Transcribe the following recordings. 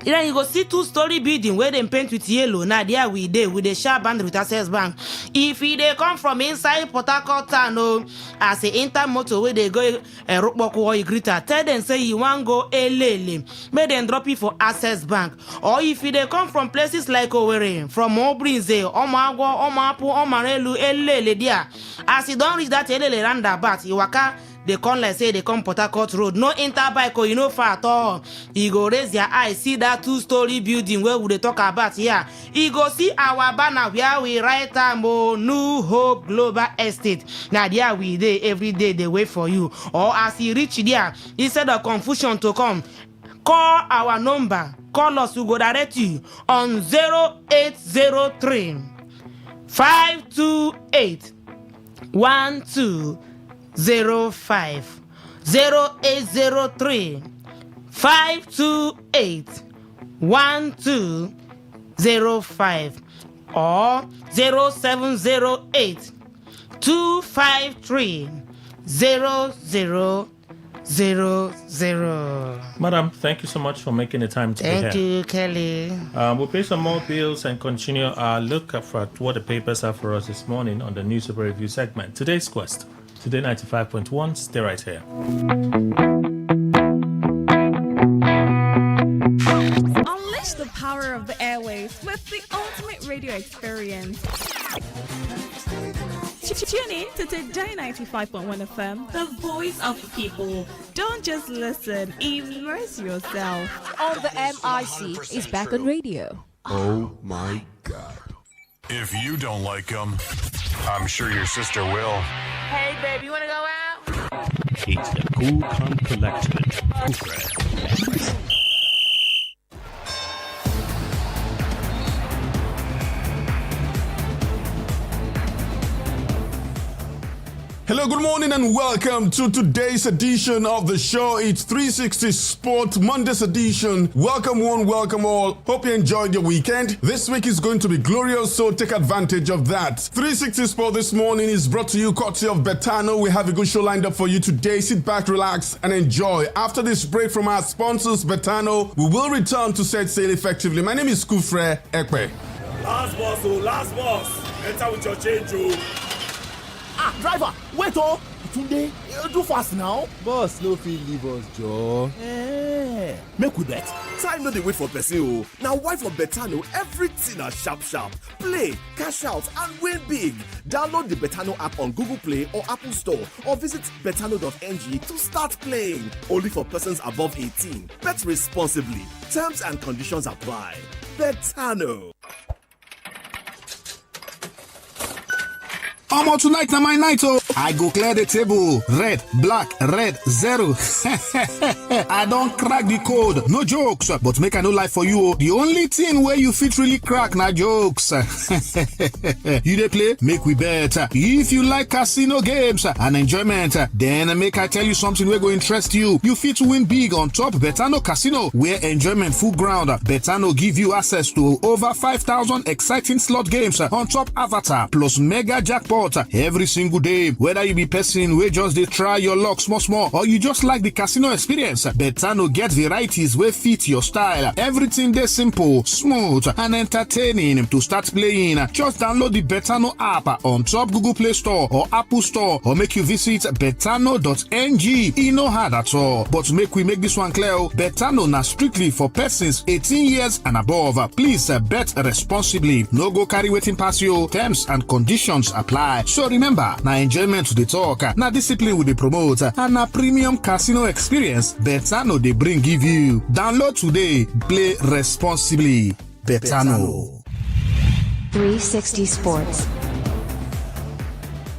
Then you go see two-story building where they paint with yellow. Now there we dey with the sharp band with Access Bank. If they come from inside Port Harcourt town, as a intermotor where they go Rokboku or Igrita, tell them say you want go Elele, make them drop it for Access Bank. Or if they come from places like Owerri, from Obrinze, Omagwo, Omapu, Omarelu, Elele there, as you don't reach that Elele roundabout, you waka. They come like say they come Port Harcourt Road. No interbike or you know far at all. You go raise your eyes, see that two-story building where we talk about here. You go see our banner where we write New Hope Global Estate. Now there we dey every day they wait for you. Or as you reach there, instead of confusion to come, call our number. Call us, we go direct you on 0803 528 1205 0803 528 1205 or 0708 253 0000. Madam, thank you so much for making the time to be here. Thank you, Kelly. We'll pay some more bills and continue our look at what the papers have for us this morning on the newspaper review segment. Today's quest. Today 95.1, stay right here. Unleash the power of the airwaves with the ultimate radio experience. Tune in to Today 95.1 FM, the voice of the people. Don't just listen, immerse yourself. On the MIC is back on radio. Oh my God. If you don't like them, I'm sure your sister will. Hey, baby, you want to go out? It's the Cool Calm Collective. Hello, good morning and welcome to today's edition of the show. It's 360 Sport Monday's edition. Welcome one, welcome all. Hope you enjoyed your weekend. This week is going to be glorious, so take advantage of that. 360 Sport this morning is brought to you courtesy of Betano. We have a good show lined up for you today. Sit back, relax and enjoy. After this break from our sponsors, Betano, we will return to set sail effectively. My name is Kufre Ekpe. Last boss. Enter with your change, oh. Driver, wait Tunde, do fast now. Boss, no fit leave us, Joe. Make we bet. Time no dey wait for person o. Now why for Betano everything na sharp. Play, cash out and win big. Download the Betano app on Google Play or Apple Store or visit betano.ng to start playing. Only for persons above 18. Bet responsibly. Terms and conditions apply. Betano. Tonight na my night, oh. I go clear the table. Red, black, red, 0. I don't crack the code. No jokes. But make I no lie for you. The only thing where you fit really crack na jokes. You dey play? Make we bet. If you like casino games and enjoyment, then make I tell you something wey go interest you. You fit win big on top Betano Casino, where enjoyment full ground. Betano give you access to over 5,000 exciting slot games on top Avatar plus mega jackpot every single day. Whether you be person wey just dey try your luck small or you just like the casino experience, Betano get varieties wey fit your style. Everything dey simple, smooth and entertaining. To start playing, just download the Betano app on top Google Play Store or Apple Store, or make you visit betano.ng. E no hard at all. But make we make this one clear, Betano na strictly for persons 18 years and above. Please bet responsibly. No go carry wetin pass you. Terms and conditions apply. So remember, na enjoyment to the talk, na discipline we dey promote, and na premium casino experience Betano dey bring give you. Download today, play responsibly. Betano. 360 Sports.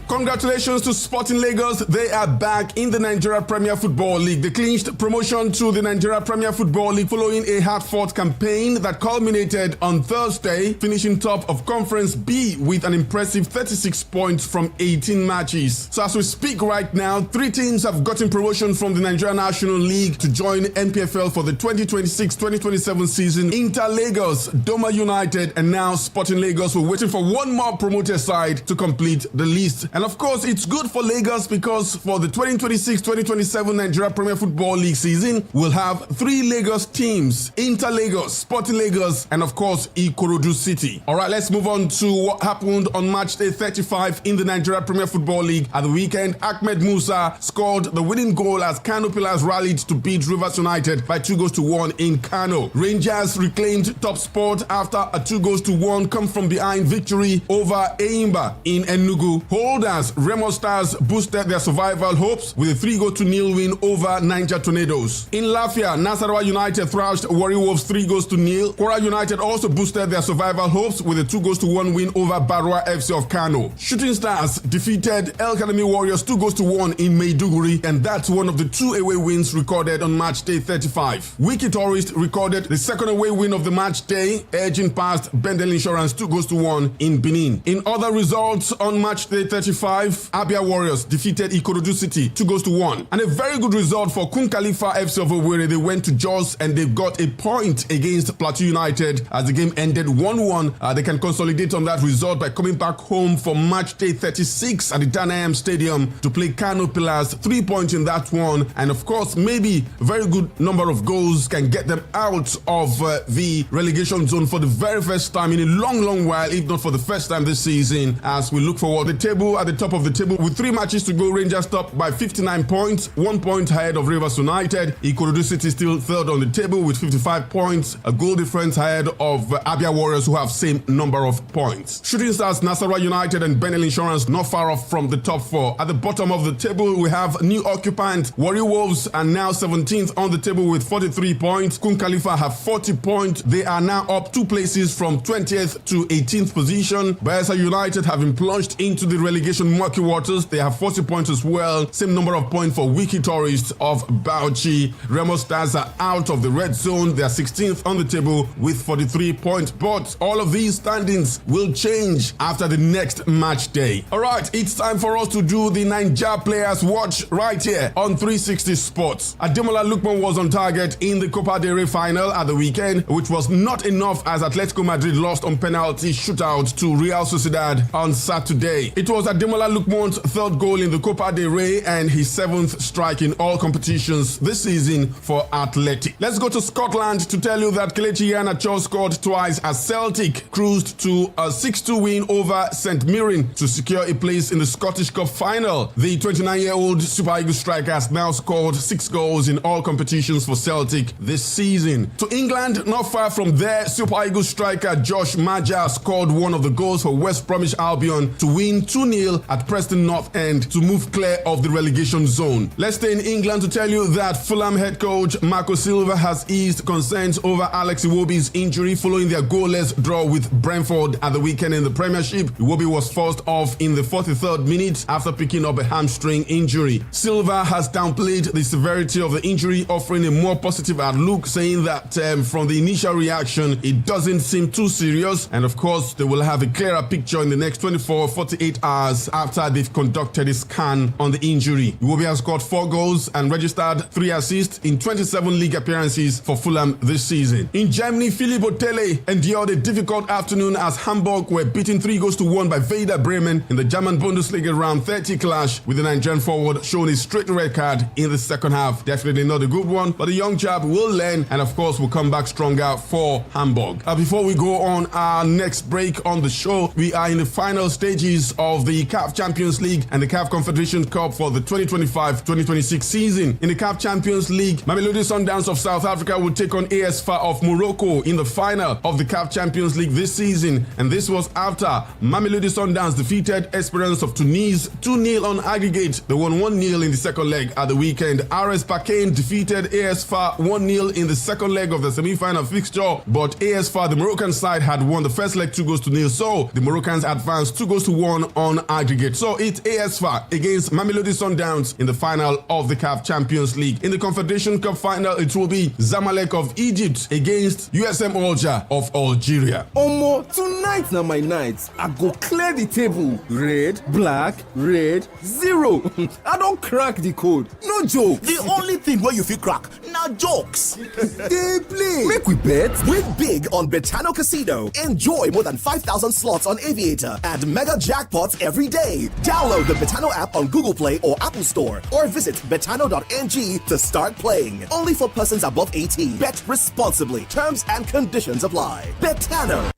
Congratulations to Sporting Lagos. They are back in the Nigeria Premier Football League. They clinched promotion to the Nigeria Premier Football League following a hard-fought campaign that culminated on Thursday, finishing top of Conference B with an impressive 36 points from 18 matches. So as we speak right now, 3 teams have gotten promotion from the Nigeria National League to join NPFL for the 2026-2027 season. Inter Lagos, Doma United, and now Sporting Lagos. We're waiting for one more promoted side to complete the list. And And of course, it's good for Lagos because for the 2026-2027 Nigeria Premier Football League season, we'll have 3 Lagos teams: Inter Lagos, Sporting Lagos, and of course, Ikorodu City. All right, let's move on to what happened on match day 35 in the Nigeria Premier Football League. At the weekend, Ahmed Musa scored the winning goal as Kano Pillars rallied to beat Rivers United by 2-1 in Kano. Rangers reclaimed top spot after a 2-1 come from behind victory over Eimba in Enugu. Holders Remo Stars boosted their survival hopes with a 3-0 win over Niger Tornadoes. In Lafia, Nasarawa United thrashed Warri Wolves 3-0. Kwara United also boosted their survival hopes with a 2-1 win over Barua FC of Kano. Shooting Stars defeated El Kanemi Warriors 2-1 in Maiduguri, and that's one of the 2 away wins recorded on match day 35. Wiki Tourist recorded the second away win of the match day, edging past Bendel Insurance 2-1 in Benin. In other results on match day 35, Abia Warriors defeated Ikorodu City 2-1. And a very good result for Kun Khalifa FC of Owerri. They went to Jos and they got a point against Plateau United as the game ended 1-1. They can consolidate on that result by coming back home for match day 36 at the Danayam Stadium to play Kano Pillars. 3 points in that one. And of course, maybe a very good number of goals can get them out of the relegation zone for the very first time in a long while, if not for the first time this season, as we look forward. The table at the top of the table with 3 matches to go, Rangers top by 59 points, 1 point ahead of Rivers United. Ikorodu City still third on the table with 55 points, a goal difference ahead of Abia Warriors who have same number of points. Shooting Stars, Nasarawa United and Benel Insurance not far off from the top 4. At the bottom of the table, we have new occupant Warri Wolves are now 17th on the table with 43 points. Kun Khalifa have 40 points. They are now up 2 places from 20th to 18th position. Bayelsa United having plunged into the relegation murky waters. They have 40 points as well. Same number of points for Wiki Tourists of Bauchi. Remo Stars are out of the red zone. They are 16th on the table with 43 points. But all of these standings will change after the next match day. All right, it's time for us to do the Naija Players Watch right here on 360 Sports. Ademola Lookman was on target in the Copa del Rey final at the weekend, which was not enough as Atletico Madrid lost on penalty shootout to Real Sociedad on Saturday. It was Ademola Lookman's 3rd goal in the Copa del Rey and his 7th strike in all competitions this season for Athletic. Let's go to Scotland to tell you that Kelechi Iheanacho scored twice as Celtic cruised to a 6-2 win over St Mirren to secure a place in the Scottish Cup final. The 29-year-old Super Eagles striker has now scored 6 goals in all competitions for Celtic this season. To England, not far from there, Super Eagles striker Josh Maja scored one of the goals for West Bromwich Albion to win 2-0 at Preston North End to move clear of the relegation zone. Let's stay in England to tell you that Fulham head coach Marco Silva has eased concerns over Alex Iwobi's injury following their goalless draw with Brentford at the weekend in the Premiership. Iwobi was forced off in the 43rd minute after picking up a hamstring injury. Silva has downplayed the severity of the injury, offering a more positive outlook, saying that from the initial reaction, it doesn't seem too serious. And of course, they will have a clearer picture in the next 24-48 hours after they've conducted a scan on the injury. Iwobi has scored 4 goals and registered 3 assists in 27 league appearances for Fulham this season. In Germany, Philipp Otele endured a difficult afternoon as Hamburg were beaten 3-1 by Werder Bremen in the German Bundesliga round 30 clash, with the Nigerian forward showing a straight red card in the second half. Definitely not a good one, but the young chap will learn and of course will come back stronger for Hamburg. Before we go on our next break on the show, we are in the final stages of the CAF Champions League and the CAF Confederation Cup for the 2025-2026 season. In the CAF Champions League, Mamelodi Sundowns of South Africa will take on AS FAR of Morocco in the final of the CAF Champions League this season, and this was after Mamelodi Sundowns defeated Esperance of Tunis 2-0 on aggregate. They won 1-0 in the second leg at the weekend. RS Berkane defeated AS FAR 1-0 in the second leg of the semi-final fixture, but AS FAR, the Moroccan side, had won the first leg 2-0, so the Moroccans advanced 2-1 on aggregate. So it's AS FAR against Mamelodi Sundowns in the final of the CAF Champions League. In the Confederation Cup final, it will be Zamalek of Egypt against USM Alger of Algeria. Omo, tonight na my night. I go clear the table. Red, black, red, 0. I don't crack the code. No joke. The only thing where you feel crack, now jokes. They play. Make we bet. Win big on Betano Casino. Enjoy more than 5,000 slots on Aviator and mega jackpots every day. Download the Betano app on Google Play or Apple Store or visit betano.ng to start playing. Only for persons above 18. Bet responsibly. Terms and conditions apply. Betano.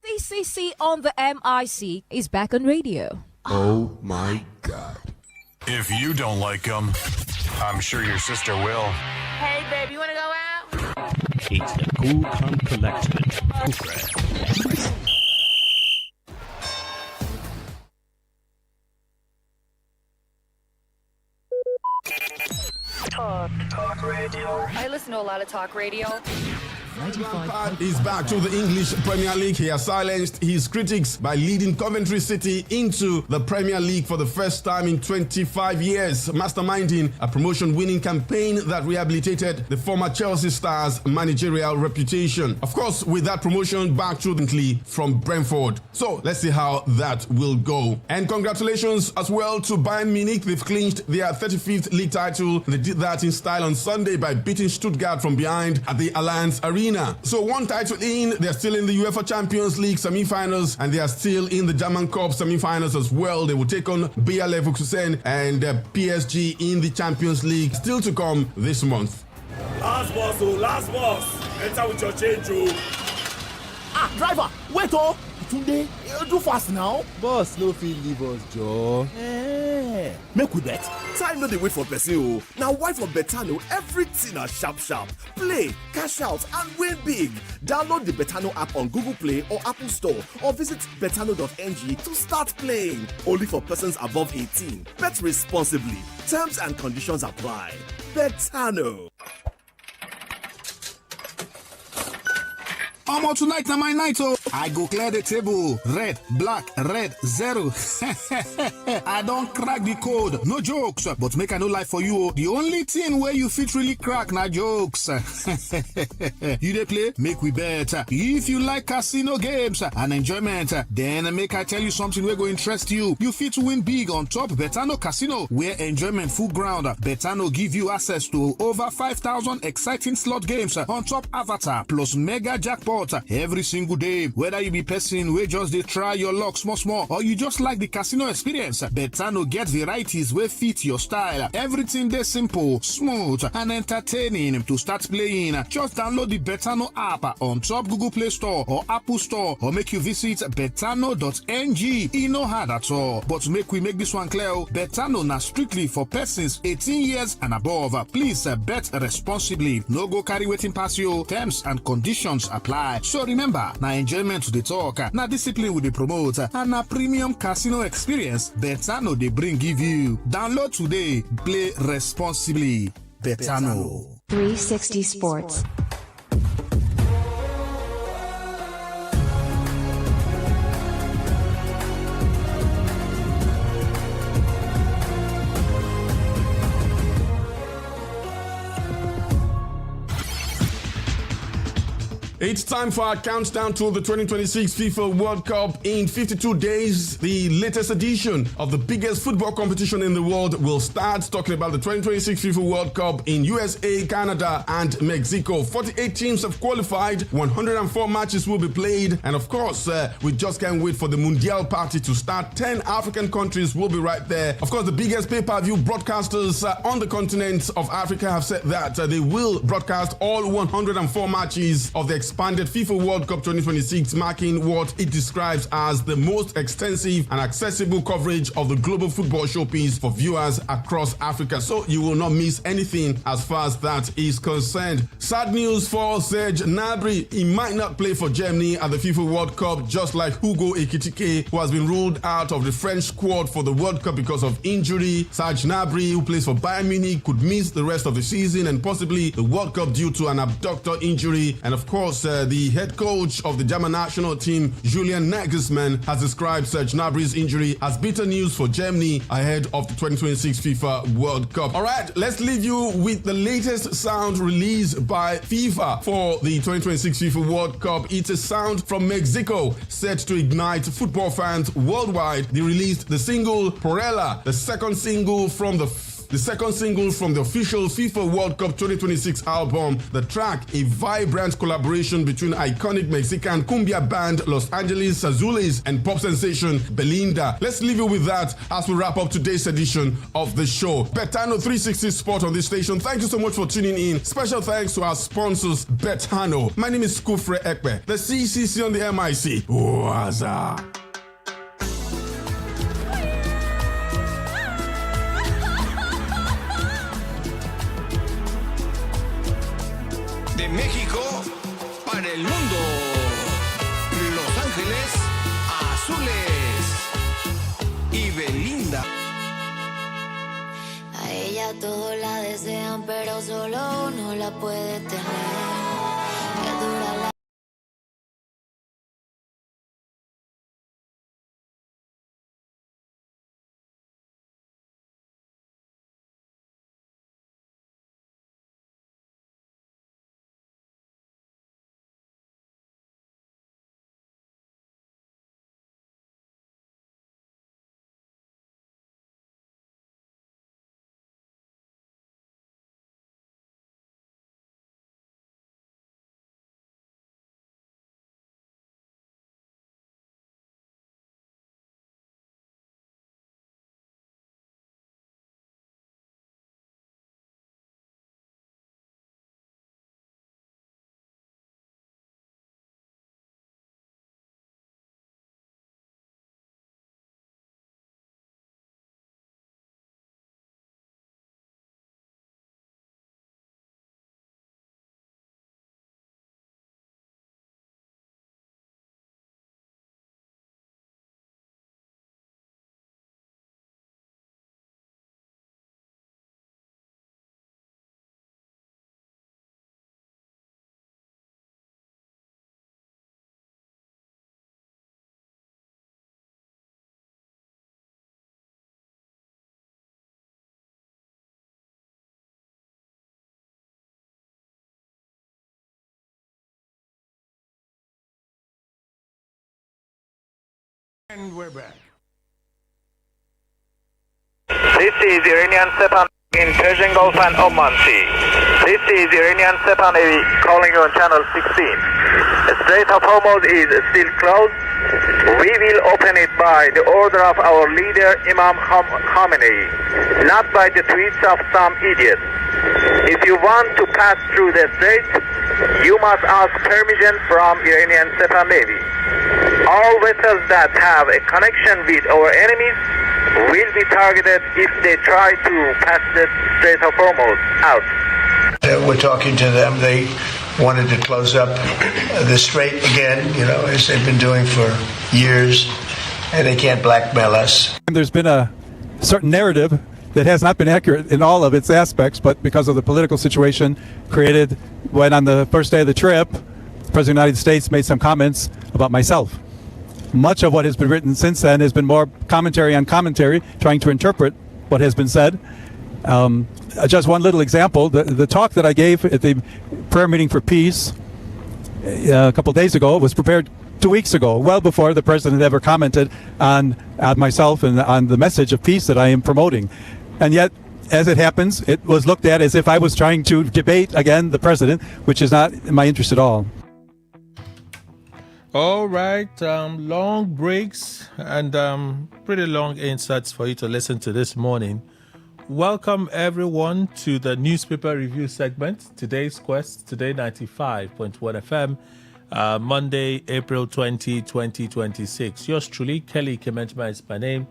CCC on the MIC is back on radio. Oh my God. If you don't like them, I'm sure your sister will. Hey, baby, you want to go out? It's the Cool Calm Collective. Talk radio. I listen to a lot of talk radio. Lampard is back to the English Premier League. He has silenced his critics by leading Coventry City into the Premier League for the first time in 25 years, masterminding a promotion-winning campaign that rehabilitated the former Chelsea star's managerial reputation. Of course, with that promotion back to the from Brentford. So let's see how that will go. And congratulations as well to Bayern Munich. They've clinched their 35th league title. They did that in style on Sunday by beating Stuttgart from behind at the Allianz Arena. So one title in, they're still in the UEFA Champions League semi-finals, and they are still in the German Cup semi-finals as well. They will take on Bayer Leverkusen and PSG in the Champions League, still to come this month. Last boss. Enter with your change, Driver, wait oh! Tunde, do fast now. Boss, no feel leave us, Joe. Make we bet. Time no dey wait for person. Now why for Betano everything are sharp. Play, cash out and win big. Download the Betano app on Google Play or Apple Store or visit betano.ng to start playing. Only for persons above 18. Bet responsibly. Terms and conditions apply. Betano. Tonight na my night, oh. I go clear the table. Red, black, red, 0. I don't crack the code. No jokes. But make I no lie for you. The only thing where you fit really crack na jokes. You dey play? Make we bet. If you like casino games and enjoyment, then make I tell you something wey go interest you. You fit win big on top Betano Casino, where enjoyment full ground. Betano give you access to over 5,000 exciting slot games on top Avatar plus mega jackpot every single day. Whether you be person wey just dey try your luck small or you just like the casino experience, Betano get varieties wey fit your style. Everything dey simple, smooth and entertaining. To start playing, just download the Betano app on top Google Play Store or Apple Store, or make you visit betano.ng. E no hard at all. But make we make this one clear, Betano na strictly for persons 18 years and above. Please bet responsibly. No go carry wetin pass you. Terms and conditions apply. So remember, na enjoyment to the talk, na discipline we dey promote, and na premium casino experience Betano dey bring give you. Download today, play responsibly. Betano. 360 Sports. It's time for our countdown to the 2026 FIFA World Cup. In 52 days, the latest edition of the biggest football competition in the world will start. Talking about the 2026 FIFA World Cup in USA, Canada, and Mexico. 48 teams have qualified. 104 matches will be played. And of course, we just can't wait for the Mundial party to start. 10 African countries will be right there. Of course, the biggest pay-per-view broadcasters on the continent of Africa have said that they will broadcast all 104 matches of the expanded FIFA World Cup 2026, marking what it describes as the most extensive and accessible coverage of the global football showpiece for viewers across Africa. So you will not miss anything as far as that is concerned. Sad news for Serge Gnabry. He might not play for Germany at the FIFA World Cup, just like Hugo Ekitike, who has been ruled out of the French squad for the World Cup because of injury. Serge Gnabry, who plays for Bayern Munich, could miss the rest of the season and possibly the World Cup due to an abductor injury. And of course, the head coach of the German national team, Julian Nagelsmann, has described Serge Gnabry's injury as bitter news for Germany ahead of the 2026 FIFA World Cup. All right, let's leave you with the latest sound released by FIFA for the 2026 FIFA World Cup. It's a sound from Mexico set to ignite football fans worldwide. They released the single Porella, the second single from the the second single from the official FIFA World Cup 2026 album. The track, a vibrant collaboration between iconic Mexican cumbia band Los Angeles Azules and pop sensation Belinda. Let's leave you with that as we wrap up today's edition of the show. Betano 360 Sport on this station. Thank you so much for tuning in. Special thanks to our sponsors, Betano. My name is Kufre Ekpe, the CCC on the MIC. Waza. De México para el mundo, Los Ángeles Azules y Belinda. A ella todos la desean, pero solo uno la puede tener. Es dura la And we're back. This is Iranian Stepan in Persian Gulf and Oman Sea. This is Iranian Stepan Navy calling you on channel 16. The Strait of Hormuz is still closed. We will open it by the order of our leader Imam Khamenei, not by the tweets of some idiot. If you want to pass through the strait, you must ask permission from Iranian Stepan Navy. All vessels that have a connection with our enemies will be targeted if they try to pass the Strait of Hormuz out. We're talking to them. They wanted to close up the strait again, as they've been doing for years, and they can't blackmail us. There's been a certain narrative that has not been accurate in all of its aspects, but because of the political situation created when on the first day of the trip, the President of the United States made some comments about myself. Much of what has been written since then has been more commentary on commentary, trying to interpret what has been said. Just one little example, the talk that I gave at the prayer meeting for peace a couple of days ago was prepared 2 weeks ago, well before the president ever commented on myself and on the message of peace that I am promoting. And yet, as it happens, it was looked at as if I was trying to debate again the president, which is not in my interest at all. All right, long breaks and pretty long insights for you to listen to this morning. Welcome everyone to the newspaper review segment. Today's quest, Today 95.1 FM, Monday, April 20, 2026. Yours truly, Kelly Kemenchma is my name.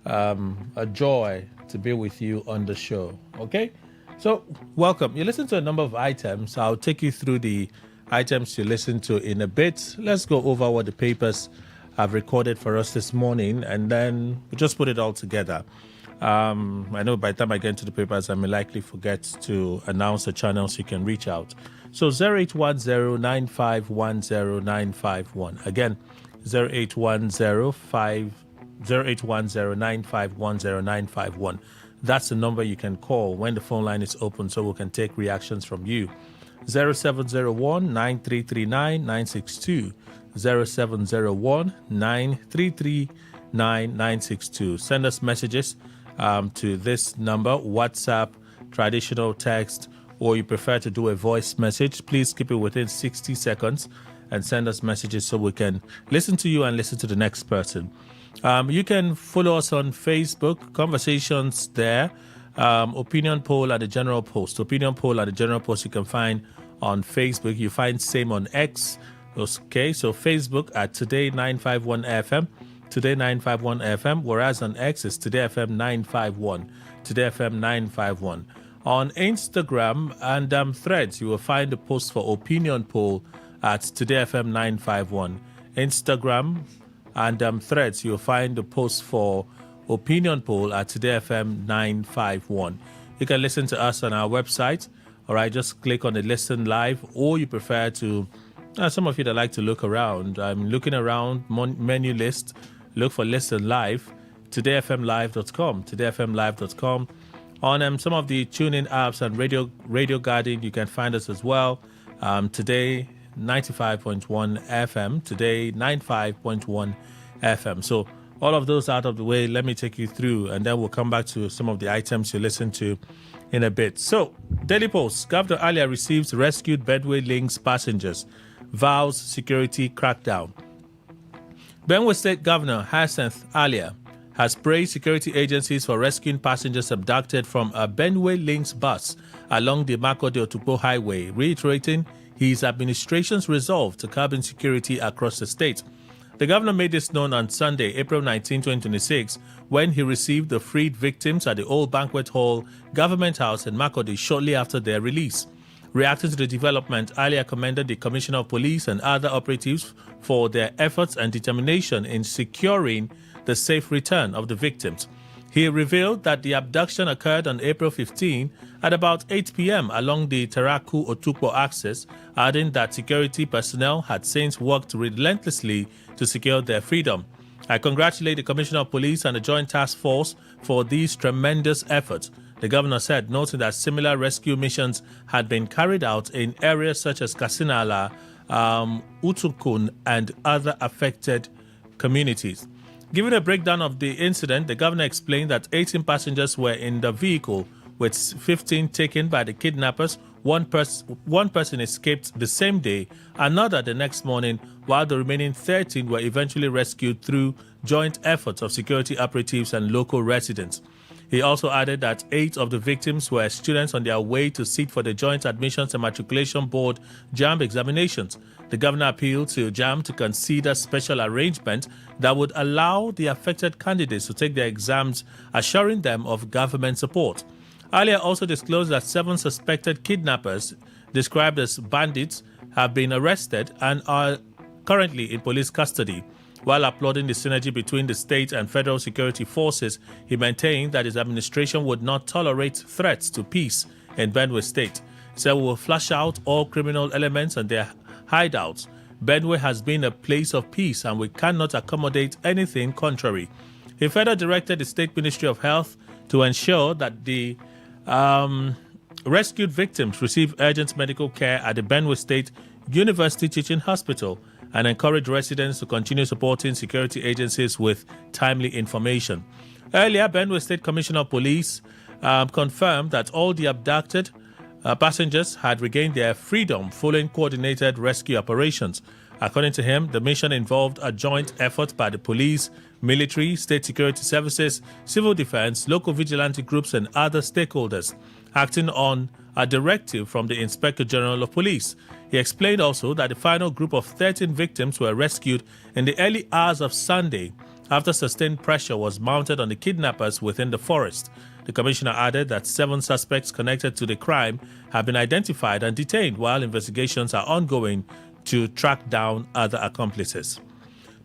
A joy to be with you on the show. Okay, so welcome. You listen to a number of items. I'll take you through the items to listen to in a bit. Let's go over what the papers have recorded for us this morning, and then we'll just put it all together. I know by the time I get into the papers, I may likely forget to announce the channels you can reach out. So 0810-9510951. Again, 0810-9510951. That's the number you can call when the phone line is open so we can take reactions from you. 0701-9339-962. 0701-9339-962. Send us messages to this number, WhatsApp, traditional text, or you prefer to do a voice message, please keep it within 60 seconds and send us messages so we can listen to you and listen to the next person. You can follow us on Facebook, conversations there, opinion poll at the general post. Opinion poll at the general post you can find on Facebook. You find same on X. Okay, so Facebook at Today951FM, Today951FM, whereas on X it's TodayFM951, TodayFM951. On Instagram and Threads, you will find the post for opinion poll at TodayFM951. Instagram and Threads, you'll find the post for opinion poll at TodayFM951. You can listen to us on our website. All right, just click on the listen live, or you prefer to, some of you that like to look around, I'm looking around menu list, look for listen live, todayfmlive.com, todayfmlive.com. On some of the tuning apps and Radio Garden, you can find us as well. Today 95.1 FM, Today 95.1 FM. So all of those out of the way, let me take you through, and then we'll come back to some of the items you listen to in a bit. So, Daily Post, Governor Alia receives rescued Benue Links passengers, vows security crackdown. Benue State Governor Hyacinth Alia has praised security agencies for rescuing passengers abducted from a Benue Links bus along the Makode-Otukpo Highway, reiterating his administration's resolve to curb insecurity across the state. The governor made this known on Sunday, April 19, 2026, when he received the freed victims at the Old Banquet Hall Government House in Makode shortly after their release. Reacting to the development, Alia commended the Commissioner of Police and other operatives for their efforts and determination in securing the safe return of the victims. He revealed that the abduction occurred on April 15 at about 8 p.m. along the Taraku-Otukpo axis, adding that security personnel had since worked relentlessly to secure their freedom. I congratulate the Commissioner of Police and the Joint Task Force for these tremendous efforts, the governor said, noting that similar rescue missions had been carried out in areas such as Kasinala, Utukun, and other affected communities. Giving a breakdown of the incident, the governor explained that 18 passengers were in the vehicle, with 15 taken by the kidnappers. One person escaped the same day, another the next morning, while the remaining 13 were eventually rescued through joint efforts of security operatives and local residents. He also added that 8 of the victims were students on their way to sit for the Joint Admissions and Matriculation Board JAMB examinations. The governor appealed to JAMB to consider special arrangement that would allow the affected candidates to take their exams, assuring them of government support. Alia also disclosed that 7 suspected kidnappers, described as bandits, have been arrested and are currently in police custody. While applauding the synergy between the state and federal security forces, he maintained that his administration would not tolerate threats to peace in Benue State. He said, "We will flush out all criminal elements and their hideouts. Benue has been a place of peace and we cannot accommodate anything contrary." He further directed the State Ministry of Health to ensure that the rescued victims receive urgent medical care at the Benue State University Teaching Hospital and encourage residents to continue supporting security agencies with timely information. Earlier, Benue State Commissioner of Police confirmed that all the abducted passengers had regained their freedom following coordinated rescue operations. According to him, the mission involved a joint effort by the police, military, state security services, civil defense, local vigilante groups, and other stakeholders, acting on a directive from the Inspector General of Police. He explained also that the final group of 13 victims were rescued in the early hours of Sunday after sustained pressure was mounted on the kidnappers within the forest. The commissioner added that 7 suspects connected to the crime have been identified and detained while investigations are ongoing to track down other accomplices.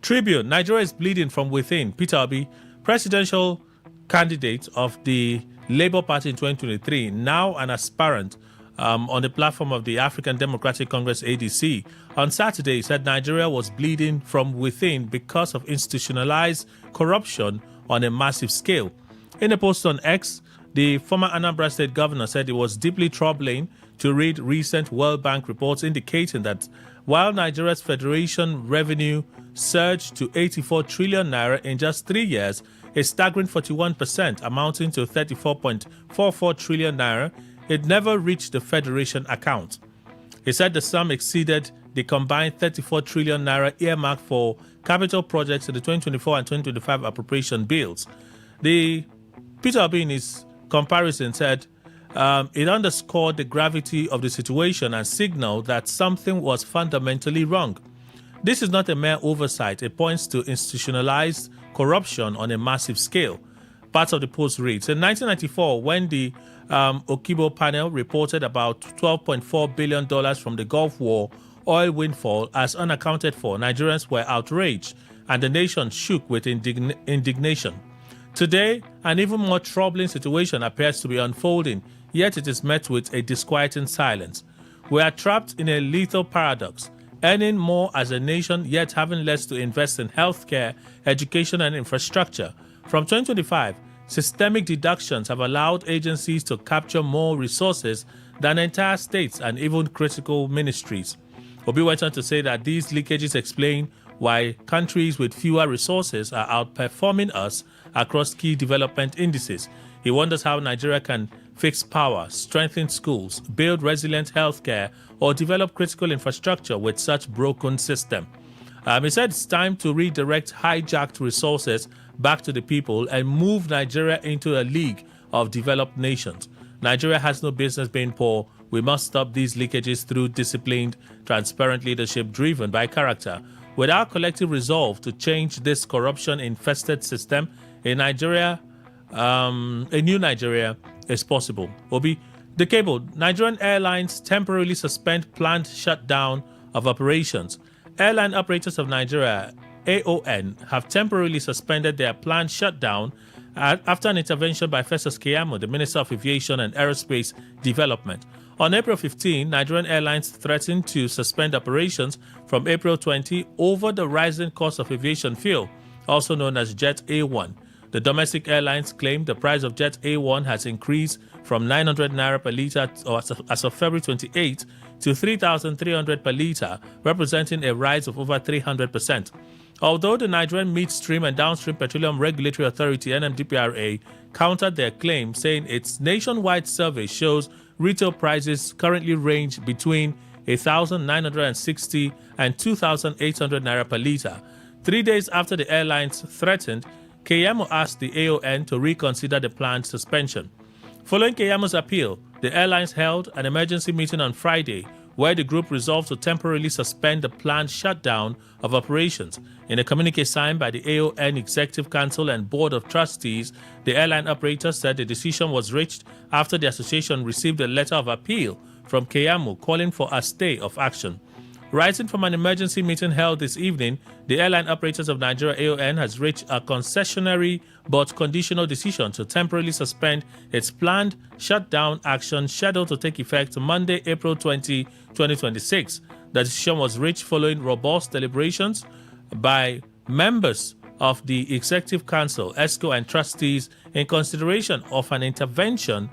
Tribune, Nigeria is bleeding from within. Peter Obi, presidential candidate of the Labour Party in 2023, now an aspirant on the platform of the African Democratic Congress ADC, on Saturday said Nigeria was bleeding from within because of institutionalized corruption on a massive scale. In a post on X, the former Anambra State governor said it was deeply troubling to read recent World Bank reports indicating that while Nigeria's federation revenue surged to 84 trillion naira in just 3 years, a staggering 41%, amounting to 34.44 trillion naira, it never reached the Federation account. He said the sum exceeded the combined 34 trillion naira earmarked for capital projects in the 2024 and 2025 appropriation bills. Peter Obi, in his comparison, said it underscored the gravity of the situation and signaled that something was fundamentally wrong. This is not a mere oversight. It points to institutionalized corruption on a massive scale. Parts of the post reads, in 1994, when the Okibo panel reported about $12.4 billion from the Gulf War oil windfall as unaccounted for, Nigerians were outraged and the nation shook with indignation. Today, an even more troubling situation appears to be unfolding, yet it is met with a disquieting silence. We are trapped in a lethal paradox, earning more as a nation, yet having less to invest in healthcare, education, and infrastructure. From 2025, systemic deductions have allowed agencies to capture more resources than entire states and even critical ministries. Obi went on to say that these leakages explain why countries with fewer resources are outperforming us across key development indices. He wonders how Nigeria can fix power, strengthen schools, build resilient healthcare, or develop critical infrastructure with such broken system. He said it's time to redirect hijacked resources back to the people and move Nigeria into a league of developed nations. Nigeria has no business being poor. We must stop these leakages through disciplined, transparent leadership driven by character. With our collective resolve to change this corruption-infested system, a new Nigeria is possible. Obi, the cable. Nigerian Airlines temporarily suspend planned shutdown of operations. Airline Operators of Nigeria, AON, have temporarily suspended their planned shutdown after an intervention by Festus Keyamo, the Minister of Aviation and Aerospace Development. On April 15, Nigerian Airlines threatened to suspend operations from April 20 over the rising cost of aviation fuel, also known as Jet A1. The domestic airlines claim the price of Jet A1 has increased from 900 naira per litre as of February 28 to 3,300 per litre, representing a rise of over 300%. Although the Nigerian Midstream and Downstream Petroleum Regulatory Authority (NMDPRA) countered their claim, saying its nationwide survey shows retail prices currently range between 1,960 and 2,800 naira per litre. 3 days after the airlines threatened, Keyamo asked the AON to reconsider the planned suspension. Following Keyamo's appeal, the airlines held an emergency meeting on Friday where the group resolved to temporarily suspend the planned shutdown of operations. In a communique signed by the AON Executive Council and Board of Trustees, the airline operator said the decision was reached after the association received a letter of appeal from Keyamo calling for a stay of action. Rising from an emergency meeting held this evening, the Airline Operators of Nigeria (AON) has reached a concessionary but conditional decision to temporarily suspend its planned shutdown action scheduled to take effect Monday, April 20, 2026. The decision was reached following robust deliberations by members of the Executive Council, ESCO, and trustees in consideration of an intervention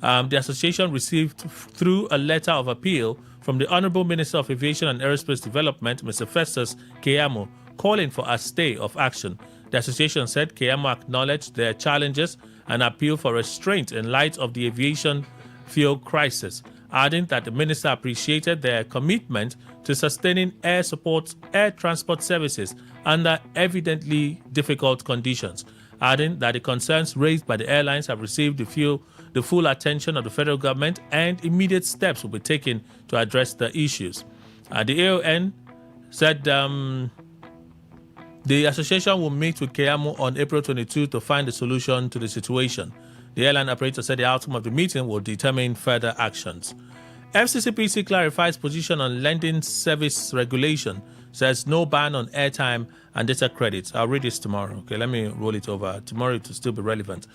the association received through a letter of appeal from the Honorable Minister of Aviation and Aerospace Development, Mr. Festus Keyamo, calling for a stay of action. The association said Keyamo acknowledged their challenges and appealed for restraint in light of the aviation fuel crisis, adding that the minister appreciated their commitment to sustaining air transport services under evidently difficult conditions, adding that the concerns raised by the airlines have received the full attention of the federal government and immediate steps will be taken to address the issues. The AON said the association will meet with Keyamo on April 22 to find a solution to the situation. The airline operator said the outcome of the meeting will determine further actions. FCCPC clarifies position on lending service regulation, says no ban on airtime and data credits. I'll read this tomorrow. Okay, let me roll it over. Tomorrow it will still be relevant.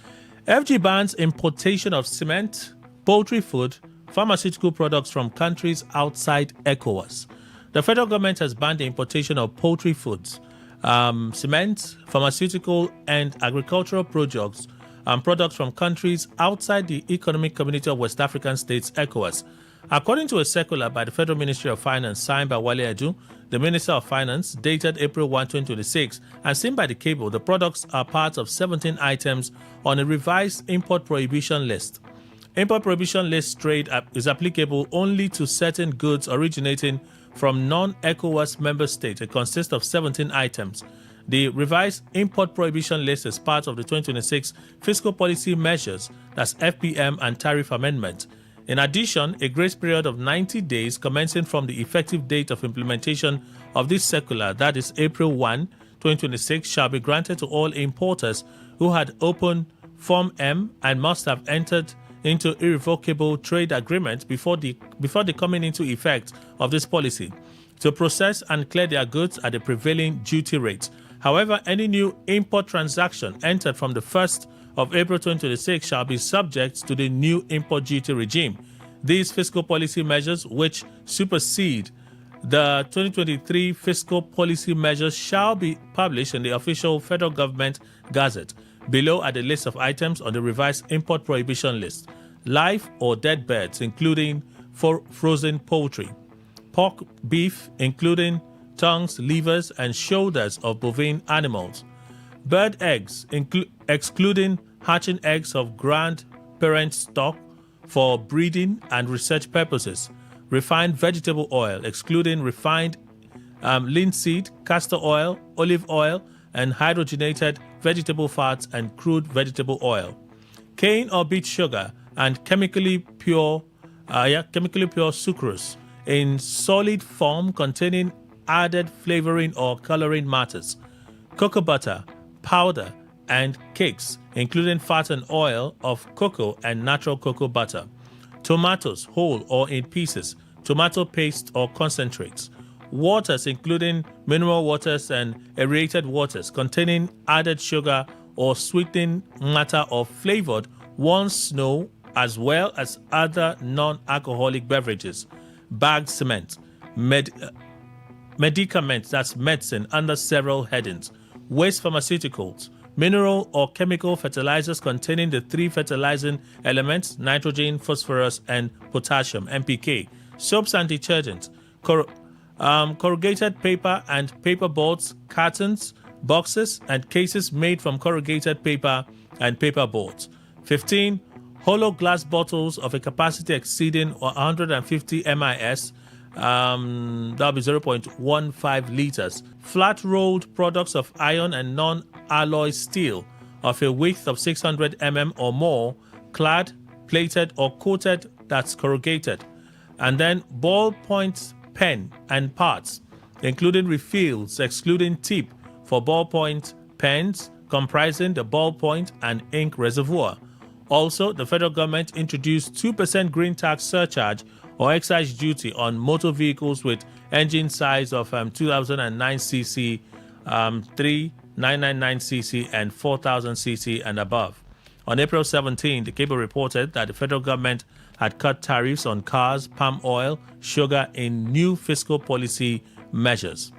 FG bans importation of cement, poultry food, pharmaceutical products from countries outside ECOWAS. The federal government has banned the importation of poultry foods, cement, pharmaceutical and agricultural products from countries outside the Economic Community of West African States, ECOWAS. According to a circular by the Federal Ministry of Finance signed by Wale Edu, the Minister of Finance, dated April 1, 2026, and seen by the cable, the products are part of 17 items on a revised import prohibition list. Import prohibition list trade is applicable only to certain goods originating from non-ECOWAS member states. It consists of 17 items. The revised import prohibition list is part of the 2026 fiscal policy measures, that's FPM and tariff amendment. In addition, a grace period of 90 days commencing from the effective date of implementation of this circular, that is April 1, 2026, shall be granted to all importers who had opened Form M and must have entered into irrevocable trade agreement before the coming into effect of this policy to process and clear their goods at the prevailing duty rates. However, any new import transaction entered from the 1st of April 2026 shall be subject to the new import duty regime. These fiscal policy measures, which supersede the 2023 fiscal policy measures, shall be published in the official federal government gazette. Below are the list of items on the revised import prohibition list: live or dead birds, including frozen poultry; pork, beef, including tongues, livers, and shoulders of bovine animals; bird eggs, excluding hatching eggs of grandparent stock for breeding and research purposes; refined vegetable oil, excluding refined linseed, castor oil, olive oil, and hydrogenated vegetable fats and crude vegetable oil; cane or beet sugar and chemically pure sucrose in solid form containing added flavoring or coloring matters; cocoa butter, powder, and cakes, including fat and oil of cocoa and natural cocoa butter; tomatoes, whole or in pieces; tomato paste or concentrates; waters, including mineral waters and aerated waters containing added sugar or sweetening matter or flavored once snow, as well as other non-alcoholic beverages; bagged cement; medicaments, that's medicine, under several headings; waste pharmaceuticals; mineral or chemical fertilizers containing the three fertilizing elements, nitrogen, phosphorus, and potassium, NPK; soaps and detergents; corrugated paper and paper boards, cartons, boxes, and cases made from corrugated paper and paper boards. 15. Hollow glass bottles of a capacity exceeding 150 MIS, that'll be 0.15 liters. Flat rolled products of iron and non-alloy steel of a width of 600 mm or more, clad, plated, or coated, that's corrugated. And then ballpoint pen and parts, including refills, excluding tip, for ballpoint pens comprising the ballpoint and ink reservoir. Also, the federal government introduced 2% green tax surcharge or excise duty on motor vehicles with engine size of 2009 cc, 3999 cc, and 4000 cc and above. On April 17, the cable reported that the federal government had cut tariffs on cars, palm oil, sugar in new fiscal policy measures.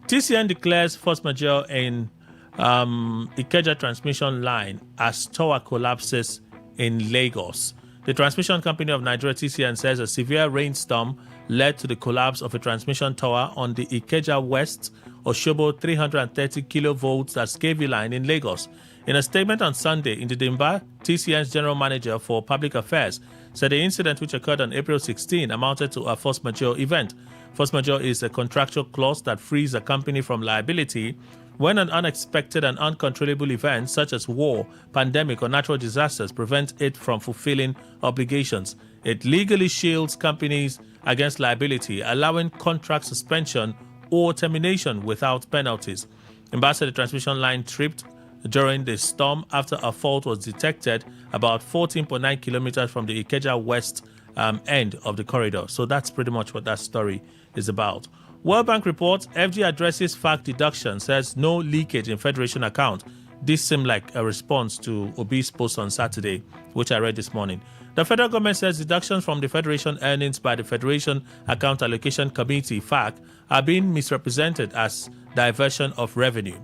TCN declares force majeure in Ikeja transmission line as tower collapses in Lagos. The transmission company of Nigeria, TCN, says a severe rainstorm led to the collapse of a transmission tower on the Ikeja West Oshobo 330 kilovolts KV line in Lagos. In a statement on Sunday, Ndidimba, TCN's general manager for public affairs, said the incident, which occurred on April 16, amounted to a force majeure event. Force majeure is a contractual clause that frees a company from liability when an unexpected and uncontrollable event such as war, pandemic, or natural disasters prevent it from fulfilling obligations. It legally shields companies against liability, allowing contract suspension or termination without penalties. Ambassador, the transmission line tripped during the storm after a fault was detected about 14.9 kilometers from the Ikeja West end of the corridor. So that's pretty much what that story is about. World Bank reports FG addresses FAC deduction, says no leakage in Federation account. This seemed like a response to Obi's post on Saturday, which I read this morning. The federal government says deductions from the Federation earnings by the Federation Account Allocation Committee, FAC, are being misrepresented as diversion of revenue.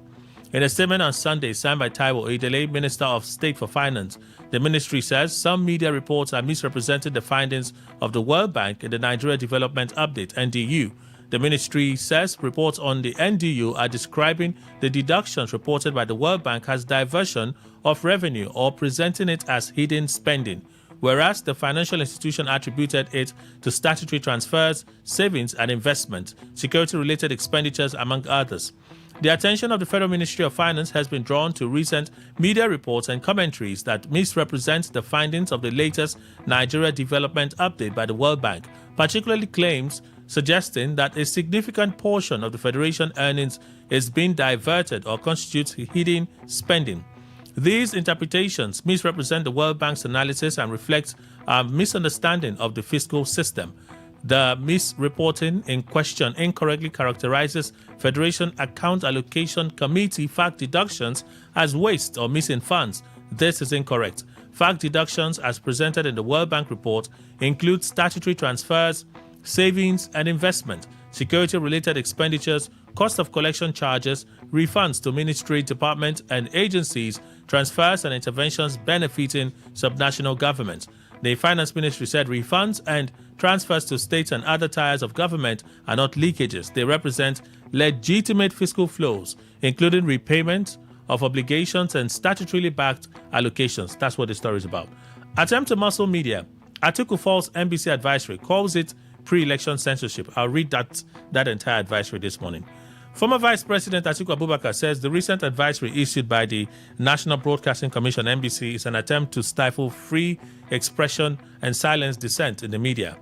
In a statement on Sunday signed by Taiwo Idele, Minister of State for Finance, the ministry says some media reports are misrepresenting the findings of the World Bank in the Nigeria Development Update, NDU. The ministry says reports on the NDU are describing the deductions reported by the World Bank as diversion of revenue or presenting it as hidden spending, whereas the financial institution attributed it to statutory transfers, savings and investment, security-related expenditures, among others. The attention of the Federal Ministry of Finance has been drawn to recent media reports and commentaries that misrepresent the findings of the latest Nigeria Development Update by the World Bank, particularly claims suggesting that a significant portion of the Federation earnings is being diverted or constitutes hidden spending. These interpretations misrepresent the World Bank's analysis and reflect a misunderstanding of the fiscal system. The misreporting in question incorrectly characterizes Federation Account Allocation Committee fact deductions as waste or missing funds. This is incorrect. Fact deductions as presented in the World Bank report include statutory transfers, savings and investment, security-related expenditures, cost of collection charges, refunds to ministry, departments and agencies, transfers and interventions benefiting subnational governments. The Finance Ministry said refunds and transfers to states and other tiers of government are not leakages. They represent legitimate fiscal flows, including repayment of obligations and statutorily backed allocations. That's what the story is about. Attempt to muscle media. Atiku Falls NBC advisory calls it pre-election censorship. I'll read that entire advisory this morning. Former Vice President Atiku Abubakar says the recent advisory issued by the National Broadcasting Commission (NBC) is an attempt to stifle free expression and silence dissent in the media.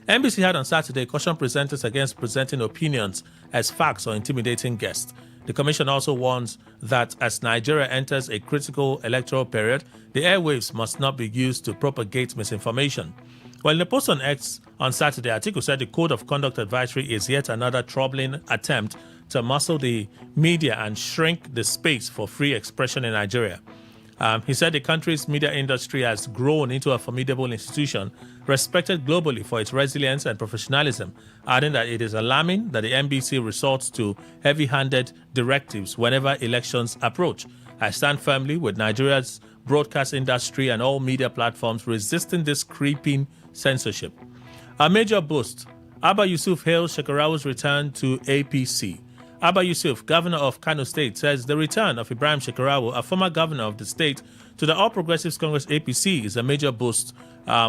NBC had on Saturday cautioned presenters against presenting opinions as facts or intimidating guests. The commission also warns that as Nigeria enters a critical electoral period, the airwaves must not be used to propagate misinformation. Well, in a post on X on Saturday, Atiku said the Code of Conduct Advisory is yet another troubling attempt to muscle the media and shrink the space for free expression in Nigeria. He said the country's media industry has grown into a formidable institution, respected globally for its resilience and professionalism, adding that it is alarming that the NBC resorts to heavy-handed directives whenever elections approach. I stand firmly with Nigeria's broadcast industry and all media platforms resisting this creeping censorship. A major boost. Abba Yusuf hails Shekarawa's return to APC. Abba Yusuf, governor of Kano State, says the return of Ibrahim Shekarawa, a former governor of the state, to the All Progressives Congress APC is a major boost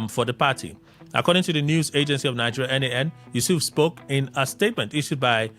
for the party. According to the news agency of Nigeria, NAN, Yusuf spoke in a statement issued by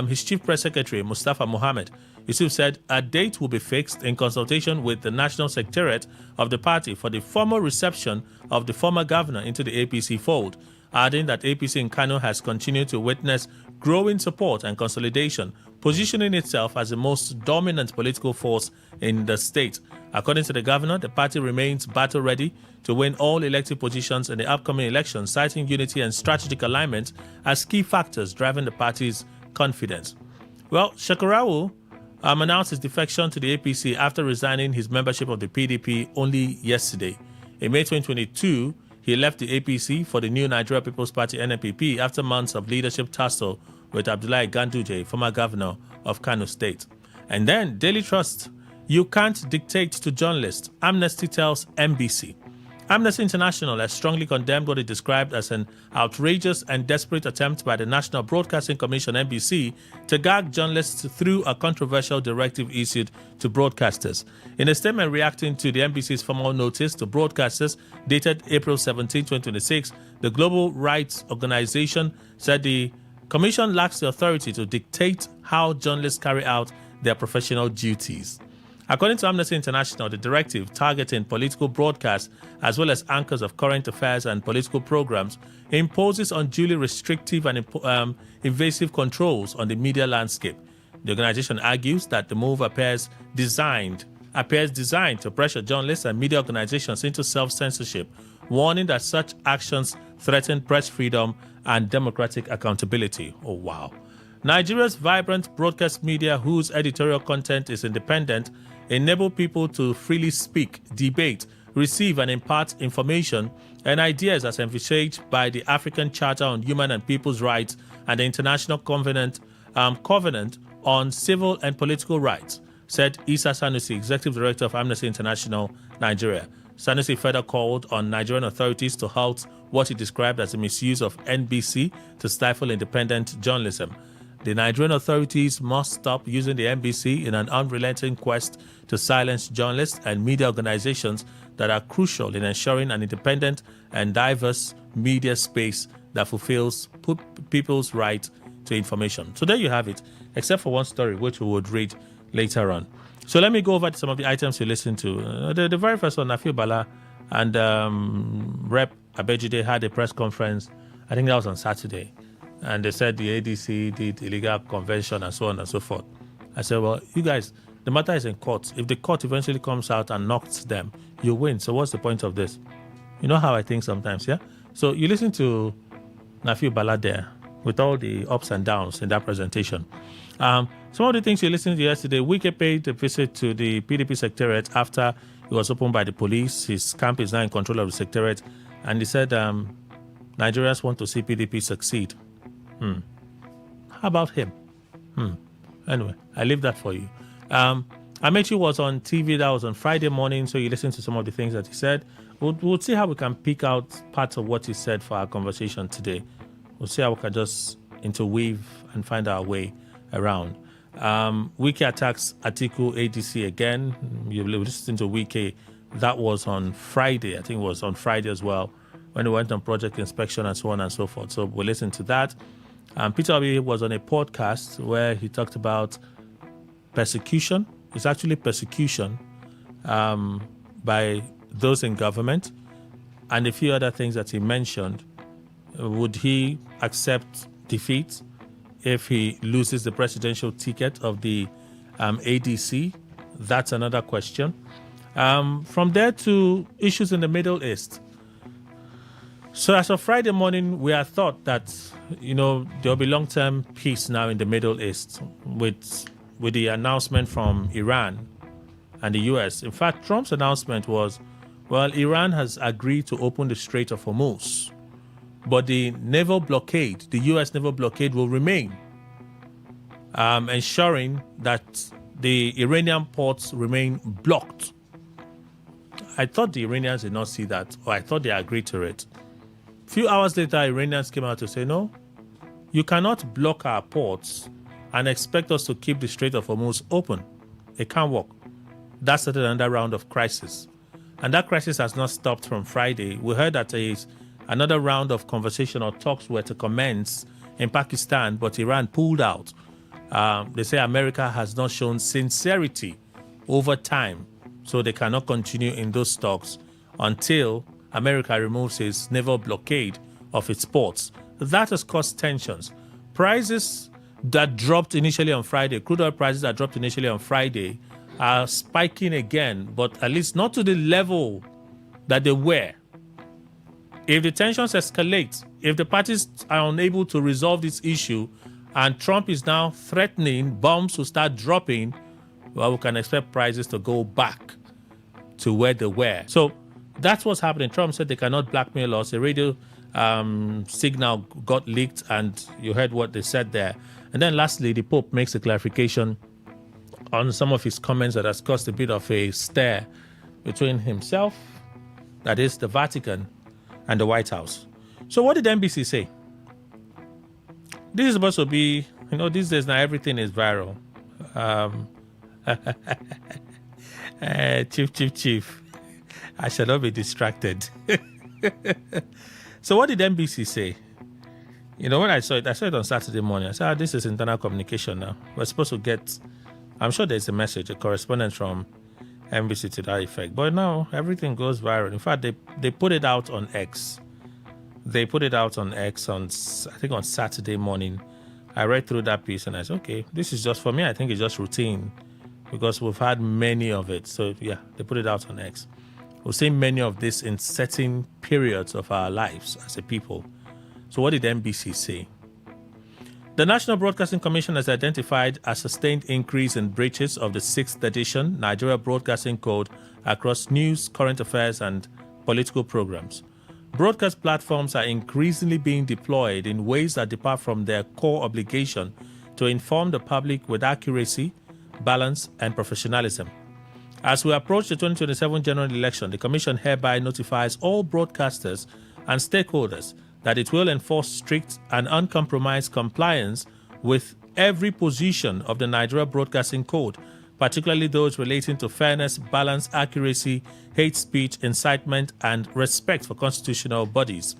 his chief press secretary, Mustafa Mohammed. Yusuf said a date will be fixed in consultation with the National Secretariat of the party for the formal reception of the former governor into the APC fold, adding that APC in Kano has continued to witness growing support and consolidation, positioning itself as the most dominant political force in the state. According to the governor, the party remains battle-ready to win all elected positions in the upcoming elections, citing unity and strategic alignment as key factors driving the party's confidence. Well, Shekarawa announced his defection to the APC after resigning his membership of the PDP only yesterday. In May 2022, he left the APC for the new Nigeria People's Party (NNPP) after months of leadership tussle with Abdullahi Ganduje, former governor of Kano State. And then Daily Trust, you can't dictate to journalists, Amnesty tells NBC. Amnesty International has strongly condemned what it described as an outrageous and desperate attempt by the National Broadcasting Commission (NBC) to gag journalists through a controversial directive issued to broadcasters. In a statement reacting to the NBC's formal notice to broadcasters dated April 17, 2026, the Global Rights Organization said the Commission lacks the authority to dictate how journalists carry out their professional duties. According to Amnesty International, the directive targeting political broadcasts as well as anchors of current affairs and political programs imposes unduly restrictive and invasive controls on the media landscape. The organization argues that the move appears designed to pressure journalists and media organizations into self-censorship, warning that such actions threaten press freedom and democratic accountability. Oh, wow. Nigeria's vibrant broadcast media, whose editorial content is independent, enable people to freely speak, debate, receive and impart information and ideas as envisaged by the African Charter on Human and People's Rights and the International Covenant on Civil and Political Rights, said Isa Sanusi, Executive Director of Amnesty International, Nigeria. Sanusi further called on Nigerian authorities to halt what he described as a misuse of NBC to stifle independent journalism. The Nigerian authorities must stop using the NBC in an unrelenting quest to silence journalists and media organizations that are crucial in ensuring an independent and diverse media space that fulfills people's right to information. So there you have it, except for one story, which we would read later on. So let me go over some of the items you listened to. The very first one, Nafi Bala and Rep. Abejide had a press conference. I think that was on Saturday. And they said the ADC did illegal convention and so on and so forth. I said, well, you guys, the matter is in court. If the court eventually comes out and knocks them, you win. So what's the point of this? You know how I think sometimes, yeah? So you listen to Nafi Bala there with all the ups and downs in that presentation. Some of the things you listened to yesterday, Wike paid a visit to the PDP secretariat after it was opened by the police. His camp is now in control of the secretariat. And he said Nigerians want to see PDP succeed. How about him? Anyway, I leave that for you. Amechi was on TV. That was on Friday morning, so you listen to some of the things that he said. We'll see how we can pick out parts of what he said for our conversation today. We'll see how we can just interweave and find our way around. Wiki attacks Atiku ADC again. You listen to Wiki. That was on Friday. I think it was on Friday as well, when he went on project inspection and so on and so forth. So we'll listen to that. Peter Obi was on a podcast where he talked about persecution. It's actually persecution by those in government and a few other things that he mentioned. Would he accept defeat if he loses the presidential ticket of the ADC? That's another question. From there to issues in the Middle East. So as of Friday morning, we had thought that, there'll be long-term peace now in the Middle East with the announcement from Iran and the US. In fact, Trump's announcement was, well, Iran has agreed to open the Strait of Hormuz, but the naval blockade, the US naval blockade, will remain, ensuring that the Iranian ports remain blocked. I thought the Iranians did not see that, or I thought they agreed to it. A few hours later, Iranians came out to say, no, you cannot block our ports and expect us to keep the Strait of Hormuz open. It can't work. That started another round of crisis. And that crisis has not stopped from Friday. We heard that another round of conversation or talks were to commence in Pakistan, but Iran pulled out. They say America has not shown sincerity over time, so they cannot continue in those talks until America removes its naval blockade of its ports. That has caused tensions. Prices that dropped initially on Friday, crude oil prices that dropped initially on Friday, are spiking again, but at least not to the level that they were. If the tensions escalate, if the parties are unable to resolve this issue, and Trump is now threatening bombs will start dropping, well, we can expect prices to go back to where they were. So that's what's happening. Trump said they cannot blackmail us. A radio signal got leaked, and you heard what they said there. And then lastly, the Pope makes a clarification on some of his comments that has caused a bit of a stir between himself, that is the Vatican, and the White House. So what did NBC say? This is supposed to be, these days now everything is viral. Chief. I shall not be distracted. So what did NBC say? When I saw it on Saturday morning. I said, this is internal communication now. We're supposed to get, I'm sure there's a message, a correspondence from NBC to that effect. But now everything goes viral. In fact, they put it out on X. They put it out on X on Saturday morning. I read through that piece and I said, okay, this is just, for me, I think it's just routine because we've had many of it. So yeah, they put it out on X. We've seen many of this in certain periods of our lives as a people. So what did NBC say? The National Broadcasting Commission has identified a sustained increase in breaches of the 6th edition Nigeria Broadcasting Code across news, current affairs, and political programs. Broadcast platforms are increasingly being deployed in ways that depart from their core obligation to inform the public with accuracy, balance, and professionalism. As we approach the 2027 general election, the Commission hereby notifies all broadcasters and stakeholders that it will enforce strict and uncompromised compliance with every position of the Nigeria Broadcasting Code, particularly those relating to fairness, balance, accuracy, hate speech, incitement, and respect for constitutional bodies.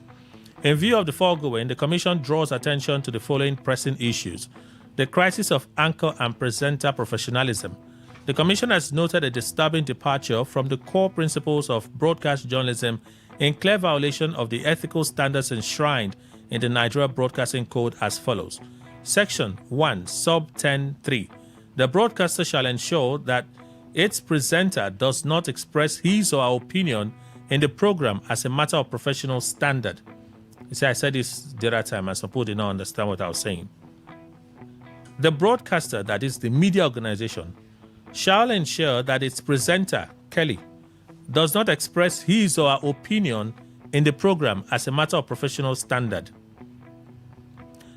In view of the foregoing, the Commission draws attention to the following pressing issues: the crisis of anchor and presenter professionalism. The Commission has noted a disturbing departure from the core principles of broadcast journalism in clear violation of the ethical standards enshrined in the Nigeria Broadcasting Code as follows. Section 1, Sub 10(3). The broadcaster shall ensure that its presenter does not express his or her opinion in the program as a matter of professional standard. You see, I said this the other time, and some people did not understand what I was saying. The broadcaster, that is the media organization, shall ensure that its presenter, Kelly, does not express his or her opinion in the program as a matter of professional standard.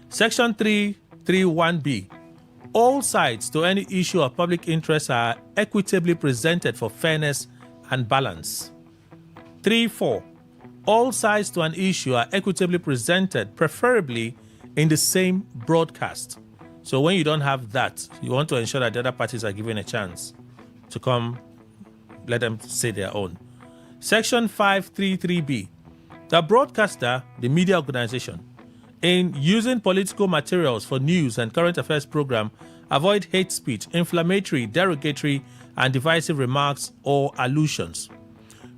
Section 331B. All sides to any issue of public interest are equitably presented for fairness and balance. 3.4. All sides to an issue are equitably presented, preferably in the same broadcast. So when you don't have that, you want to ensure that the other parties are given a chance to come, let them say their own. Section 533B. The broadcaster, the media organization, in using political materials for news and current affairs program, avoid hate speech, inflammatory, derogatory, and divisive remarks or allusions.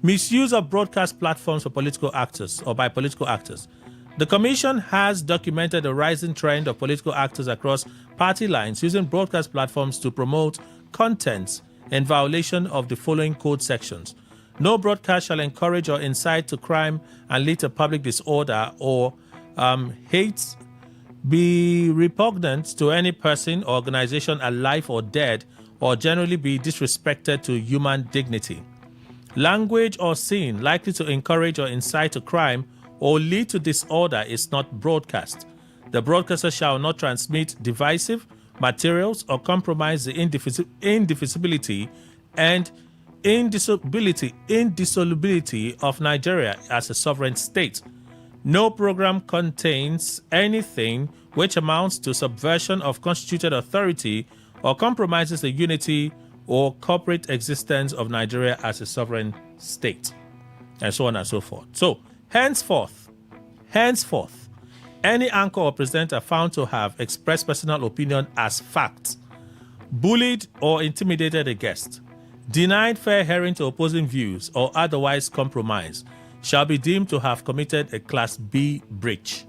Misuse of broadcast platforms for political actors or by political actors. The Commission has documented a rising trend of political actors across party lines using broadcast platforms to promote contents in violation of the following code sections. No broadcast shall encourage or incite to crime and lead to public disorder or hate, be repugnant to any person or organization alive or dead, or generally be disrespected to human dignity. Language or scene likely to encourage or incite to crime or lead to disorder is not broadcast. The broadcaster shall not transmit divisive materials or compromise the indivisibility and indissolubility of Nigeria as a sovereign state. No program contains anything which amounts to subversion of constituted authority or compromises the unity or corporate existence of Nigeria as a sovereign state, and so on and so forth. So, henceforth, any anchor or presenter found to have expressed personal opinion as fact, bullied or intimidated a guest, denied fair hearing to opposing views, or otherwise compromised, shall be deemed to have committed a Class B breach.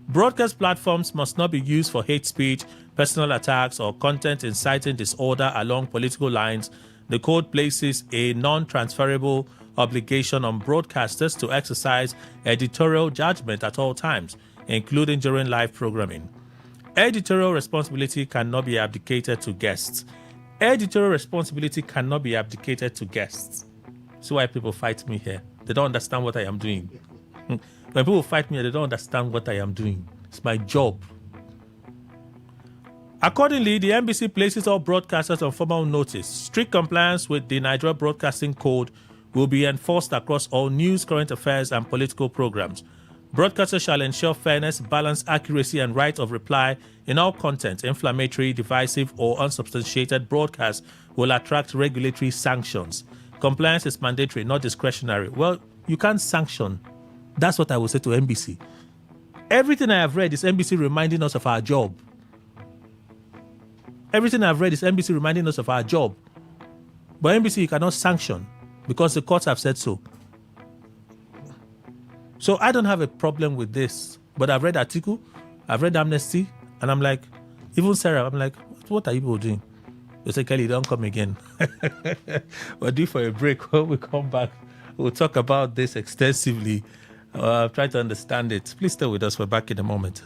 Broadcast platforms must not be used for hate speech, personal attacks, or content inciting disorder along political lines. The code places a non-transferable obligation on broadcasters to exercise editorial judgment at all times, including during live programming. Editorial responsibility cannot be abdicated to guests. Editorial responsibility cannot be abdicated to guests. That's why people fight me here. They don't understand what I am doing. When people fight me, they don't understand what I am doing. It's my job. Accordingly, the NBC places all broadcasters on formal notice. Strict compliance with the Nigeria Broadcasting Code will be enforced across all news, current affairs, and political programs. Broadcasters shall ensure fairness, balance, accuracy, and right of reply in all content. Inflammatory, divisive, or unsubstantiated broadcasts will attract regulatory sanctions. Compliance is mandatory, not discretionary. Well, you can't sanction. That's what I will say to NBC. Everything I have read is NBC reminding us of our job. Everything I've read is NBC reminding us of our job. But NBC, you cannot sanction because the courts have said so. So I don't have a problem with this. But I've read Article, I've read Amnesty, and I'm like, even Sarah, I'm like, what are you people doing? They say, Kelly, don't come again. We're due for a break. When we come back, we'll talk about this extensively. Try to understand it. Please stay with us. We're back in a moment.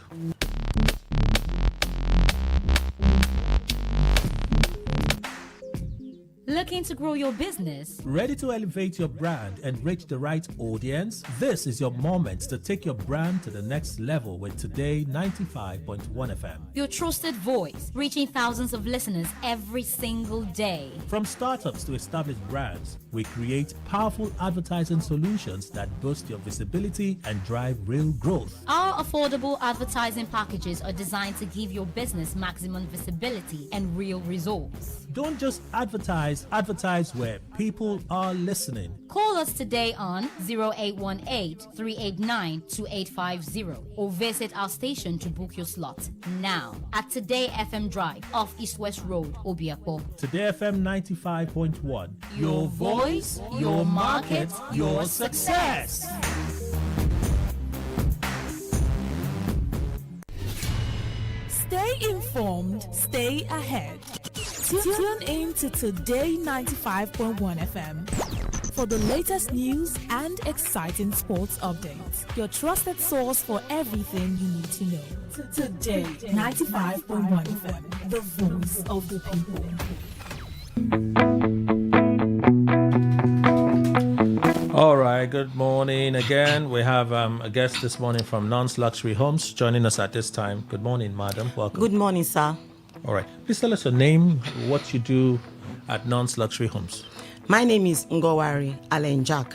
Looking to grow your business? Ready to elevate your brand and reach the right audience? This is your moment to take your brand to the next level with Today 95.1 FM. Your trusted voice, reaching thousands of listeners every single day. From startups to established brands, we create powerful advertising solutions that boost your visibility and drive real growth. Our affordable advertising packages are designed to give your business maximum visibility and real results. Don't just advertise where people are listening. Call us today on 0818-389-2850 or visit our station to book your slot now at Today FM Drive off East West Road, Obiapo. Today FM 95.1. Your voice, your market, your success. Stay informed, stay ahead. Tune in to Today 95.1 FM for the latest news and exciting sports updates. Your trusted source for everything you need to know. Today 95.1 FM, the voice of the people. All right, good morning again. We have a guest this morning from Non's Luxury Homes joining us at this time. Good morning, madam. Welcome. Good morning, sir. All right. Please tell us your name, what you do at Non's Luxury Homes. My name is Ngowari Allen Jack.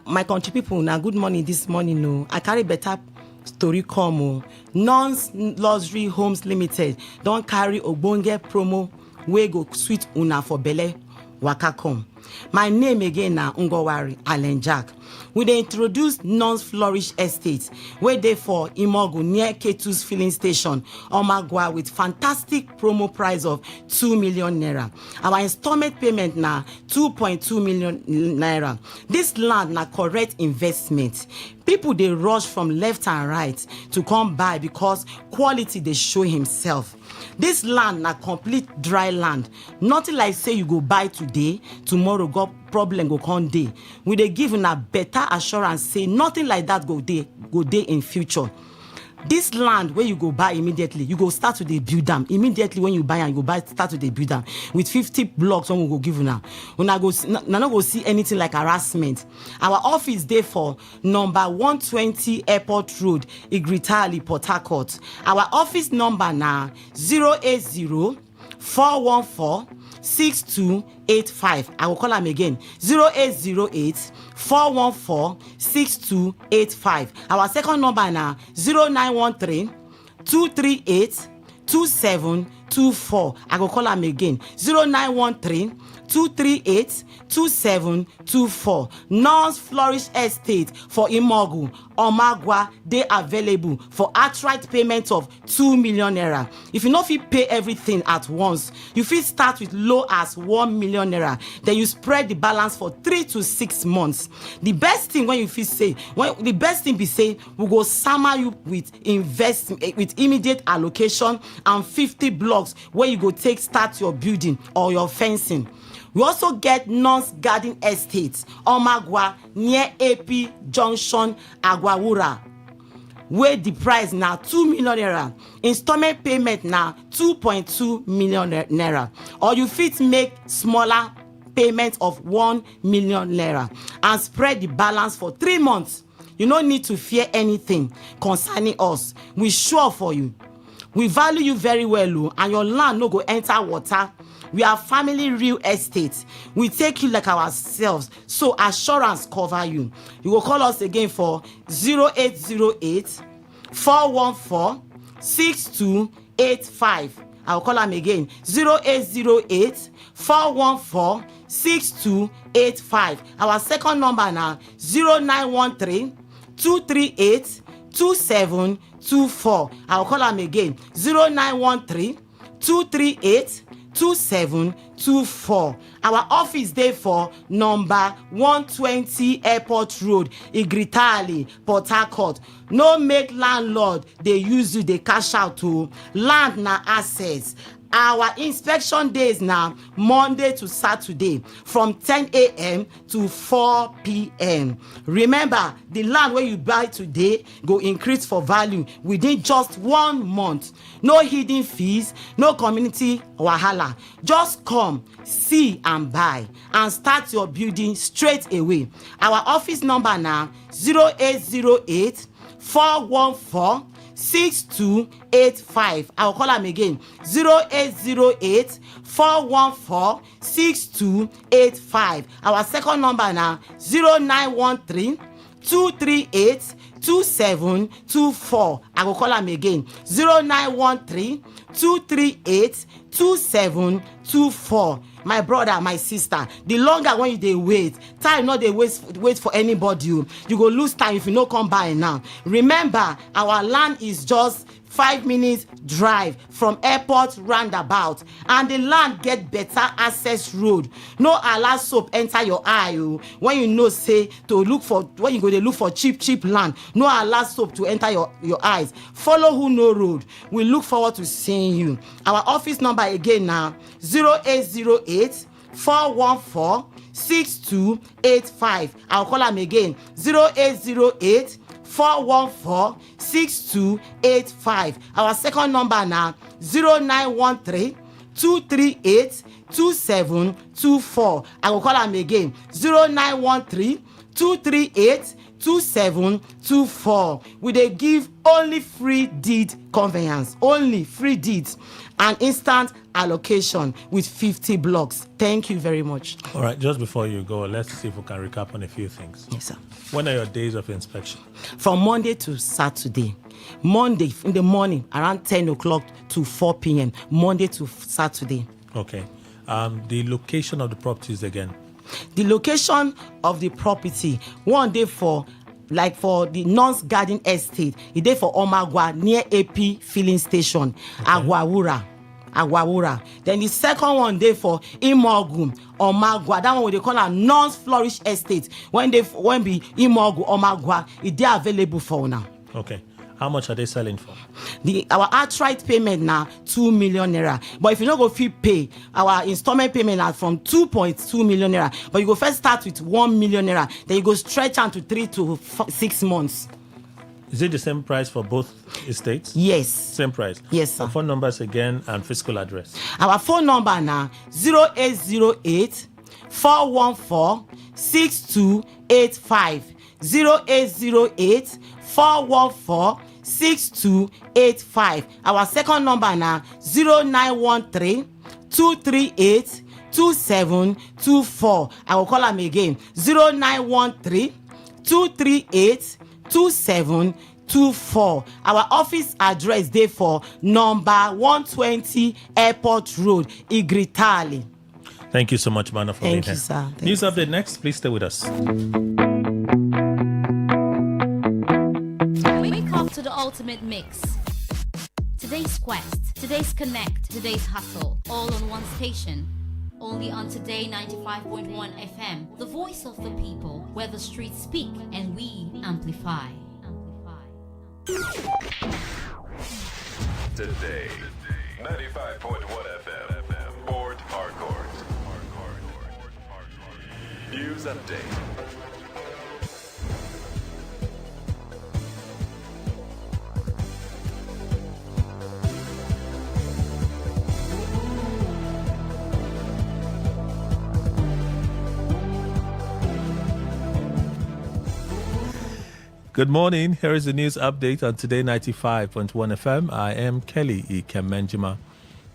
My country people, good morning this morning. No, I carry better story come. Non's Luxury Homes Limited don't carry ogbonge promo wey go sweet una for belle waka come. My name again na Ngowari Allen Jack. We dey introduce Non's Flourish Estate, where they for Imogu near K2's filling station, Omagwa, with fantastic promo price of 2 million naira. Our installment payment na 2.2 million naira. This land na correct investment. People they rush from left and right to come buy because quality they show himself. This land na complete dry land. Nothing like say you go buy today, tomorrow go problem go come day. We dey give una better assurance say nothing like that go day in future. This land where you go buy immediately, you go start to dey build them. Immediately when you buy and you go buy, start to dey build them with 50 blocks. When we go give una not go see anything like harassment. Our office there for number 120 Airport Road, Igritali, Port Harcourt. Our office number na 080-414-6285. I will call them again. 0808-414-6285. Our second number now 0913-238-2724. I will call them again. 0913-238-2724. Non's Flourish Estate for Imogu, Omagwa, they available for outright payment of 2 million naira. If you know if you pay everything at once, you fit start with low as 1 million naira. Then you spread the balance for 3 to 6 months. The best thing when you feel say, the best thing be say, we go summer you with with immediate allocation and 50 blocks where you go take start your building or your fencing. We also get Non's Garden Estates, Omagwa, near AP Junction, Agwawura, where the price now 2 million naira. Installment payment now 2.2 million naira. Or you fit make smaller payment of 1 million naira and spread the balance for 3 months. You don't need to fear anything concerning us. We sure for you. We value you very well, and your land no go enter water. We are family real estate. We take you like ourselves, so assurance cover you. You will call us again for 0808-414-6285. I will call them again 0808-414-6285. Our second number now 0913-238-2724. I will call them again 0913-238-2724. Our office there for number 120 Airport Road, Igritali, Port Harcourt. No make landlord they use you, they cash out to land na assets. Our inspection days now, Monday to Saturday, from 10 a.m. to 4 p.m. Remember, the land where you buy today go increase for value within just 1 month. No hidden fees, no community wahala. Just come, see and buy and start your building straight away. Our office number now, 0808 414 6285. I will call them again, 0808 414 6285. Our second number now, 0913 238 2724. I will call them again, 0913 238 2724. My brother, my sister, the longer when you wait, time not dey wait for anybody. You go lose time if you no come by now. Remember, our land is just 5 minutes drive from airport roundabout, and the land get better access road. No allow soap enter your eye when you know say to look for, when you go dey look for cheap land. No allow soap to enter your eyes. Follow who know road. We look forward to seeing you. Our office number again now, 0808 414 6285. I'll call them again, 0808 414 6285. Our second number now, 0913 238 2724. I will call them again, 0913 238 2724. We dey give only free deed conveyance, only free deeds and instant allocation with 50 blocks. Thank you very much. All right, just before you go, let's see if we can recap on a few things. Yes, sir. When are your days of inspection? From Monday to Saturday. Monday in the morning around 10 o'clock to 4 p.m. Monday to Saturday. Okay. The location of the properties again. The location of the property, one day for the Nonce Garden Estate, a day for Omagwa near AP filling station, okay. Agwawura. Then the second one day for Imogum, Omagwa. That one they call a Nonce Flourish Estate. When be Imogu, Omagwa, it they available for now. Okay. How much are they selling for? Our outright payment now 2 million naira. But if you not go fee pay, our installment payment now from 2.2 million naira. But you go first start with 1 million naira. Then you go stretch on to 3 to 6 months. Is it the same price for both estates? Yes. Same price? Yes, sir. Our phone numbers again and physical address. Our phone number now 0808 414 6285. 0808 414 6285. Our second number now 0913 238 2724. I will call them again, 0913 238 2724. Our office address there for number 120 Airport Road, Igritali. Thank you so much, Mana, for being here. Thank you, sir. News update next. Please stay with us. Wake up to the ultimate mix. Today's quest, today's connect, today's hustle, all on one station. Only on Today 95.1 FM, the voice of the people, where the streets speak and we amplify. Today, 95.1 FM, Port Harcourt. News update. Good morning. Here is the news update on Today 95.1 FM. I am Kelly Ikemenjima.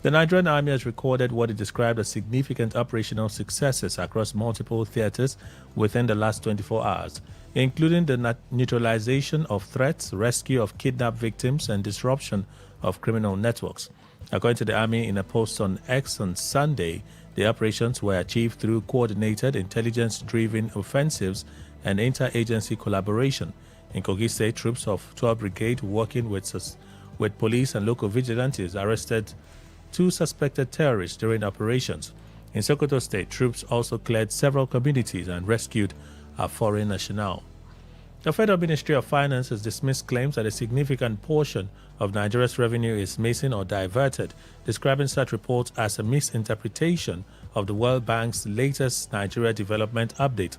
The Nigerian Army has recorded what it described as significant operational successes across multiple theaters within the last 24 hours, including the neutralization of threats, rescue of kidnapped victims, and disruption of criminal networks. According to the Army in a post on X on Sunday, the operations were achieved through coordinated, intelligence-driven offensives and interagency collaboration. In Kogi State, troops of 12 Brigade working with police and local vigilantes arrested 2 suspected terrorists during operations. In Sokoto State, troops also cleared several communities and rescued a foreign national. The Federal Ministry of Finance has dismissed claims that a significant portion of Nigeria's revenue is missing or diverted, describing such reports as a misinterpretation of the World Bank's latest Nigeria Development Update.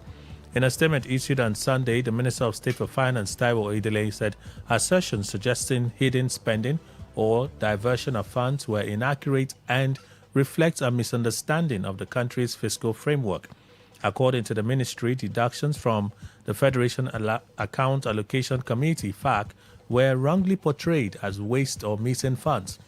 In a statement issued on Sunday, the Minister of State for Finance, Taiwo Edele, said assertions suggesting hidden spending or diversion of funds were inaccurate and reflect a misunderstanding of the country's fiscal framework. According to the ministry, deductions from the Federation Account Allocation Committee, FAC, were wrongly portrayed as waste or missing funds,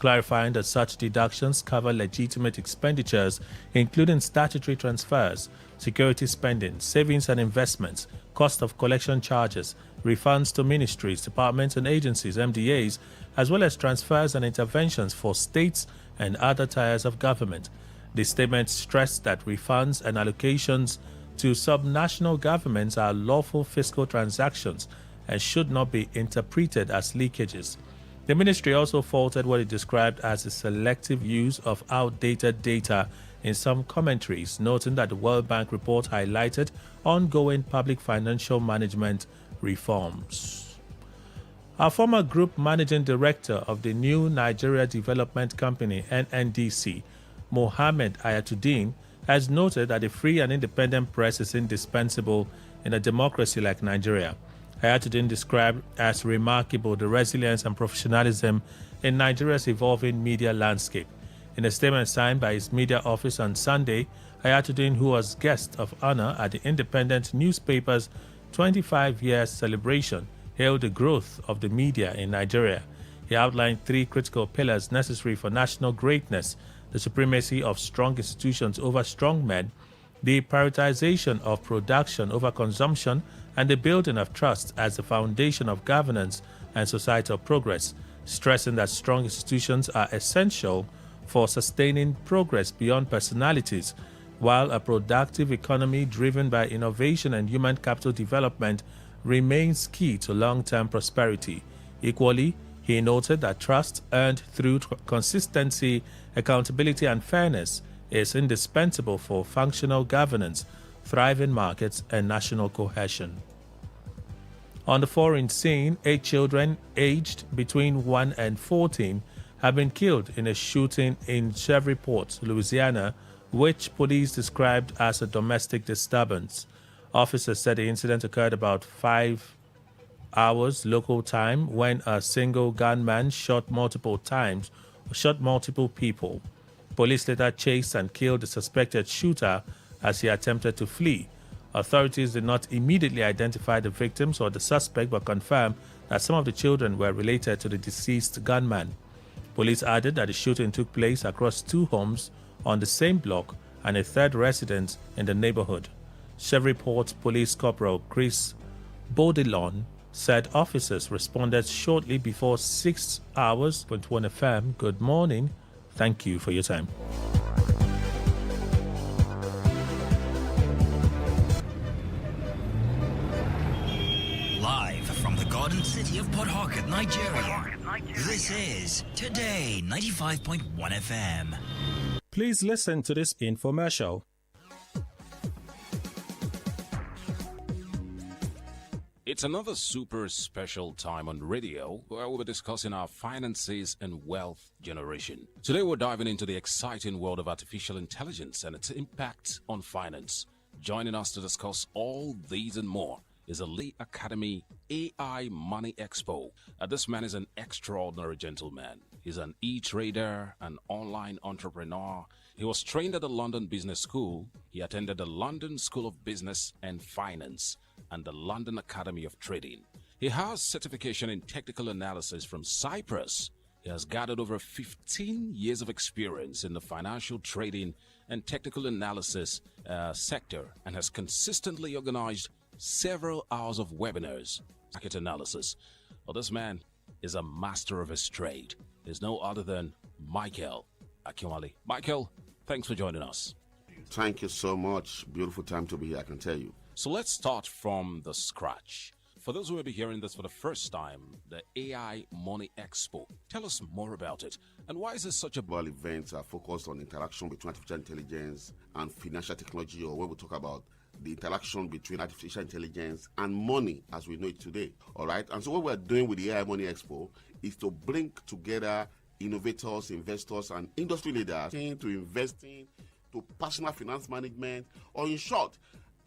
clarifying that such deductions cover legitimate expenditures, including statutory transfers, security spending, savings and investments, cost of collection charges, refunds to ministries, departments and agencies, MDAs, as well as transfers and interventions for states and other tiers of government. The statement stressed that refunds and allocations to subnational governments are lawful fiscal transactions and should not be interpreted as leakages. The ministry also faulted what it described as a selective use of outdated data in some commentaries, noting that the World Bank report highlighted ongoing public financial management reforms. Our former group managing director of the new Nigeria Development Company, NNDC, Mohammed Ayatuddin, has noted that a free and independent press is indispensable in a democracy like Nigeria. Ayatuddin described as remarkable the resilience and professionalism in Nigeria's evolving media landscape. In a statement signed by his media office on Sunday, Ayatuddin, who was guest of honor at the independent newspaper's 25-year celebration, hailed the growth of the media in Nigeria. He outlined three critical pillars necessary for national greatness: the supremacy of strong institutions over strong men, the prioritization of production over consumption, and the building of trust as the foundation of governance and societal progress, stressing that strong institutions are essential for sustaining progress beyond personalities, while a productive economy driven by innovation and human capital development remains key to long-term prosperity. Equally, he noted that trust earned through consistency, accountability, and fairness is indispensable for functional governance, thriving markets, and national cohesion. On the foreign scene, 8 children aged between 1 and 14 have been killed in a shooting in Shreveport, Louisiana, which police described as a domestic disturbance. Officers said the incident occurred about 5 hours local time when a single gunman shot multiple people. Police later chased and killed the suspected shooter as he attempted to flee. Authorities did not immediately identify the victims or the suspect, but confirmed that some of the children were related to the deceased gunman. Police added that the shooting took place across 2 homes on the same block and a 3rd residence in the neighborhood. Shreveport Police Corporal Chris Baudillon said officers responded shortly before 6 hours. 1FM, good morning. Thank you for your time. Live from the Garden City of Port Harcourt, Nigeria. This is Today 95.1 FM. Please listen to this infomercial. It's another super special time on radio where we'll be discussing our finances and wealth generation. Today we're diving into the exciting world of artificial intelligence and its impact on finance. Joining us to discuss all these and more is a Lee Academy AI Money Expo. This man is an extraordinary gentleman. He's an e-trader, an online entrepreneur. He was trained at the London Business School. He attended the London School of Business and Finance and the London Academy of Trading. He has certification in technical analysis from Cyprus. He has gathered over 15 years of experience in the financial trading and technical analysis sector and has consistently organized several hours of webinars, market analysis. Well, this man is a master of his trade. There's no other than Michael Akinwale. Michael, thanks for joining us. Thank you so much. Beautiful time to be here, I can tell you. So let's start from the scratch. For those who will be hearing this for the first time, the AI Money Expo. Tell us more about it. And why is this such a... Events are focused on interaction between artificial intelligence and financial technology, or when we talk about the interaction between artificial intelligence and money as we know it today. All right. And so what we're doing with the AI Money Expo is to bring together innovators, investors, and industry leaders to investing, to personal finance management, or in short,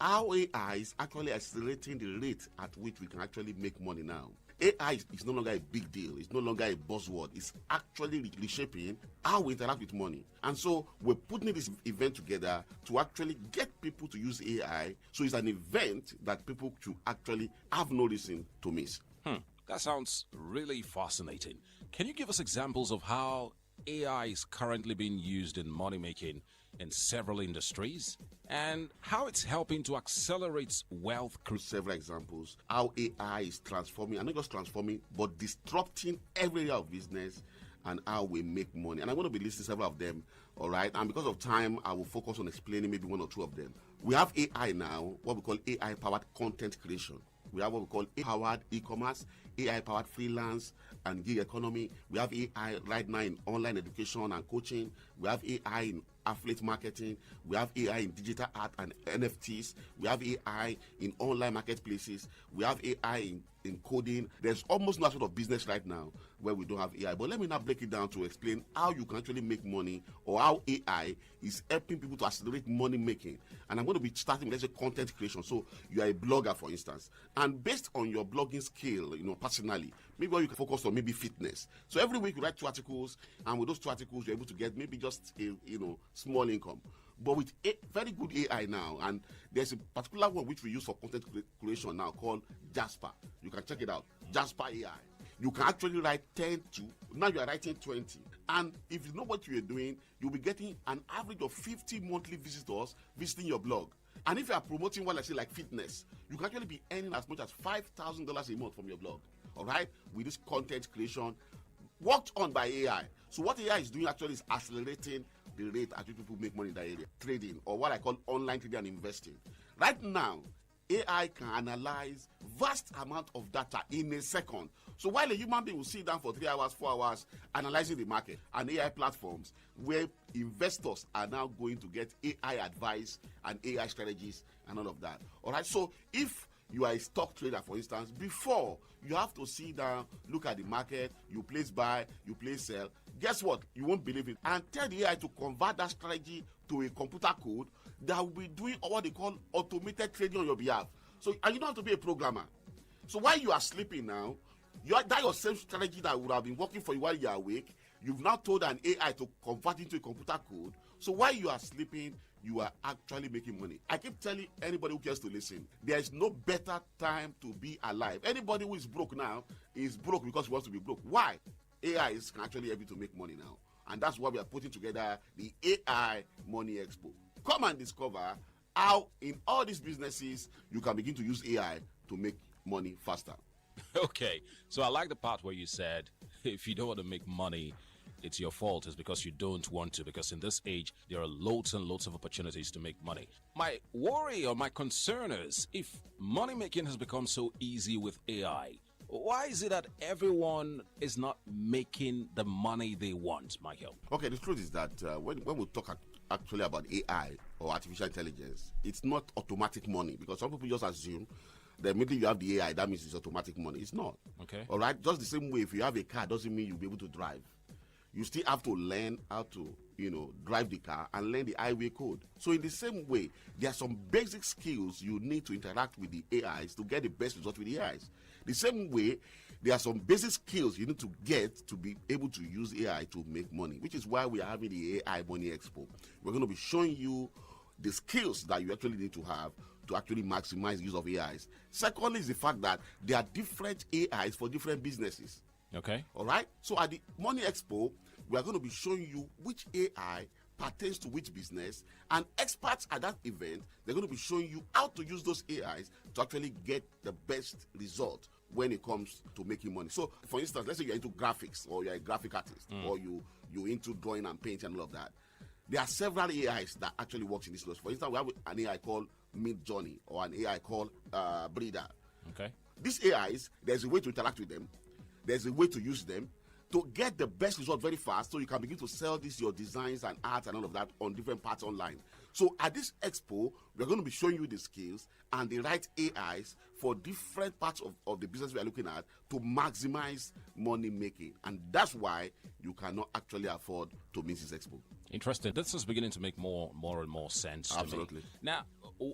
how AI is actually accelerating the rate at which we can actually make money now. AI is no longer a big deal. It's no longer a buzzword. It's actually reshaping how we interact with money. And so we're putting this event together to actually get people to use AI. So it's an event that people should actually have no reason to miss. That sounds really fascinating. Can you give us examples of how AI is currently being used in money making in several industries and how it's helping to accelerate wealth creation? Several examples how AI is transforming, and not just transforming, but disrupting every area of business and how we make money. And I'm going to be listing several of them, all right? And because of time, I will focus on explaining maybe one or two of them. We have AI now, what we call AI-powered content creation. We have what we call AI-powered e-commerce, AI-powered freelance and gig economy. We have AI right now in online education and coaching. We have AI in affiliate marketing. We have AI in digital art and NFTs. We have AI in online marketplaces. We have AI in coding. There's almost no sort of business right now where we don't have AI. But let me now break it down to explain how you can actually make money, or how AI is helping people to accelerate money making. And I'm going to be starting with, let's say, content creation. So you are a blogger, for instance, and based on your blogging skill, personally, maybe you can focus on maybe fitness. So every week you write 2 articles, and with those 2 articles you're able to get maybe just a small income. But with a very good AI now, and there's a particular one which we use for content creation now called Jasper. You can check it out, Jasper AI. You can actually write 10 to, now you are writing 20. And if you know what you're doing, you'll be getting an average of 50 monthly visitors visiting your blog. And if you are promoting what I say like fitness, you can actually be earning as much as $5,000 a month from your blog. All right, with this content creation worked on by AI. So what AI is doing actually is accelerating the rate at which people make money in that area. Trading, or what I call online trading and investing. Right now, AI can analyze vast amount of data in a second. So while a human being will sit down for 3 hours, 4 hours analyzing the market, and AI platforms where investors are now going to get AI advice and AI strategies and all of that. All right, so if you are a stock trader, for instance, before you have to sit down, look at the market, you place buy, you place sell. Guess what? You won't believe it. And tell the AI to convert that strategy to a computer code that will be doing what they call automated trading on your behalf. So, and you don't have to be a programmer. So while you are sleeping now, that your same strategy that would have been working for you while you are awake, you've now told an AI to convert into a computer code. So while you are sleeping, you are actually making money. I keep telling anybody who cares to listen, there is no better time to be alive. Anybody who is broke now is broke because he wants to be broke. Why? AI is actually able to make money now. And that's why we are putting together the AI Money Expo. Come and discover how in all these businesses you can begin to use AI to make money faster. Okay, so I like the part where you said, if you don't want to make money, it's your fault. It's because you don't want to, because in this age, there are loads and loads of opportunities to make money. My worry or my concern is, if money making has become so easy with AI, why is it that everyone is not making the money they want, Michael? Okay, the truth is that when we talk actually about AI or artificial intelligence, it's not automatic money, because some people just assume that immediately you have the AI, that means it's automatic money. It's not. Okay. All right? Just the same way, if you have a car, doesn't mean you'll be able to drive. You still have to learn how to, drive the car and learn the highway code. So in the same way, there are some basic skills you need to interact with the AIs to get the best result with the AIs. The same way, there are some basic skills you need to get to be able to use AI to make money, which is why we are having the AI Money Expo. We're going to be showing you the skills that you actually need to have to actually maximize the use of AIs. Secondly is the fact that there are different AIs for different businesses. Okay. All right. So at the Money Expo, we are going to be showing you which AI pertains to which business, and experts at that event, they're going to be showing you how to use those AIs to actually get the best result when it comes to making money. So, for instance, let's say you're into graphics, or you're a graphic artist, or you're into drawing and painting and all of that. There are several AIs that actually works in this space. For instance, we have an AI called Midjourney, or an AI called Breeder. Okay. These AIs, there's a way to interact with them. There's a way to use them, to get the best result very fast, so you can begin to sell this, your designs and art and all of that on different parts online. So at this expo, we're going to be showing you the skills and the right AIs for different parts of the business we are looking at to maximize money making. And that's why you cannot actually afford to miss this expo. Interesting. This is beginning to make more and more sense Absolutely. to me. Now,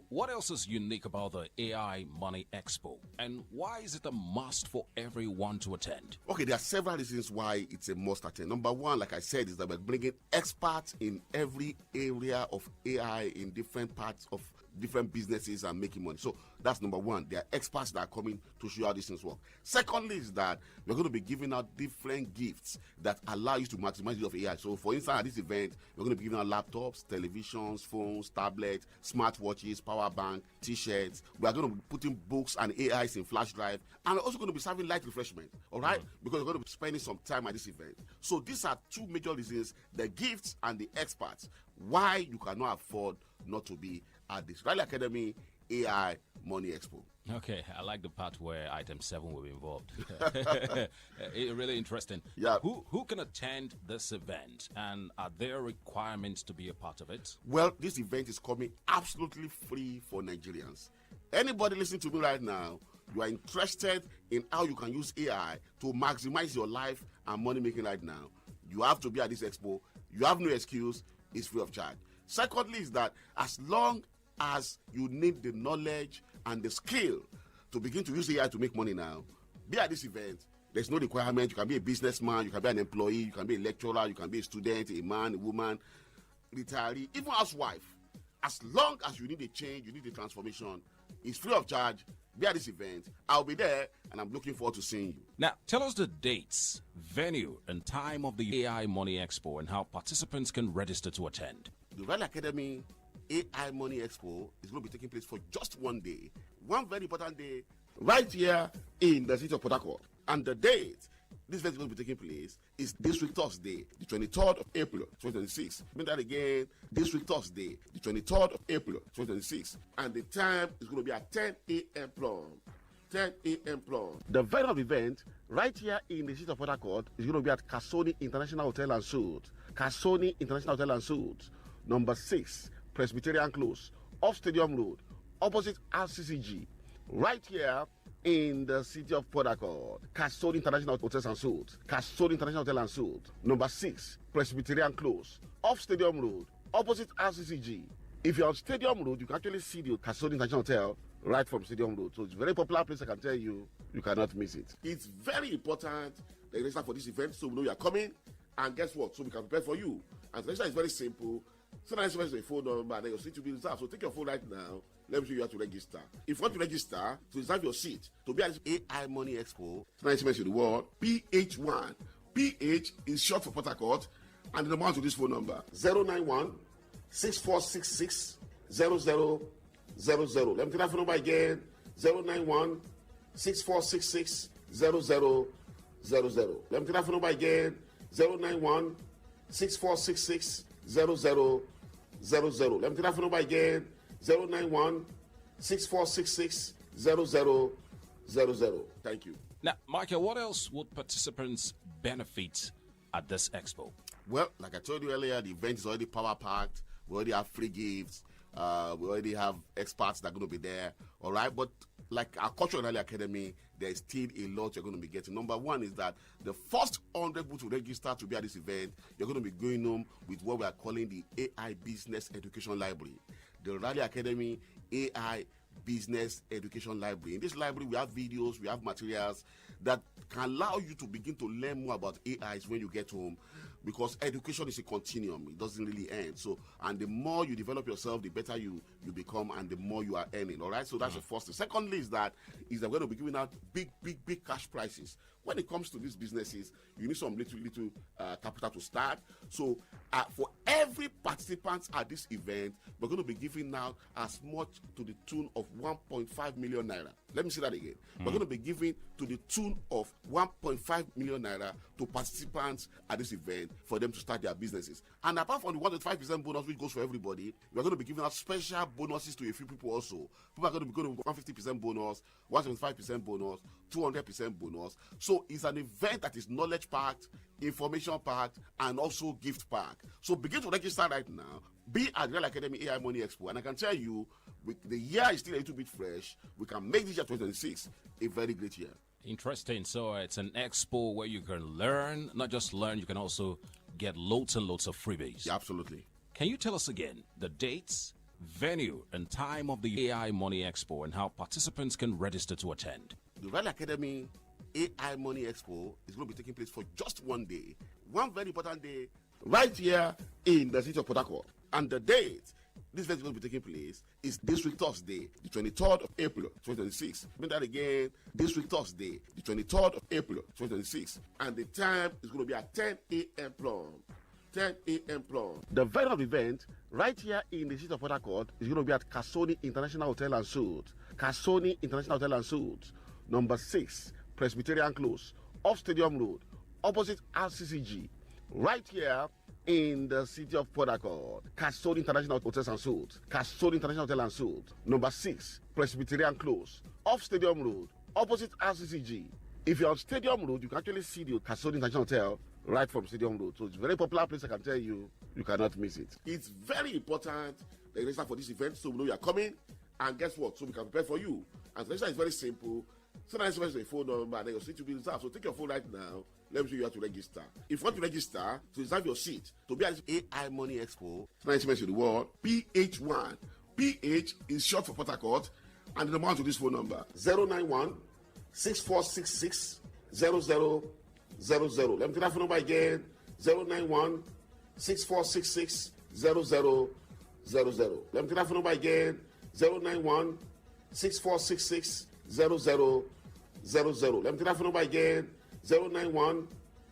what else is unique about the AI Money Expo? And why is it a must for everyone to attend? Okay, there are several reasons why it's a must attend. Number one, like I said, is that we're bringing experts in every area of AI in different parts of different businesses and making money. So that's number one. There are experts that are coming to show you how these things work. Secondly is that we're going to be giving out different gifts that allow you to maximize the use of AI. So for instance, at this event, we're going to be giving out laptops, televisions, phones, tablets, smartwatches, power bank, t-shirts. We are going to be putting books and AIs in flash drive. And we're also going to be serving light refreshment, all right? Because we're going to be spending some time at this event. So these are two major reasons, the gifts and the experts, why you cannot afford not to be at this Rally Academy AI Money Expo. Okay, I like the part where item 7 will be involved. Really interesting. Yeah. Who can attend this event, and are there requirements to be a part of it? Well, this event is coming absolutely free for Nigerians. Anybody listening to me right now, you are interested in how you can use AI to maximize your life and money making right now, you have to be at this expo. You have no excuse. It's free of charge. Secondly is that as long as you need the knowledge and the skill to begin to use AI to make money now, be at this event. There's no requirement. You can be a businessman, you can be an employee, you can be a lecturer, you can be a student, a man, a woman, retiree, even housewife. As long as you need a change, you need a transformation, it's free of charge. Be at this event. I'll be there, and I'm looking forward to seeing you. Now, tell us the dates, venue, and time of the AI Money Expo and how participants can register to attend. The Rally Academy AI Money Expo is going to be taking place for just one day. One very important day, right here in the city of Port Harcourt. And the date this event is going to be taking place is this week Thursday, the 23rd of April, 2026. Remember that again, this week Thursday, the 23rd of April, 2026. And the time is going to be at 10 a.m. prompt. 10 a.m. prompt. The venue of the event, right here in the city of Port Harcourt, is going to be at Kasoni International Hotel and Suites. Kasoni International Hotel and Suites, number 6, Presbyterian Close, off Stadium Road, opposite RCCG, right here in the city of Port Harcourt. Kasoni International Hotels and Suites. Kasoni International Hotel and Suites, number 6, Presbyterian Close, off Stadium Road, opposite RCCG. If you're on Stadium Road, you can actually see the Kasoni International Hotel right from Stadium Road. So it's a very popular place, I can tell you. You cannot miss it. It's very important that you register for this event so we know you are coming. And guess what? So we can prepare for you. And the register is very simple. Send an SMS to a phone number and then your seat will be reserved. So take your phone right now. Let me show you how to register. If you want to register to reserve your seat to be at this AI Money Expo, send an SMS to the word PH1. PH is short for Port Harcourt. And the number to this phone number 091 6466 0000. Let me take that phone number again 091 6466 0000. Let me take that phone number again 091 6466 0000. Let me take that phone number again 091 6466 0000. Thank you. Now, Michael, what else would participants benefit at this expo? Well, like I told you earlier, the event is already power packed. We already have free gifts. We already have experts that are going to be there. All right, but like our Cultural Rally Academy, there is still a lot you're going to be getting. Number one is that the first 100 people to register to be at this event, you're going to be going home with what we are calling the AI Business Education Library. The Rally Academy AI Business Education Library. In this library, we have videos, we have materials that can allow you to begin to learn more about AIs when you get home, because education is a continuum. It doesn't really end. So, and the more you develop yourself, the better you become and the more you are earning. All right. So that's the first thing. Secondly is that we're going to be giving out big cash prizes. When it comes to these businesses, you need some little capital to start. So for every participant at this event, we're going to be giving out as much to the tune of 1.5 million naira. Let me say that again. We're going to be giving to the tune of 1.5 million naira to participants at this event for them to start their businesses. And apart from the 1.5% bonus, which goes for everybody, we're going to be giving out special bonuses to a few people also. People are going to be going to 150% bonus, 175% bonus, 200% bonus. So it's an event that is knowledge packed, information packed, and also gift packed. So begin to register right now. Be at Real Academy AI Money Expo, and I can tell you, the year is still a little bit fresh. We can make this year 2026 a very great year. Interesting. So it's an expo where you can learn, not just learn, you can also get loads and loads of freebies. Yeah, absolutely. Can you tell us again the dates, venue, and time of the AI Money Expo and how participants can register to attend? The Real Academy AI Money Expo is going to be taking place for just one day. One very important day right here in the city of Port Harcourt. And the date this event is going to be taking place is this week Thursday, the 23rd of April 2026. Mean that again, this week Thursday, the 23rd of April 2026. And the time is going to be at 10 a.m. prompt. 10 a.m. prompt. The venue of the event right here in the city of Port Harcourt is going to be at Kasoni International Hotel and Suites. Kasoni International Hotel and Suites, number 6, Presbyterian Close, off Stadium Road, opposite RCCG, right here in the city of Port Harcourt. Kasoni International Hotels and Suites. Kasoni International Hotel and Suites, number 6, Presbyterian Close, off Stadium Road, opposite RCCG. If you're on Stadium Road, you can actually see the Kasoni International Hotel right from Stadium Road. So it's a very popular place, I can tell you. You cannot miss it. It's very important that you register for this event so we know you are coming. And guess what? So we can prepare for you. And the register is very simple. Send an SMS to a phone number and then your seat will be reserved. So take your phone right now. Let me show you how to register. If you want to register to reserve your seat to be at this AI Money Expo, send an SMS to the word PH1. PH is short for Port Harcourt. And the number to this phone number 091 6466 0000. Let me take that phone number again 091 6466 0000. Let me take that phone number again 091 6466 0000. Let me take that phone number again 091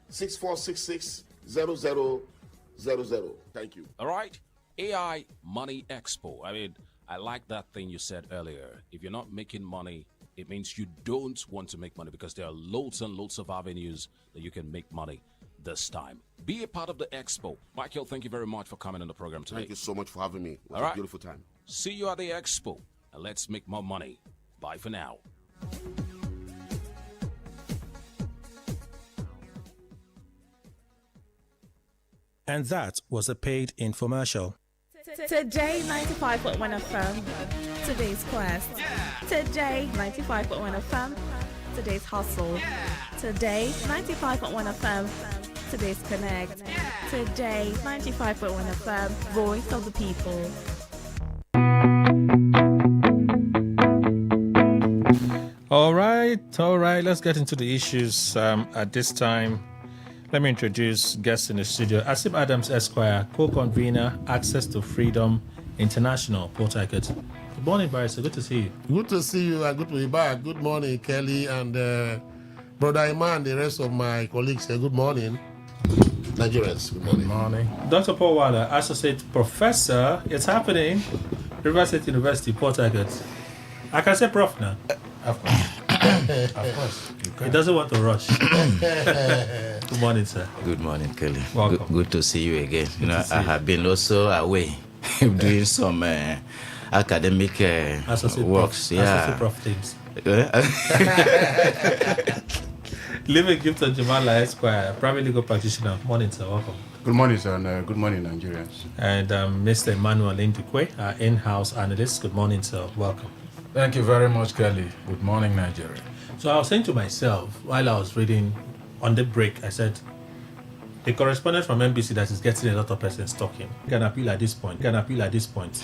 6466 0000. Thank you. All right. AI Money Expo. I mean, I like that thing you said earlier. If you're not making money, it means you don't want to make money because there are loads and loads of avenues that you can make money this time. Be a part of the expo. Michael, thank you very much for coming on the program today. Thank you so much for having me. It was All right. a beautiful time. See you at the expo and let's make more money. Bye for now. And that was a paid infomercial. Today 95.1 FM. Today's quest. Today 95.1 FM. Today's hustle. Today 95.1 FM. Today's connect. Today 95.1 FM. Voice of the people. All right. Let's get into the issues at this time. Let me introduce guests in the studio. Asim Adams Esquire, co-convener, Access to Freedom International, Port Harcourt. Good morning, Barrister. Good to see you. Good to see you and good to be back. Good morning, Kelly and Brother Iman, the rest of my colleagues. Good morning, Nigerians. Good morning. Good morning. Dr. Paul Waller, Associate Professor. It's happening. River State University, Port Harcourt. I can say Prof now. Of course. Of course. He doesn't want to rush. Good morning, sir. Good morning, Kelly. Welcome. Good to see you again. I have been also away doing some academic works. Associate Prof teams. Living Gift of Jamala Esquire, private legal practitioner. Morning, sir. Welcome. Good morning, sir, and good morning, Nigerians. And Mr. Emmanuel Indukwe, our in-house analyst. Good morning, sir. Welcome. Thank you very much, Kelly. Good morning, Nigeria. So I was saying to myself while I was reading on the break, I said, the correspondent from NBC that is getting a lot of persons talking can appeal at this point,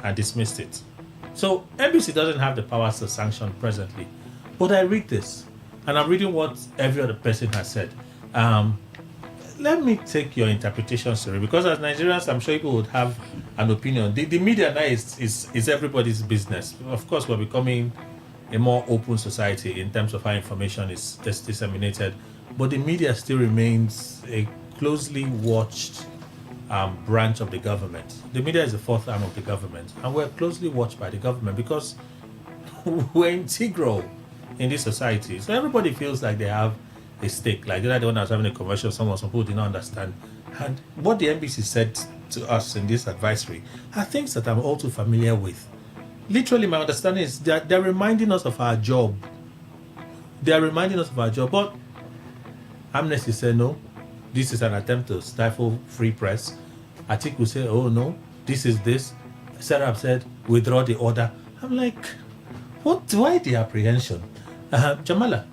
and dismissed it. So NBC doesn't have the powers to sanction presently. But I read this, and I'm reading what every other person has said. Let me take your interpretation, sir, because as Nigerians, I'm sure people would have an opinion. The media now is everybody's business. Of course, we're becoming a more open society in terms of how information is disseminated, but the media still remains a closely watched branch of the government. The media is the fourth arm of the government, and we're closely watched by the government because we're integral in this society. So everybody feels like they have a stake. Like the other day when I was having a conversation with someone, some people did not understand. And what the NBC said to us in this advisory are things that I'm all too familiar with. Literally, my understanding is that they're reminding us of our job. They are reminding us of our job. But Amnesty said no. This is an attempt to stifle free press. Atiku say, oh no, this is this. Serap said, withdraw the order. I'm like, what? Why the apprehension? Jamala,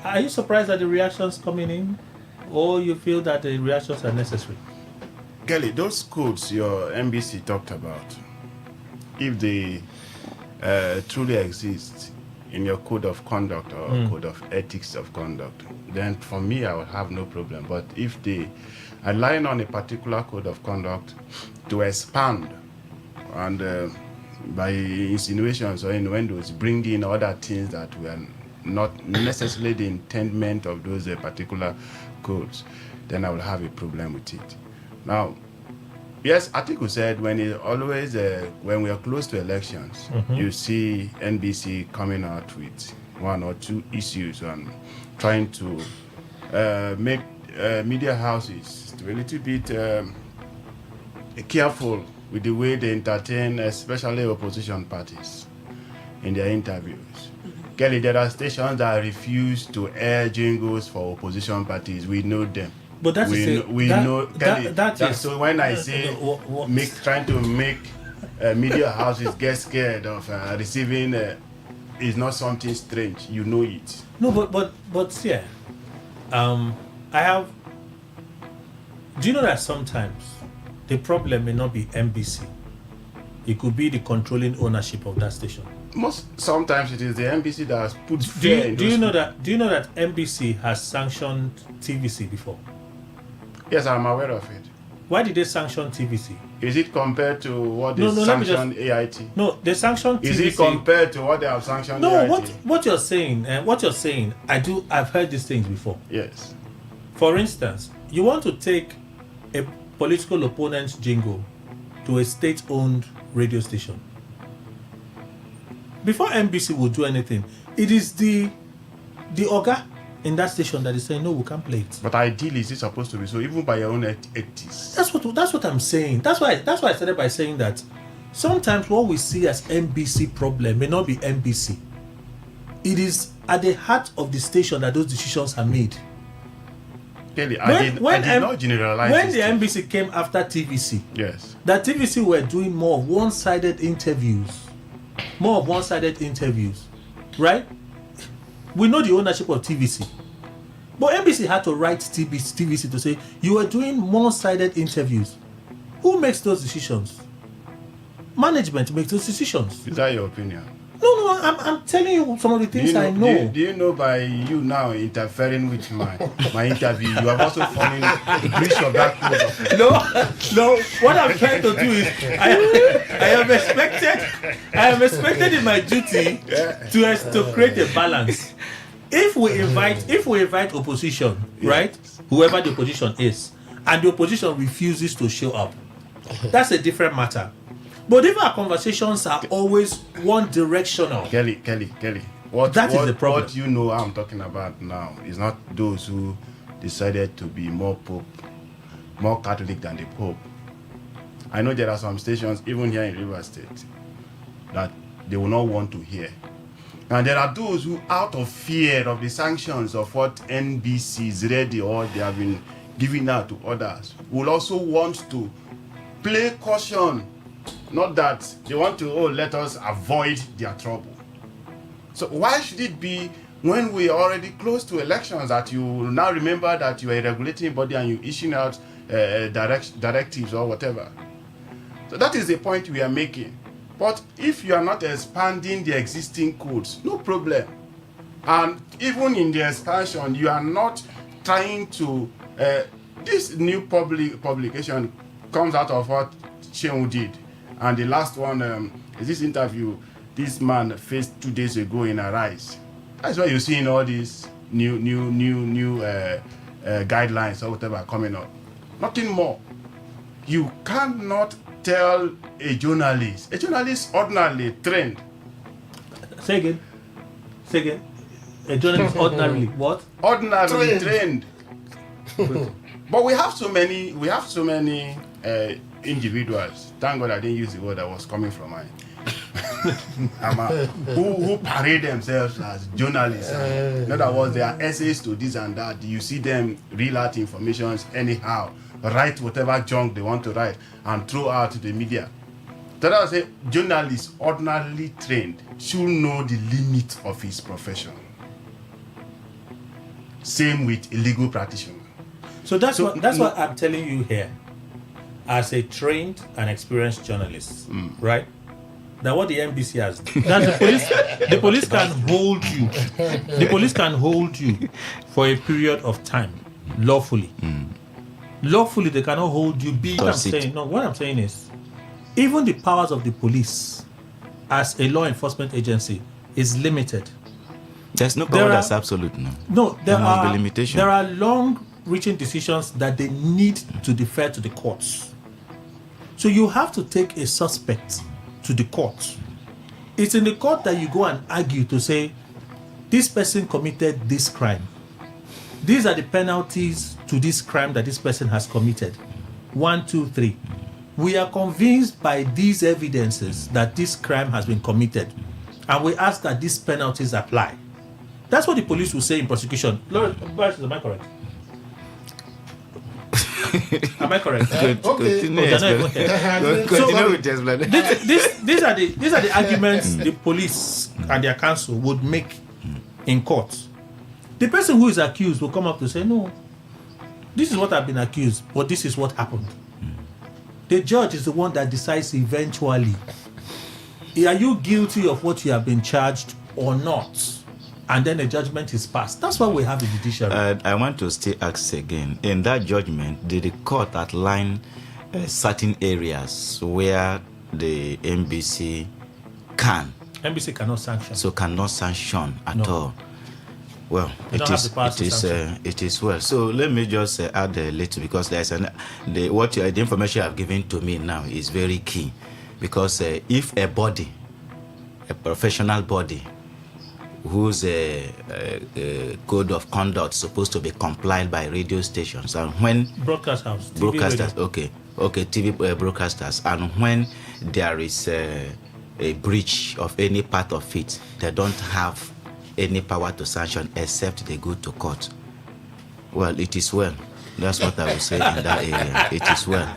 are you surprised at the reactions coming in? Or you feel that the reactions are necessary? Kelly, those codes your NBC talked about, if they truly exist in your code of conduct or code of ethics of conduct, then for me, I would have no problem. But if they are relying on a particular code of conduct to expand and by insinuations or innuendos bring in other things that were not necessarily the intendment of those particular codes, then I will have a problem with it. Now, yes, Atiku said when we are close to elections, you see NBC coming out with one or two issues and trying to make media houses to a little bit careful with the way they entertain, especially opposition parties in their interviews. Kelly, there are stations that refuse to air jingles for opposition parties. We know them. But that's we know Kelly. So when I say trying to make media houses get scared of receiving is not something strange. You know it. No, but yeah, I have. Do you know that sometimes the problem may not be NBC? It could be the controlling ownership of that station. Sometimes it is the NBC that has put fear in. Do you know that NBC has sanctioned TVC before? Yes, I'm aware of it. Why did they sanction TVC? Is it compared to what they sanctioned AIT? No, they sanctioned TVC. Is it compared to what they have sanctioned AIT? No, what you're saying, I've heard these things before. Yes. For instance, you want to take a political opponent's jingle to a state-owned radio station. Before NBC will do anything, it is the Oga in that station that is saying, no, we can't play it. But ideally, is it supposed to be so, even by your own ethics? That's what I'm saying. That's why I started by saying that sometimes what we see as NBC problem may not be NBC. It is at the heart of the station that those decisions are made. Kelly, I did not generalize. When the NBC came after TVC, yes, that TVC were doing more of one-sided interviews, right? We know the ownership of TVC, but NBC had to write TVC to say you are doing one-sided interviews. Who makes those decisions? Management makes those decisions. Is that your opinion? No, I'm telling you some of the things I know. Do you know by you now interfering with my interview, you have also fallen breach of that code? No. What I'm trying to do is I am expected in my duty to create a balance. If we invite opposition, right? Whoever the opposition is, and the opposition refuses to show up, that's a different matter. But if our conversations are always one directional, Kelly, what is the problem? What you know I'm talking about now is not those who decided to be more Catholic than the Pope. I know there are some stations, even here in River State, that they will not want to hear. And there are those who, out of fear of the sanctions of what NBC is ready or they have been giving out to others, will also want to play caution. Not that they want to, let us avoid their trouble. So why should it be when we are already close to elections that you now remember that you are a regulating body and you issuing out directives or whatever? So that is the point we are making. But if you are not expanding the existing codes, no problem. And even in the expansion, you are not trying to... this new publication comes out of what Shehu did. And the last one is this interview this man faced 2 days ago in Arise. That's why you're seeing all these new guidelines or whatever coming up. Nothing more. You cannot tell a journalist ordinarily trained. Say again. A journalist ordinarily what? Ordinarily trained. But we have so many individuals. Thank God I didn't use the word that was coming from mine. who parade themselves as journalists. In other words, there are essays to this and that. You see them reel out information anyhow, write whatever junk they want to write, and throw out to the media. That I say, journalists ordinarily trained should know the limit of his profession. Same with illegal practitioner. So that's what I'm telling you here. As a trained and experienced journalist, right? Now what the NBC has done, the police can hold you. The police can hold you for a period of time lawfully. Lawfully, they cannot hold you. What I'm saying is, even the powers of the police as a law enforcement agency is limited. There's no power that's absolute, no. No, there must be limitation. There are long-reaching decisions that they need to defer to the courts. So you have to take a suspect to the court. It's in the court that you go and argue to say, this person committed this crime. These are the penalties to this crime that this person has committed. 1, 2, 3. We are convinced by these evidences that this crime has been committed, and we ask that these penalties apply. That's what the police will say in prosecution. Lord, am I correct? Am I correct? These are the arguments the police and their counsel would make in court. The person who is accused will come up to say, no, this is what I've been accused, but this is what happened. The judge is the one that decides eventually, are you guilty of what you have been charged or not? And then the judgment is passed. That's why we have the judiciary. I want to still ask again. In that judgment, did the court outline certain areas where the NBC can? NBC cannot sanction. So cannot sanction at all. Well, it is well. So let me just add a little, because there's the information you have given to me now is very key, because if a body, a professional body, whose code of conduct supposed to be complied by radio stations, and when broadcasters, TV broadcasters, and when there is a breach of any part of it, they don't have any power to sanction except they go to court. Well, it is well. That's what I would say in that area. It is well.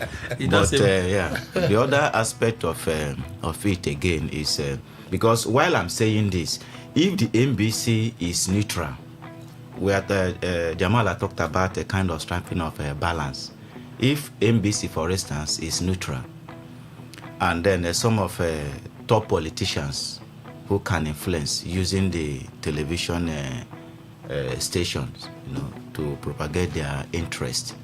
The other aspect of it again is because while I'm saying this, if the NBC is neutral, where Jamala talked about a kind of striking of a balance. If NBC, for instance, is neutral, and then some of top politicians who can influence using the television stations, to propagate their interest,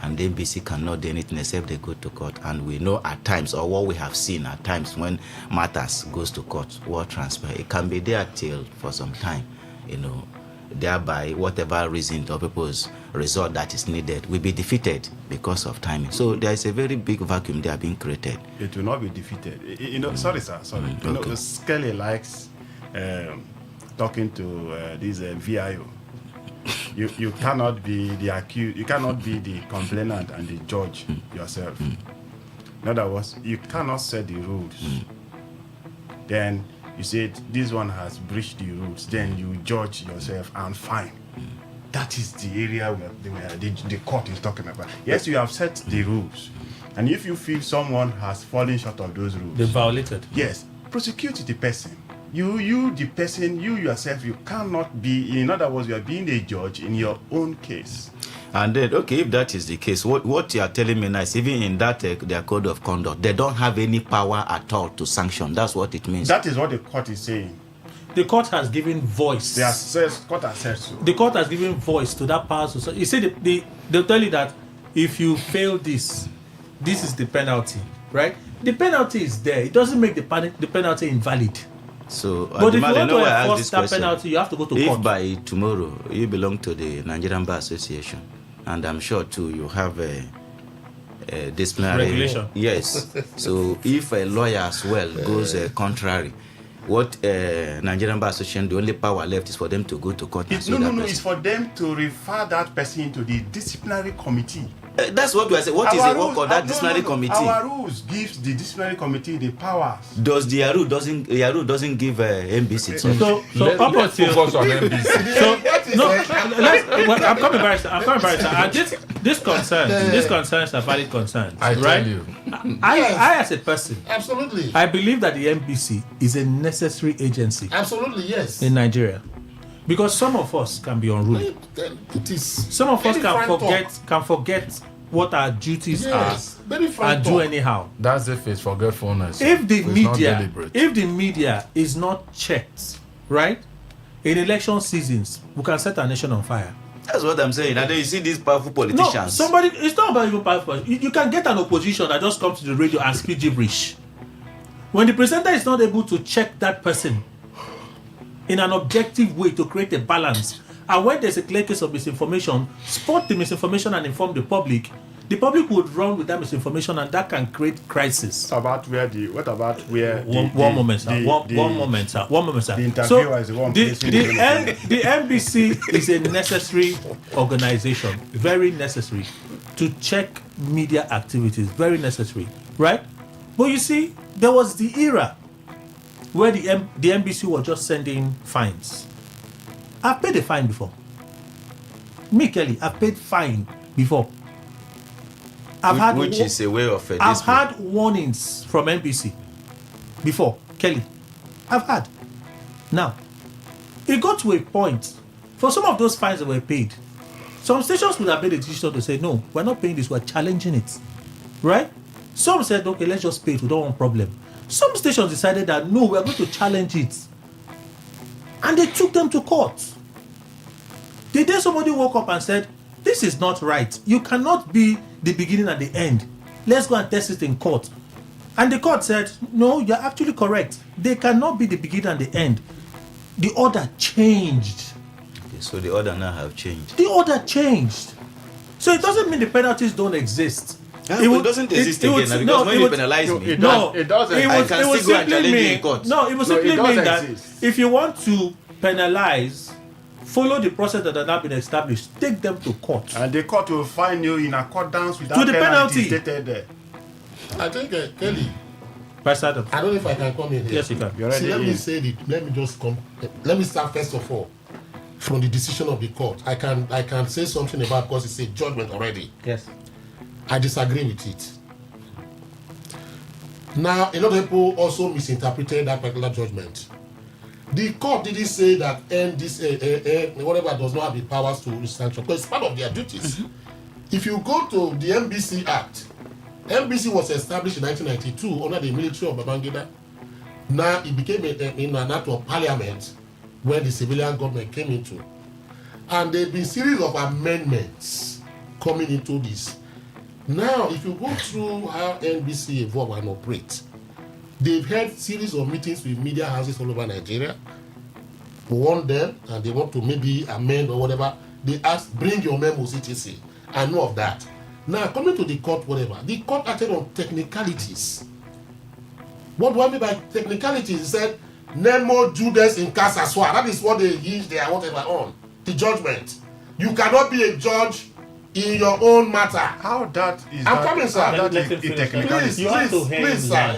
and the NBC cannot do anything except they go to court. And we know at times, or what we have seen at times, when matters goes to court, what transpire, it can be there till for some time, thereby whatever reason or people's result that is needed will be defeated because of timing. So there is a very big vacuum there being created. It will not be defeated. Sorry, sir. Okay. Skelly likes talking to this VIO. You cannot be the accused. You cannot be the complainant and the judge yourself. In other words, you cannot set the rules. Then you said this one has breached the rules. Then you judge yourself and fine. That is the area where the court is talking about. Yes, you have set the rules, and if you feel someone has fallen short of those rules, they violated. Yes, prosecute the person. You the person, you yourself, you cannot be. In other words, you are being a judge in your own case. And then, okay, if that is the case, what you are telling me now is even in that their code of conduct, they don't have any power at all to sanction. That's what it means. That is what the court is saying. The court has given voice. The court has said so. The court has given voice to that power. So you see, they'll tell you that if you fail this is the penalty, right? The penalty is there. It doesn't make the penalty invalid. So, but if you want to enforce that penalty, you have to go to court. If by tomorrow you belong to the Nigerian Bar Association, and I'm sure too you have a disciplinary regulation. Yes. So if a lawyer as well goes contrary, what Nigerian Bar Association, the only power left is for them to go to court. No, it's for them to refer that person to the disciplinary committee. That's what we are saying. What is the work of that disciplinary committee? Our rules gives the disciplinary committee the powers. Does the RU doesn't give NBC? Let's focus on NBC. I'm coming back. This concerns are valid concerns. I right? tell you. I as a person, absolutely, I believe that the NBC is a necessary agency. Absolutely, yes. In Nigeria. Because some of us can be unruly. It is. Some of us can forget what our duties are and do anyhow. That's if it's forgetfulness. If the media is not checked, right? In election seasons, we can set our nation on fire. That's what I'm saying. And then you see these powerful politicians. No, it's not about even powerful. You can get an opposition that just comes to the radio and speak gibberish. When the presenter is not able to check that person in an objective way to create a balance, and when there's a clear case of misinformation, spot the misinformation and inform the public would run with that misinformation, and that can create crisis. One moment, sir. The interviewer is the one placing the NBC is a necessary organization, very necessary, to check media activities, very necessary, right? But you see, there was the era where the NBC was just sending fines. I've paid a fine before. Me, Kelly, I've paid fine before. Which is a way of I've had warnings from NBC before, Kelly. I've had. Now, it got to a point, for some of those fines that were paid, some stations would have made a decision to say, no, we're not paying this, we're challenging it. Right? Some said, okay, let's just pay it, we don't want problem. Some stations decided that, no, we're going to challenge it. And they took them to court. The day somebody woke up and said, this is not right. You cannot be the beginning and the end. Let's go and test it in court. And the court said, no, you're actually correct. They cannot be the beginning and the end. The order changed. Okay, so the order now have changed. The order changed. So it doesn't mean the penalties don't exist. It doesn't exist again. Because when you penalize me, it doesn't. I can still go and challenge you in court. No, it would simply mean that if you want to penalize, follow the process that has not been established. Take them to court. And the court will fine you in accordance with that the penalty stated there. I think, Kelly, I don't know if I can come in here. Yes, you can. Let me start first of all from the decision of the court. I can say something about, because it's a judgment already. Yes. I disagree with it. Now, a lot of people also misinterpreted that particular judgment. The court didn't say that whatever does not have the powers to sanction, because it's part of their duties. Mm-hmm. If you go to the NBC Act, NBC was established in 1992 under the military of Babangida. Now it became an act of parliament when the civilian government came into. And there have been a series of amendments coming into this. Now, if you go through how NBC evolve and operate, they've had series of meetings with media houses all over Nigeria. We want them, and they want to maybe amend or whatever. They ask, bring your memos, etc. I know of that. Now, coming to the court, whatever, the court acted on technicalities. What do I mean by technicalities? It said, Nemo Judas in Casaswa. That is what they use there, whatever, on the judgment. You cannot be a judge in your own matter. How that is? I'm coming, sir. Please, sir.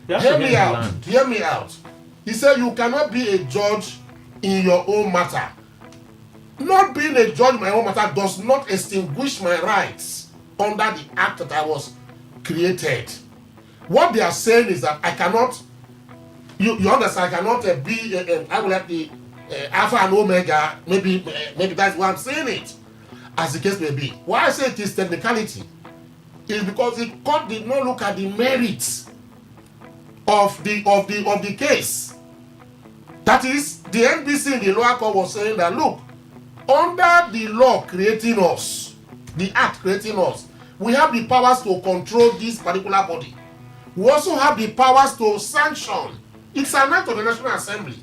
Hear me out. He said you cannot be a judge in your own matter. Not being a judge in my own matter does not extinguish my rights under the act that I was created. What they are saying is that I cannot. You understand? I cannot be. I will have the Alpha and Omega. Maybe that's why I'm saying it. As the case may be. Why I say it is technicality is because the court did not look at the merits of the case. That is, the NBC in the lower court was saying that, look, under the law creating us, the act creating us, we have the powers to control this particular body. We also have the powers to sanction. It's an act of the National Assembly.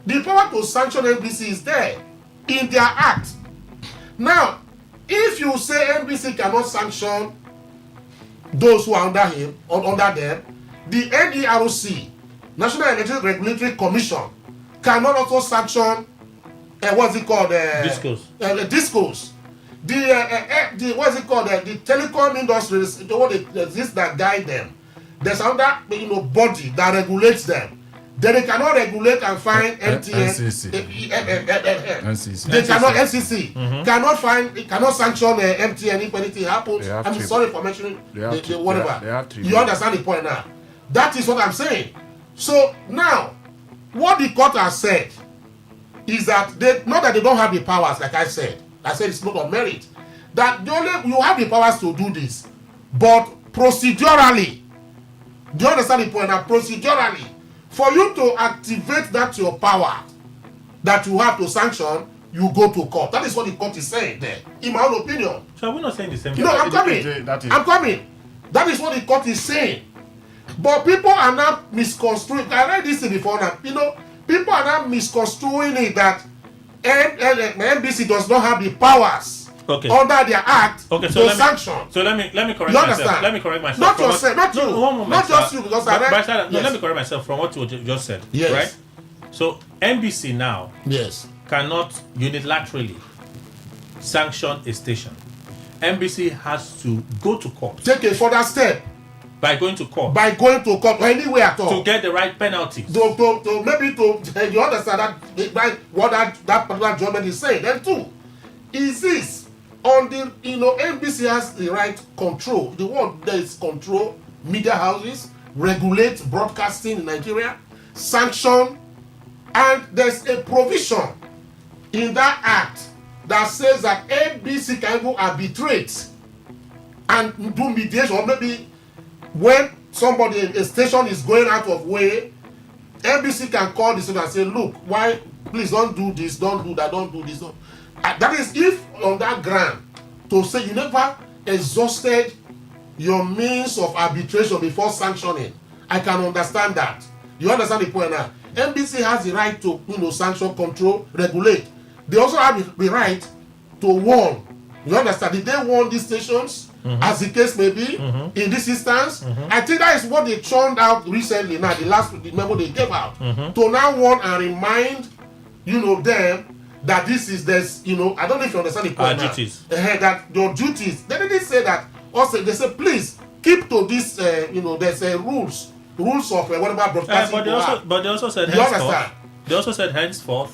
The power to sanction NBC is there in their act. Now, if you say NBC cannot sanction those who are under him or under them, the NERC, National Energy Regulatory Commission, cannot also sanction what's it called? Discourse. Discourse. the what's it called? The telecom industry is this that guide them. There's another body that regulates them. Then they cannot regulate and find MTN. NCC. They cannot FCC cannot sanction MTN if anything happens. I'm sorry for mentioning whatever. You understand the point now? That is what I'm saying. So now, what the court has said is that not that they don't have the powers, like I said it's not on merit. That you have the powers to do this, but procedurally, do you understand the point? Now, procedurally, for you to activate that your power that you have to sanction, you go to court. That is what the court is saying there, in my own opinion. So we're not saying the same thing. I'm coming. That is what the court is saying. But people are now misconstruing. I read this before now. People are now misconstruing it that NBC does not have the powers under their act to sanction. So let me correct myself. Let me correct myself. Not yourself, not you. Not just you, because I read. Let me correct myself from what you just said. Yes. Right? So NBC now cannot unilaterally sanction a station. NBC has to go to court. Take a further step. By going to court. Or anywhere at all. To get the right penalties. You understand that what that particular judgment is saying. Then too, is this on the NBC has the right control. The one there is control media houses, regulate broadcasting in Nigeria, sanction, and there's a provision in that act that says that NBC can go arbitrate and do mediation, or maybe when a station is going out of way, NBC can call the station and say, look, why, please don't do this, don't do that, don't do this. That is if on that ground to say you never exhausted your means of arbitration before sanctioning. I can understand that. You understand the point now? NBC has the right to sanction, control, regulate. They also have the right to warn. You understand? Did they warn these stations? As the case may be, in this instance, I think that is what they churned out recently. Now, the memo they gave out to now warn and remind, them that there's I don't know if you understand the point. Duties. That your duties. They didn't say that. Also, they said please keep to this. There's rules of whatever broadcasting. But they also said henceforth. They also said henceforth.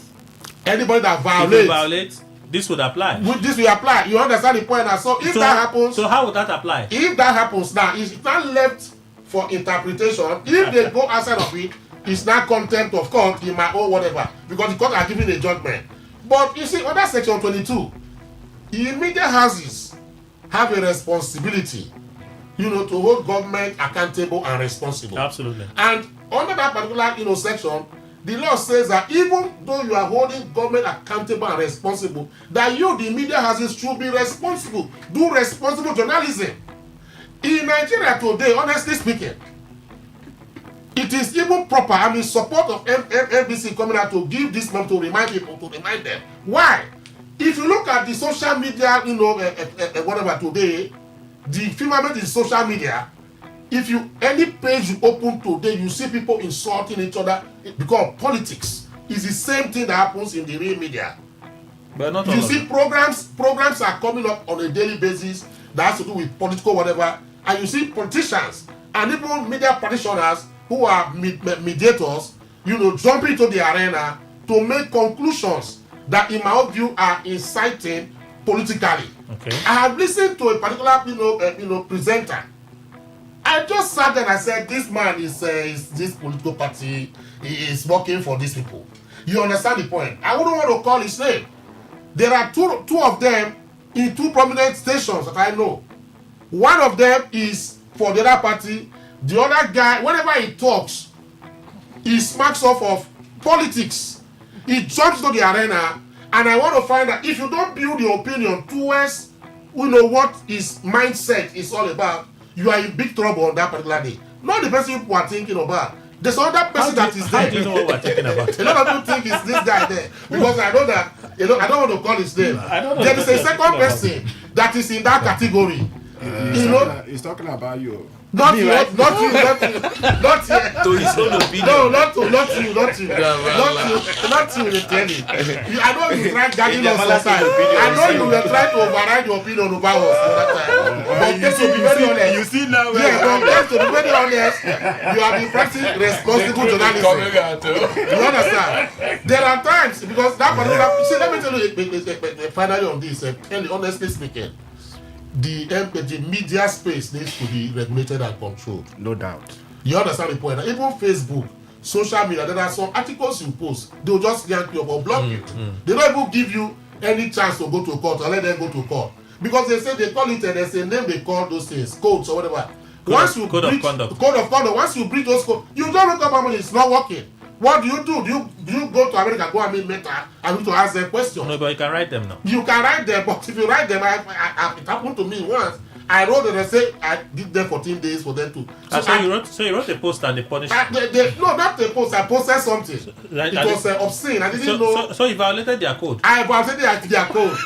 Anybody that violates. This would apply. This will apply. You understand the point now? So if that happens... So how would that apply? If that happens now, it's not left for interpretation. If they go outside of it, it's not contempt of court in my own whatever. Because the court are giving a judgment. But you see, under section 22, the media houses have a responsibility, to hold government accountable and responsible. Absolutely. And under that particular, section, the law says that even though you are holding government accountable and responsible, that you, the media houses, should be responsible. Do responsible journalism. In Nigeria today, honestly speaking, it is even proper. I'm in support of NBC coming out to give this memo to remind people, to remind them. Why? If you look at the social media, whatever today, the firmament is social media. If any page you open today, you see people insulting each other because politics is the same thing that happens in the real media. But not you see programs are coming up on a daily basis that has to do with political whatever, and you see politicians and even media practitioners who are mediators, jumping into the arena to make conclusions that, in my own view, are inciting politically. Okay. I have listened to a particular, presenter. I just sat there and I said, this man is this political party, he is working for these people. You understand the point? I wouldn't want to call his name. There are two of them in two prominent stations that I know. One of them is for the other party. The other guy, whenever he talks, he smacks off of politics. He jumps to the arena, and I want to find out if you don't build your opinion towards what his mindset is all about, you are in big trouble on that particular day. Not the person you are thinking about. There's another person that is there. How do you know what we're talking about? A lot of people think it's this guy there. Because I know that, I don't want to call his name. There is a second person that is in that category. He's talking about you. Not Me, you, right? not you, not you, not you. To his own opinion. No, not you, not you, not you, Yeah, well, not you. You tell me. I know you tried guarding us Iyamala sometimes. said opinion, I know you you see. were trying to override your opinion over us that time. But You just to be see- very you see- honest, you see now where yeah, you but are. just to be very honest, you are the practicing responsible journalism. You understand? There are times because that particular. See, let me tell you finally on this. Honestly speaking, the media space needs to be regulated and controlled. No doubt. You understand the point? Even Facebook, social media, there are some articles you post, they'll just yank you up or block you. They don't even give you any chance to go to court or let them go to court. Because they say they call it and there's a name they call those things, codes or whatever. Code of conduct. Once you breach those codes, you don't wake up and it's not working. What do? Do you go to America, go and meet Meta and need to ask them questions? No, but you can write them now. You can write them, but if you write them, it happened to me once. I wrote and I say I did them 14 days for them to. So you wrote a post and they punished no, not the post. I posted something. Right, It was obscene. I didn't know. So you violated their code. I violated their code.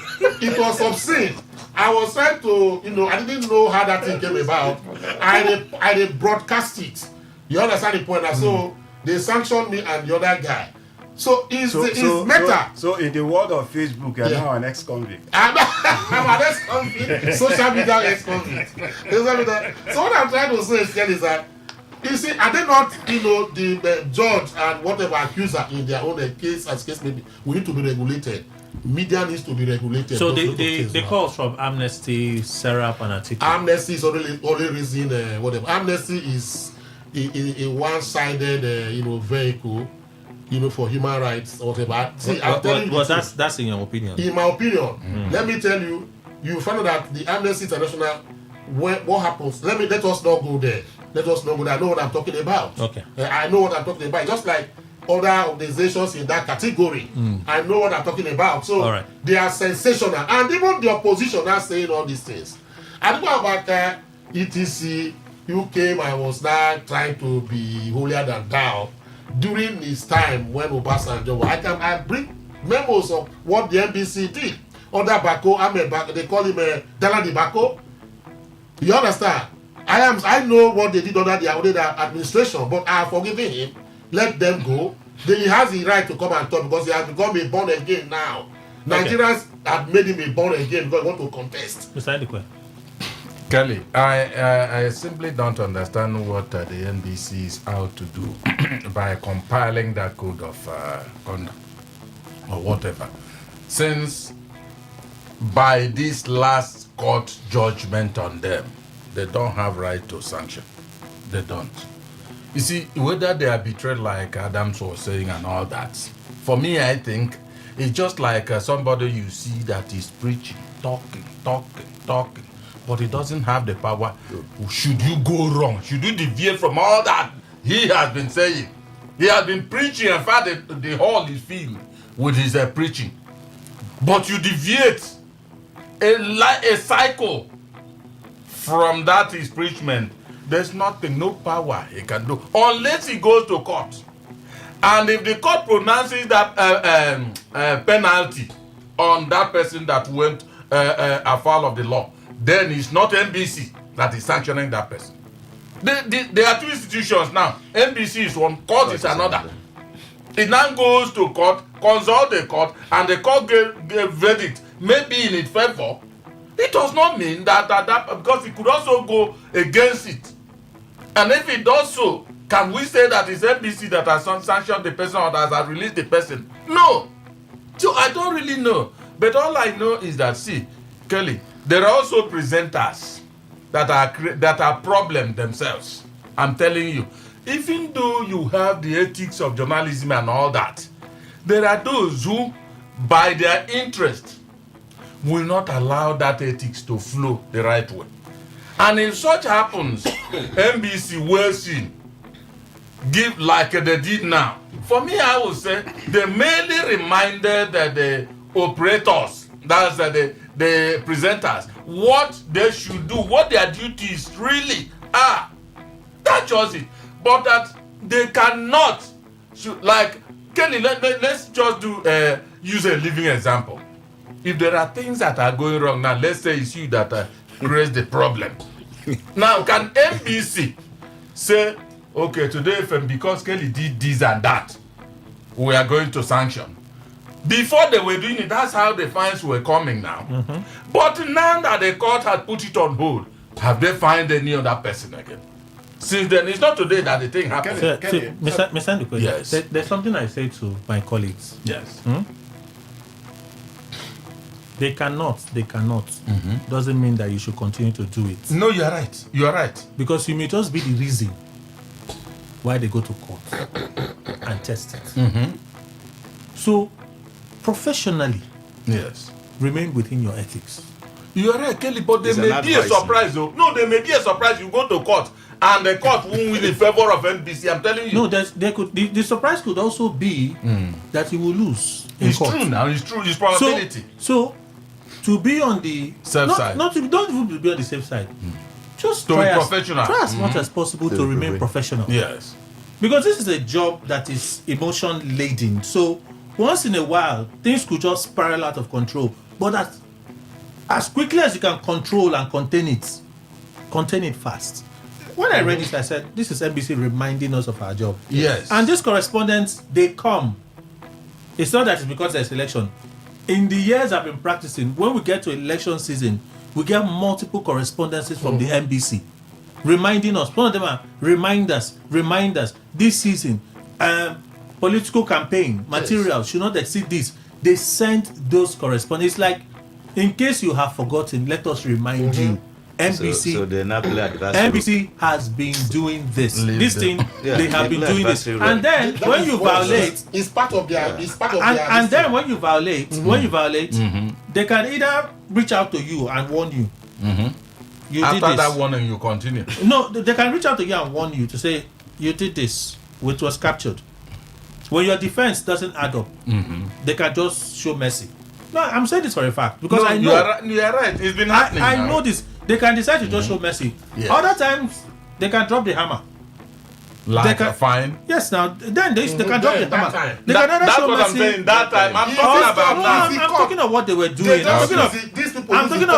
It was obscene. I was trying to, I didn't know how that thing came about. I broadcast it. You understand the point? Now? So they sanctioned me and the other guy. So it's Meta. So in the world of Facebook, you're now an ex-convict. I'm an ex-convict, social media ex-convict. So what I'm trying to say is that, you see, are they not, the judge and whatever accuser in their own case, as case maybe, we need to be regulated. Media needs to be regulated. So they calls from Amnesty, Serap, and Atiku. Amnesty is only reason whatever. Amnesty is a one-sided, vehicle. For human rights or whatever. See, that's in your opinion. In my opinion, let me tell you, you find out that the Amnesty International, what happens? Let us not go there. Let us not go there. I know what I'm talking about. Okay. I know what I'm talking about. Just like other organizations in that category, I know what I'm talking about. So they are sensational, and even the opposition are saying all these things. I don't know about ETC. You came. I was now trying to be holier than thou. During his time when Obasanjo, I bring memos of what the NBC did. Under Bako, they call him Daladi Bako. You understand? I know what they did under the administration, but I have forgiven him. Let them go. Then he has the right to come and talk because he has become a born again now. Nigerians have made him a born again because they want to contest. Mr. Adikwe. Kelly, I simply don't understand what the NBC is out to do by compiling that code of conduct or whatever. Since by this last court judgment on them, they don't have right to sanction. They don't. You see, whether they are betrayed like Adams was saying and all that, for me, I think it's just like somebody you see that is preaching, talking, but he doesn't have the power. Should you go wrong? Should you deviate from all that he has been saying? He has been preaching. In fact, the hall is filled with his preaching. But you deviate a cycle from that his preachment. There's nothing, no power he can do unless he goes to court. And if the court pronounces that penalty on that person that went afoul of the law, then it's not NBC that is sanctioning that person. There are two institutions now. NBC is one, court is another. It now goes to court, consult the court, and the court gave verdict, maybe in its favor. It does not mean that because it could also go against it. And if it does so, can we say that it's NBC that has sanctioned the person or that has released the person? No. So I don't really know. But all I know is that, see, Kelly, there are also presenters that are problem themselves. I'm telling you. Even though you have the ethics of journalism and all that, there are those who, by their interest, will not allow that ethics to flow the right way. And if such happens, NBC will see, give like they did now. For me, I would say they merely reminded the operators, that's the presenters, what they should do, what their duties really are. That's just it. But that they cannot, like Kelly, let's just use a living example. If there are things that are going wrong now, let's say it's you that creates the problem. Now, can NBC say, okay, today, because Kelly did this and that, we are going to sanction? Before they were doing it, that's how the fines were coming now. But now that the court had put it on hold, have they fined any other person again? Since then, it's not today that the thing happened. Mr. Ndukwe, yes. There's something I say to my colleagues. Yes. They cannot. Doesn't mean that you should continue to do it. No, you are right. You are right. Because you may just be the reason why they go to court and test it. So, professionally, yes, remain within your ethics. You are right, Kelly, but there may be a surprise, though. No, there may be a surprise. You go to court, and the court won't win in favor of NBC. I'm telling you. No, the surprise could also be that you will lose. It's true now. It's true. It's probability. So to be on the safe side, don't even be on the safe side. Just to try be professional. Try as much as possible to remain professional. Yes. Because this is a job that is emotion laden. So once in a while, things could just spiral out of control. But as quickly as you can control and contain it fast. When I read this, I said, this is NBC reminding us of our job. Yes. And these correspondents, they come. It's not that it's because there's election. In the years I've been practicing, when we get to election season, we get multiple correspondences from the NBC reminding us. One of them are remind us, this season, political campaign material should not exceed this. They sent those correspondents. It's like, in case you have forgotten, let us remind you. NBC has been doing this. This thing, they have been doing this. And then when you violate, it's part of their. And then when you violate, they can either reach out to you and warn you. You After did this. that warning, you continue. No, they can reach out to you and warn you to say you did this, which was captured. When your defense doesn't add up, they can just show mercy. No, I'm saying this for a fact because I know you are right. It's been happening. I know this. They can decide to just show mercy. Yes. Other times, they can drop the hammer. Like a fine? Yes, now, then they can drop the hammer. Time. They can That's show what mercy. I'm saying. That time. I'm talking about now. I'm talking of what they were doing. I'm talking of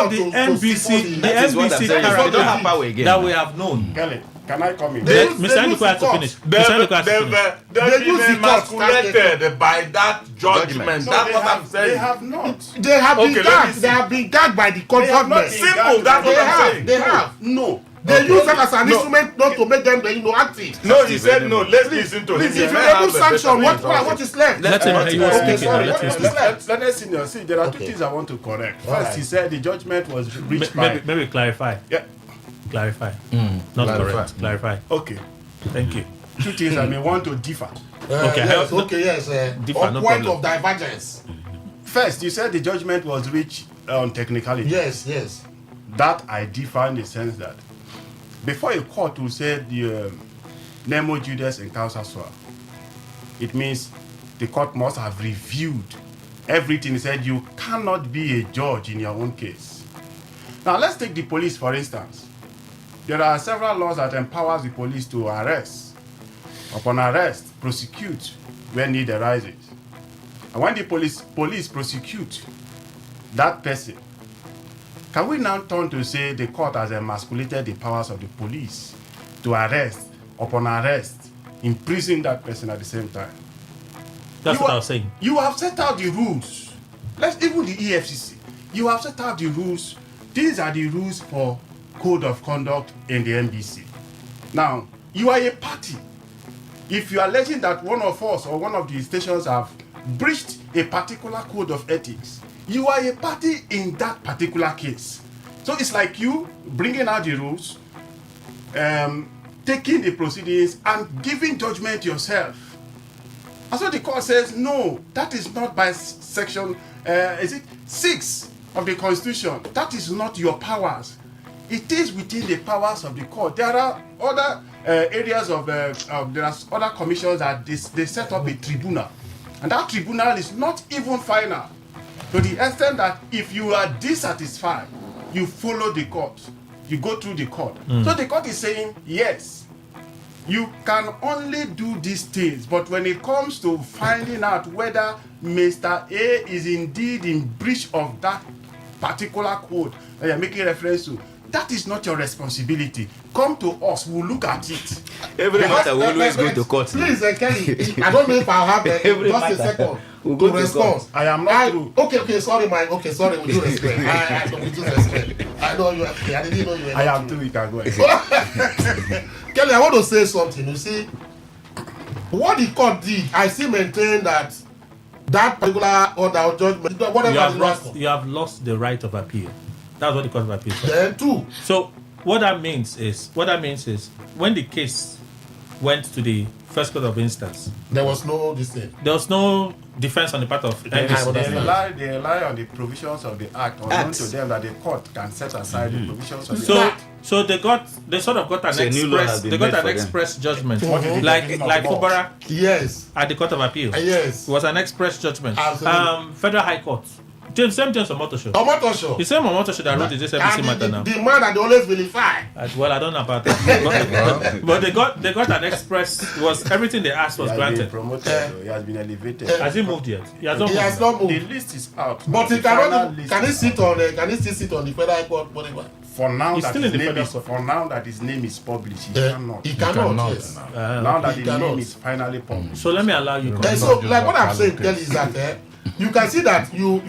the NBC, that we have known. Kelly, can I come in? Mr. Ndukwe has to finish. They've been emasculated by that judgment. That's what I'm saying. They have not. They have been gagged. They have been gagged by the government. Simple. That's what I'm saying. They have. No. They use them as an instrument not to make them active. No, he said no. Let's listen to him. If you remove sanction, what is left? Let us see. There are two things I want to correct. First, he said the judgment was reached by. Maybe clarify. Yeah. Clarify. Not correct. Clarify. Okay. Thank you. Two things I may want to differ. Yes. Differ, no point problem. of divergence. First, you said the judgment was reached on technicality. Yes. That I differ in the sense that before a court will say the Nemo Judas and Causa Suo, it means the court must have reviewed everything. It said you cannot be a judge in your own case. Now let's take the police for instance. There are several laws that empowers the police to arrest, upon arrest, prosecute where need arises. And when the police prosecute that person, can we now turn to say the court has emasculated the powers of the police to arrest, upon arrest, imprison that person at the same time? That's what I was saying. You have set out the rules. Even the EFCC. You have set out the rules. These are the rules for code of conduct in the NBC. Now, you are a party. If you are alleging that one of us or one of the stations have breached a particular code of ethics, you are a party in that particular case. So it's like you bringing out the rules, taking the proceedings and giving judgment yourself. And so the court says, no, that is not by section 6 of the Constitution. That is not your powers. It is within the powers of the court. There are other areas there are other commissions that they set up a tribunal. And that tribunal is not even final. To the extent that if you are dissatisfied, you follow the court. You go through the court. So the court is saying, yes, you can only do these things. But when it comes to finding out whether Mr. A is indeed in breach of that particular code that you're making reference to, That is not your responsibility. Come to us, we'll look at it. Every matter will always go to court. Please, Kelly, I don't know if I'll have just a second to respond. I am not through. Okay, sorry, Mike. Okay, sorry, with due respect. With due respect. I know you are. I didn't know you were. I am through, you can go ahead. Kelly, I want to say something. You see, what the court did, I still maintain that particular order or judgment, whatever you have lost the right of appeal. That's what the court of appeal said. Then too. So what that means is when the case went to the first court of instance, there was no decision. There was no defense on the part of NBC. They rely on the provisions of the act, unknown to them that the court can set aside the provisions of the act. So they sort of got an express judgment, like Fubara. Yes. At the court of appeal. Yes. It was an express judgment. Absolutely. Federal High Court. The same thing as Omotosho. Omotosho. The same Omotosho that wrote this ABC matter now. The man that they always vilify. Well, I don't know about that. but they got an express. Everything they asked was granted. He has been elevated. Has he moved yet? He has not moved. The list is out. But he cannot. Can he sit on? Can he still sit on the Federal Court? Whatever. For now that his name is published, he cannot. He cannot. Yes. Now that his name is finally published. So let me allow you. So, like what I'm saying, Kelly, is that you can see that you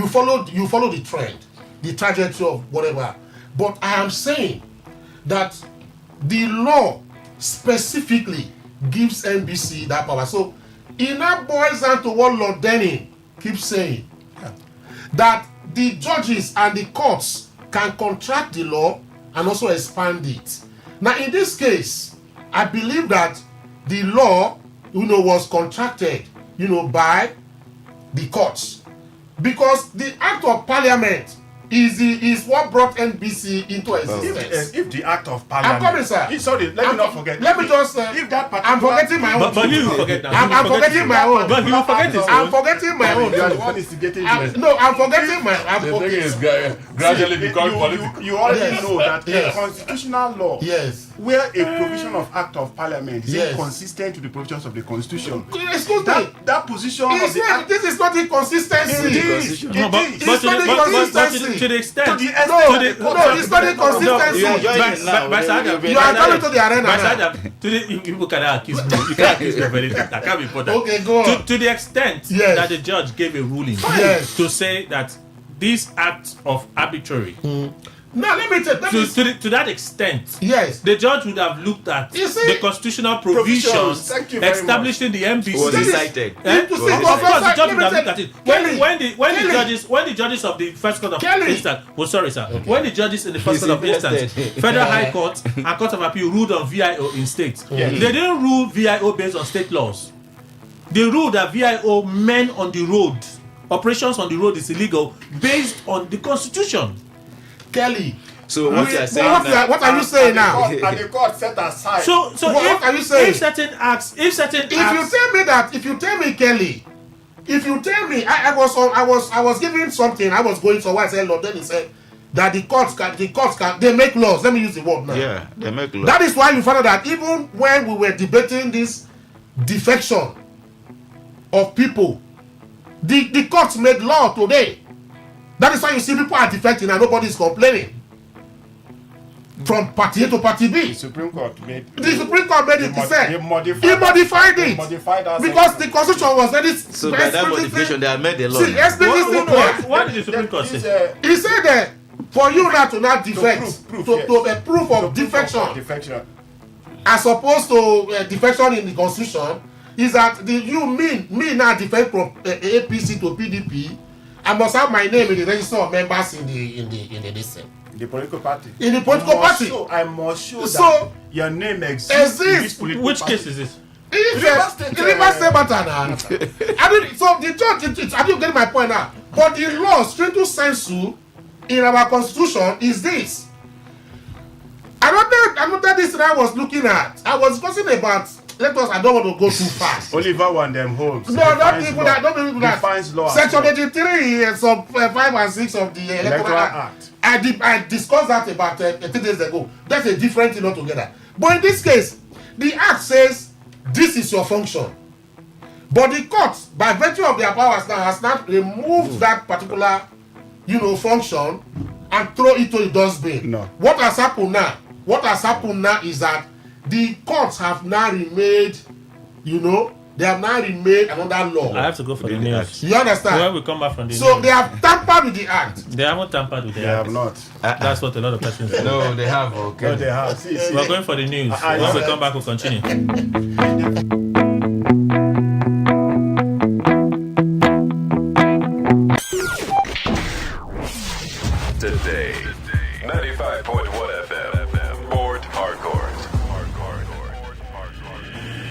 follow the trend, the trajectory of whatever. But I am saying that the law specifically gives NBC that power. So it now boils down to what Lord Denning keeps saying, that the judges and the courts can contract the law and also expand it. Now in this case, I believe that the law, was contracted, by the courts, because the Act of Parliament is what brought NBC into existence. If the Act of Parliament, I'm coming, sir. Sorry, let me not forget. Let me just. If that particular, I'm forgetting my own. But you forget that. I'm forgetting my own. But you forget this. I'm forgetting my own. You are the one instigating this. No, I'm forgetting my. The thing is gradually becoming political. You already know that a constitutional law, where a provision of Act of Parliament is inconsistent with the provisions of the Constitution. Excuse me. That position of the Act. This is not inconsistency. It is. It's not inconsistency. To the extent. No, it's not inconsistency. You are coming to the arena now. You cannot accuse me. You can't accuse me of anything. That can't be important. Okay, go on. To the extent that the judge gave a ruling to say that this act of arbitrary. Now let me tell you. To that extent, the judge would have looked at the constitutional provisions established in the NBC. Was recited. Of course, the judge would have looked at it. When the judges of the first court of instance, when the judges in the first court of instance, Federal High Court and Court of Appeal ruled on VIO in states, they didn't rule VIO based on state laws. They ruled that VIO men on the road, operations on the road is illegal based on the Constitution. Kelly. So what you are saying what are you saying now? And the court set aside. So what are you saying? If certain acts, if you tell me, Kelly, I was giving something, I was going somewhere, I said, Lord, then he said that the courts can they make laws. Let me use the word now. Yeah, they make laws. That is why you found out that even when we were debating this defection of people, the courts made law today. That is why you see people are defecting and nobody is complaining. From party A to party B. The Supreme Court made it. He modified it. Because the Constitution was ready. So by that modification, they have made the law. See, what did the Supreme Court say? He said that for you not to not defect, to a proof of defection, as opposed to defection in the Constitution, is that me now defect from APC to PDP. I must have my name in the register of members in the political party. In the political party. I must show that your name exists. In this political Which party. case is this? Rivers State matter now. So the judge, I didn't get my point now. But the law, stringent sensu, in our constitution is this. Another this that I was looking at. I was discussing about. I don't want to go too fast. Oliver one them homes. No, not people that. Defines law. Section 83 and some 5 and 6 of the Electoral Act. I discussed that about 3 days ago. That's a different thing altogether. But in this case, the Act says this is your function. But the court, by virtue of their powers now, has not removed that particular, function and throw it to the dustbin. No. What has happened now? What has happened now is that the courts have now remade, they have now remade another law. I have to go for the news. You understand? When we come back from the So news. they have tampered with the act. They haven't tampered with the They act. have not. That's what a lot of persons say. No, they have. Okay. No, they have. See. We're going for the news. When we come back, we'll continue. Today, 95.1 FM, Port Harcourt.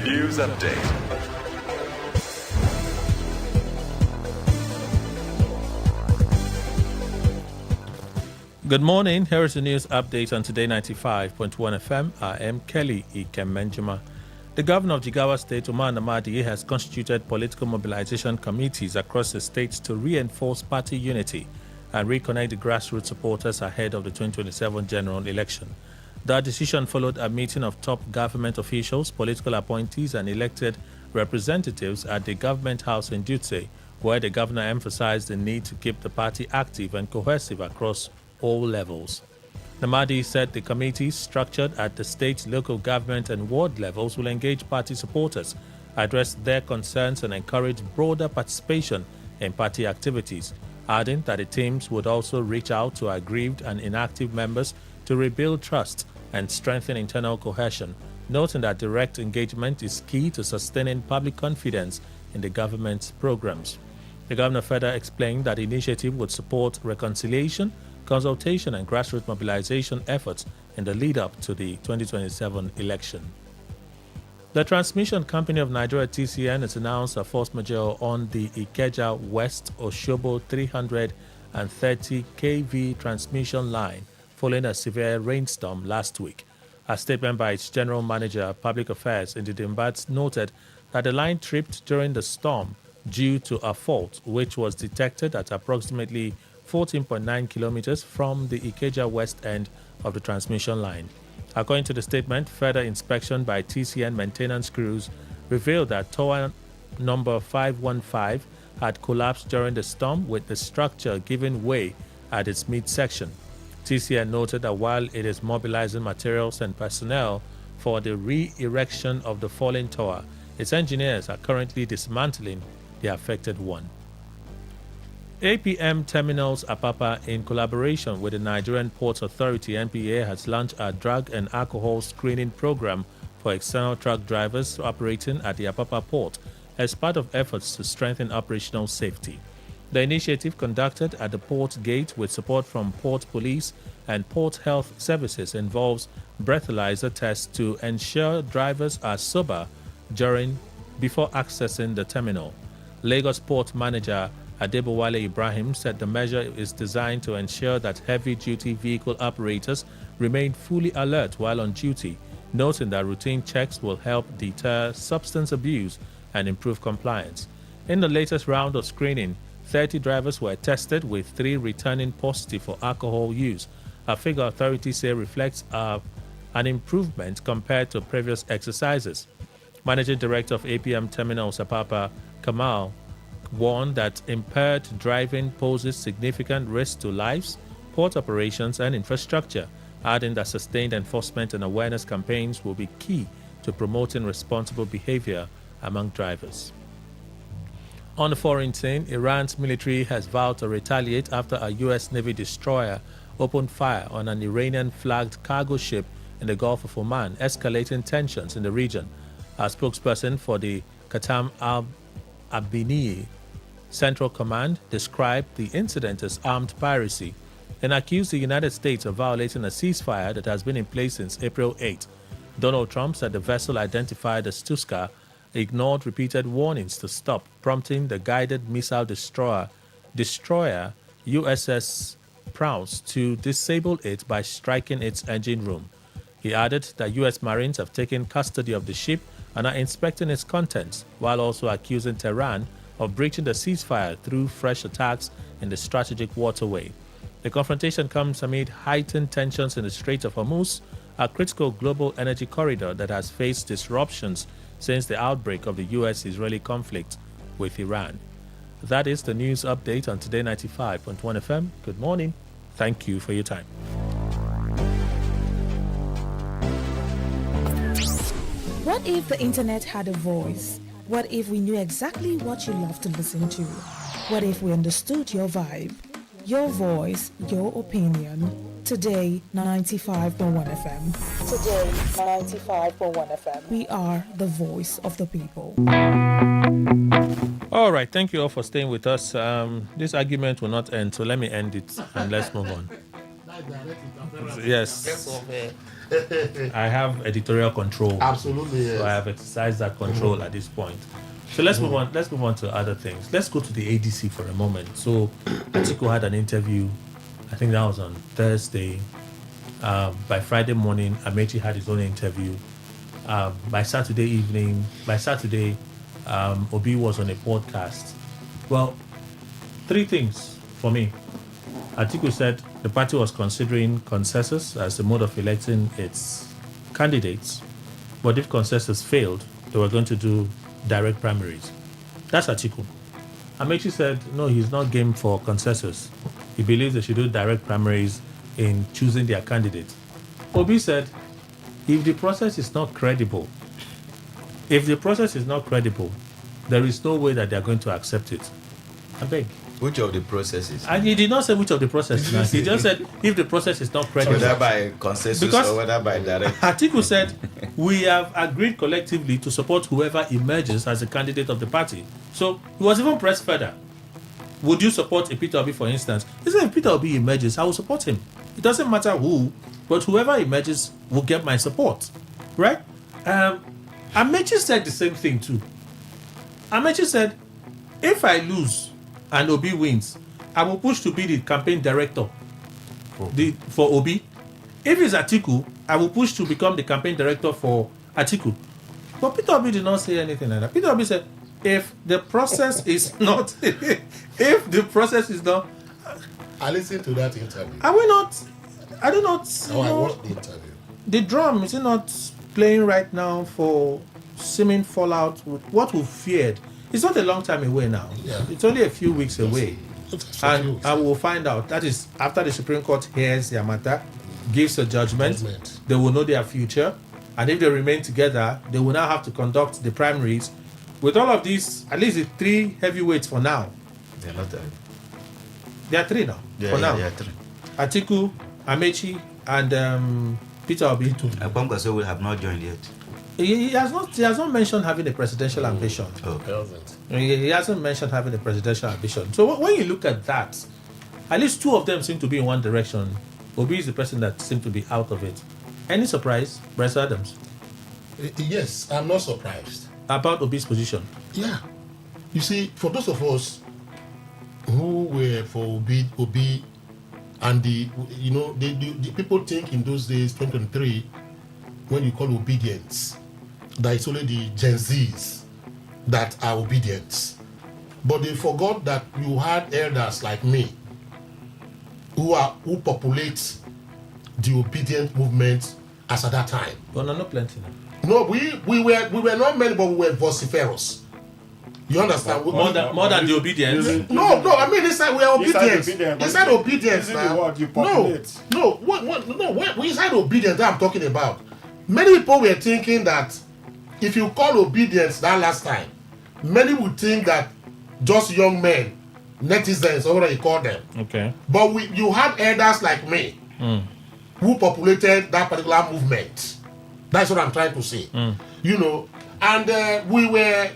News update. Good morning. Here is the news update on Today 95.1 FM. I am Kelly Ikemenjuma. The governor of Jigawa State, Umar Namadi, has constituted political mobilization committees across the state to reinforce party unity and reconnect the grassroots supporters ahead of the 2027 general election. That decision followed a meeting of top government officials, political appointees, and elected representatives at the government house in Dutse, where the governor emphasized the need to keep the party active and cohesive across all levels. Namadi said the committees structured at the state, local government, and ward levels will engage party supporters, address their concerns, and encourage broader participation in party activities, adding that the teams would also reach out to aggrieved and inactive members to rebuild trust and strengthen internal cohesion, noting that direct engagement is key to sustaining public confidence in the government's programs. The governor further explained that the initiative would support reconciliation, consultation, and grassroots mobilization efforts in the lead-up to the 2027 election. The Transmission Company of Nigeria, TCN, has announced a force majeure on the Ikeja West Oshobo 330 kV transmission line following a severe rainstorm last week. A statement by its General Manager, Public Affairs, Ndidi Mbats, noted that the line tripped during the storm due to a fault which was detected at approximately 14.9 kilometers from the Ikeja West end of the transmission line. According to the statement, further inspection by TCN maintenance crews revealed that tower number 515 had collapsed during the storm, with the structure giving way at its midsection. TCN noted that while it is mobilizing materials and personnel for the re-erection of the fallen tower, its engineers are currently dismantling the affected one. APM Terminals Apapa, in collaboration with the Nigerian Ports Authority (NPA), has launched a drug and alcohol screening program for external truck drivers operating at the Apapa port as part of efforts to strengthen operational safety. The initiative, conducted at the port gate with support from Port Police and Port Health Services, involves breathalyzer tests to ensure drivers are sober before accessing the terminal. Lagos Port Manager Adebowale Ibrahim said the measure is designed to ensure that heavy-duty vehicle operators remain fully alert while on duty, noting that routine checks will help deter substance abuse and improve compliance. In the latest round of screening, 30 drivers were tested, with 3 returning positive for alcohol use, a figure authorities say reflects an improvement compared to previous exercises. Managing Director of APM Terminals Apapa, Kamal, warned that impaired driving poses significant risk to lives, port operations, and infrastructure, adding that sustained enforcement and awareness campaigns will be key to promoting responsible behavior among drivers. On the foreign scene, Iran's military has vowed to retaliate after a U.S. Navy destroyer opened fire on an Iranian-flagged cargo ship in the Gulf of Oman, escalating tensions in the region. A spokesperson for the Qatam al-Abini Central Command described the incident as armed piracy and accused the United States of violating a ceasefire that has been in place since April 8. Donald Trump said the vessel, identified as Tuska, ignored repeated warnings to stop, prompting the guided missile destroyer USS Prouse to disable it by striking its engine room. He added that U.S. Marines have taken custody of the ship and are inspecting its contents, while also accusing Tehran of breaching the ceasefire through fresh attacks in the strategic waterway. The confrontation comes amid heightened tensions in the Strait of Hormuz, a critical global energy corridor that has faced disruptions since the outbreak of the U.S.-Israeli conflict with Iran. That is the news update on Today 95.1 FM. Good morning. Thank you for your time. What if the internet had a voice? What if we knew exactly what you love to listen to? What if we understood your vibe, your voice, your opinion? Today, 95.1 FM. Today, 95.1 FM. We are the voice of the people. All right, thank you all for staying with us. This argument will not end, so let me end it and let's move on. Yes. I have editorial control. Absolutely, yes. So I have exercised that control at this point. So let's move on. Let's move on to other things. Let's go to the ADC for a moment. So Atiku had an interview. I think that was on Thursday. By Friday morning, Amechi had his own interview. By Saturday, Obi was on a podcast. Well, three things for me. Atiku said the party was considering consensus as the mode of electing its candidates, but if consensus failed, they were going to do direct primaries. That's Atiku. Amechi said no, he's not game for consensus. He believes they should do direct primaries in choosing their candidate. Obi said if the process is not credible, there is no way that they're going to accept it. I beg. Which of the processes? And he did not say which of the processes. He just said if the process is not credible. Whether by consensus because or whether by direct. Atiku said we have agreed collectively to support whoever emerges as a candidate of the party. So he was even pressed further. Would you support a Peter Obi, for instance? He said if Peter Obi emerges, I will support him. It doesn't matter who, but whoever emerges will get my support. Right? Amechi said the same thing too. Amechi said, if I lose and Obi wins, I will push to be the campaign director for Obi. If it's Atiku, I will push to become the campaign director for Atiku. But Peter Obi did not say anything like that. Peter Obi said, if the process is not, I listened to that interview. I watched the interview. The drum is it not playing right now for seeming fallout with what we feared. It's not a long time away now. Yeah. It's only a few weeks away. And we will find out. That is after the Supreme Court hears their matter, gives a judgment, they will know their future. And if they remain together, they will now have to conduct the primaries. With all of these, at least the three heavyweights for now. They're not there. There are three now. Yeah, for now. there are three. Atiku, Amechi, and Peter Obi. Akpamkwase will have not joined yet. He has not mentioned having a presidential ambition. He hasn't mentioned having a presidential ambition. So when you look at that, at least two of them seem to be in one direction. Obi is the person that seems to be out of it. Any surprise, Bryce Adams? Yes, I'm not surprised. About Obi's position? Yeah. You see, for those of us who were for Obi and the people think in those days, 2023, when you call obedience, that it's only the Gen Zs that are obedient. But they forgot that you had elders like me who populate the obedient movement as at that time. But not plenty now. No, we were not many, but we were vociferous. You understand? More than the obedience. No. I mean, inside we are obedience. Inside obedience now. We inside obedience that I'm talking about. Many people were thinking that if you call obedience that last time, many would think that just young men, netizens, or whatever you call them. Okay. But you had elders like me who populated that particular movement. That's what I'm trying to say. And we were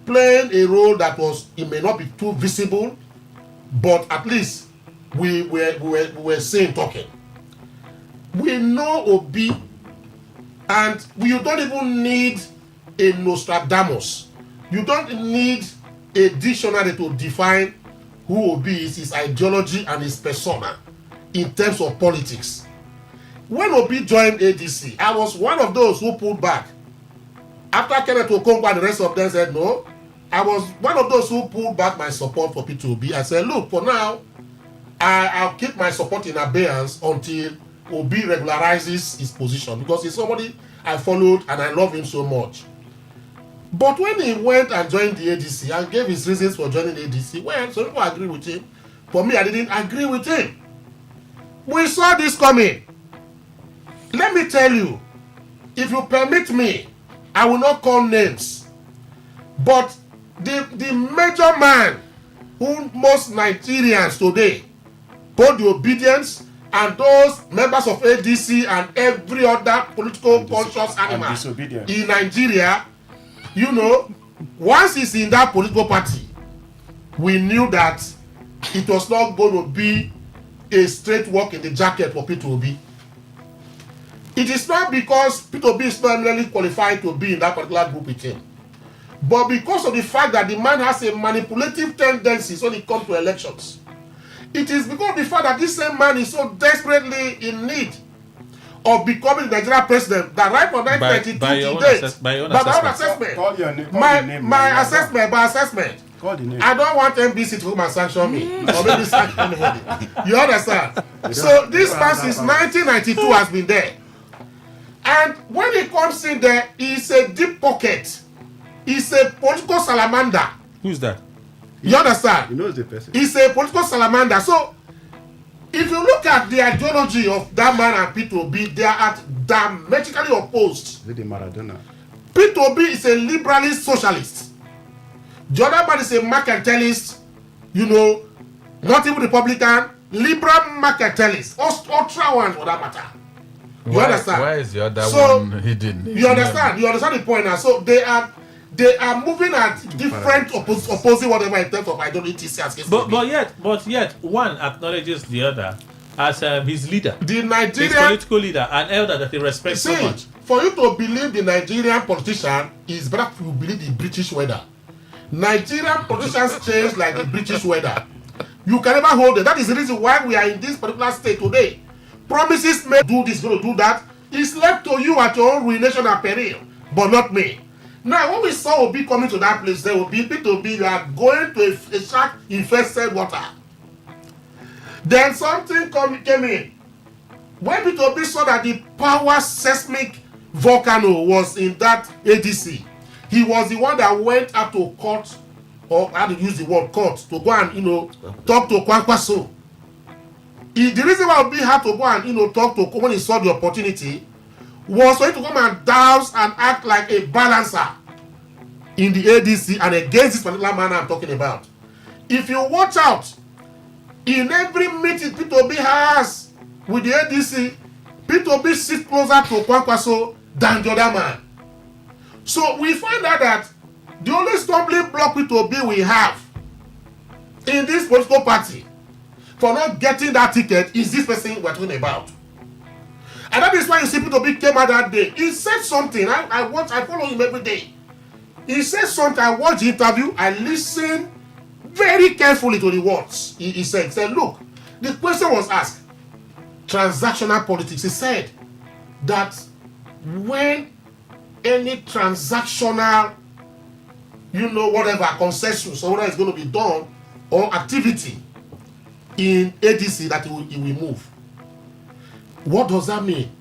playing a role that it may not be too visible, but at least we were saying, talking. We know Obi, and you don't even need a Nostradamus. You don't need a dictionary to define who Obi is, his ideology, and his persona in terms of politics. When Obi joined ADC, I was one of those who pulled back. After Kenneth Okonkwo and the rest of them said no, I was one of those who pulled back my support for Peter Obi. I said, look, for now, I'll keep my support in abeyance until Obi regularizes his position, because he's somebody I followed and I love him so much. But when he went and joined the ADC and gave his reasons for joining the ADC, well, some people agree with him. For me, I didn't agree with him. We saw this coming. Let me tell you, if you permit me, I will not call names, but the major man who most Nigerians today, both the obedience and those members of ADC and every other political conscious animal in Nigeria, you know, once he's in that political party, we knew that it was not going to be a straight walk in the jacket for P2B. It is not because P2B is not really qualified to be in that particular group with him, but because of the fact that the man has a manipulative tendency when it comes to elections. It is because of the fact that this same man is so desperately in need of becoming the Nigerian president that right from 1992 by to own date, by your own assessment, Call your name. my assessment, by assessment, Call the name. I don't want NBC to come and sanction me or maybe sanction anybody. You understand? So this man since 1992 has been there, and when he comes in there, he's a deep pocket. He's a political salamander. Who's that? You understand? He knows the person. He's a political salamander. So, if you look at the ideology of that man and P2B, they are diametrically opposed. With the Maradona. P2B is a liberalist socialist. The other man is a mercantilist, you know, not even Republican, liberal mercantilist, ultra one for that matter. You understand? Why is the other so, one hidden? You understand? You understand the point now? So they are moving at different opposing whatever in terms of ideology. But yet one acknowledges the other as his leader, the Nigerian his political leader, an elder that he respects so much. For you to believe the Nigerian politician is better to believe the British weather. Nigerian politicians change like the British weather. You can never hold it. That is the reason why we are in this particular state today. Promises made, do this, going to do that. It's left to you at your own ruination and peril, but not me. Now, when we saw Obi coming to that place, there will be P2B, you are going to a shark infested water. Then something came in. When P2B saw that the power seismic volcano was in that ADC, he was the one that went up to court, or how to use the word court, to go and, talk to Kwankwaso. The reason why Obi had to go and, talk to when he saw the opportunity was for him to come and douse and act like a balancer in the ADC and against this particular man I'm talking about. If you watch out, in every meeting P2B has with the ADC, P2B sits closer to Kwankwaso than the other man. So we find out that the only stumbling block P2B we have in this political party for not getting that ticket is this person we're talking about. And that is why you see P2B came out that day. He said something. I follow him every day. He said something. I watched the interview. I listened very carefully to the words. He said, look, the question was asked, transactional politics. He said that when any transactional, whatever, consensus or whatever is going to be done or activity in ADC, that it will move. What does that mean?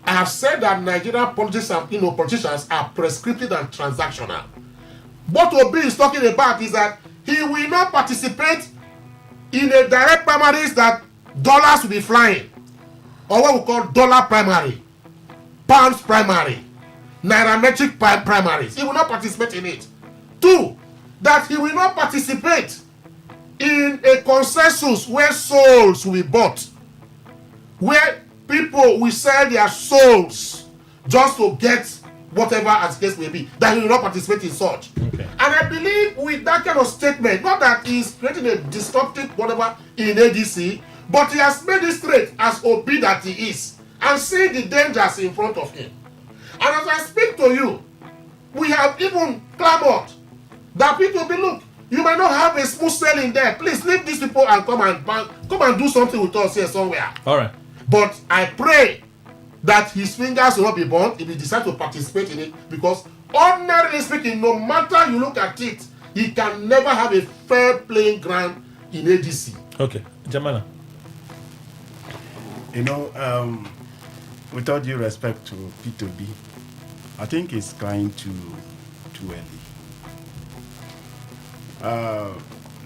I have said that Nigerian politicians are prescriptive and transactional. What Obi is talking about is that he will not participate in a direct primaries that dollars will be flying, or what we call dollar primary, pounds primary, nairametric primaries. He will not participate in it. 2, that he will not participate in a consensus where souls will be bought, where people will sell their souls just to get whatever as case may be, that he will not participate in such. Okay. And I believe with that kind of statement, not that he's creating a disruptive whatever in ADC, but he has made it straight as Obi that he is, and see the dangers in front of him. And as I speak to you, we have even clamored that people be, look, you might not have a smooth sailing there. Please leave these people and come and do something with us here somewhere. All right. But I pray that his fingers will not be burnt if he decides to participate in it, because ordinarily speaking, no matter you look at it, he can never have a fair playing ground in ADC. Okay, Jamala. With all due respect to P2B, I think it's crying too early.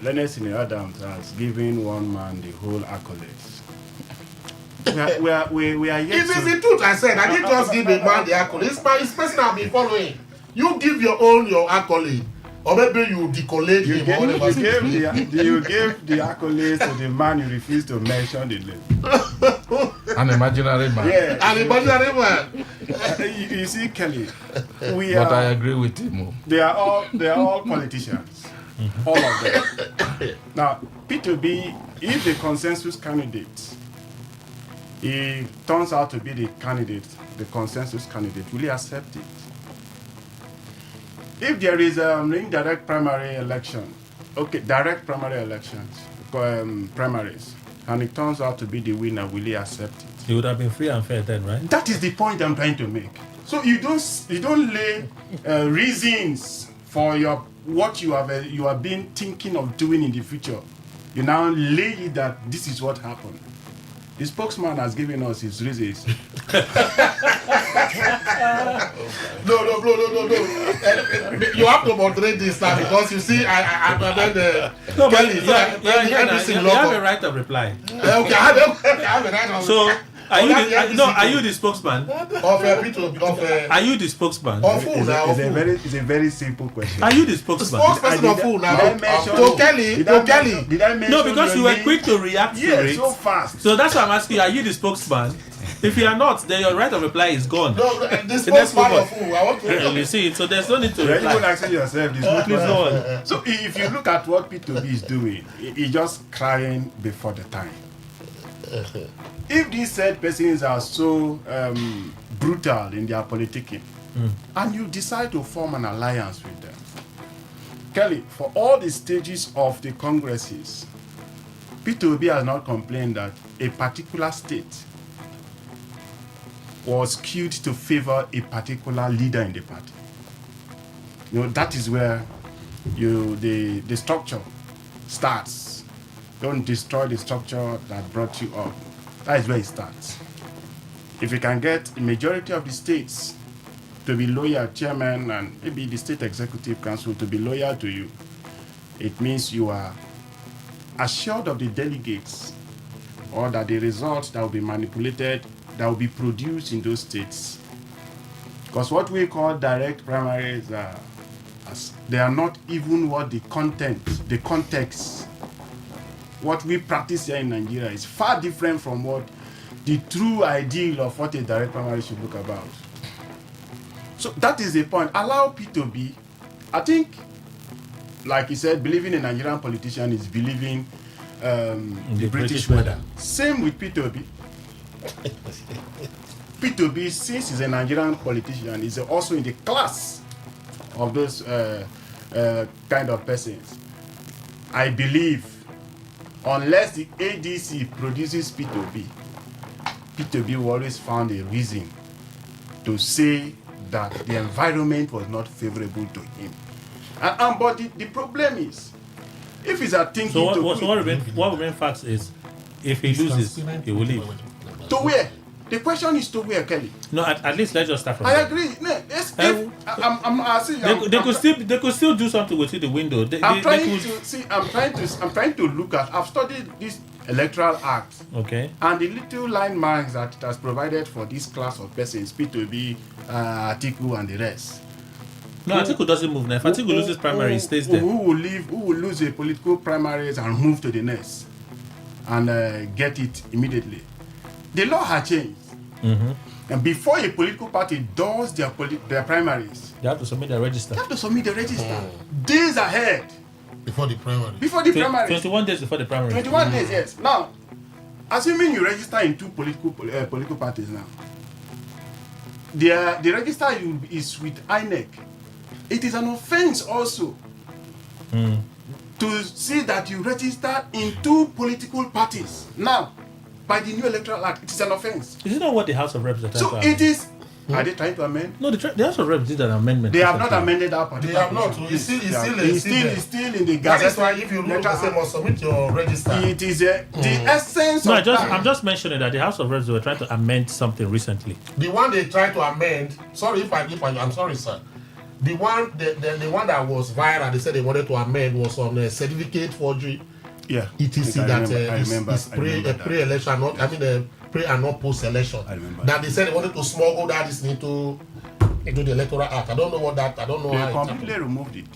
Leonard Adams has given one man the whole accolades. We are yet It is the truth I said. I didn't just give a man the accolade. It's person I've been following. You give your accolade. Or maybe you decollate him or whatever. You gave the accolades to the man you refused to mention the name. An imaginary man. Yeah. An imaginary man. You see, Kelly, but I agree with him. They are all politicians. All of them. Now, P2B, if the consensus candidate, he turns out to be the consensus candidate, will he accept it? If there is an indirect primary election, direct primary elections, primaries, and it turns out to be the winner, will he accept it? It would have been free and fair then, right? That is the point I'm trying to make. So you don't lay reasons for what you have been thinking of doing in the future. You now lay it that this is what happened. The spokesman has given us his reasons. No. You have to moderate this now because you see, I Kelly. You have a right of reply. Okay, I have a right of reply. So, are you the spokesman? Are you the spokesman? It's a very simple question. Are you the spokesman? Spokesperson of who now? To Kelly. Did I mention No, because you were quick to react to it. So fast. So that's why I'm asking you, are you the spokesman? If you are not, then your right of reply is gone. No, the spokesman of who? I want to know. You see, so there's no need to You're reply. even asking yourself this. Please go on. So if you look at what P2B is doing, he's just crying before the time. If these said persons are so brutal in their politicking, and you decide to form an alliance with them, Kelly, for all the stages of the congresses, P2B has not complained that a particular state was skewed to favor a particular leader in the party. You know, that is where the structure starts. Don't destroy the structure that brought you up. That is where it starts. If you can get a majority of the states to be loyal, chairman and maybe the state executive council to be loyal to you, it means you are assured of the delegates or that the results that will be manipulated, that will be produced in those states. Because what we call direct primaries, they are not even what the context, what we practice here in Nigeria is far different from what the true ideal of what a direct primary should look about. So that is the point. Allow P2B. I think, like he said, believing a Nigerian politician is believing the British weather. Same with P2B. P2B, since he's a Nigerian politician, is also in the class of those kind of persons. I believe, unless the ADC produces P2B, P2B will always found a reason to say that the environment was not favorable to him. But the problem is, if he's a thinking what remains facts is, if he loses, he will leave. To where? The question is to where, Kelly? No, at least let's just start from I there. agree. No, They could still do something within the window. I'm trying to look at. I've studied this electoral act. Okay. And the little line marks that it has provided for this class of persons, P2B, Atiku, and the rest. No, Atiku doesn't move now. If Atiku loses primary, he stays there. Who will lose a political primaries and move to the next and get it immediately? The law has changed. Mm-hmm. And before a political party does their primaries, they have to submit their register. Days ahead. Before the primary. 21 days before the primary. 21 days, yes. Now, assuming you register in two political parties now, the register is with INEC. It is an offense also to see that you register in two political parties. Now, by the new electoral act, it is an offense. Is it not what the House of Reps are trying to amend? So it is. Are they trying to amend? No, the House of Reps did an amendment. They have not amended that part. They have not. It's still in the That Gazette. is why if you look at them or submit your register. It is the essence No, of that. I'm just mentioning that the House of Reps were trying to amend something recently. The one they tried to amend. Sorry I'm sorry, sir. The one that was viral, they said they wanted to amend was on certificate forgery. Yeah. ETC that is pre-election, pre and not post election. I remember. That they said they wanted to smuggle that this into the electoral act. I don't know what that. I don't know They how it completely happened. removed it.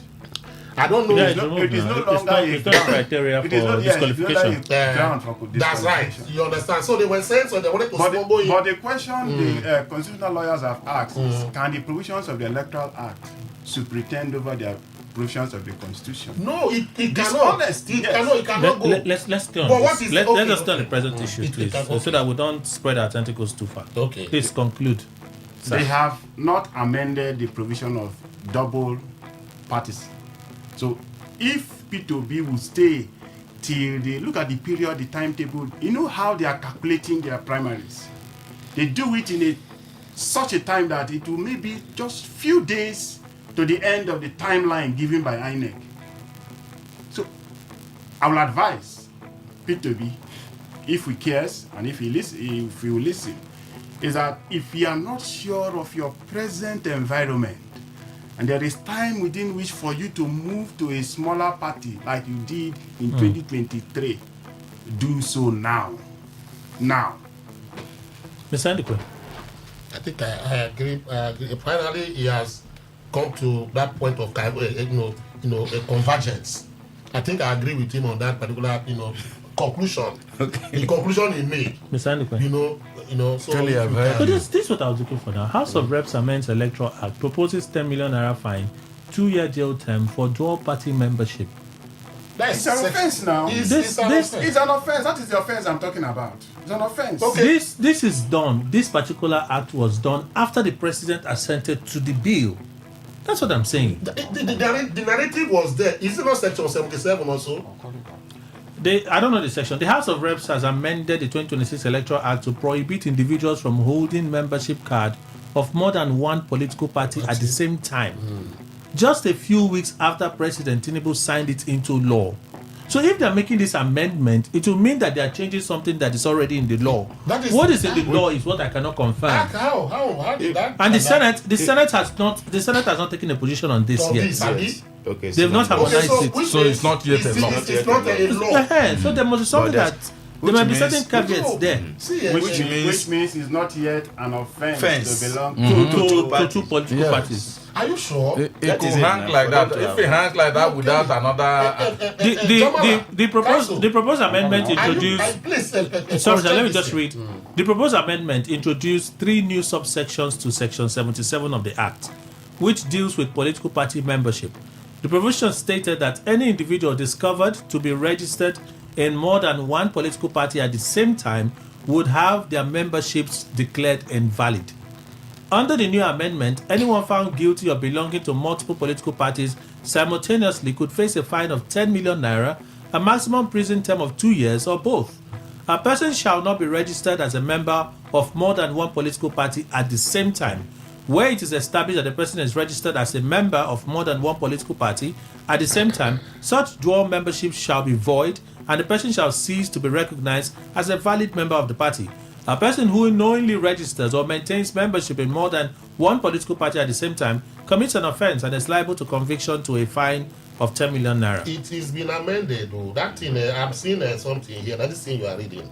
I don't know. Yeah, It is no longer it's a not a criteria it is for not- yeah, it's no disqualification. longer a ground for That's right. disqualification. You understand? So they were saying so they wanted to But smuggle in. the question the constitutional lawyers have asked is, can the provisions of the Electoral Act superintend over the provisions of the Constitution? No, it cannot. Dishonest, It yes. cannot go. Let's stay on But this. what is- Let okay, us stay on the okay. present issue, It please, can- so okay. that we don't spread our tentacles too far. Okay. Please conclude. They have not amended the provision of double parties. So if P2B will stay till they look at the period, the timetable, you know how they are calculating their primaries. They do it in such a time that it will maybe just few days to the end of the timeline given by INEC. So I will advise P2B, if he cares and if he will listen, is that if you are not sure of your present environment, and there is time within which for you to move to a smaller party like you did in 2023, do so now. Now. Mr. Ndikwe. I think I agree. Finally, he has come to that point of a convergence. I think I agree with him on that particular conclusion. Okay. The conclusion he made. Mr. Ndikwe. So Really, I've heard. But this is what I was looking for now. House of Reps amends Electoral Act, proposes 10 million naira fine, 2-year jail term for dual party membership. It's an offense now. It's an offense. That is the offense I'm talking about. It's an offense. Okay. This is done. This particular act was done after the president assented to the bill. That's what I'm saying. The narrative was there. Is it not section 77 also? I don't know the section. The House of Reps has amended the 2026 Electoral Act to prohibit individuals from holding membership card of more than one political party at the same time. Just a few weeks after President Tinubu signed it into law. So if they're making this amendment, it will mean that they are changing something that is already in the law. What is in the law is what I cannot confirm. How did that? And the Senate has not taken a position on this yet. Okay, they've not harmonized it. So it's not yet a law. It's not a law. So there must be something that there might be certain caveats there. Which means it's not yet an offense to belong to two political parties. Are you sure? It could hang like that. If it hangs like that without another... The proposed amendment introduced... Sorry, let me just read. The proposed amendment introduced 3 new subsections to Section 77 of the Act, which deals with political party membership. The provision stated that any individual discovered to be registered in more than one political party at the same time would have their memberships declared invalid. Under the new amendment, anyone found guilty of belonging to multiple political parties simultaneously could face a fine of 10 million naira, a maximum prison term of 2 years, or both. A person shall not be registered as a member of more than one political party at the same time. Where it is established that the person is registered as a member of more than one political party at the same time, such dual membership shall be void and the person shall cease to be recognized as a valid member of the party. A person who knowingly registers or maintains membership in more than one political party at the same time commits an offense and is liable to conviction to a fine of 10 million naira. It has been amended, though. That thing, I'm seeing something here. That is thing you are reading.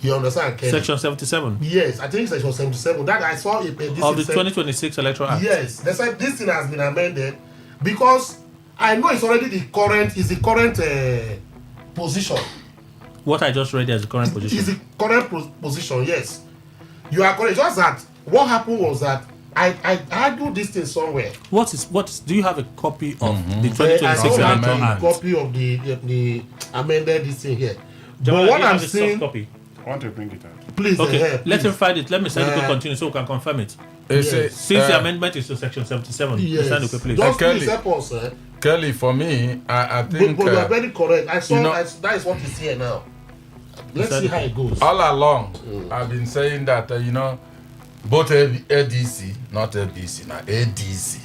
You understand, Kenny? Section 77. Yes, I think Section 77. That I saw of the 2026 Electoral Act. Yes, they said this thing has been amended because I know it's already the current position. What I just read as the current position. Is the current position, yes. You are correct. Just that what happened was that I argued this thing somewhere. Do you have a copy of the 2026 Electoral Act? Copy of the amended this thing here. Jamal, but what I'm saying, copy. I want to bring it out. Please, okay. Let him find it. Let me send it to continue so we can confirm it. Yes. Since the amendment is to Section 77, yes. Please. Just please help us, Kelly, for me, I think... But you are very correct. I saw that is what is here now. Let's see how it goes. All along, I've been saying that, both ADC, not ABC, now ADC,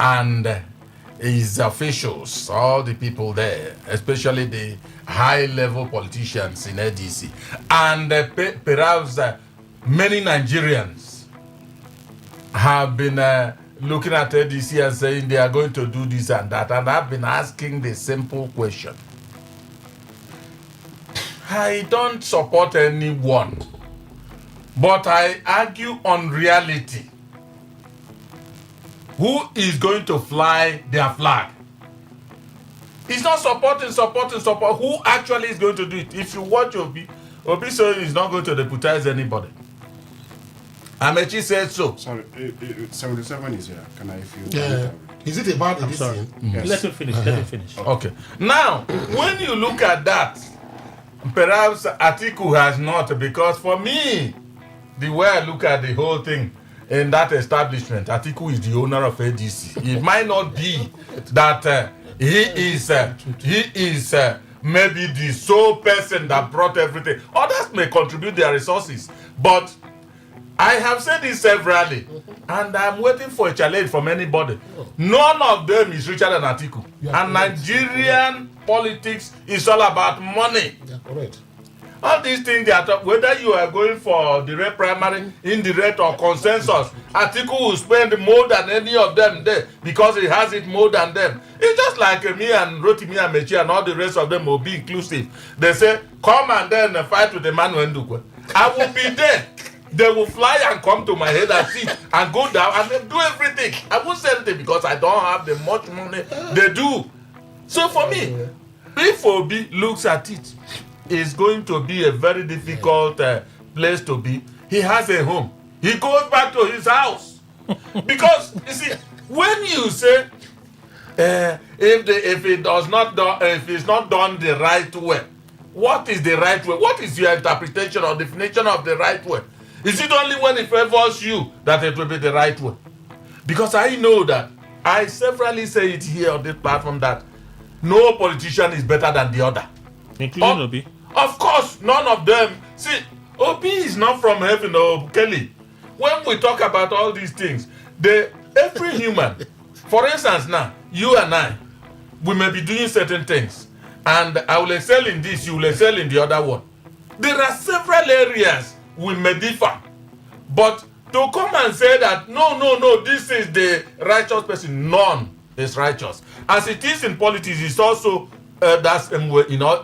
and his officials, all the people there, especially the high-level politicians in ADC, and perhaps many Nigerians have been looking at ADC and saying they are going to do this and that, and I've been asking the simple question. I don't support anyone But I argue on reality. Who is going to fly their flag? It's not supporting. Who actually is going to do it? If you watch Obi says he's not going to deputize anybody. Amechi said so. Sorry, 77 is here. Can I feel? Yeah. Is it about I'm this sorry. thing? Yes. Let me finish. Let me finish. Okay. Now, when you look at that, perhaps Atiku has not, because for me, the way I look at the whole thing in that establishment, Atiku is the owner of ADC. It might not be that he is maybe the sole person that brought everything. Others may contribute their resources, but I have said this severally, and I'm waiting for a challenge from anybody. None of them is richer than Atiku. And Nigerian politics is all about money. Yeah, correct. All these things, whether you are going for direct primary, indirect, or consensus, Atiku will spend more than any of them there because he has it more than them. It's just like me and Rotimi Amechi and all the rest of them will be inclusive. They say, come and then fight with the man Wendukwe. I will be there. They will fly and come to my head and sit and go down and they do everything. I won't say anything because I don't have the much money they do. So for me, if Obi looks at it, it's going to be a very difficult place to be. He has a home. He goes back to his house. Because, you see, when you say, if it's not done the right way, what is the right way? What is your interpretation or definition of the right way? Is it only when it favors you that it will be the right way? Because I know that, I severally say it here on this platform, that no politician is better than the other. Including Obi. Of course, none of them. See, Obi is not from heaven, Kelly. When we talk about all these things, every human, for instance now, you and I, we may be doing certain things. And I will excel in this, you will excel in the other one. There are several areas we may differ. But to come and say that, no, this is the righteous person, none is righteous. As it is in politics, it's also that's in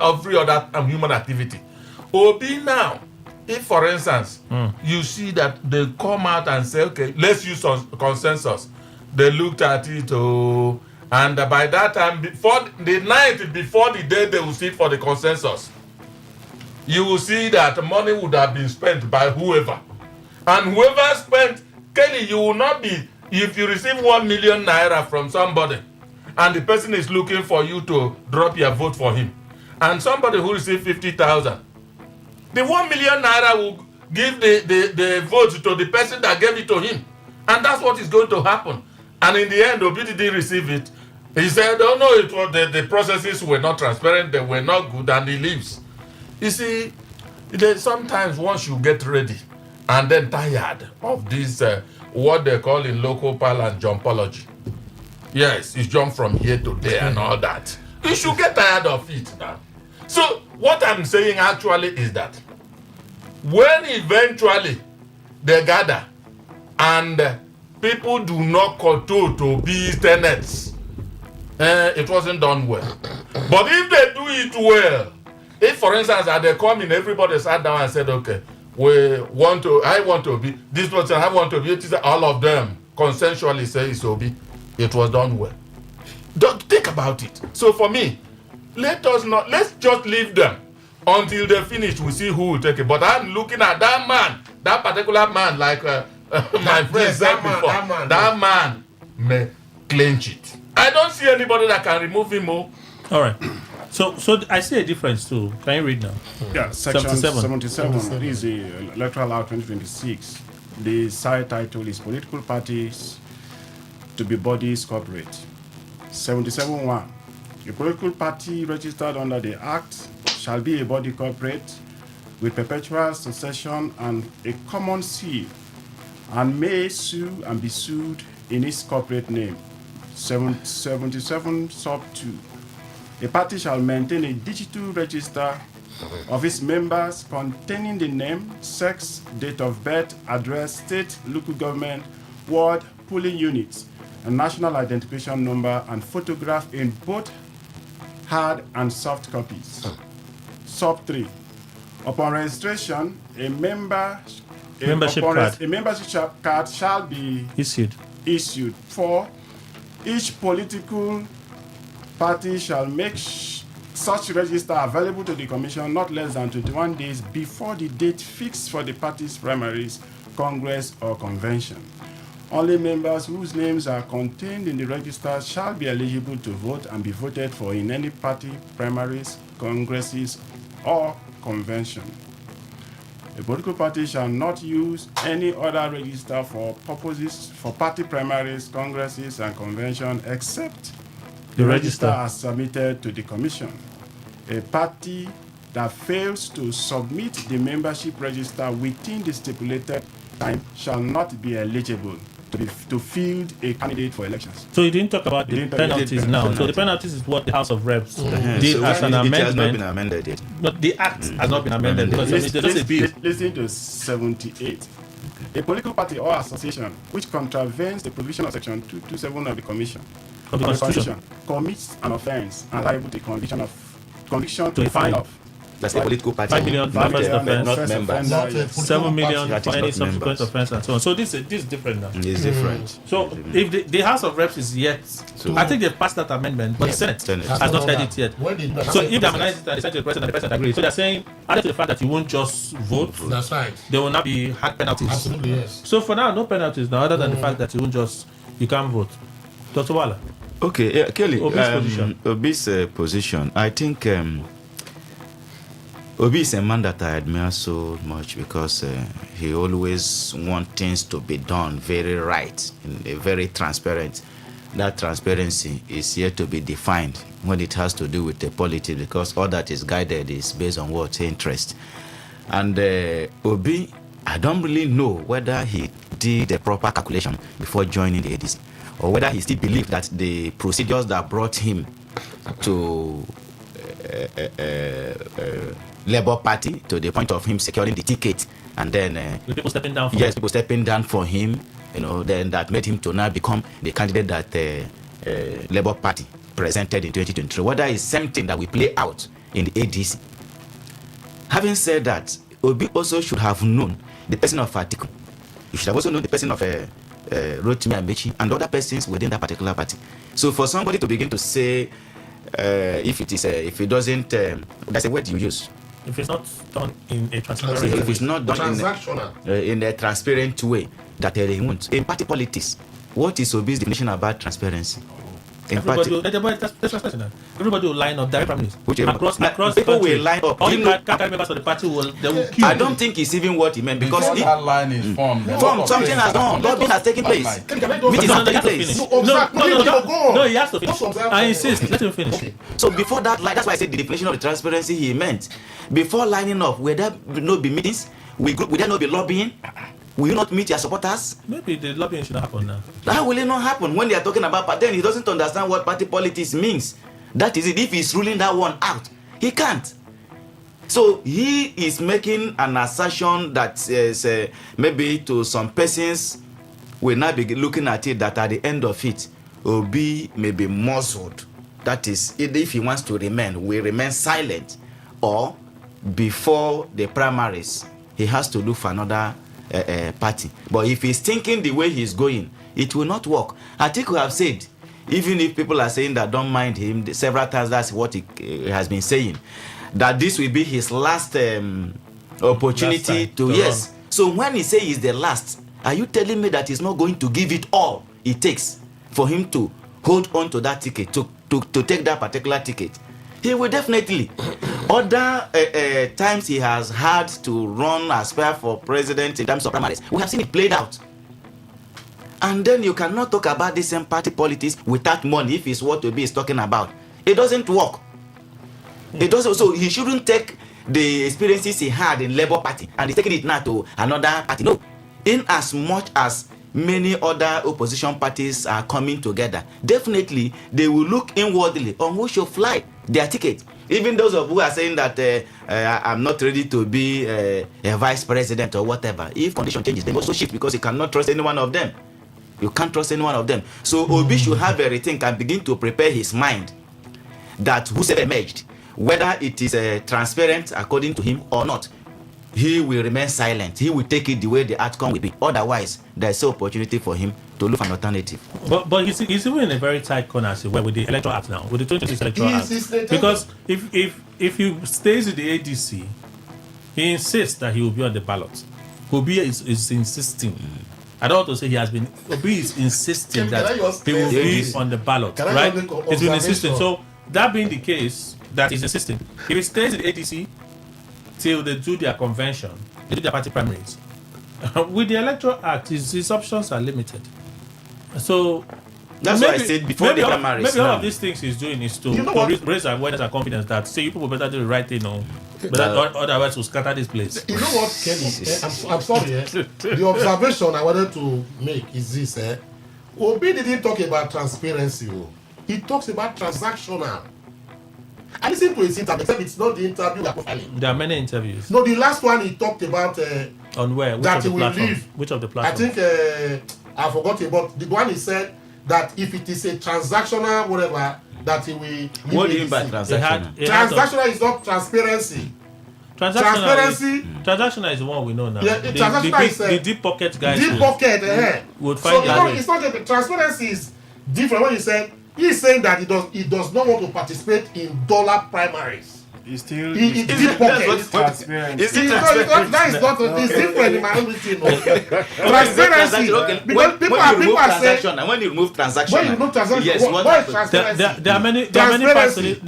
every other human activity. Obi now, if for instance, you see that they come out and say, okay, let's use consensus. They looked at it, and by that time, before the night, before the day they will sit for the consensus, you will see that money would have been spent by whoever. And whoever spent, Kelly, you will not be, if you receive 1 million naira from somebody, and the person is looking for you to drop your vote for him, and somebody who received 50,000, the 1 million naira will give the vote to the person that gave it to him. And that's what is going to happen. And in the end, Obi didn't receive it. He said, oh no, it was the processes were not transparent, they were not good, and he leaves. You see, sometimes once you get ready and then tired of this, what they call in local parlance, jumpology. Yes, it's jump from here to there and all that. You should get tired of it now. So what I'm saying actually is that when eventually they gather and people do not control to be tenants, it wasn't done well. But if they do it well, if for instance they come in, everybody sat down and said, okay, I want to be this person, I want to be it, all of them consensually say it's Obi. It was done well. Don't think about it. So for me, let's just leave them until they finish. We see who will take it. But I'm looking at that man, that particular man, like my friend said before. That man may clinch it. I don't see anybody that can remove him. All right. So I see a difference too. Can you read now? Yeah, section 77 is the Electoral Act 2026. The side title is Political Parties to be Bodies Corporate. 77.1. A political party registered under the Act shall be a body corporate with perpetual succession and a common seal, and may sue and be sued in its corporate name. 77 sub 2. A party shall maintain a digital register of its members containing the name, sex, date of birth, address, state, local government, ward, polling units, a national identification number, and photograph in both hard and soft copies. Sub 3. Upon registration, a member membership card. A membership card shall be issued. 4. Each political party shall make such register available to the Commission not less than 21 days before the date fixed for the party's primaries, congress, or convention. Only members whose names are contained in the register shall be eligible to vote and be voted for in any party primaries, congresses, or convention. A political party shall not use any other register for purposes for party primaries, congresses, and convention except the register as submitted to the Commission. A party that fails to submit the membership register within the stipulated time shall not be eligible to field a candidate for elections. So you didn't talk about the penalties now. So the penalties is what the House of Reps did so as an amendment. It has not been amended yet. But the act has not been amended because there's a bill. Listen to 78. A political party or association which contravenes the provision of Section 227 of the Constitution commits an offence and liable to conviction to a fine of. That's a political party. 5 million for first offence, not members. 7 million for any subsequent offence, and so on. So this is different now. It's different. So if the House of Reps is yet, I think they've passed that amendment, but the Senate has not heard it yet. So if they amend it and they send to the president and the president agrees, so they're saying, added to the fact that you won't just vote, that's right, there will not be hard penalties. Absolutely, yes. So for now, no penalties now, other than the fact that you can't vote. Dr. Wala. Okay, Kelly, Obi's position, I think Obi is a man that I admire so much because he always wants things to be done very right and very transparent. That transparency is yet to be defined when it has to do with the politics, because all that is guided is based on what interest. And Obi, I don't really know whether he did the proper calculation before joining the ADC, or whether he still believes that the procedures that brought him to Labour Party to the point of him securing the ticket, and then people stepping down for him. People stepping down for him, then that made him to now become the candidate that Labour Party presented in 2023. Whether it's something that we play out in the ADC. Having said that, Obi also should have known the person of Atiku. You should have also known the person of Rotimi Amechi and other persons within that particular party. So for somebody to begin to say, if it doesn't, that's a word you use. If it's not done in a transparent way. If it's not done in a transparent way, that they won't. In party politics, what is Obi's definition about transparency? Everybody will line up direct families. Across people will line up. All the members of the party will queue. I don't think it's even what he meant, because if that line is formed, something has done. Lobbying has taken place. Which is not taking place. No, he has to finish. I insist. Let him finish. So before that, that's why I said the definition of the transparency he meant. Before lining up, will there not be meetings? Will there not be lobbying? Will you not meet your supporters? Maybe the lobbying should happen now. How will it not happen when they are talking about party? Then he doesn't understand what party politics means. That is it. If he's ruling that one out, he can't. So he is making an assertion that is maybe to some persons will not be looking at it, that at the end of it, Obi may be muzzled. That is, if he wants to remain, will remain silent, or before the primaries, he has to look for another party. But if he's thinking the way he's going, it will not work. I think we have said, even if people are saying that don't mind him, several times that's what he has been saying, that this will be his last opportunity to yes. So when he says he's the last, are you telling me that he's not going to give it all it takes for him to hold on to that ticket, to take that particular ticket? He will definitely. Other times he has had to run, aspire for president in terms of primaries, we have seen it played out. And then you cannot talk about the same party politics without money, if it's what Obi is talking about. It doesn't work. It doesn't. So he shouldn't take the experiences he had in Labour Party and he's taking it now to another party. No. In as much as many other opposition parties are coming together, definitely they will look inwardly on who should fly their ticket. Even those of who are saying that I'm not ready to be a vice president or whatever, if condition changes, they also shift, because you cannot trust any one of them. You can't trust any one of them. So Obi should have a rethink and begin to prepare his mind that whoever emerged, whether it is transparent according to him or not, he will remain silent. He will take it the way the outcome will be. Otherwise, there's no opportunity for him to look for an alternative. But he's even in a very tight corner with the Electoral Act now, with the 2026 Electoral Act. Because if he stays in the ADC, he insists that he will be on the ballot. Obi is insisting. I don't want to say he has been. Obi is insisting that he will be on the ballot, right? He's been insisting. So that being the case, that he's insisting. If he stays in the ADC till they do their convention, they do their party primaries, with the Electoral Act, his options are limited. So that's why I said before the primaries. Maybe all of these things he's doing is to raise awareness and confidence that you people better do the right thing, otherwise we'll scatter this place. You know what, Kenny? I'm sorry. The observation I wanted to make is this. Obi didn't talk about transparency. He talks about transactional. I listened to his interview, except it's not the interview that profiling. There are many interviews. No, the last one he talked about on where? Which of the platforms? I think I forgot about the one he said that if it is a transactional whatever that he will. What do you mean by transactional? Transactional is not transparency. Transactional is the one we know now. Yeah, transactional is the deep pocket guys. Deep pocket, would find so it's not the transparency is different. What he said, he's saying that he does not want to participate in dollar primaries. He's still deep pocket. Transparent. That is not it's different in my own meeting. Transparency. Because people are saying when you remove transaction. When you remove transaction, yes, what is transparency? There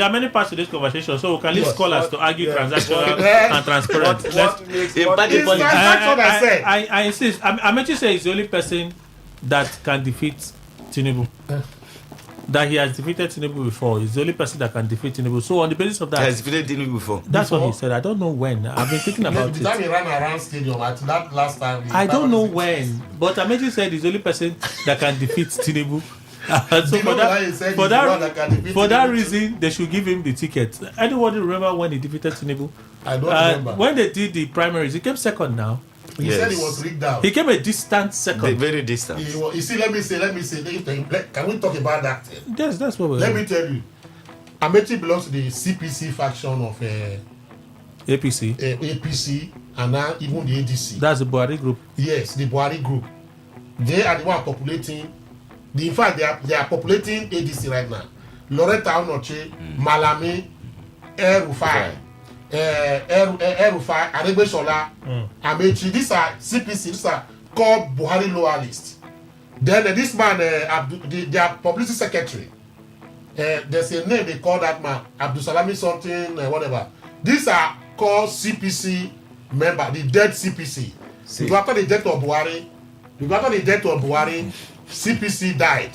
are many parts to this conversation, so we can leave scholars to argue transactional and transparent. I insist. I'm actually saying he's the only person that can defeat Tinubu. That he has defeated Tinubu before. He's the only person that can defeat Tinubu. So on the basis of that, he has defeated Tinubu before. That's what he said. I don't know when. I've been thinking about it. The time he ran around stadium at that last time. I don't know when, but Amechi said he's the only person that can defeat Tinubu. So for that reason, they should give him the ticket. Anybody remember when he defeated Tinubu? I don't remember. When they did the primaries, he came second now. He said he was rigged out. He came a distant second. Very distant. You see, let me say. Can we talk about that? Yes, that's what we're Let me tell you. Amechi belongs to the CPC faction of APC, and now even the ADC. That's the Buhari group. Yes, the Buhari group. They are the one populating. In fact, they are populating ADC right now. Loretta Onoche, Malami, El-Rufai. El-Rufai, Aregbesola, Amechi. These are CPC. These are called Buhari loyalists. Then this man, their publicity secretary. There's a name they call that man, Abdusalami something, whatever. These are called CPC member, the dead CPC. Because after the death of Buhari, CPC died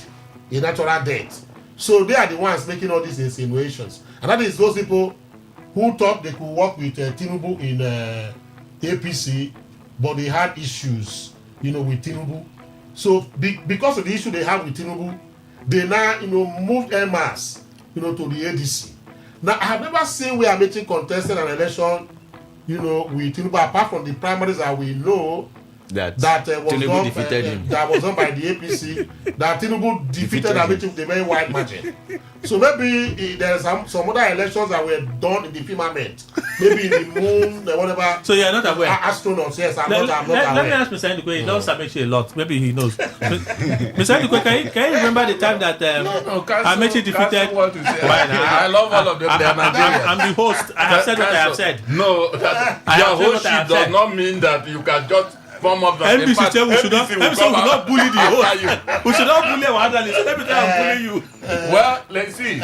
a natural death. So they are the ones making all these insinuations, and that is those people who thought they could work with Tinubu in APC, but they had issues, with Tinubu. So because of the issue they had with Tinubu, they now, moved en masse, to the ADC. Now I have never seen where Amechi contested an election, with Tinubu, apart from the primaries that we know that was Tinubu defeated him. That was done by the APC. That Tinubu defeated Amechi with a very wide margin. So maybe there's some other elections that were done in the firmament, maybe in the moon, whatever. So you're not aware? Astronauts, yes, I'm not aware. Let me ask Mr. Ndukwe. He knows Amechi a lot. Maybe he knows. Mr. Ndukwe, can you remember the time that Amechi defeated? I love all of them. I'm the host. I have said what I have said. No, your hostship does not mean that you can just form up the NBC said we should not bully the host. We should not bully our analysts. Let me try and bully you. Well, let's see.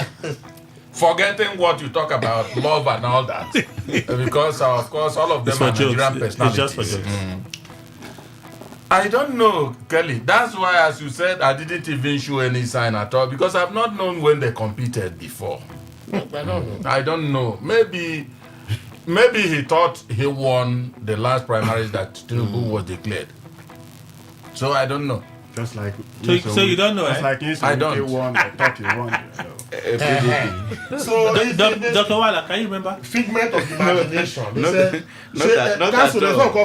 Forgetting what you talk about, love and all that, because of course all of them are Nigerian personalities. It's just for jokes. I don't know, Kelly. That's why, as you said, I didn't even show any sign at all because I've not known when they competed before. I don't know. Maybe he thought he won the last primaries that Tinubu was declared. So I don't know. Just like so you don't know, I don't. Won, I thought he won. So Dr. Wala, can you remember? Figment of imagination. Not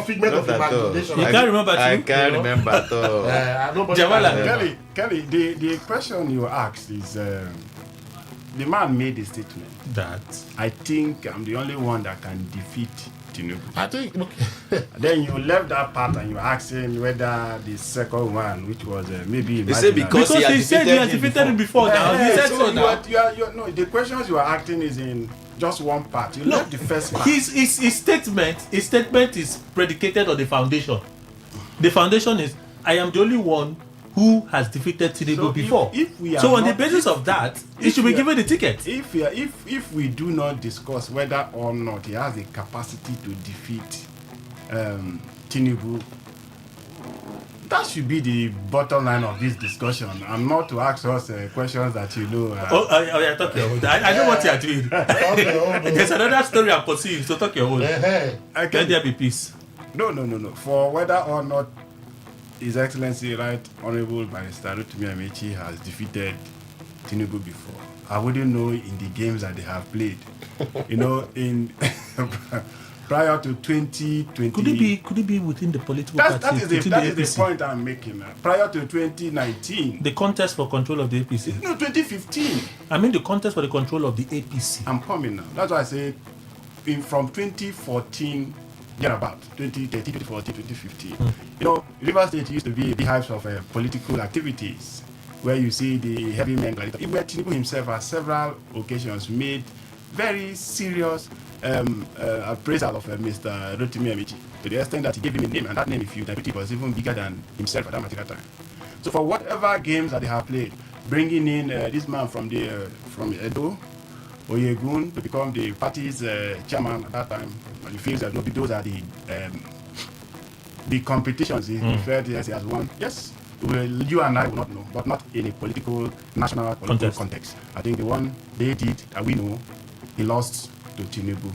figment of imagination. You can't remember too? I can't remember at all. Kelly, the question you asked is the man made a statement that I think I'm the only one that can defeat Tinubu. I think. Then you left that part and you asking whether the second one, which was maybe. He said because he said he has defeated him before. Now he said so now. No, the questions you are acting is in just one part. You left the first part. His statement is predicated on the foundation. The foundation is I am the only one who has defeated Tinubu before. So on the basis of that, he should be given the ticket. If we do not discuss whether or not he has the capacity to defeat Tinubu, that should be the bottom line of this discussion, and not to ask us questions that you know. Yeah, talk your own. I know what you are doing. There's another story I'm pursuing, so talk your own. Let there be peace. No. For whether or not His Excellency Right Honorable Barrister Rotimi Amechi has defeated Tinubu before, I wouldn't know in the games that they have played. In prior to 2020. Could it be within the political party? That is the point I'm making. Prior to 2019. The contest for control of the APC. No, 2015. I mean the contest for the control of the APC. I'm coming now. That's why I say from 2014. About 2013, 2014, 2015. Rivers State used to be a beehive of political activities where you see the heavy men like that. Where Tinubu himself on several occasions made very serious appraisal of Mr. Rotimi Amechi to the extent that he gave him a name, and that name, if you dispute it, was even bigger than himself at that particular time. So for whatever games that they have played, bringing in this man from Edo, Oyegun, to become the party's chairman at that time, and he feels that those are the competitions he referred to as one. Yes, you and I will not know, but not in a national political context. I think the one they did that we know, he lost to Tinubu,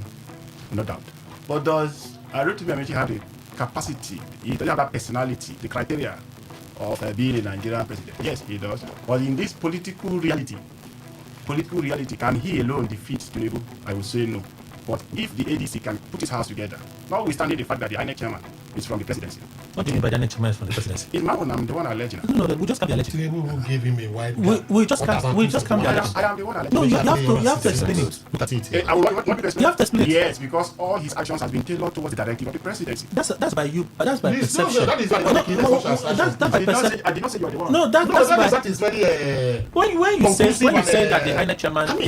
no doubt. But does Rotimi Amechi have the capacity, he doesn't have that personality, the criteria of being a Nigerian president? Yes, he does. But in this political reality, can he alone defeat Tinubu? I would say no. But if the ADC can put his house together, notwithstanding the fact that the INEC chairman is from the presidency. What do you mean by the INEC chairman is from the presidency? In my own, I'm the one alleging. No, we just can't be alleging. Tinubu gave him a wide we just can't be alleging. I am the one alleging. No, you have to explain it. Look at it. You have to explain it. Yes, because all his actions has been tailored towards the directive of the presidency. That's by you. That's by perception. That is by that's by perception. I did not say you are the one. No, that is very. When you say that the INEC chairman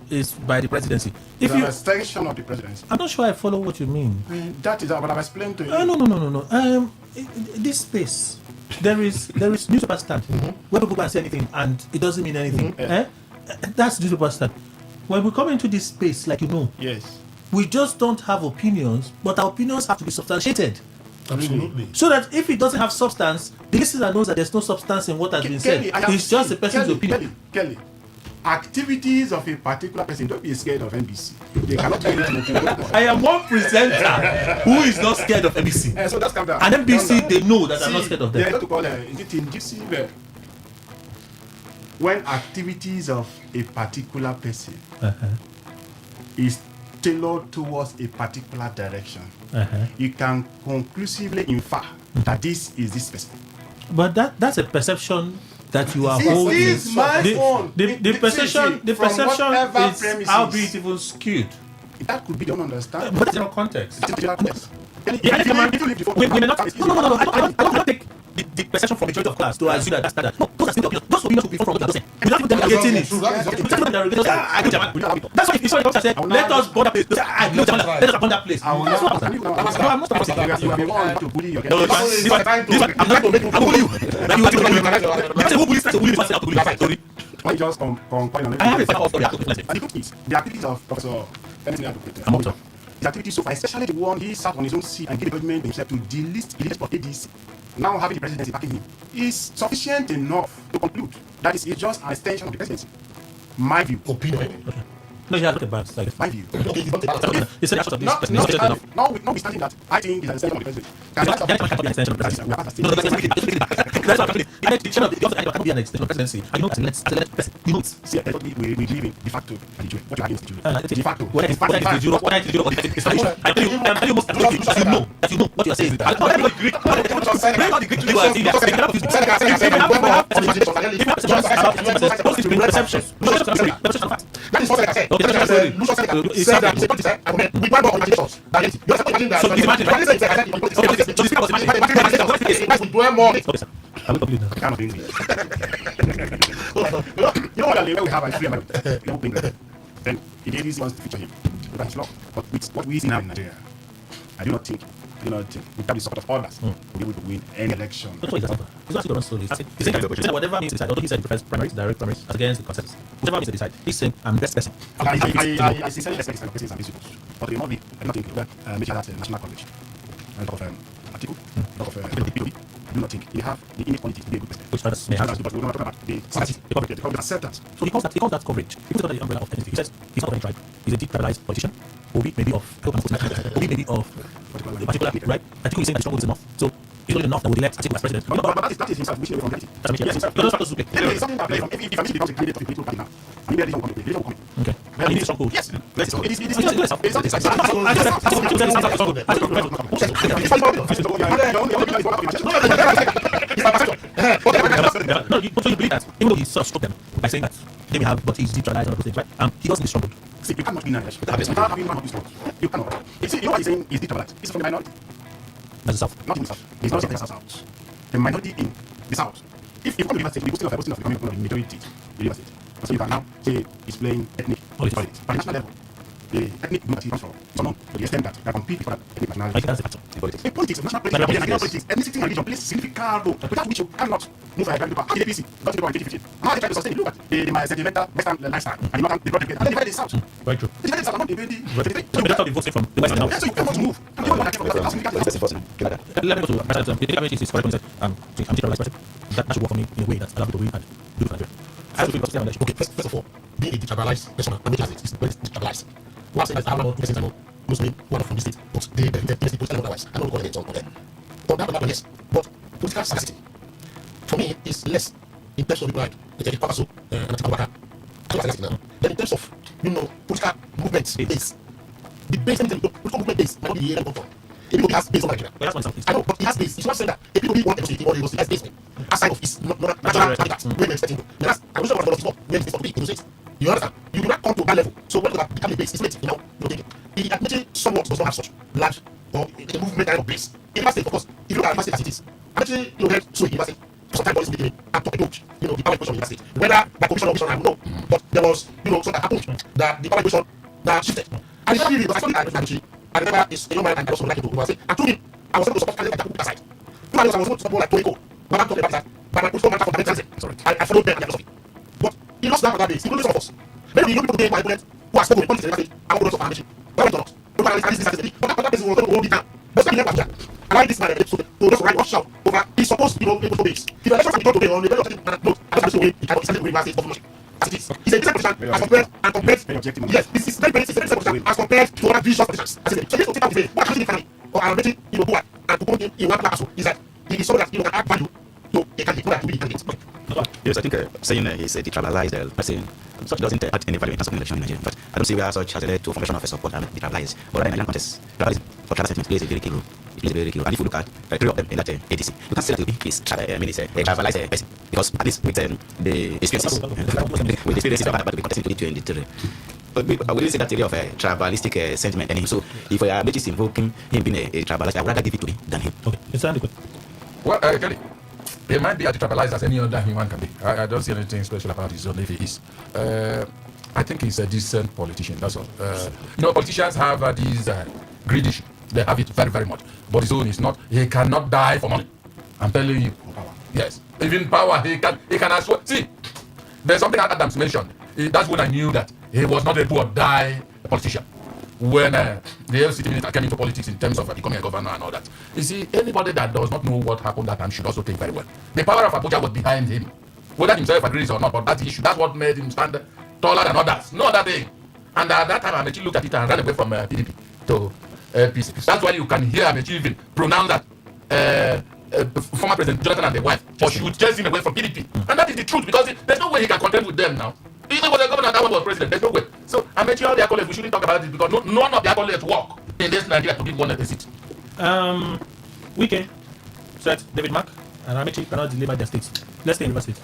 is by the presidency. If you extension of the presidency. I'm not sure I follow what you mean. That is what I've explained to you. No. This space, there is newspaper stand where people can say anything and it doesn't mean anything. That's newspaper stand. When we come into this space, yes, we just don't have opinions, but our opinions have to be substantiated. Absolutely. So that if it doesn't have substance, the listener knows that there's no substance in what has been said. It's just a person's opinion. Kelly. Activities of a particular person, don't be scared of NBC. They cannot be I am one presenter who is not scared of NBC. So that's calm down. And NBC, they know that I'm not scared of them. They are to call it when activities of a particular person is tailored towards a particular direction, you can conclusively infer that this is this person. But that's a perception that you are holding. This is my own. The perception is how be it even skewed. That could be the understanding. But it's in context. We may not. No. I don't take the perception from the majority of class to assume that that's standard. No, those are still opinions. Those opinions should be from what you are saying. Without even delegating it. That's why if someone comes and says, let us burn that place. Let us burn that place. That's what I'm saying. I'm not supposed I'm not going to bully you. Who bullies to bully the person to bully? Sorry. Why just I have a final story. The activities of Professor I'm up to. His activities so far, especially the one he sat on his own seat and gave the government himself to delist of ADC, now having the presidency backing him, is sufficient enough to conclude that it is just an extension of the presidency. My view. Opinion. No, yeah, look at that. Like, my view. He said Notwithstanding that, I think it's an extension of the presidency. That's what I'm extension of the presidency. I know See, I thought we live in de facto. What you are against the de facto. What is the Jew? What is the Jew? I tell you most that you know what you are saying. I don't agree. That is what I said. Said that the politics with one more organizations that you have to imagine that. So the speaker was imagining dwell more. Okay, sir. I will complete now. I cannot English. You know what we have a free American. Then it is wants to feature him. That's law. But with what we see now in Nigeria, I do not think without the support of others, we'll be able to win any election. That's what he's not going to slowly. He said whatever means to decide, although he said he prefers primaries, direct primaries, as against the consensus. Whatever means to decide, he's saying, I'm best person. I sincerely respect his cases and his people. But you know, I don't think Major has national coverage. And of article, of POP, I do not think he have the innate quality to be a good president. Which others may have. But we're not talking about the sympathy, the public acceptance. So he calls that coverage. He puts it under the umbrella of ethnicity. He says he's not of any tribe. He's a deep tribalized politician. Obi maybe of maybe of particular right. I think he's saying that the struggle is enough. So it's only enough that would elect Atiku as president. But that is himself wishing away from reality. Yes, it's something that if Amici becomes a candidate of a political party now, I mean, there is no coming. Okay. Well, he needs a strong hold. Yes. No, so you believe that even though he sort of struck them by saying that they may have, but he's deep tribalized on those right? He doesn't struggle. See, you cannot be nice. You cannot. You see, you know what he's saying is deep tribalized. He's from the minority. That's the South. Not in the South. He's not saying the South. The minority in the South. If you come to River State, the posting of becoming one of the majority in River State. So you can now say he's playing ethnic politics. At the national level, the ethnic group that he comes from is unknown to the extent that they compete for that ethnic nationality. That's the factor in politics. In politics, national politics, ethnicity and religion plays significant role, without which you cannot move ahead. Look at the APC, got to the power in 2015. How they try to sustain it? Look at the sentimental Western lifestyle, and you they brought together. And they divide the South. Very true. They divide the South, not divide the. So that's how they vote from the West and South. So you cannot move. Let me go to the government is correct when he said, I'm decentralized person. That should work for me in a way that allows me to win and do it for Nigeria. I have to feel that. Okay, first of all, being a decentralized person, and making it very decentralized. What I'm saying is, I have not two percent Muslim, one from the state, but they political otherwise. I don't call it on that. But that yes. But political scarcity, for me, is less in terms of people like the Pakaso and the then in terms of political movements, base. The base political movement base might not be the area of Everybody has base on Nigeria. I know, but he has base. It's not saying that everybody want to or he has base. Aside of his natural habitat, where they're setting. Whereas I'm not sure what the where it's for big in you understand? You do not come to that level. So when you become a base, it's late, The admitting somewhat does not have such large or a movement kind of base. In the state, of course, if you look at the state as it is, actually, head so university for some time was beginning and to approach, the power equation in the state. Whether by commission or mission, I don't know. But there was, so that approach that the power equation that shifted. And it's not really, because I studied I remember it's a young man and I also like to do. And through him, I was able to support President Atiku aside. Two years I was able to support like Toiko, but I'm talking about that. But my political matter fundamentalism. I followed them and their philosophy. But he lost that on that base, including some of us. Maybe the young people today, my opponent, who are spoken with politics and I want to also mission. Why not? But that base will hold it down. But still, I like this man to just write watch out over he's supposed to be able to base. If the elections are done today on the very objective note, I don't know he cannot stand the state government. As it is. He's a different position as compared. Yes, this is very different position as compared to other visual positions. So this will take out the what happened in family or I'm making do what and to put him in one class is that he is someone that can add value to a candidate, not to be a candidate. Yes, I think saying he's a detribalized person, such doesn't add any value in terms of election in Nigeria. But I don't see where such has led to formation of a support and detribalized. But in Nigerian context, tribalism for tribal sentiment plays a very key role. It plays a very key role. And if you look at three of them in that ADC, you can say that he's a tribalized person. Because at least with the experiences, with the experiences about the contest in 2023. But we will say that area of a tribalistic sentiment in him. So if we are just invoking him being a tribalist, I would rather give it to him than him. Okay, it's good. Well, Kelly, he might be as tribalized as any other human can be. I don't see anything special about his own if he is. I think he's a decent politician, that's all. Politicians have these greed issue. They have it very, very much. But his own is not. He cannot die for money. I'm telling you. Yes. Even power, he can as well. See, there's something that Adams mentioned. That's when I knew that he was not a do or die politician. When the LCT minister came into politics in terms of becoming a governor and all that. You see, anybody that does not know what happened that time should also take very well. The power of Abuja was behind him. Whether himself agrees or not, but that's the issue. That's what made him stand taller than others. No other thing. And at that time, Amechi looked at it and ran away from PDP to PC. That's why you can hear Amechi even pronounce that former President Jonathan and the wife should chase him away from PDP. And that is the truth, because there's no way he can contend with them now. If he was a governor, that one was president. There's no way. So Amechi, all the accolades, we shouldn't talk about it because none of the accolades work in this Nigeria to give one a seat. Wike said David Mark and Amechi cannot deliver their states. Let's stay in River State.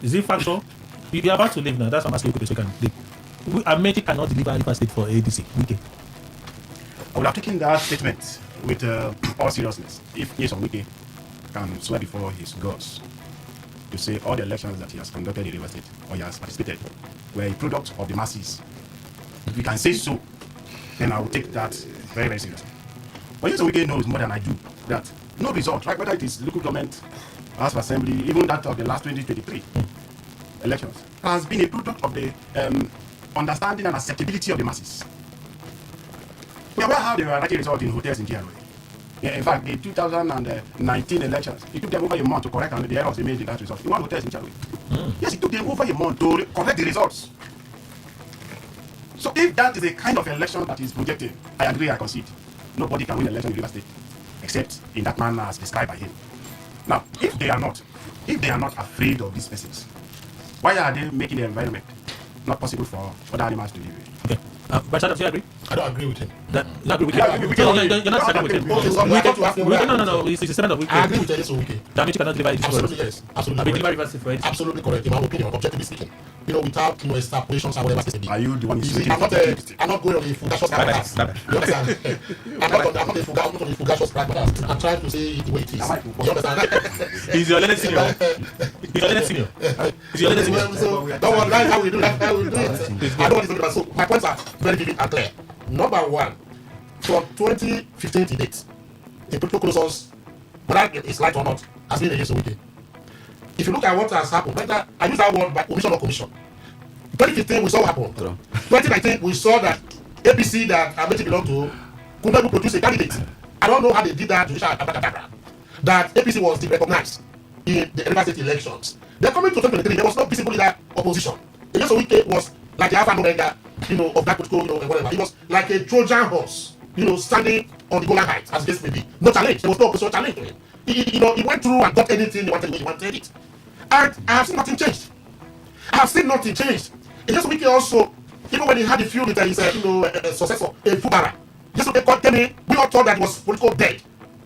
Is it fact so? You're about to leave now. That's why I'm asking you so you can leave. Amechi cannot deliver Rivers State for ADC. Okay. I would have taken that statement with all seriousness if Nyesom Wike can swear before his gods to say all the elections that he has conducted in Rivers State or he has participated were a product of the masses. If we can say so, then I will take that very, very seriously. But Nyesom Wike knows more than I do that no result, right? Whether it is local government, House of Assembly, even that of the last 2023 elections, has been a product of the understanding and acceptability of the masses. We are aware how they were writing results in hotels in GRA. Yeah, in fact, the 2019 elections, it took them over a month to correct the errors they made in that result. In one hotel in GRA. Yes, it took them over a month to correct the results. So if that is a kind of election that is projected, I agree, I concede. Nobody can win an election in Rivers State, except in that manner as described by him. Now, if they are not afraid of these persons, why are they making the environment not possible for other animals to live in? Okay. But do you agree? I don't agree with him. You agree with him? You're not second with him. No, it's a statement of Wike. I agree with Elisa Wike. Damage cannot deliver it. Absolutely, yes. Absolutely. Absolutely correct. In my opinion, objectively speaking. Without extrapolations and whatever statement. Are you the one who I'm not going on a fugacious pragmatas. You understand? I'm not on a fugacious pragmatas. I'm trying to say it the way it is. You understand? He's your learned senior. So, don't worry, that's how we do it. I don't want to do that. So, my points are very vivid and clear. Number one, from 2015 to date, the political colossus, whether it's right or not, has been against the Wike. If you look at what has happened, whether I use that word by omission or commission. 2015, we saw what happened. 2019, we saw that APC that Amechi belonged to could not produce a candidate. I don't know how they did that to that APC was recognized in the Rivers State elections. Then coming to 2023, there was no visible leader opposition. Against Wike was like the alpha and omega, of that political, whatever. He was like a Trojan horse, standing on the Golan Heights, as this may be. No challenge. There was no opposition challenge to him. He went through and got anything he wanted it. And I have seen nothing changed. Against Wike also, even when he had a feud with his successor, Fubara, just came in, we all thought that he was political dead.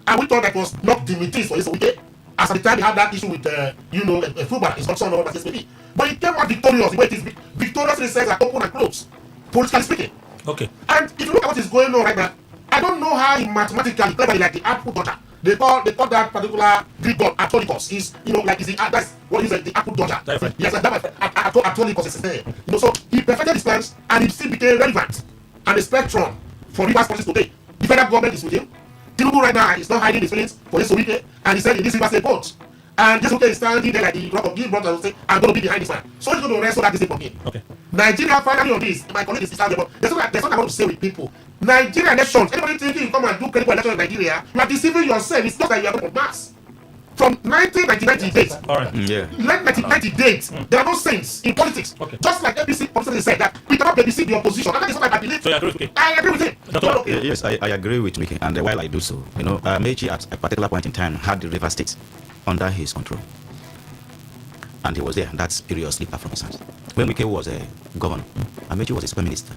And we thought that was not dignity for Wike. As at the time he had that issue with, Fubara, his son, whatever this may be. But he came out victorious. The way it is victorious in the sense that open and close, politically speaking. Okay. And if you look at what is going on right now, I don't know how he mathematically, cleverly, like the apple dodger. They call that particular Greek god Atolikos. Is that's what is the apple dodger. Yes, that Atolikos is his name. So he perfected his plans and it still became relevant. And the spectrum for Rivers policies today, the federal government is with him. Tinubu right now is not hiding his feelings for this Wike, and he said in this Rivers State vote. And this Wike is standing there like the rock of Gill brother will say, I'm going to be behind this man. So he's going to wrestle that this thing from him. Okay. Nigeria finally on this. My colleague is standing up. There's something I want to say with people. Nigeria elections. Anybody thinking you come and do credible elections in Nigeria, you are deceiving yourself. It's not that you are going to mass. From 1999 to date, all right. Yeah. 1999 to date, there are no saints in politics. Okay. Just like ABC politicians said that we cannot babysit the opposition. And that is what I believe. So you agree with Wike? I agree with him. Yes, I agree with Wike. And while I do so, Amechi at a particular point in time had the Rivers State under his control. And he was there, and that's period slip from his hands. When Wike was a governor, Amechi was a super minister.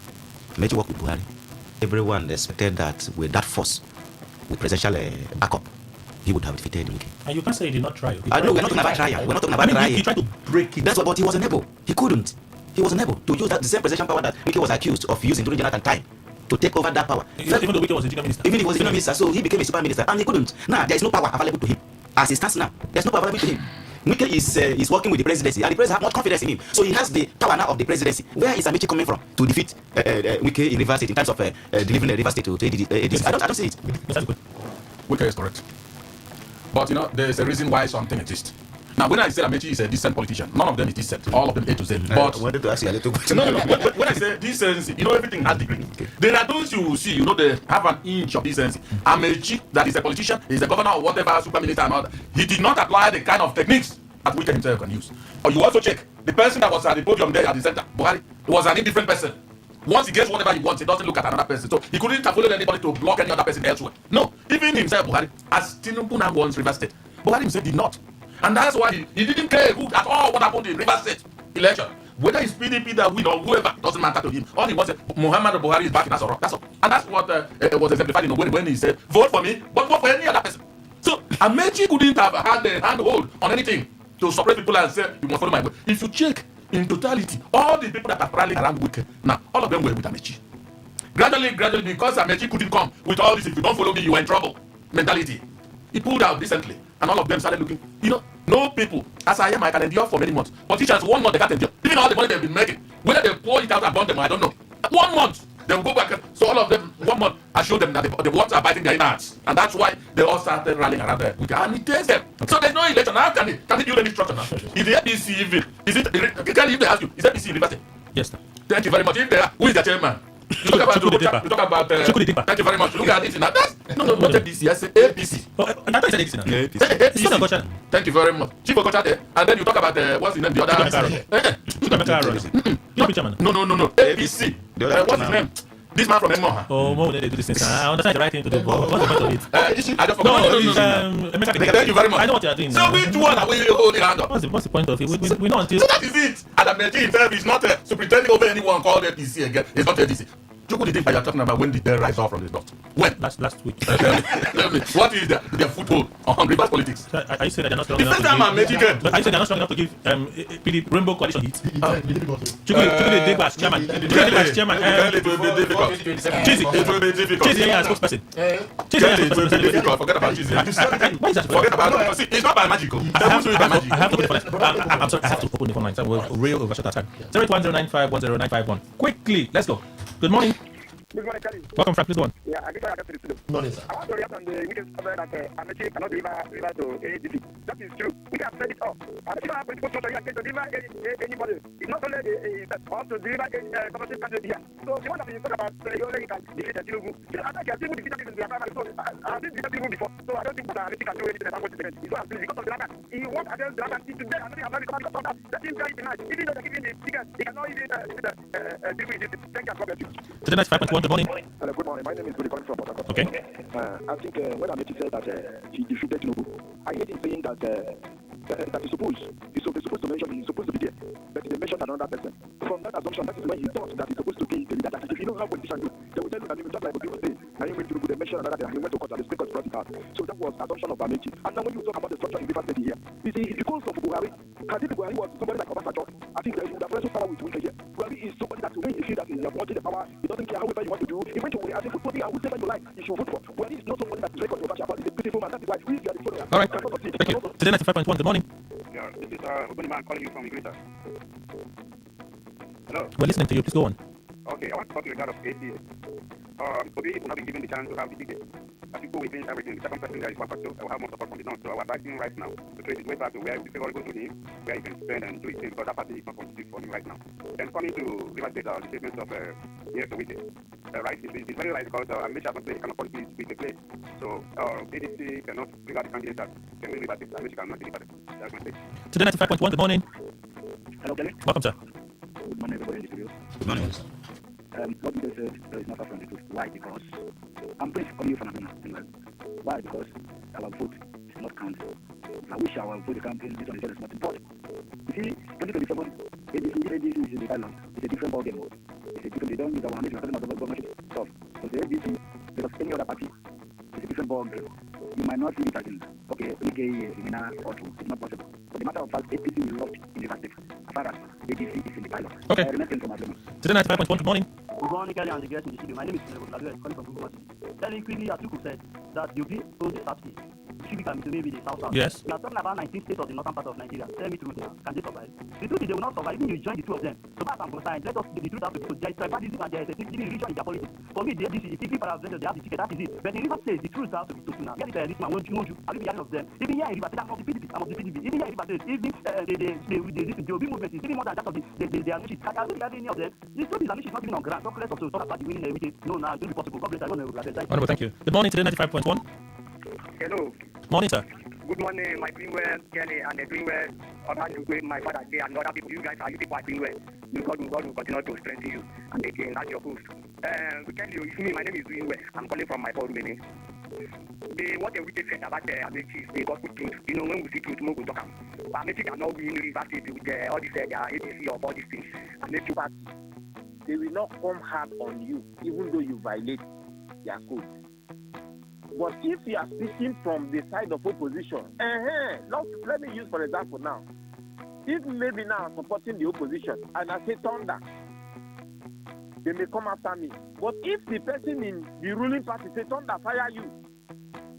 Amechi worked with Buhari. Everyone expected that with that force, with presidential backup, he would have defeated Wike. And you can't say he did not try. I know, we're not talking about trial. We're not talking about trial. He tried to break it. That's what, but he was unable. He couldn't. He was unable to use that the same presidential power that Wike was accused of using during Jonathan time to take over that power. Even though Wike was a junior minister. Even he was a junior minister, so he became a super minister, and he couldn't. Now, there is no power available to him. As it stands now, there's no power available to him. Wike is working with the presidency, and the president has more confidence in him. So he has the power now of the presidency. Where is Amechi coming from to defeat Wike in Rivers State in terms of delivering the Rivers State to ADC? I don't see it. Wike is correct. But there's a reason why something exists. Now, when I say Amechi is a decent politician, none of them is decent. All of them A to Z. But I wanted to ask you a little question. No. When I say decency, everything has degree. Okay. There are those you see, they have an inch of decency. Amechi, that is a politician, is a governor or whatever, super minister and all that. He did not apply the kind of techniques that Wike himself can use. Or you also check, the person that was at the podium there at the center, Buhari, was an indifferent person. Once he gets whatever he wants, he doesn't look at another person. So he couldn't have followed anybody to block any other person elsewhere. No, even himself, Buhari, as Tinubu now wants Rivers State, Buhari himself did not. And that's why he didn't care at all what happened in Rivers State election. Whether it's PDP that win or whoever, doesn't matter to him. All he wants is Muhammadu Buhari is back in Asoro. That's all. And that's what was exemplified when he said, vote for me, but vote for any other person. So Amechi couldn't have had the handhold on anything to separate people and say, you must follow my way. If you check in totality, all the people that are rallying around Wike, now, all of them were with Amechi. Gradually, because Amechi couldn't come with all this, if you don't follow me, you are in trouble mentality. He pulled out recently, and all of them started looking. No people, as I am, I can endure for many months. Politicians, 1 month they can't endure. Even all the money they've been making, whether they pour it out upon them, I don't know. 1 month, they will go back. So all of them, 1 month, I showed them that the words are biting their innards, and that's why they all started rallying around there. And it takes them. So there's no election. How can they build any structure now? Is the APC even? If they ask you, is APC university? Yes, sir. Thank you very much. If they are, who is the chairman? You talk about thank you very much. Look at it now. Not APC. I say APC. I thought you said APC now. APC. Thank you very much. Chief Okocha there. And then you talk about what's his name? The other. No. APC. What's his name? This man from Emoha. Oh, more they do this thing. I understand the right thing to do, but what's the point of it? I just forgot. Thank you very much. I know what you are doing. So which one are we holding hand up? What's the point of it? We know until. So that is it. Adameji himself is not superintending over anyone called APC again. It's not APC. You could think that you're talking about when did they rise off from the dust? When? Last week. What is their foothold on reverse politics? So are you saying that they're not strong enough to give? But are you saying they're not strong enough to give PD Rainbow Coalition heat? Chukwu as chairman. It will be difficult. Cheesy as spokesperson. It will be difficult. Forget about Cheesy. Why is that? Forget about it. See, it's not by magic. I have to open the phone line. I'm sorry, I have to open the phone line. We're real overshot our time. 08109510951. Quickly, let's go. Good morning. Good morning, Kelly. Welcome, Frank. Please go on. Yeah, I guess I got to the Morning, sir. I want to react on the weekend cover that Amechi cannot deliver to ADC. That is true. We can set it up. Amechi don't have political structure here to deliver anybody. It's not only to deliver a commercial candidate here. So the one that you talk about, you only can defeat the Tinubu. I think Tinubu defeated in their primary, so I've been defeated Tinubu before. So I don't think that Amechi can do anything about it. It's what I'm saying. Because of the Dragon. He wants against the Dragon. Today, I'm very comfortable because of that. The team guy is nice. Even though they're giving the ticket, they cannot even deal with it. Thank you, God bless you. Today 95.1, good morning. Hello, good morning. My name is Billy calling from Port Harcourt. Okay. I think when Amechi said that he defeated Tinubu, I hate him saying that he's supposed to mention he's supposed to be there, but they mentioned another person. From that assumption, that is when he thought that he's supposed to be the leader. That if you know how politicians do, they will tell you that just like people say, and he went to they mentioned another thing, and he went to court and the Supreme Court brought it out. So that was assumption of Amechi. And now when you talk about the structure in Rivers State here, you see, if you go from Buhari, had if Buhari was somebody like Obasanjo, I think there is a friendship power with Wike here. Buhari is somebody that when you feel that you're wanting the power, he doesn't care however you want to do. He went to Buhari and said, put me out, whoever you like, you should vote for. Buhari is not somebody that is very controversial, but he's a beautiful man. That is why we are the follower. All right. Thank you. Today 95.1, good morning. Yeah, this is man calling you from Greater. Hello. We're listening to you. Please go on. Okay, I want to talk in regard of APA. Today will not be given the chance to have the ticket. As people will finish everything, the second person there is one person, I will have more support from the north. So I will advise him right now to trace his way back to where we feel go to him, where he can spend and do his thing, because that party is not conducive for him right now. Then coming to Rivers State, the statements of yes to Wike. Right, it's very right because Amechi has not played kind of policy with the play. So ADC cannot regard the candidate that can win Rivers State. Amechi cannot deliver it. That's my take. Today 95.1, good morning. Hello, Kelly. Welcome, sir. Good morning, everybody in the studio. Good morning. What you just said is not far from the truth. Why? Because I'm pretty coming from Anambra. Why? Because our vote is not counted. I wish our vote campaign this one is not important. You see, 2027, ADC is in the island. It's a different ballgame. It's a different. They don't use our nation. Talking about the government stuff. But the ADC, because any other party, it's a different ballgame. You might not see it as in okay, or two. It's not possible. But the matter of fact, APC is lost in the state. As far as ADC is in the pilot. Okay. Today 95.1, good morning. Good morning, Kelly, and the guest in the studio. My name is calling from Google. Telling quickly, Atuku said that you be told the South East. Should become to maybe the South. Yes. We are talking about 19 states of the northern part of Nigeria. Tell me truth, can they survive? The truth is they will not survive, even if you join the two of them. So far as I'm concerned, let us the truth have to be. There is tribalism and there is a division in their politics. For me, the ADC, if people are they have the ticket, that is it. But in Rivers State, the truth has to be told now. Get it, this man won't you? I'll be the of them. Even here in Rivers State, I'm of the PDP. Even here in Rivers State, even the OB movement is even more than that of the Amish. I don't have any of them. The truth is Amish is not even on ground. Talk less of talk about the winning everything. No, now it will be possible. God bless. I don't know. Wonderful, thank you. Good morning, today 95.1. Hello. Morning, sir. Good morning, my doing well, Kelly, and doing well. My father say and other people, you guys are you people are doing well. God will continue to strengthen you and again that's your post. Kelly, you see me, my name is doing well. I'm calling from my phone meaning. What a wicked said about Amechi is the gospel truth. You know, when we see truth, we will talk. But Amechi cannot win Rivers State with all this ADC or all these things. And make you back. They will not come hard on you, even though you violate their code. But if you are speaking from the side of opposition, let me use for example now. If maybe now I'm supporting the opposition and I say thunder, they may come after me. But if the person in the ruling party say thunder, fire you,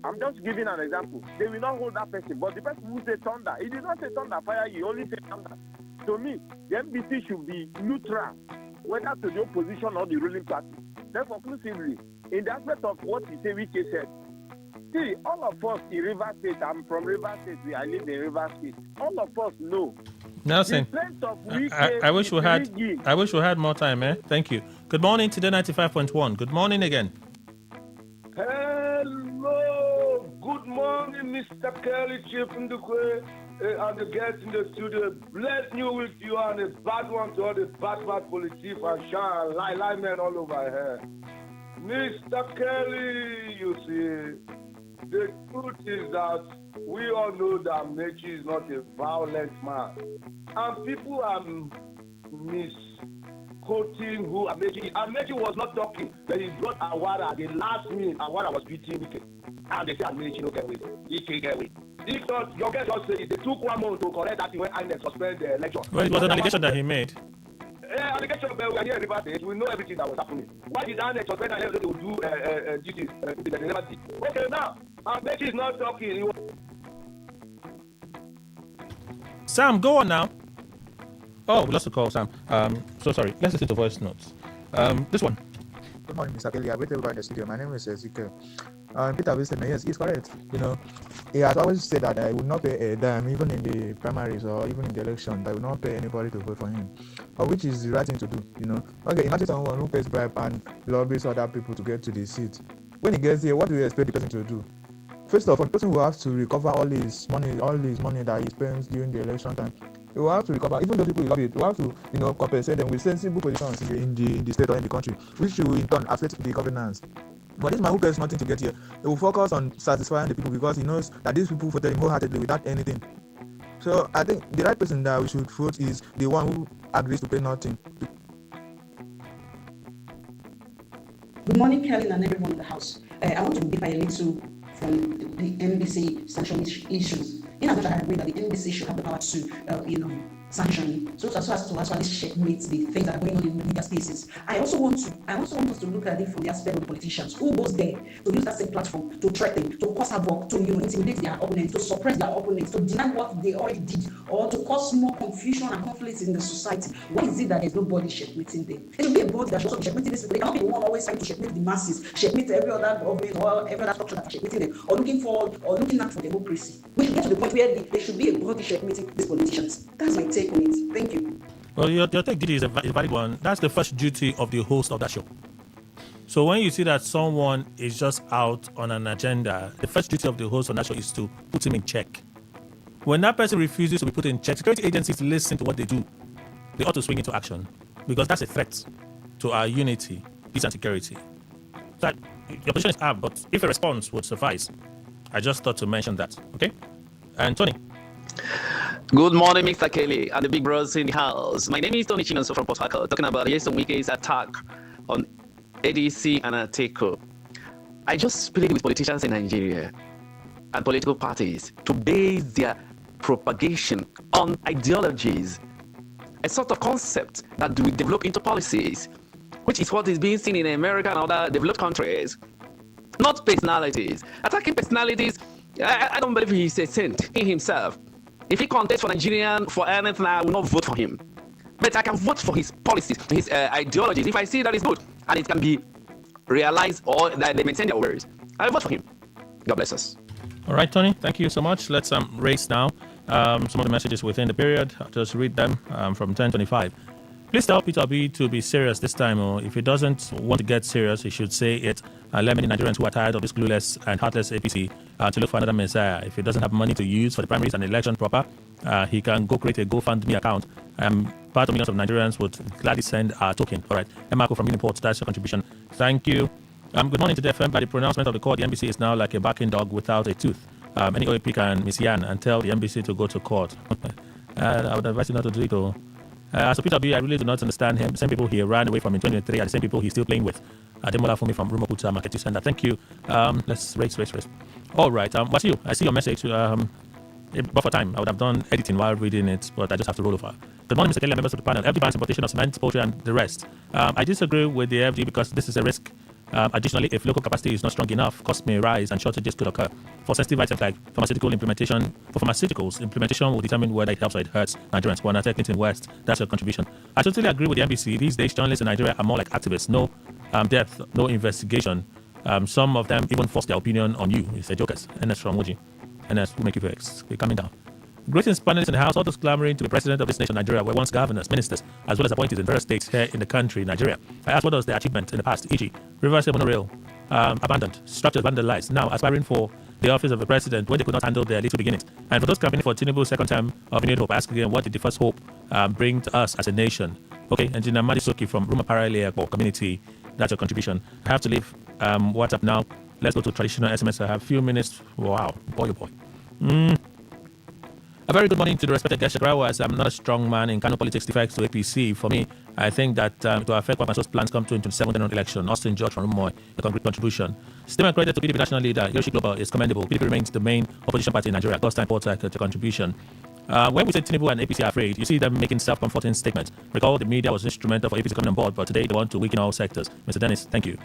I'm just giving an example. They will not hold that person. But the person who say thunder, he did not say thunder, fire you, he only say thunder. To me, the NBC should be neutral, whether to the opposition or the ruling party. Then conclusively, in the aspect of what you say, Wike said, see, all of us in River State, I'm from River State, I live in River State. All of us know. Nelson, I wish we had more time, eh? Thank you. Good morning, Today 95.1. Good morning again. Hello. Good morning, Mr. Kelly, Chief in the and the guests in the studio. Bless you with you and a bad one to all the bad politicians and shine lie men all over here. Mr. Kelly, you see, the truth is that we all know that Mechi is not a violent man. And people are misquoting who Amechi. Amechi was not talking. Then he brought Awara. The last minute, Awara was beating Ike. And they say Amechi no get away. Ike get away. If not, your guys just say it. They took 1 month to correct that thing when INEC suspended the election. Well, it was an allegation that he made. Allegation, but we are here in River State. We know everything that was happening. Why did INEC suspend and they would do duties that they never did? Okay, now, Amechi is not talking. Sam, go on now. Oh, we lost the call, Sam. So sorry. Let's listen to voice notes. This one. Good morning, Mr. Kelly. I wait everybody in the studio. My name is Ezekiel. Peter Wilson, yes, he's correct. You know, he has always said that I would not pay a dime, even in the primaries or even in the election. I would not pay anybody to vote for him, which is the right thing to do. You know, okay, imagine someone who pays bribe and lobbies other people to get to the seat. When he gets here, what do you expect the person to do? First of all, the person will have to recover all his money that he spends during the election time. He will have to recover, even those people who love it, we have to, compensate them with sensible positions in the state or in the country, which will in turn affect the governance. But this man who cares nothing to get here, he will focus on satisfying the people because he knows that these people voted him wholeheartedly without anything. So I think the right person that we should vote is the one who agrees to pay nothing. Good morning, Kelly and everyone in the house. I want to differ a little from the NBC sanction issues. In as much as I agree that the NBC should have the power to, sanction, so as to actually checkmate the things that are going on in media spaces. I also want us to look at it from the aspect of the politicians who goes there to use that same platform to threaten, to cause havoc, to intimidate their opponents, to suppress their opponents, to deny what they already did, or to cause more confusion and conflict in the society. Why is it that there's nobody checkmating them? It should be a body that should also be checkmating these people. They cannot be the one always trying to checkmate the masses, checkmate every other government or every other structure that are checkmating them, or looking out for democracy. We should get to the point where there should be a body checkmating these politicians. That's my take on it. Thank you. Well, your take is a valid one. That's the first duty of the host of that show. So when you see that someone is just out on an agenda, the first duty of the host on that show is to put him in check. When that person refuses to be put in check, security agencies listen to what they do. They ought to swing into action because that's a threat to our unity, peace and security. So your position is up, but if a response would suffice, I just thought to mention that. Okay? And Tony. Good morning, Mr. Kelly and the big bros in the house. My name is Tony Chinonso from Port Harcourt, talking about Yeson Wike's attack on ADC and Ateko. I just plead with politicians in Nigeria and political parties to base their propagation on ideologies, a sort of concept that we develop into policies, which is what is being seen in America and other developed countries, not personalities. Attacking personalities, I don't believe he's a saint in himself. If he contests for Nigerian for anything, I will not vote for him. But I can vote for his policies, his ideologies. If I see that is good and it can be realized or that they maintain their words, I vote for him. God bless us. All right, Tony, thank you so much. Let's race now some of the messages within the period. I'll just read them from 10:25. Please tell Peter B to be serious this time. Or if he doesn't want to get serious, he should say it. Let many Nigerians who are tired of this clueless and heartless APC to look for another messiah. If he doesn't have money to use for the primaries and election proper, he can go create a GoFundMe account. Part of millions of Nigerians would gladly send our token. All right. Marco from Uniport, that's your contribution. Thank you. Good morning to the FM. By the pronouncement of the court, the NBC is now like a barking dog without a tooth. Any OAP can miss Yan and tell the NBC to go to court. I would advise you not to do it, though. So Peter B, I really do not understand him. The same people he ran away from in 2023 are the same people he's still playing with. Ademola Fumi from Rumokuta Market Center. Thank you. Let's race. All right. What's you? I see your message. But for time, I would have done editing while reading it, but I just have to roll over. Good morning, Mr. Kelly, members of the panel. FD bans importation of cement, poultry, and the rest. I disagree with the FD because this is a risk. Additionally, if local capacity is not strong enough, costs may rise and shortages could occur. For sensitive items like pharmaceuticals, implementation will determine whether it helps or it hurts Nigerians. Well, Clinton West, that's your contribution. I totally agree with the NBC. These days, journalists in Nigeria are more like activists. No depth, no investigation. Some of them even force their opinion on you. It's a jokers. NS from Woji. NS will make you vex. We're coming down. Greetings, panelists in the House. All those clamoring to be president of this nation, Nigeria, were once governors, ministers, as well as appointed in various states here in the country, Nigeria. I asked what was their achievement in the past, e.g., Rivers Monorail, abandoned, structures vandalized, now aspiring for the office of the president when they could not handle their little beginnings. And for those campaigning for Tinubu's second term of renewed hope, I ask again, what did the first hope bring to us as a nation? Okay, Engineer Madisoki from Ruma Parallel Airport Community, that's your contribution. I have to leave WhatsApp now. Let's go to traditional SMS. I have a few minutes. Wow, boy, oh boy. A very good morning to the respected guest. As I'm not a strong man in Kano politics defects to APC. For me, I think that to affect what Maso's plans come to in 27th general election, Austin George from Rumoy, a concrete contribution. Statement credited to PDP national leader Yoshi Global is commendable. PDP remains the main opposition party in Nigeria. God's time Port a contribution. When we say Tinubu and APC are afraid, you see them making self-comforting statements. Recall the media was instrumental for APC coming on board, but today they want to weaken all sectors. Mr. Dennis, thank you.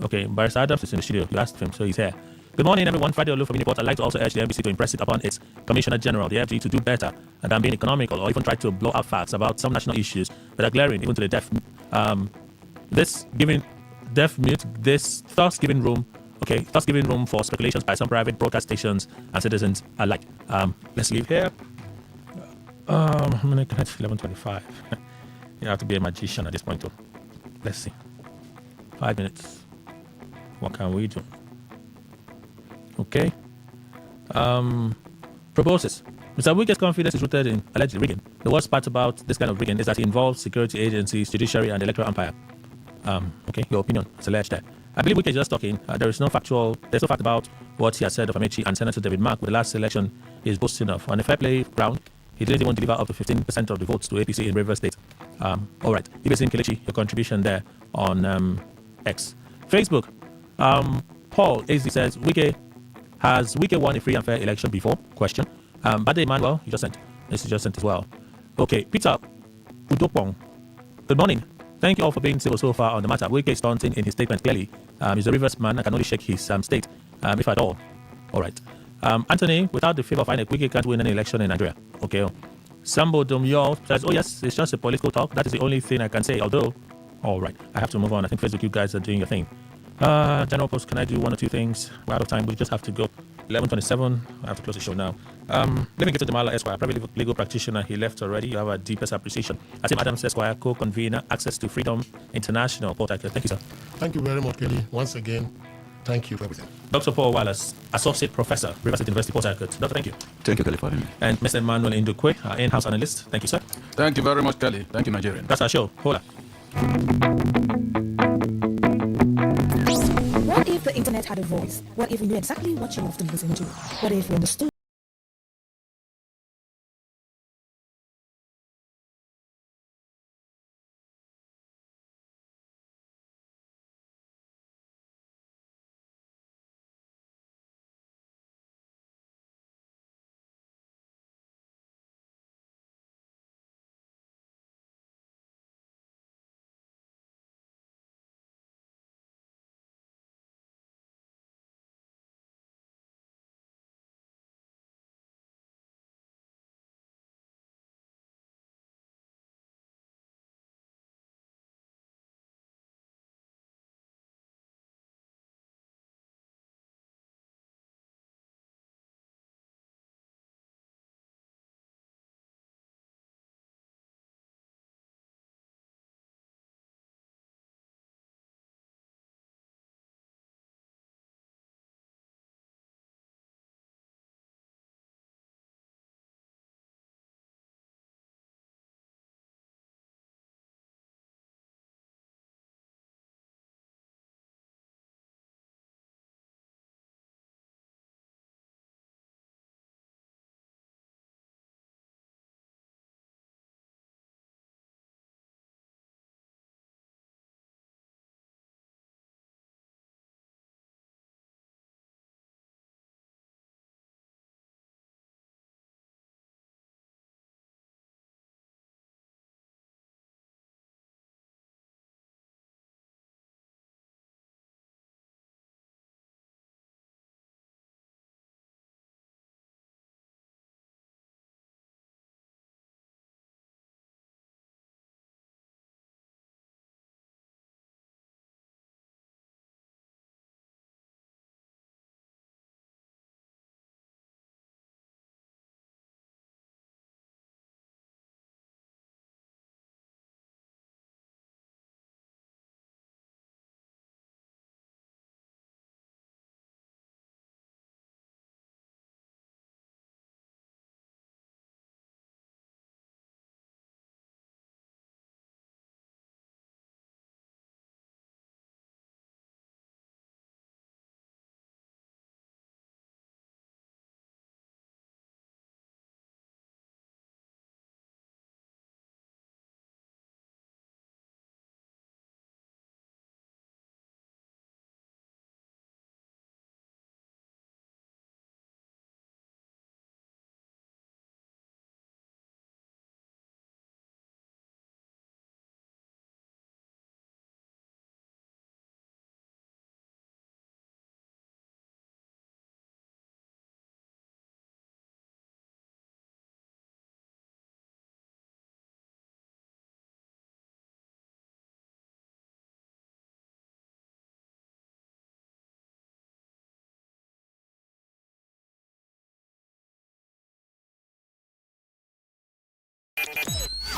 Okay, Barrister Adams is in the studio. You asked him, so he's here. Good morning, everyone. Friday Olu from Uniport. I'd like to also urge the NBC to impress it upon its Commissioner General, the FG, to do better than being economical or even try to blow out facts about some national issues that are glaring even to the deaf. Thus giving room for speculations by some private broadcast stations and citizens alike. Let's leave here. I'm going to connect 11:25. You have to be a magician at this point, too. Let's see. 5 minutes. What can we do? Okay. Proposes. Mr. Wike's confidence is rooted in alleged rigging. The worst part about this kind of rigging is that it involves security agencies, judiciary, and electoral umpire. Okay, your opinion is alleged there. I believe Wike is just talking. There's no fact about what he has said of Amechi and Senator David Mark with the last election is boasting of. On a fair play ground, he didn't even deliver up to 15% of the votes to APC in Rivers State. All right. Ibesin Kelechi, your contribution there on X. Facebook. Paul AZ says, has Wike won a free and fair election before? Question. Bade Emmanuel, you just sent. This is just sent as well. Okay, Peter Udopong. Good morning. Thank you all for being civil so far on the matter. Wike is taunting in his statement clearly. He's a Rivers man and can only shake his state, if at all. All right. Anthony, without the favor of INEC, Wike can't win any election in Nigeria. Okay. Sambo Dumyo says, oh yes, it's just a political talk. That is the only thing I can say. Although, all right, I have to move on. I think Facebook, you guys are doing your thing. General Post, can I do one or two things? We're out of time. We just have to go. 11:27. I have to close the show now. Let me get to Jamala Esquire, private legal practitioner. He left already. You have our deepest appreciation. Asim Adams Esquire, co-convener, Access to Freedom International. Port Harcourt. Thank you, sir. Thank you very much, Kelly. Once again, thank you for everything. Dr. Paul Wallace, Associate Professor, Rivers State University, Port Harcourt. Doctor, thank you. Thank you, Kelly, for having me. And Mr. Emmanuel Indukwe, our in-house analyst. Thank you, sir. Thank you very much, Kelly. Thank you, Nigerian. That's our show. Hola. What if the internet had a voice? What if we knew exactly what you love to listen to? What if we understood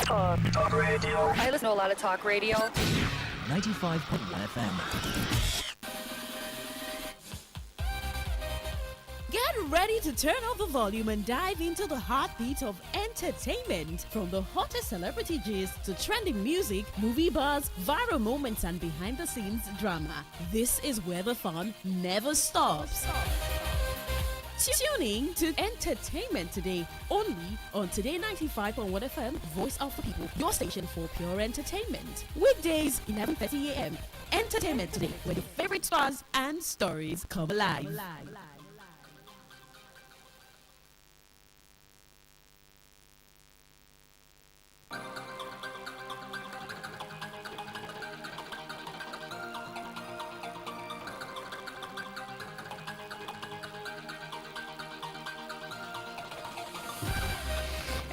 Talk radio. I listen to a lot of talk radio. 95.1 FM. Get ready to turn up the volume and dive into the heartbeat of entertainment. From the hottest celebrity gist to trending music, movie buzz, viral moments, and behind-the-scenes drama. This is where the fun never stops. Tuning to Entertainment Today, only on Today 95.1 FM, Voice of the People, your station for pure entertainment. Weekdays, 11:30 a.m. Entertainment Today, where your favorite stars and stories come alive.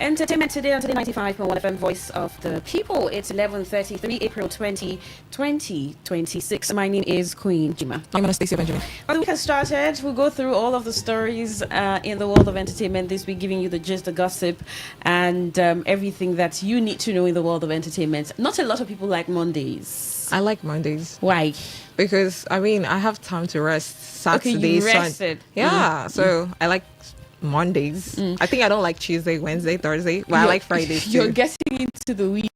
Entertainment Today on Today 95.1 FM, Voice of the People. It's 11:33, April 2026. My name is Queen Jima. I'm Anastasia Benjamin. Well, the week has started. We'll go through all of the stories in the world of entertainment this week, giving you the gist, the gossip, and everything that you need to know in the world of entertainment. Not a lot of people like Mondays. I like Mondays. Why? Because, I have time to rest. Saturdays. Okay, you rested. So I like Mondays. I think I don't like Tuesday, Wednesday, Thursday, but I like Fridays too. You're getting into the week.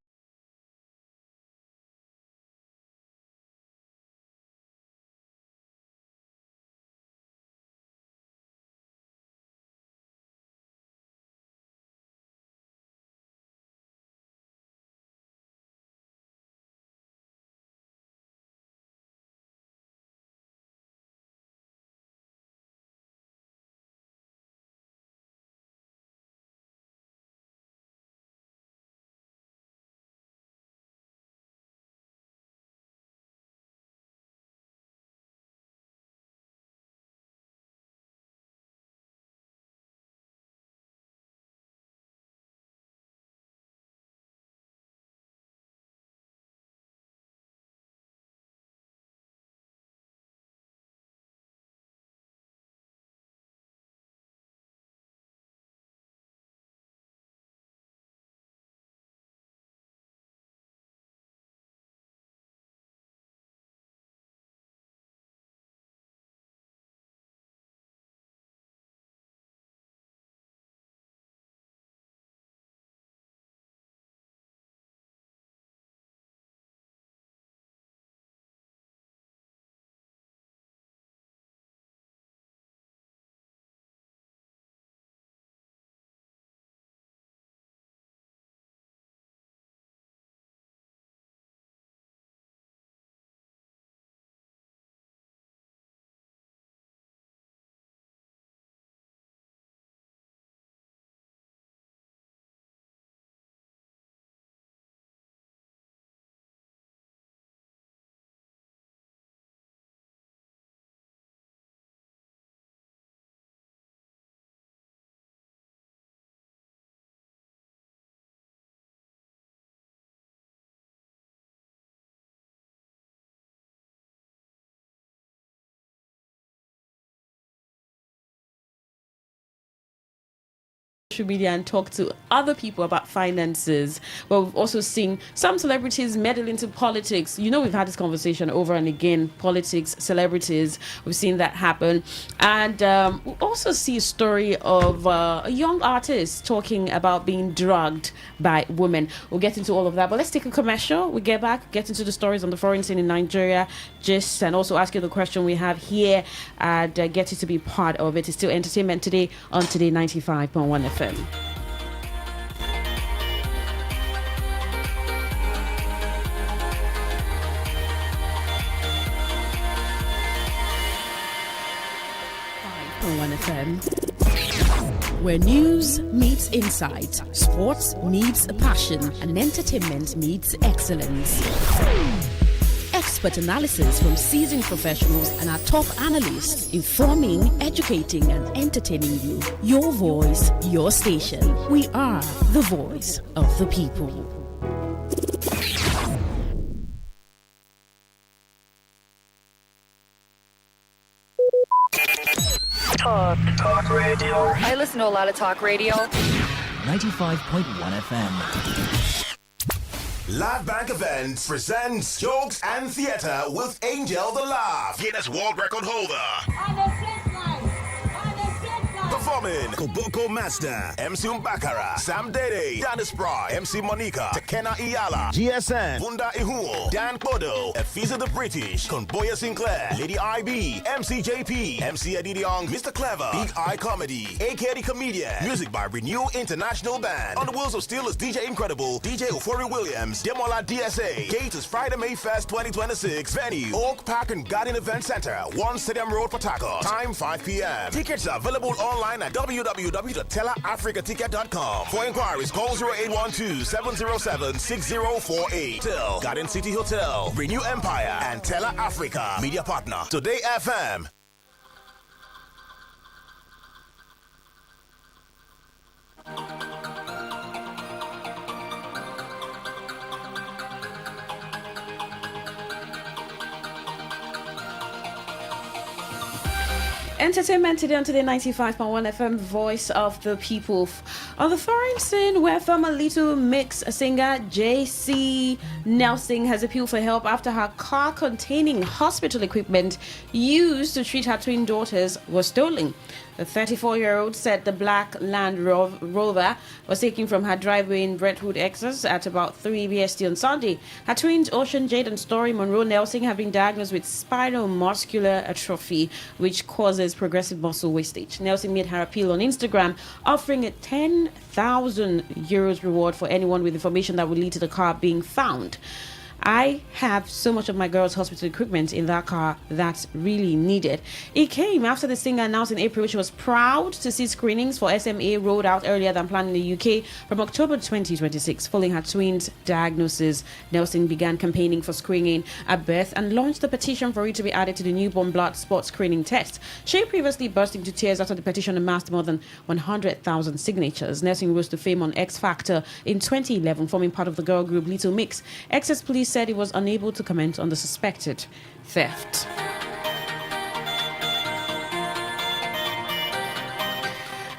Social media and talk to other people about finances. But we've also seen some celebrities meddle into politics. We've had this conversation over and again. Politics, celebrities, we've seen that happen. And we also see a story of a young artist talking about being drugged by women. We'll get into all of that. But let's take a commercial. We get back, get into the stories on the foreign scene in Nigeria, and also ask you the question we have here and get you to be part of it. It's still Entertainment Today on Today 95.1 FM. Where news meets insight, sports meets passion, and entertainment meets excellence. Expert analysis from seasoned professionals and our top analysts, informing, educating, and entertaining you. Your voice, your station. We are the voice of the people. Talk radio. I listen to a lot of talk radio. 95.1 FM. Live Bank Events presents Jokes and Theatre with Angel the Laugh, Guinness World Record holder. Performing Koboko Master, MC Umbakara, Sam Dede, Dennis Bra, MC Monica, Tekena Iyala, GSN, Bunda Ihuo, Dan Kodo, Efiza the British, Conboya Sinclair, Lady IB, MC JP, MC Eddie Young, Mr. Clever, Big Eye Comedy, AK the Comedian, music by Renew International Band. On the Wheels of Steel is DJ Incredible, DJ Euphoria Williams, Demola DSA. Date is Friday, May 1st, 2026. Venue, Oak Park and Garden Event Center, 1 Stadium Road, Port Harcourt. Time 5 p.m. Tickets are available online at www.tellerafricaticket.com. For inquiries, call 0812-707-6048. Till Garden City Hotel, Renew Empire, and Teller Africa. Media partner, Today FM. Entertainment today on Today 95.1 FM, Voice of the People. On the foreign scene, where former Little Mix singer JC Nelson has appealed for help after her car containing hospital equipment used to treat her twin daughters was stolen. The 34-year-old said the black Land Rover was taken from her driveway in Brentwood, Essex at about 3 BST on Sunday. Her twins, Ocean Jade and Story Monroe Nelson, have been diagnosed with spinal muscular atrophy, which causes progressive muscle wastage. Nelson made her appeal on Instagram, offering a 10,000 euros reward for anyone with information that would lead to the car being found. I have so much of my girl's hospital equipment in that car that's really needed. It came after the singer announced in April she was proud to see screenings for SMA rolled out earlier than planned in the UK from October 2026. Following her twins' diagnosis, Nelson began campaigning for screening at birth and launched a petition for it to be added to the newborn blood spot screening test. She previously burst into tears after the petition amassed more than 100,000 signatures. Nelson rose to fame on X Factor in 2011, forming part of the girl group Little Mix. Essex police said it was unable to comment on the suspected theft.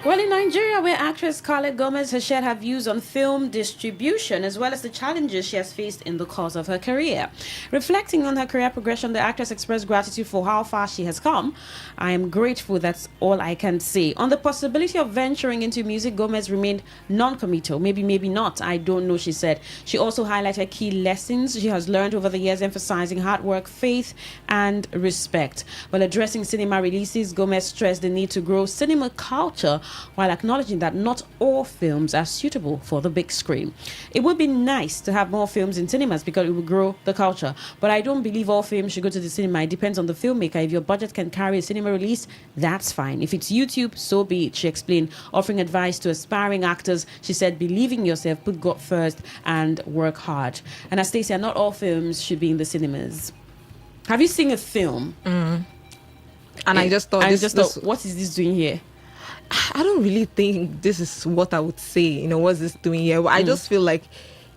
Well, in Nigeria, where actress Scarlett Gomez has shared her views on film distribution as well as the challenges she has faced in the course of her career. Reflecting on her career progression, the actress expressed gratitude for how far she has come. I am grateful, that's all I can say. On the possibility of venturing into music, Gomez remained non-committal. Maybe not, I don't know, she said. She also highlighted key lessons she has learned over the years, emphasizing hard work, faith, and respect. While addressing cinema releases, Gomez stressed the need to grow cinema culture while acknowledging that not all films are suitable for the big screen. It would be nice to have more films in cinemas because it would grow the culture, but I don't believe all films should go to the cinema. It depends on the filmmaker. If your budget can carry a cinema release, that's fine. If it's YouTube, so be it, she explained. Offering advice to aspiring actors, she said, believe in yourself, put God first, and work hard. And as Stacey, not all films should be in the cinemas. Have you seen a film? And I just thought, what is this doing here? I don't really think this is what I would say, what's this doing here? But I just feel like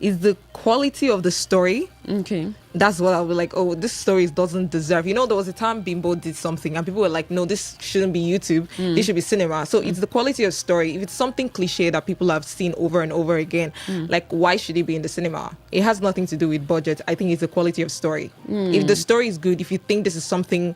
it's the quality of the story. Okay. That's what I would like, this story doesn't deserve. There was a time Bimbo did something and people were like, no, this shouldn't be YouTube. This should be cinema. So it's the quality of story. If it's something cliche that people have seen over and over again, like, why should it be in the cinema? It has nothing to do with budget. I think it's the quality of story. If the story is good, if you think this is something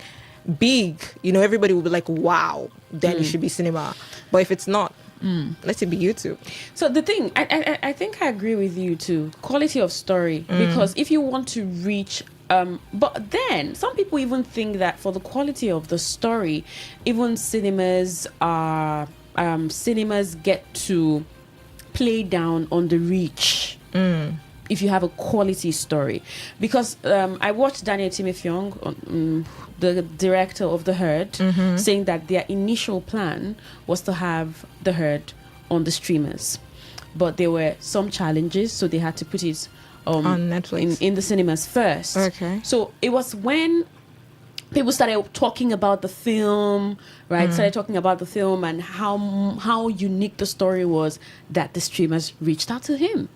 big, everybody will be like, wow, then it should be cinema. But if it's not, let it be YouTube. So the thing, I think I agree with you too. Quality of story, because if you want to reach, but then some people even think that for the quality of the story, even cinemas get to play down on the reach. If you have a quality story, because I watched Daniel Timothyong, the director of The Herd, saying that their initial plan was to have The Herd on the streamers, but there were some challenges, so they had to put it on Netflix in the cinemas first. Okay. So it was when people started talking about the film, right? Started talking about the film and how unique the story was, that the streamers reached out to him.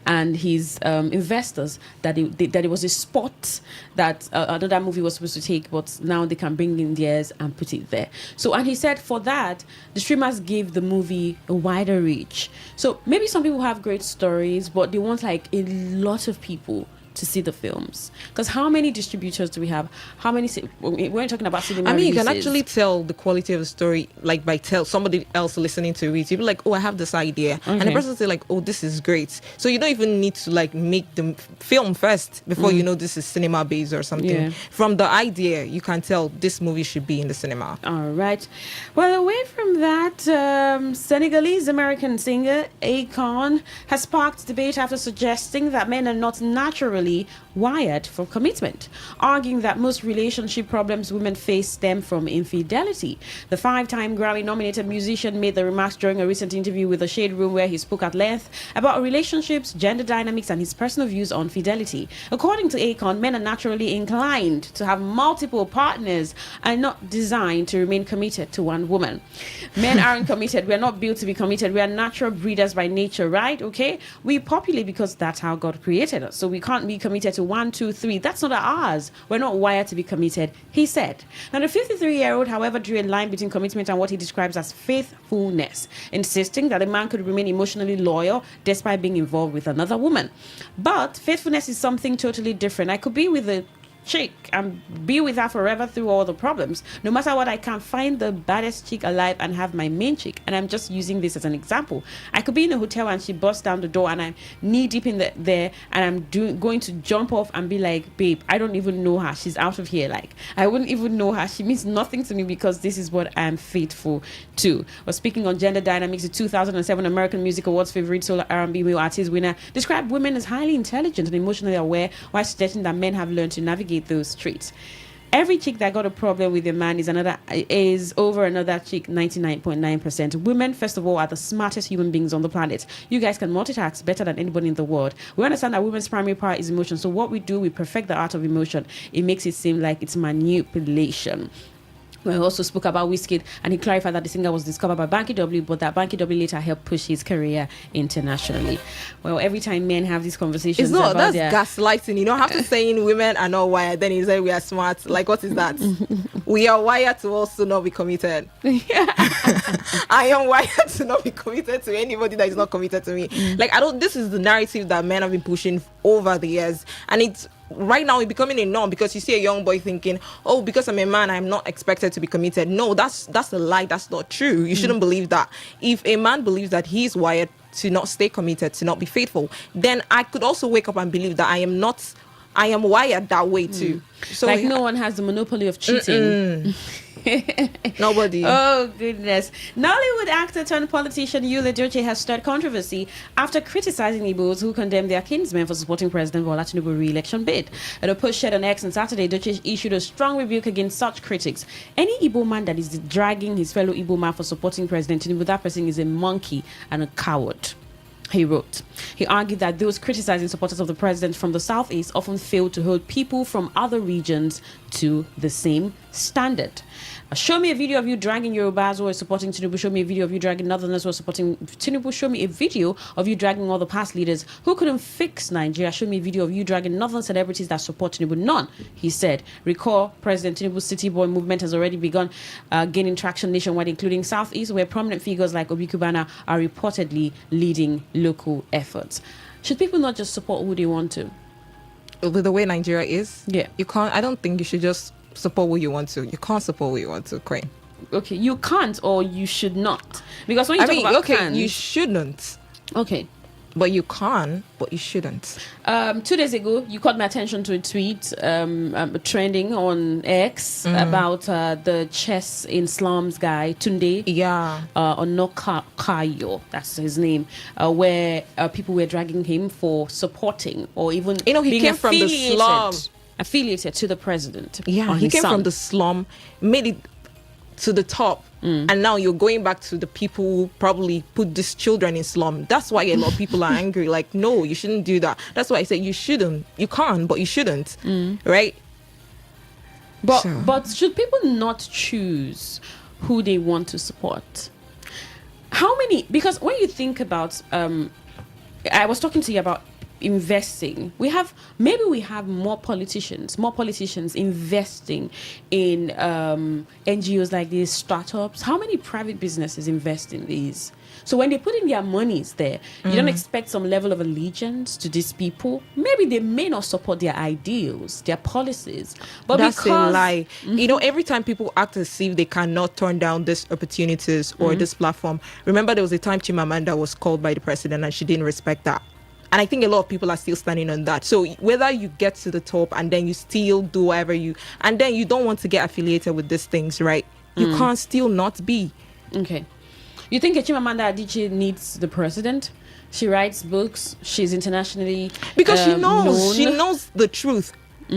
and his investors that it was a spot that another movie was supposed to take, but now they can bring in theirs and put it there. So, and he said for that, the streamers gave the movie a wider reach. So maybe some people have great stories, but they want like a lot of people to see the films, because how many distributors do we have? How many? We're talking about cinema. I mean, you can releases. actually tell the quality of a story like by somebody else listening to it. You'll be like, oh, I have this idea, and the person say like, oh, this is great. So you don't even need to like make the film first before you know this is cinema based or something. Yeah. From the idea, you can tell this movie should be in the cinema. All right. Well, away from that, Senegalese American singer Akon has sparked debate after suggesting that men are not naturally wired for commitment, arguing that most relationship problems women face stem from infidelity. The 5-time Grammy-nominated musician made the remarks during a recent interview with The Shade Room, where he spoke at length about relationships, gender dynamics, and his personal views on fidelity. According to Akon, men are naturally inclined to have multiple partners and not designed to remain committed to one woman. Men aren't committed. We're not built to be committed. We are natural breeders by nature, right? Okay? We populate because that's how God created us. So we can't be committed to 1, 2, 3. That's not ours. We're not wired to be committed, he said. Now, the 53-year-old, however, drew a line between commitment and what he describes as faithfulness, insisting that a man could remain emotionally loyal despite being involved with another woman. But faithfulness is something totally different. I could be with a chick and be with her forever through all the problems. No matter what, I can find the baddest chick alive and have my main chick. And I'm just using this as an example. I could be in a hotel and she busts down the door and I'm knee deep in there and I'm going to jump off and be like, babe, I don't even know her. She's out of here. Like, I wouldn't even know her. She means nothing to me because this is what I'm faithful to. Well, speaking on gender dynamics, the 2007 American Music Awards favorite solo R&B male artist winner described women as highly intelligent and emotionally aware, while suggesting that men have learned to navigate those traits. Every chick that got a problem with a man is over another chick 99.9%. Women, first of all, are the smartest human beings on the planet. You guys can multitask better than anybody in the world. We understand that women's primary power is emotion. So what we do, we perfect the art of emotion. It makes it seem like it's manipulation. We also spoke about Wizkid, and he clarified that the singer was discovered by Banky W, but that Banky W later helped push his career internationally. Well, every time men have these conversations, it's not that's gaslighting. You don't have to say women are not wired. Then he said we are smart. Like, what is that? We are wired to also not be committed. I am wired to not be committed to anybody that is not committed to me. Like, this is the narrative that men have been pushing over the years, and it's right now it's becoming a norm, because you see a young boy thinking, oh, because I'm a man, I'm not expected to be committed. No, that's a lie. That's not true. You shouldn't believe that. If a man believes that he's wired to not stay committed, to not be faithful, then I could also wake up and believe that I am wired that way too. So like, no one has the monopoly of cheating. Nobody. Oh goodness. Nollywood actor turned politician Yul Edochie has stirred controversy after criticizing Igbos who condemned their kinsmen for supporting President Bola Tinubu's re-election bid. In a post shared on X on Saturday, Edochie issued a strong rebuke against such critics. Any Igbo man that is dragging his fellow Igbo man for supporting President Tinubu, that person is a monkey and a coward, he wrote. He argued that those criticizing supporters of the president from the southeast often fail to hold people from other regions to the same standard. Show me a video of you dragging Yorubas who are supporting Tinubu. Show me a video of you dragging Northerners who are supporting Tinubu. Show me a video of you dragging all the past leaders who couldn't fix Nigeria. Show me a video of you dragging Northern celebrities that support Tinubu. None, he said. Recall, President Tinubu's City Boy movement has already begun gaining traction nationwide, including Southeast, where prominent figures like Obi Kubana are reportedly leading local efforts. Should people not just support who they want to? With the way Nigeria is, yeah, you can't. I don't think you should just support who you want to. You can't support who you want to, Crane. Okay, you can't, or you should not, because when you talk about can, you shouldn't. Okay, but you can, but you shouldn't. 2 days ago, you caught my attention to a tweet trending on X about the chess in slums guy Tunde. Yeah. Onokayo, that's his name, where people were dragging him for supporting or even he being came from the slum. Affiliated to the president. Yeah, he came from the slum, made it to the top, and now you're going back to the people who probably put these children in slum. That's why a lot of people are angry. Like, no, you shouldn't do that. That's why I said you shouldn't. You can, but you shouldn't. Right? But should people not choose who they want to support? How many? Because when you think about, I was talking to you about investing. We have more politicians investing in NGOs like these, startups. How many private businesses invest in these? So when they put in their monies there, you don't expect some level of allegiance to these people. Maybe they may not support their ideals, their policies, but that's because a lie. You know, every time people act as if they cannot turn down these opportunities or this platform. Remember, there was a time Chimamanda was called by the president and she didn't respect that. And I think a lot of people are still standing on that. So whether you get to the top and then you still do whatever and then you don't want to get affiliated with these things, right? You can't still not be. Okay. You think Chimamanda Adichie needs the president? She writes books. She's internationally because she knows known. She knows the truth.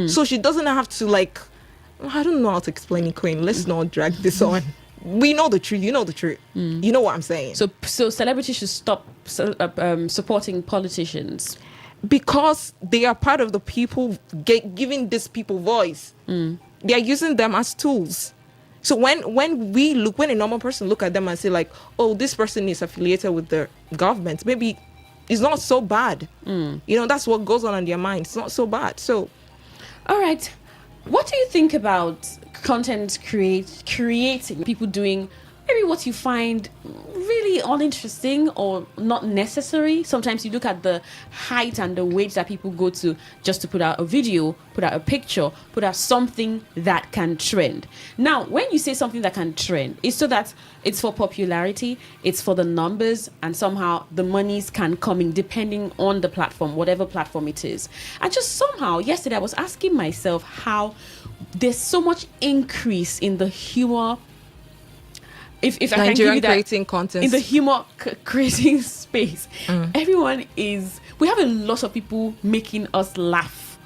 So she doesn't have to I don't know how to explain it, Queen. Let's not drag this on. We know the truth. You know the truth. You know what I'm saying. So celebrities should stop supporting politicians because they are part of the people giving these people voice. They are using them as tools. So when a normal person look at them and say like, oh, this person is affiliated with the government, maybe it's not so bad. You know, that's what goes on in their mind. It's not so bad. So, all right. What do you think about content creating, people doing maybe what you find really uninteresting or not necessary? Sometimes you look at the height and the weight that people go to just to put out a video, put out a picture, put out something that can trend. Now, when you say something that can trend, it's so that it's for popularity, it's for the numbers, and somehow the monies can come in depending on the platform, whatever platform it is. And just somehow, yesterday I was asking myself how there's so much increase in the humor. If I can give you that, creating content in the humor creating space, we have a lot of people making us laugh.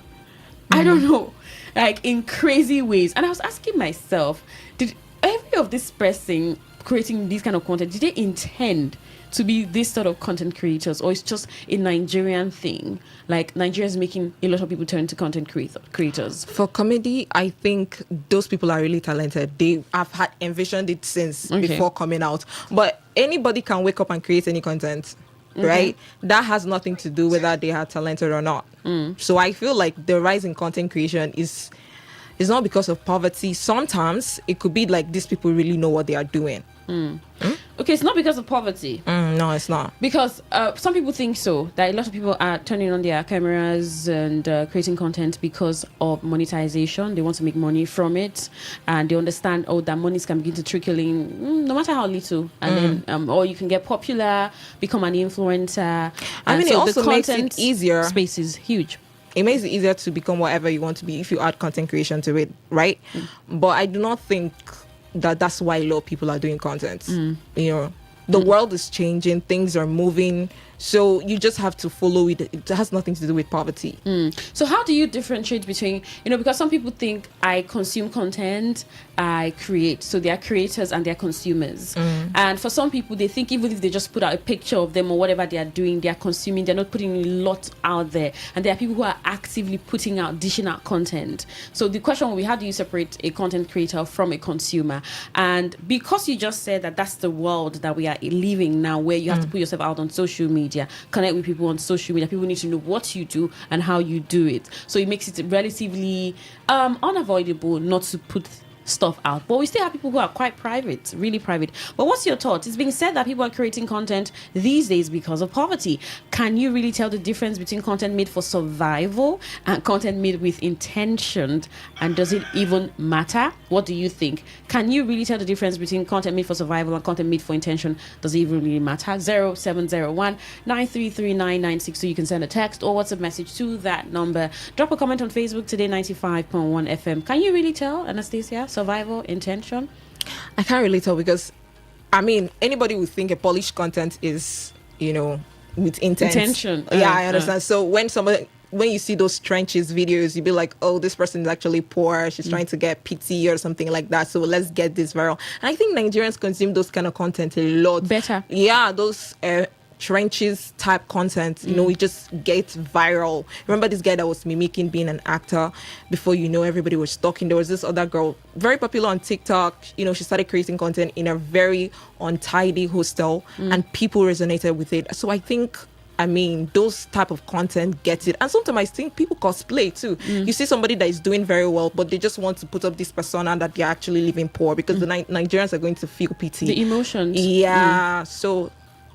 I don't know, like in crazy ways. And I was asking myself, did every of this person creating this kind of content, did they intend to be this sort of content creators, or it's just a Nigerian thing? Like Nigeria is making a lot of people turn to content creators. For comedy, I think those people are really talented. They have had envisioned it since before coming out. But anybody can wake up and create any content, right? That has nothing to do whether they are talented or not. So I feel like the rise in content creation is not because of poverty. Sometimes it could be like these people really know what they are doing. Okay, it's not because of poverty. No, it's not. Because some people think so, that a lot of people are turning on their cameras and creating content because of monetization. They want to make money from it, and they understand, that monies can begin to trickle in, no matter how little. And then, or you can get popular, become an influencer. I mean, so it also the makes it easier. Space is huge. It makes it easier to become whatever you want to be if you add content creation to it, right? But I do not think that's why a lot of people are doing content. You know, the world is changing, things are moving, so you just have to follow it. It has nothing to do with poverty. So how do you differentiate between, because some people think I consume content, I create. So they are creators and they're consumers. And for some people, they think even if they just put out a picture of them or whatever they are doing, they are consuming, they're not putting a lot out there. And there are people who are actively dishing out content. So the question will be, how do you separate a content creator from a consumer? And because you just said that that's the world that we are living now, where you have to put yourself out on social media, connect with people on social media, people need to know what you do and how you do it. So it makes it relatively unavoidable not to put stuff out. But we still have people who are quite private, really private. But what's your thought? It's being said that people are creating content these days because of poverty. Can you really tell the difference between content made for survival and content made with intention? And does it even matter? What do you think? Can you really tell the difference between content made for survival and content made for intention? Does it even really matter? 0701 933 so you can send a text or WhatsApp message to that number. Drop a comment on Facebook, Today 95.1 FM. Can you really tell, Anastasia? Survival, intention? I can't really tell because, I mean, anybody would think a polished content is, with intention. Yeah, I understand. So when you see those trenches videos, you'd be like, oh, this person is actually poor. She's trying to get pity or something like that. So let's get this viral. And I think Nigerians consume those kind of content a lot. Better. Yeah, those trenches type content, it just gets viral. Remember this guy that was mimicking being an actor? Before everybody was talking. There was this other girl, very popular on TikTok. She started creating content in a very untidy hostel, and people resonated with it. So I think I mean, those type of content get it. And sometimes I think people cosplay too. You see somebody that is doing very well, but they just want to put up this persona that they're actually living poor because the Nigerians are going to feel pity. The emotions. Yeah. So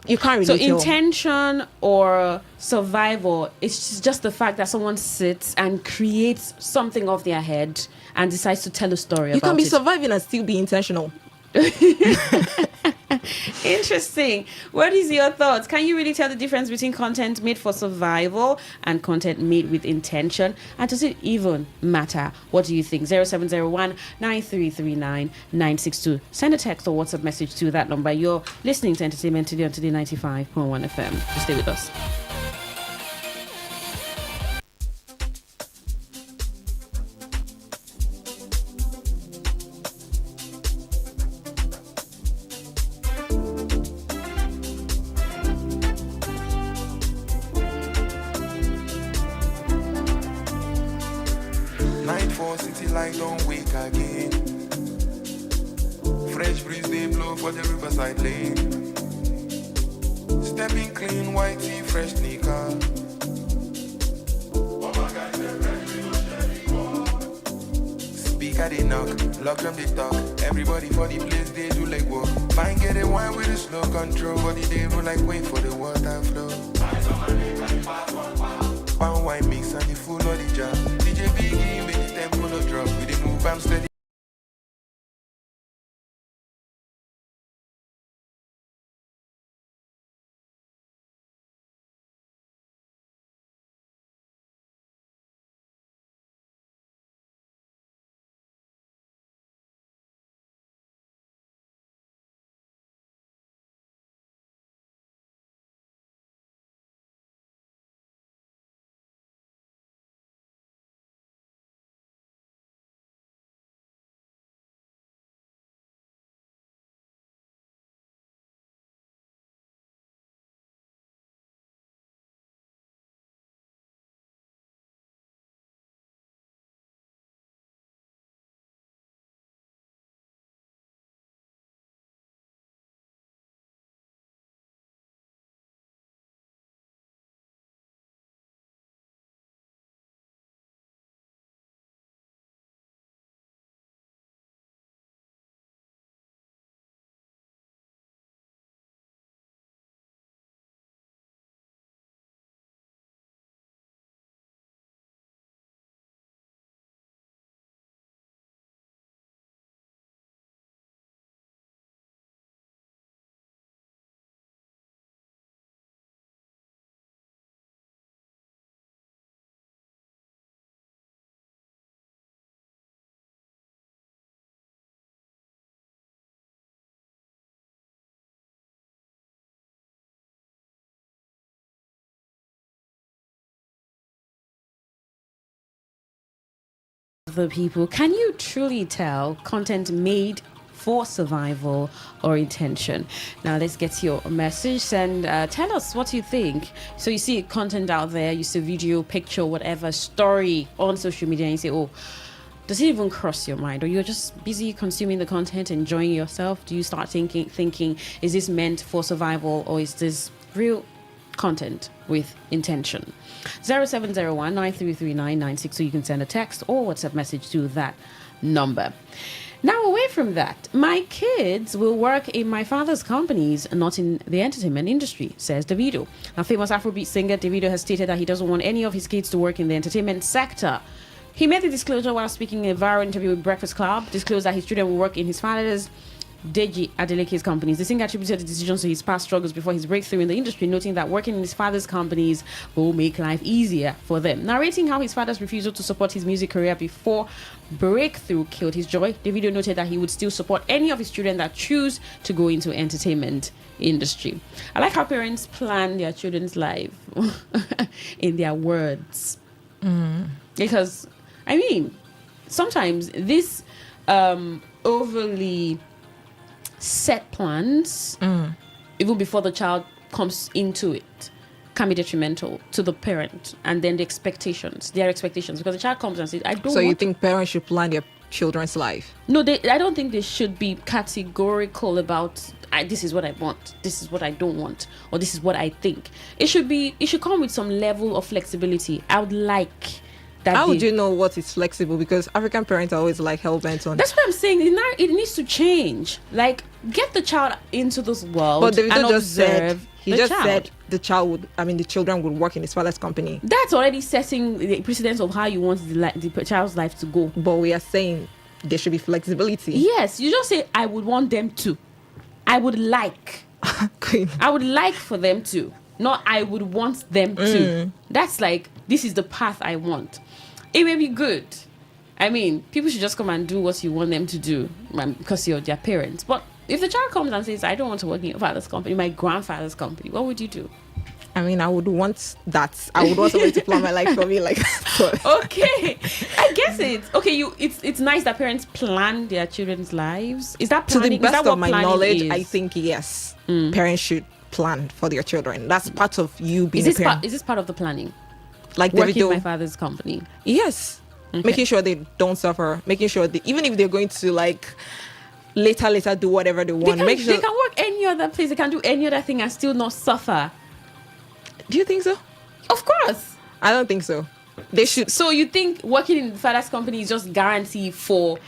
you can't really So tell. intention or survival, it's just the fact that someone sits and creates something of their head and decides to tell a story You about can be it. surviving and still be intentional. Interesting. What is your thoughts? Can you really tell the difference between content made for survival and content made with intention? And does it even matter? What do you think? 0701 9339 962. Send a text or WhatsApp message to that number. You're listening to Entertainment Today on Today 95.1 FM. Just stay with us. Nightfall, city light don't wake again. Fresh breeze they blow for the riverside lane. Stepping clean, white tee, fresh sneaker. Speaker they knock, lock them they talk. Everybody for the place they do like work. Fine get a wine with a slow control, body they roll like wait for the water flow. Palm wine mix and the full of the jar. DJ Biggie make the tempo no drop. With the move I'm steady. The people, can you truly tell content made for survival or intention? Now let's get your message and tell us what you think. So you see content out there, you see video, picture, whatever, story on social media, and you say, oh, does it even cross your mind? Or you're just busy consuming the content, enjoying yourself? Do you start thinking, is this meant for survival or is this real content with intention? 0701 9339 962. You can send a text or WhatsApp message to that number. Now, away from that, my kids will work in my father's companies, not in the entertainment industry, says Davido. Now, famous Afrobeat singer Davido has stated that he doesn't want any of his kids to work in the entertainment sector. He made the disclosure while speaking in a viral interview with Breakfast Club, disclosed that his children will work in his father's Deji Adeleke's companies. The singer attributed the decision to his past struggles before his breakthrough in the industry, noting that working in his father's companies will make life easier for them. Narrating how his father's refusal to support his music career before breakthrough killed his joy, Davido noted that he would still support any of his children that choose to go into entertainment industry. I like how parents plan their children's life in their words. Because, I mean, sometimes this overly set plans, even before the child comes into it, can be detrimental to the parent, and then their expectations, because the child comes and says, I don't So want you think parents should plan their children's life? No, I don't think they should be categorical about this is what I want, this is what I don't want, or this is what I think. It should come with some level of flexibility. I would like that. How would you know what is flexible? Because African parents are always like hell-bent on. That's what I'm saying. It needs to change. Like, get the child into this world. But Davido and just said observe he the just child. said the children would work in his father's company. That's already setting the precedence of how you want the child's life to go. But we are saying there should be flexibility. Yes, you just say, I would want them to. I would like. I would like for them to. Not I would want them to. That's like, this is the path I want. It may be good. I mean, people should just come and do what you want them to do because you're their parents. But if the child comes and says, I don't want to work in your father's company, my grandfather's company, what would you do? I mean, I would want that. I would want somebody to plan my life for me like that. Okay. I guess it's nice that parents plan their children's lives. Is that planning? To the best is that of my knowledge, is? I think yes. Parents should plan for their children. That's part of you being a parent. Is this part of the planning? Like working Davido, in my father's company? Yes. Okay. Making sure they don't suffer. Making sure even if they're going to like later do whatever they want. They can work any other place. They can do any other thing and still not suffer. Do you think so? Of course. I don't think so. They should. So you think working in the father's company is just guarantee for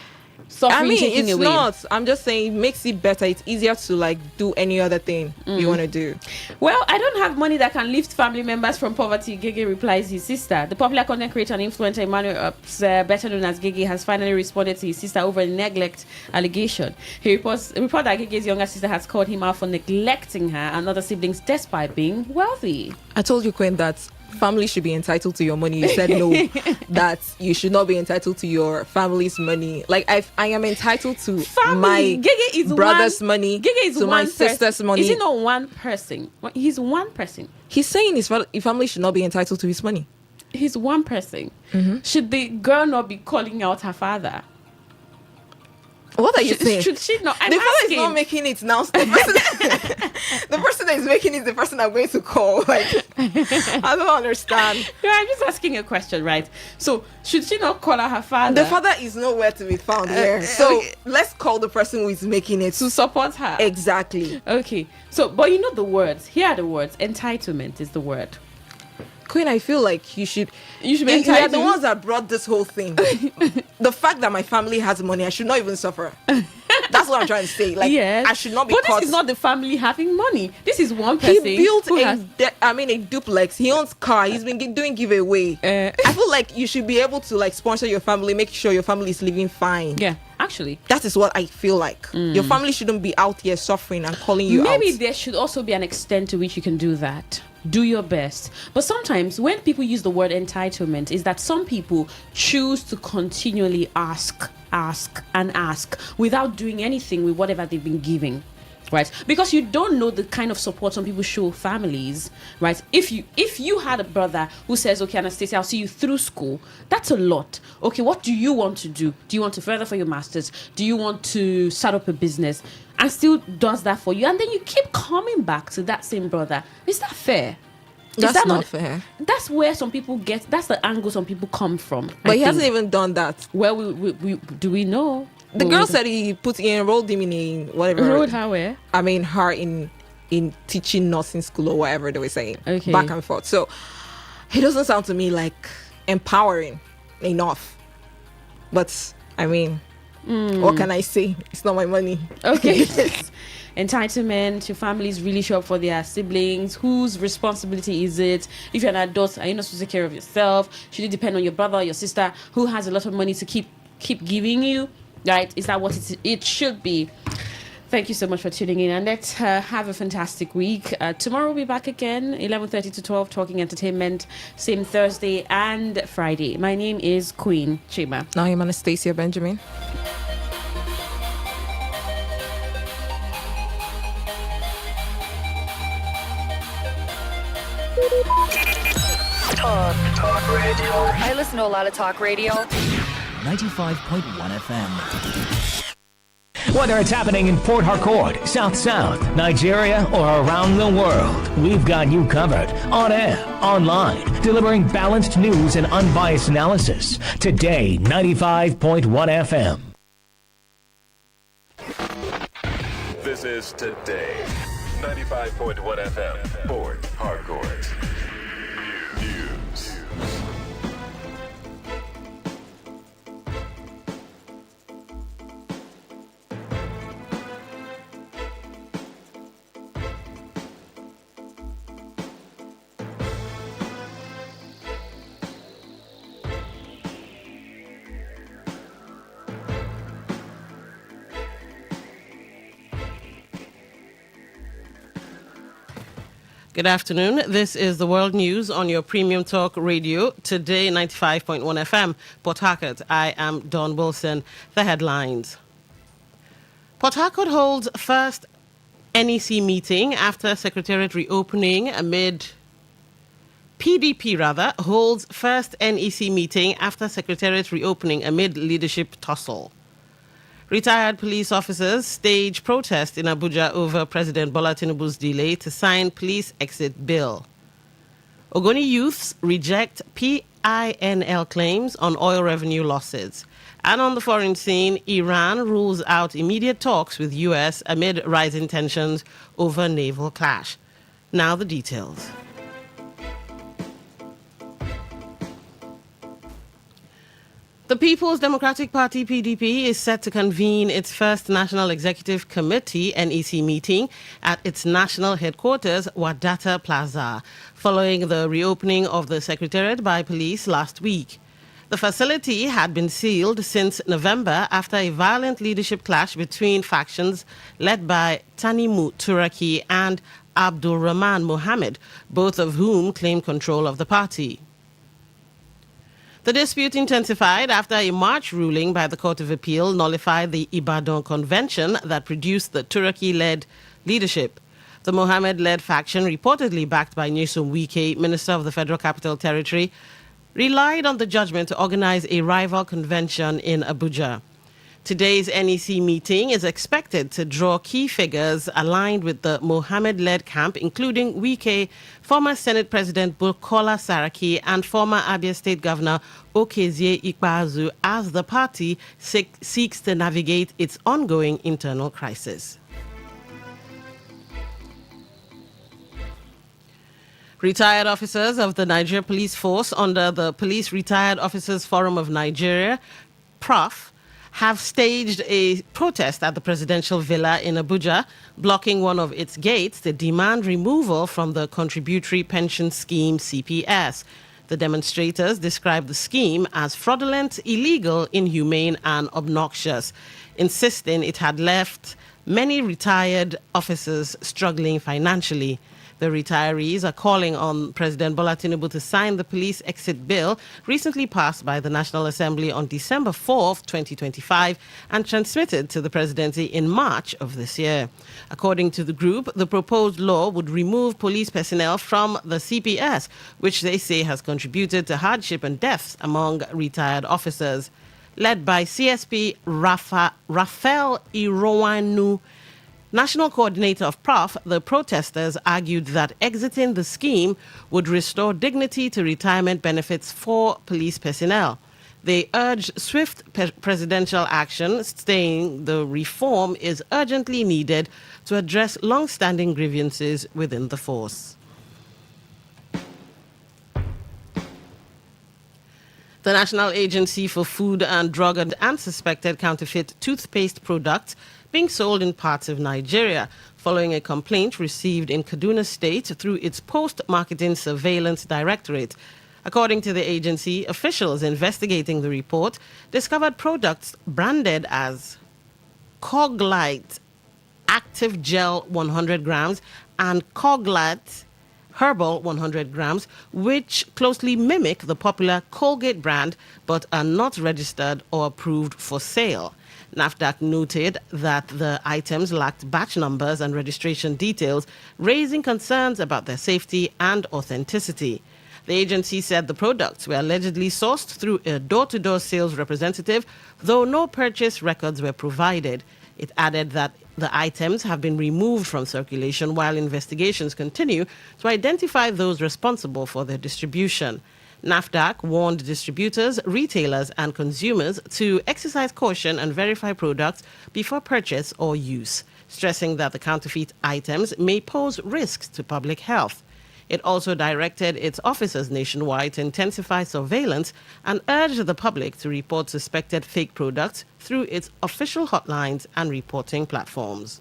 suffering taking it's away? not. I'm just saying it makes it better. It's easier to like do any other thing you want to do. Well, I don't have money that can lift family members from poverty, Gege replies his sister. The popular content creator and influencer Emmanuel, better known as Gege, has finally responded to his sister over a neglect allegation. He reports that Gege's younger sister has called him out for neglecting her and other siblings despite being wealthy. I told you, Queen, that family should be entitled to your money. You said no, that you should not be entitled to your family's money. Like I am entitled to my brother's money, to my sister's money. Is he not one person? He's one person. He's saying his family should not be entitled to his money. He's one person. Should the girl not be calling out her father? What are you saying? Should she not? The father is not making it now. The person that is making it is the person I'm going to call. Like, I don't understand. Yeah, I'm just asking a question, right? So, should she not call out her father? The father is nowhere to be found here. So, let's call the person who is making it. To support her. Exactly. Okay. So, but you know the words. Here are the words. Entitlement is the word. Queen, I feel like you should be entitled. They are the ones that brought this whole thing. The fact that my family has money, I should not even suffer. That's what I'm trying to say. Like, yes. I should not be caught. But this is not the family having money. This is one person. He built a duplex. He owns car. He's been doing giveaway. I feel like you should be able to like sponsor your family, make sure your family is living fine. Yeah, actually. That is what I feel like. Your family shouldn't be out here suffering and calling you out. Maybe there should also be an extent to which you can do that. Do your best. But sometimes when people use the word entitlement, is that some people choose to continually ask without doing anything with whatever they've been giving. Right? Because you don't know the kind of support some people show families, right? If you had a brother who says, okay, Anastasia, I'll see you through school, that's a lot. Okay, what do you want to do? Do you want to further for your masters? Do you want to start up a business? And still does that for you, and then you keep coming back to that same brother. Is that fair? That's not fair. That's where some people get. That's the angle some people come from. But he hasn't even done that. Well, we do we know? The girl said he enrolled him in whatever. Enrolled her where? I mean, her in teaching nursing school or whatever they were saying. Okay. Back and forth. So it doesn't sound to me like empowering enough. But I mean. What can I say? It's not my money. Okay. Entitlement. Your families really show up for their siblings. Whose responsibility is it? If you're an adult, are you not supposed to take care of yourself? Should it depend on your brother or your sister who has a lot of money to keep giving you? Right? Is that what it should be? Thank you so much for tuning in, and let's have a fantastic week. Tomorrow we'll be back again, 11:30 to 12, talking entertainment, same Thursday and Friday. My name is Queen Chima. Now I'm Anastasia Benjamin. Talk radio. I listen to a lot of talk radio. 95.1 FM. Whether it's happening in Port Harcourt, South, Nigeria, or around the world, we've got you covered. On air, online, delivering balanced news and unbiased analysis. Today, 95.1 FM. This is Today, 95.1 FM, Port Harcourt. News. Good afternoon. This is the World News on your Premium Talk Radio, Today 95.1 FM, Port Harcourt. I am Dawn Wilson. The headlines. Port Harcourt holds first NEC meeting after Secretariat reopening amid... PDP holds first NEC meeting after Secretariat reopening amid leadership tussle. Retired police officers stage protest in Abuja over President Bola Tinubu's delay to sign police exit bill. Ogoni youths reject PINL claims on oil revenue losses. And on the foreign scene, Iran rules out immediate talks with US amid rising tensions over naval clash. Now the details. The People's Democratic Party, PDP, is set to convene its first National Executive Committee, NEC, meeting at its national headquarters, Wadata Plaza, following the reopening of the Secretariat by police last week. The facility had been sealed since November after a violent leadership clash between factions led by Tanimu Turaki and Abdul Rahman Mohammed, both of whom claimed control of the party. The dispute intensified after a March ruling by the Court of Appeal nullified the Ibadan Convention that produced the Turaki-led leadership. The Mohammed-led faction, reportedly backed by Nyesom Wike, Minister of the Federal Capital Territory, relied on the judgment to organize a rival convention in Abuja. Today's NEC meeting is expected to draw key figures aligned with the Mohammed-led camp, including Wike, former Senate President Bukola Saraki, and former Abia State Governor Okezie Ikpeazu, as the party seeks to navigate its ongoing internal crisis. Retired officers of the Nigeria Police Force under the Police Retired Officers Forum of Nigeria, PROF, have staged a protest at the presidential villa in Abuja, blocking one of its gates to demand removal from the contributory pension scheme CPS. The demonstrators described the scheme as fraudulent, illegal, inhumane, and obnoxious, insisting it had left many retired officers struggling financially. The retirees are calling on President Bola Tinubu to sign the police exit bill recently passed by the National Assembly on December 4th, 2025 and transmitted to the presidency in March of this year. According to the group, the proposed law would remove police personnel from the CPS, which they say has contributed to hardship and deaths among retired officers. Led by CSP Raphael Irowanu, National Coordinator of PROF, the protesters argued that exiting the scheme would restore dignity to retirement benefits for police personnel. They urged swift presidential action, saying the reform is urgently needed to address long-standing grievances within the force. The National Agency for Food and Drug and Unsuspected Counterfeit Toothpaste Products being sold in parts of Nigeria, following a complaint received in Kaduna State through its Post-Marketing Surveillance Directorate. According to the agency, officials investigating the report discovered products branded as Coglite Active Gel 100 grams and Coglite Herbal 100 grams, which closely mimic the popular Colgate brand but are not registered or approved for sale. NAFDAC noted that the items lacked batch numbers and registration details, raising concerns about their safety and authenticity. The agency said the products were allegedly sourced through a door-to-door sales representative, though no purchase records were provided. It added that the items have been removed from circulation while investigations continue to identify those responsible for their distribution. NAFDAC warned distributors, retailers, and consumers to exercise caution and verify products before purchase or use, stressing that the counterfeit items may pose risks to public health. It also directed its officers nationwide to intensify surveillance and urged the public to report suspected fake products through its official hotlines and reporting platforms.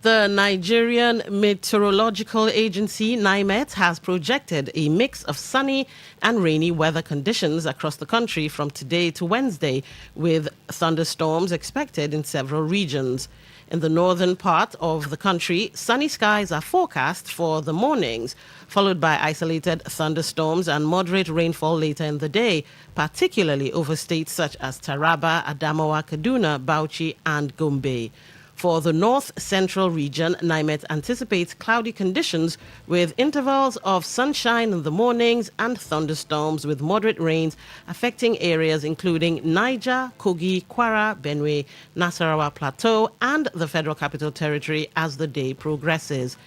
The Nigerian Meteorological Agency, NIMET, has projected a mix of sunny and rainy weather conditions across the country from today to Wednesday, with thunderstorms expected in several regions. In the northern part of the country, sunny skies are forecast for the mornings, followed by isolated thunderstorms and moderate rainfall later in the day, particularly over states such as Taraba, Adamawa, Kaduna, Bauchi, and Gombe. For the north-central region, NIMET anticipates cloudy conditions with intervals of sunshine in the mornings and thunderstorms with moderate rains affecting areas including Niger, Kogi, Kwara, Benue, Nasarawa Plateau, and the Federal Capital Territory as the day progresses.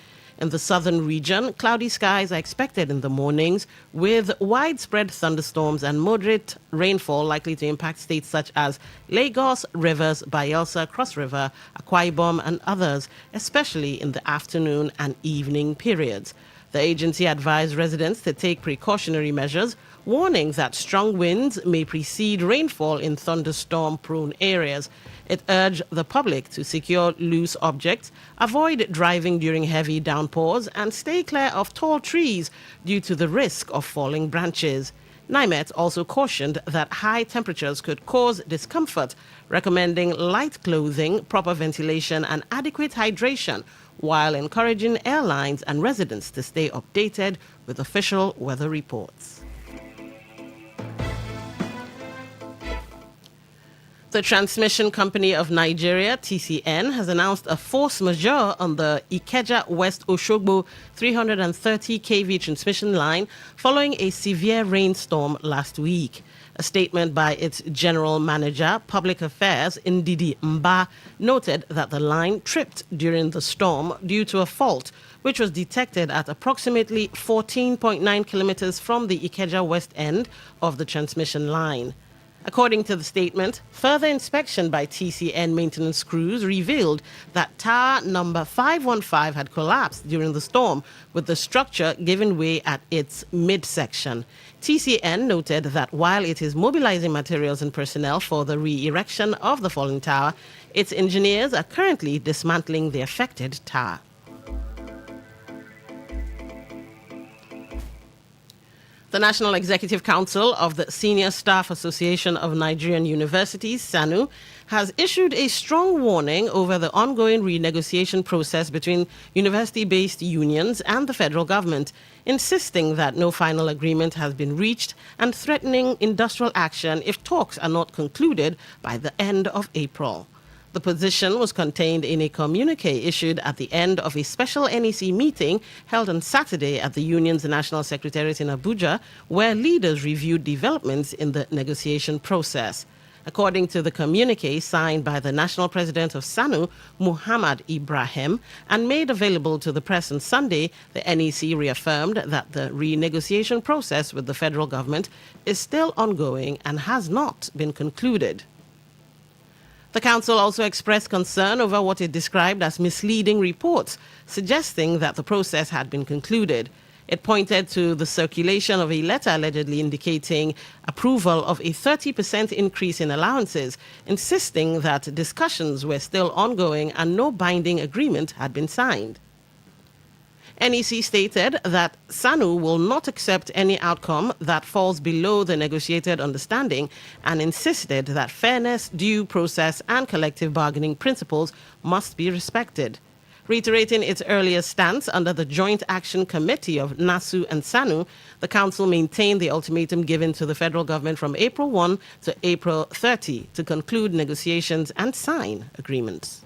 In the southern region, cloudy skies are expected in the mornings, with widespread thunderstorms and moderate rainfall likely to impact states such as Lagos, Rivers, Bayelsa, Cross River, Akwa Ibom, and others, especially in the afternoon and evening periods. The agency advised residents to take precautionary measures, warning that strong winds may precede rainfall in thunderstorm-prone areas. It urged the public to secure loose objects, avoid driving during heavy downpours, and stay clear of tall trees due to the risk of falling branches. NIMET also cautioned that high temperatures could cause discomfort, recommending light clothing, proper ventilation, and adequate hydration, while encouraging airlines and residents to stay updated with official weather reports. The Transmission Company of Nigeria, TCN, has announced a force majeure on the Ikeja West Oshogbo 330 kV transmission line following a severe rainstorm last week. A statement by its General Manager, Public Affairs, Ndidi Mba, noted that the line tripped during the storm due to a fault, which was detected at approximately 14.9 kilometers from the Ikeja West end of the transmission line. According to the statement, further inspection by TCN maintenance crews revealed that tower number 515 had collapsed during the storm, with the structure giving way at its midsection. TCN noted that while it is mobilizing materials and personnel for the re-erection of the fallen tower, its engineers are currently dismantling the affected tower. The National Executive Council of the Senior Staff Association of Nigerian Universities, SANU, has issued a strong warning over the ongoing renegotiation process between university-based unions and the federal government, insisting that no final agreement has been reached and threatening industrial action if talks are not concluded by the end of April. The position was contained in a communique issued at the end of a special NEC meeting held on Saturday at the union's National Secretariat in Abuja, where leaders reviewed developments in the negotiation process. According to the communique signed by the national president of SANU, Muhammad Ibrahim, and made available to the press on Sunday, the NEC reaffirmed that the renegotiation process with the federal government is still ongoing and has not been concluded. The council also expressed concern over what it described as misleading reports, suggesting that the process had been concluded. It pointed to the circulation of a letter allegedly indicating approval of a 30% increase in allowances, insisting that discussions were still ongoing and no binding agreement had been signed. NEC stated that SANU will not accept any outcome that falls below the negotiated understanding and insisted that fairness, due process, and collective bargaining principles must be respected. Reiterating its earlier stance under the Joint Action Committee of NASU and SANU, the Council maintained the ultimatum given to the federal government from April 1 to April 30 to conclude negotiations and sign agreements.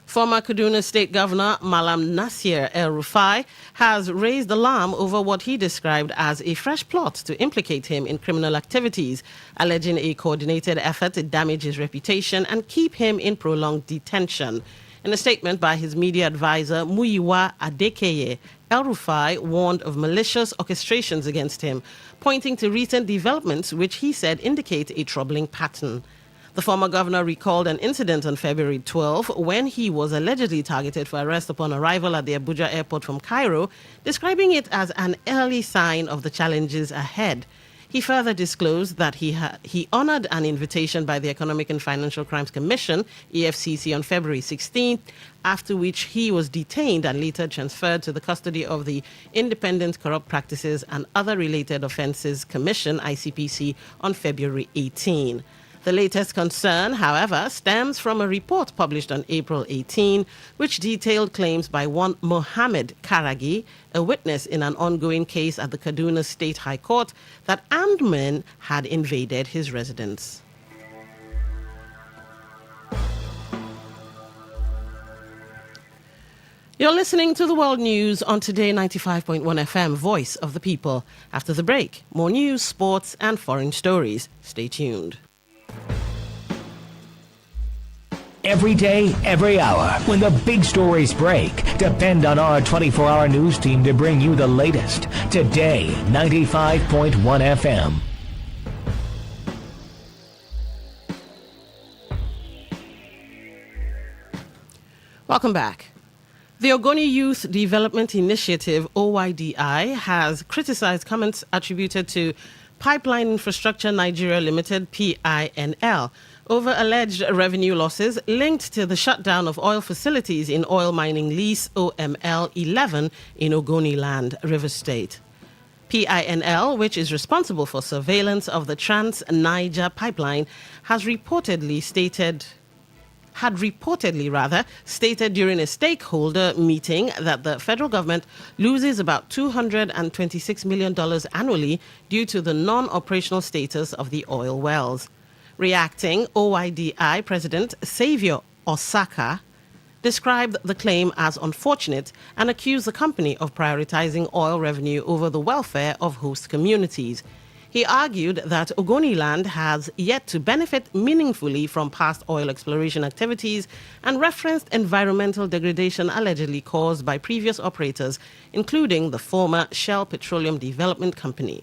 Former Kaduna State Governor Malam Nasir El-Rufai has raised alarm over what he described as a fresh plot to implicate him in criminal activities, alleging a coordinated effort to damage his reputation and keep him in prolonged detention. In a statement by his media advisor, Muyiwa Adekeye, El-Rufai warned of malicious orchestrations against him, pointing to recent developments which he said indicate a troubling pattern. The former governor recalled an incident on February 12 when he was allegedly targeted for arrest upon arrival at the Abuja airport from Cairo, describing it as an early sign of the challenges ahead. He further disclosed that he honored an invitation by the Economic and Financial Crimes Commission, EFCC, on February 16th, after which he was detained and later transferred to the custody of the Independent Corrupt Practices and Other Related Offences Commission, ICPC, on February 18. The latest concern, however, stems from a report published on April 18, which detailed claims by one Mohammed Karagi, a witness in an ongoing case at the Kaduna State High Court, that armed men had invaded his residence. You're listening to the World News on Today 95.1 FM, Voice of the People. After the break, more news, sports, and foreign stories. Stay tuned. Every day, every hour, when the big stories break, depend on our 24-hour news team to bring you the latest. Today, 95.1 FM. Welcome back. The Ogoni Youth Development Initiative, OYDI, has criticized comments attributed to Pipeline Infrastructure Nigeria Limited, PINL, over alleged revenue losses linked to the shutdown of oil facilities in oil mining lease OML 11 in Ogoni Land, Rivers State. PINL, which is responsible for surveillance of the Trans-Niger pipeline, had reportedly stated during a stakeholder meeting that the federal government loses about $226 million annually due to the non-operational status of the oil wells. Reacting, OYDI President Saviour Osaka described the claim as unfortunate and accused the company of prioritizing oil revenue over the welfare of host communities. He argued that Ogoni Land has yet to benefit meaningfully from past oil exploration activities and referenced environmental degradation allegedly caused by previous operators, including the former Shell Petroleum Development Company.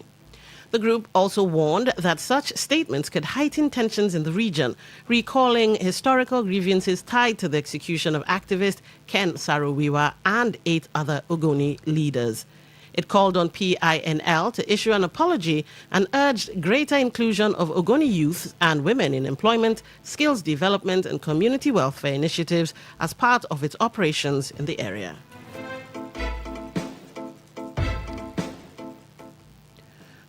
The group also warned that such statements could heighten tensions in the region, recalling historical grievances tied to the execution of activist Ken Saro-Wiwa and 8 other Ogoni leaders. It called on PINL to issue an apology and urged greater inclusion of Ogoni youth and women in employment, skills development, and community welfare initiatives as part of its operations in the area.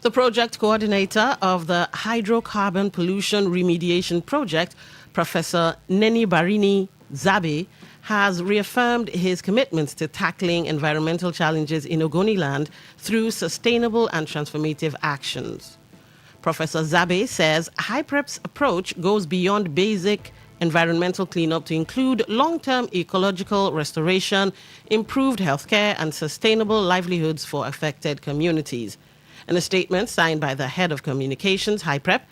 The project coordinator of the Hydrocarbon Pollution Remediation Project, Professor Neni Barini Zabe, has reaffirmed his commitment to tackling environmental challenges in Ogoni Land through sustainable and transformative actions. Professor Zabe says HYPREP's approach goes beyond basic environmental cleanup to include long-term ecological restoration, improved healthcare, and sustainable livelihoods for affected communities. In a statement signed by the head of communications, HYPREP,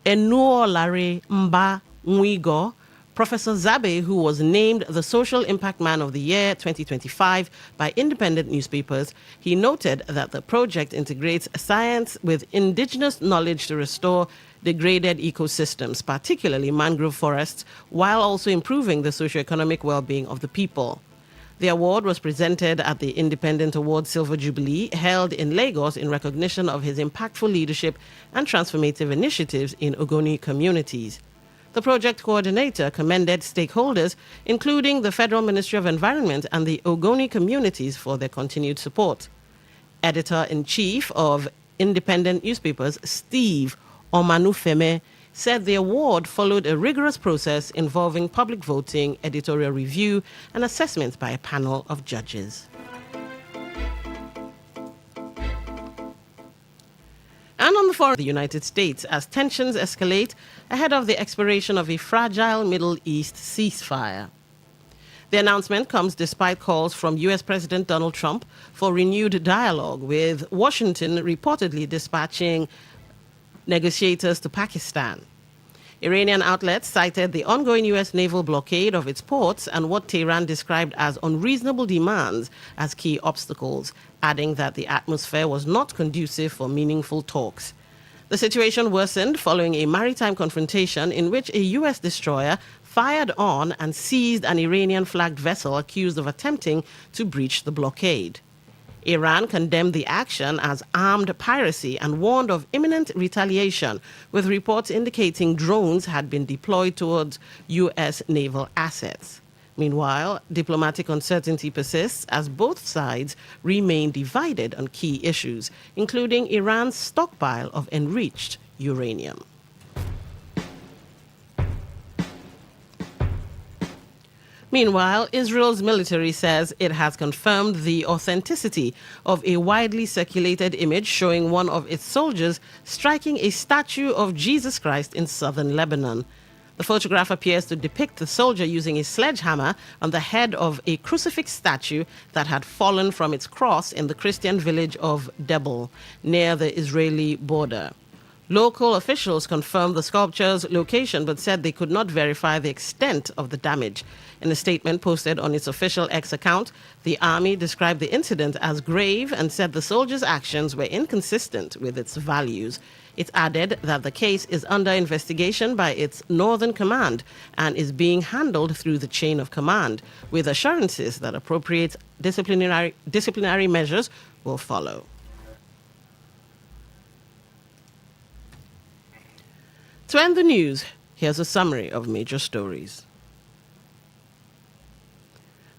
Enuolare Mba Nwigo, Professor Zabe, who was named the Social Impact Man of the Year 2025 by independent newspapers, he noted that the project integrates science with indigenous knowledge to restore degraded ecosystems, particularly mangrove forests, while also improving the socioeconomic well-being of the people. The award was presented at the Independent Award Silver Jubilee held in Lagos in recognition of his impactful leadership and transformative initiatives in Ogoni communities. The project coordinator commended stakeholders, including the Federal Ministry of Environment and the Ogoni communities, for their continued support. Editor-in-Chief of independent newspapers, Steve Omanufeme, said the award followed a rigorous process involving public voting, editorial review, and assessment by a panel of judges. And on the foreign, the United States, as tensions escalate ahead of the expiration of a fragile Middle East ceasefire. The announcement comes despite calls from U.S. President Donald Trump for renewed dialogue, with Washington reportedly dispatching negotiators to Pakistan. Iranian outlets cited the ongoing U.S. naval blockade of its ports and what Tehran described as unreasonable demands as key obstacles, adding that the atmosphere was not conducive for meaningful talks. The situation worsened following a maritime confrontation in which a U.S. destroyer fired on and seized an Iranian-flagged vessel accused of attempting to breach the blockade. Iran condemned the action as armed piracy and warned of imminent retaliation, with reports indicating drones had been deployed towards U.S. naval assets. Meanwhile, diplomatic uncertainty persists as both sides remain divided on key issues, including Iran's stockpile of enriched uranium. Meanwhile, Israel's military says it has confirmed the authenticity of a widely circulated image showing one of its soldiers striking a statue of Jesus Christ in southern Lebanon. The photograph appears to depict the soldier using a sledgehammer on the head of a crucifix statue that had fallen from its cross in the Christian village of Debel, near the Israeli border. Local officials confirmed the sculpture's location but said they could not verify the extent of the damage. In a statement posted on its official X account, the army described the incident as grave and said the soldiers' actions were inconsistent with its values. It added that the case is under investigation by its Northern Command and is being handled through the chain of command, with assurances that appropriate disciplinary measures will follow. To end the news, here's a summary of major stories.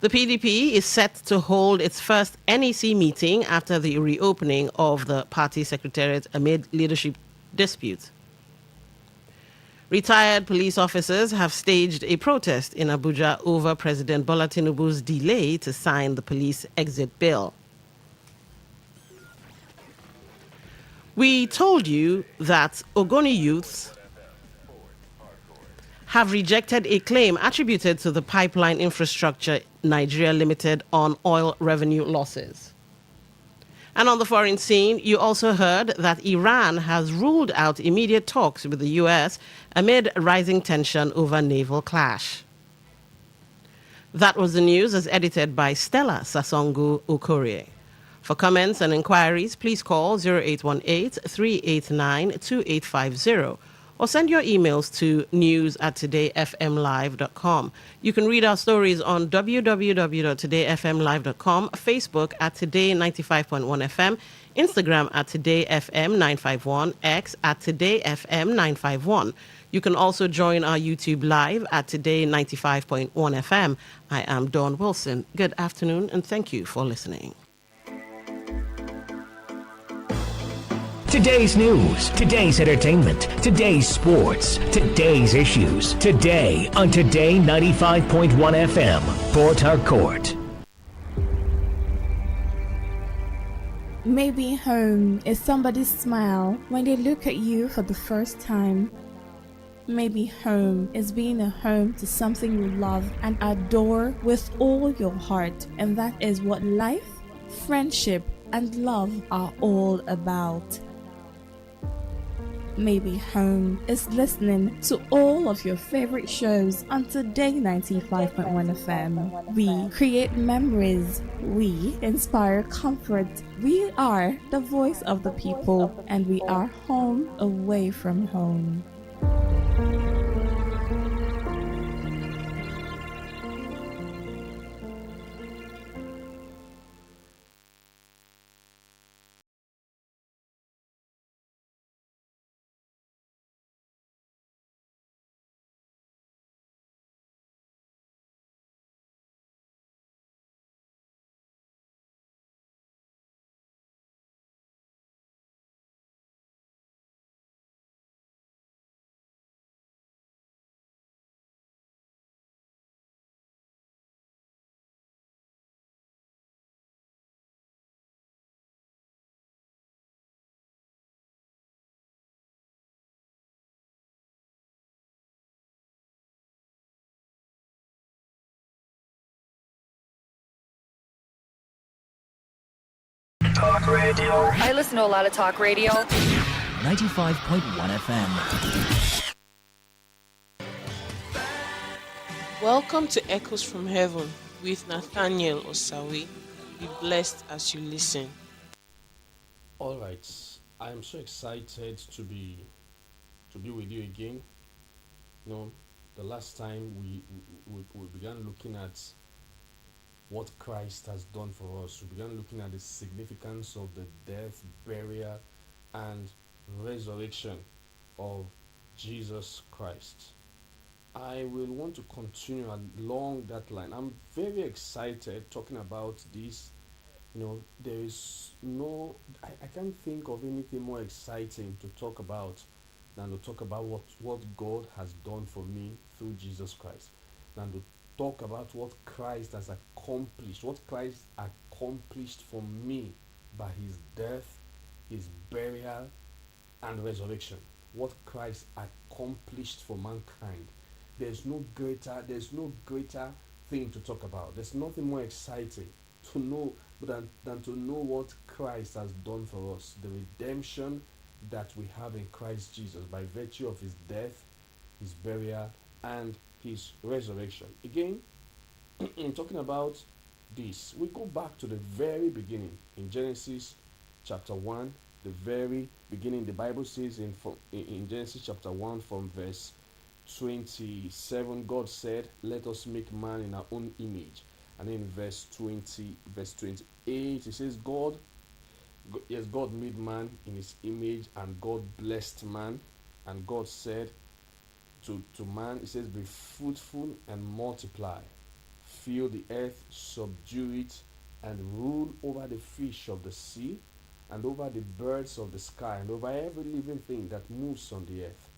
The PDP is set to hold its first NEC meeting after the reopening of the party secretariat amid leadership disputes. Retired police officers have staged a protest in Abuja over President Bola Tinubu's delay to sign the police exit bill. We told you that Ogoni youths have rejected a claim attributed to the Pipeline Infrastructure Nigeria Limited on oil revenue losses. And on the foreign scene, you also heard that Iran has ruled out immediate talks with the U.S. amid rising tension over naval clash. That was the news as edited by Stella Sasongo Okorie. For comments and inquiries, please call 0818-389-2850 or send your emails to news@todayfmlive.com. You can read our stories on www.todayfmlive.com, Facebook at Today95.1fm, Instagram at TodayFM951, X at TodayFM951. You can also join our YouTube live at Today95.1fm. I am Dawn Wilson. Good afternoon and thank you for listening. Today's news, today's entertainment, today's sports, today's issues. Today on Today 95.1 FM, Port Harcourt. Maybe home is somebody's smile when they look at you for the first time. Maybe home is being a home to something you love and adore with all your heart, and that is what life, friendship, and love are all about. Maybe home is listening to all of your favorite shows on Today 95.1 FM. We create memories. We inspire comfort. We are the voice of the people, and we are home away from home. Talk radio. I listen to a lot of talk radio. 95.1 FM. Welcome to Echoes from Heaven with Nathaniel Osawi. Be blessed as you listen. All right, I am so excited to be with you again. You know, the last time we began looking at what Christ has done for us. We began looking at the significance of the death, burial, and resurrection of Jesus Christ. I will want to continue along that line. I'm very excited talking about this. You know, there is no, I can't think of anything more exciting to talk about than to talk about what God has done for me through Jesus Christ, than to talk about what Christ has accomplished, what Christ accomplished for me by his death, his burial, and resurrection. What Christ accomplished for mankind. There's no greater thing to talk about. There's nothing more exciting to know than to know what Christ has done for us. The redemption that we have in Christ Jesus by virtue of his death, his burial, and his resurrection. Again, in talking about this, we go back to the very beginning in Genesis chapter 1, the very beginning. The Bible says in Genesis chapter 1 from verse 27, God said, let us make man in our own image. And in verse 28, it says, God made man in his image, and God blessed man. And God said to man, it says, be fruitful and multiply, fill the earth, subdue it, and rule over the fish of the sea, and over the birds of the sky, and over every living thing that moves on the earth.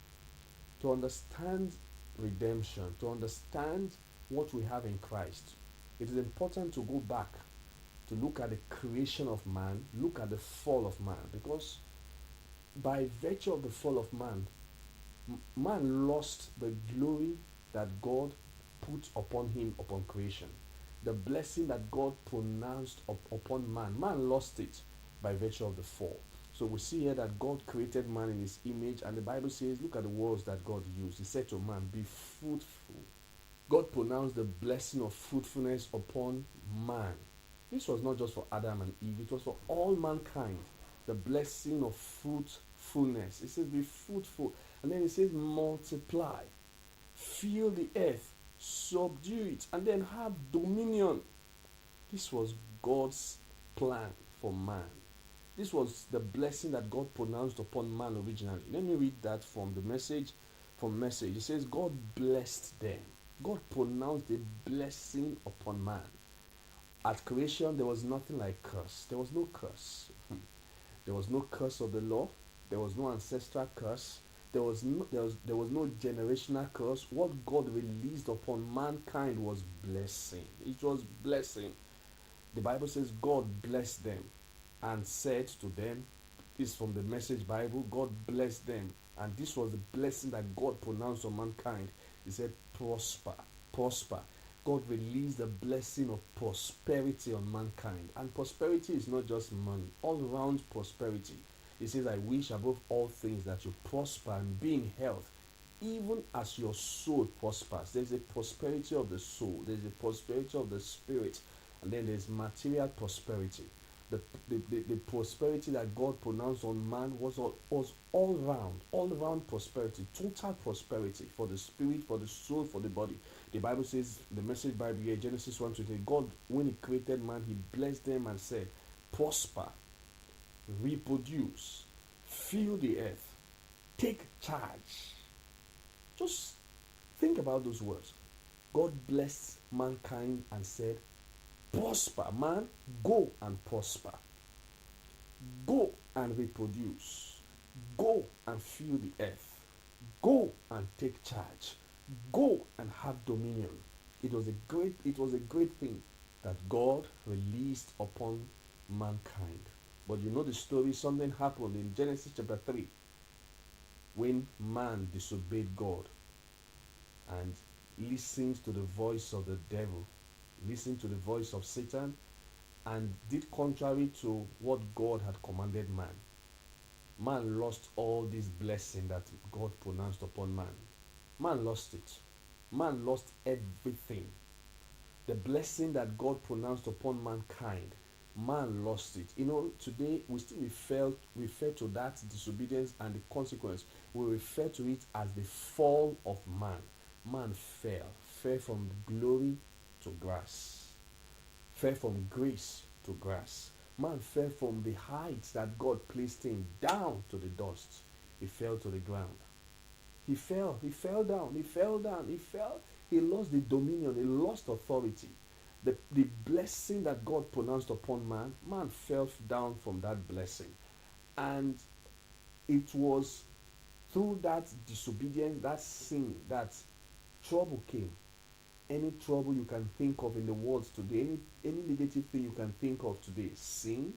To understand redemption, to understand what we have in Christ, it is important to go back to look at the creation of man, look at the fall of man, because by virtue of the fall of man, man lost the glory that God put upon him upon creation. The blessing that God pronounced upon man, man lost it by virtue of the fall. So we see here that God created man in his image, and the Bible says, look at the words that God used. He said to man, be fruitful. God pronounced the blessing of fruitfulness upon man. This was not just for Adam and Eve, it was for all mankind. The blessing of fruitfulness. It says, be fruitful. And then it says, multiply. Fill the earth. Subdue it. And then have dominion. This was God's plan for man. This was the blessing that God pronounced upon man originally. Let me read that from the message. From message, it says, God blessed them. God pronounced a blessing upon man. At creation, there was nothing like curse. There was no curse. There was no curse of the law. There was no ancestral curse. There was no generational curse. What God released upon mankind was blessing. It was blessing. The Bible says God blessed them and said to them, this is from the Message Bible, God blessed them. And this was the blessing that God pronounced on mankind. He said, prosper, prosper. God released the blessing of prosperity on mankind. And prosperity is not just money, all around prosperity. He says, I wish above all things that you prosper and be in health, even as your soul prospers. There's a prosperity of the soul, there's a prosperity of the spirit, and then there's material prosperity. The prosperity that God pronounced on man was all round prosperity, total prosperity for the spirit, for the soul, for the body. The Bible says, the Message Bible here, Genesis 1:20, God, when he created man, he blessed them and said, prosper, reproduce, fill the earth, take charge. Just think about those words. God blessed mankind and said, prosper, man, go and prosper. Go and reproduce. Go and fill the earth. Go and take charge. Go and have dominion. It was a great thing that God released upon mankind. But you know the story, something happened in Genesis chapter 3 when man disobeyed God and listened to the voice of the devil, listened to the voice of Satan, and did contrary to what God had commanded man, man lost all this blessing that God pronounced upon man. Man lost it. Man lost everything. The blessing that God pronounced upon mankind, man lost it. You know, today we still refer to that disobedience and the consequence. We refer to it as the fall of man. Man fell from glory to grass, fell from grace to grass. Man fell from the heights that God placed him down to the dust. He fell to the ground. He fell down, he fell. He lost the dominion, he lost authority. The blessing that God pronounced upon man, man fell down from that blessing. And it was through that disobedience, that sin, that trouble came. Any trouble you can think of in the world today, any negative thing you can think of today, sin,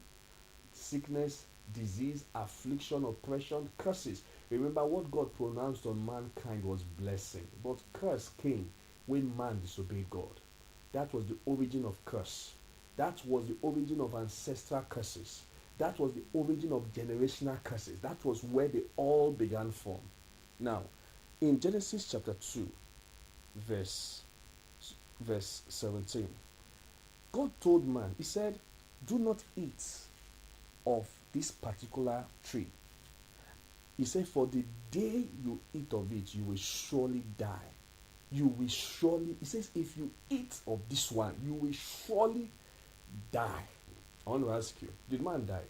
sickness, disease, affliction, oppression, curses. Remember, what God pronounced on mankind was blessing, but curse came when man disobeyed God. That was the origin of curse. That was the origin of ancestral curses. That was the origin of generational curses. That was where they all began from. Now, in Genesis chapter 2, verse 17, God told man, he said, do not eat of this particular tree. He said, for the day you eat of it, you will surely die. You will surely, he says, if you eat of this one, you will surely die. I want to ask you, did man die?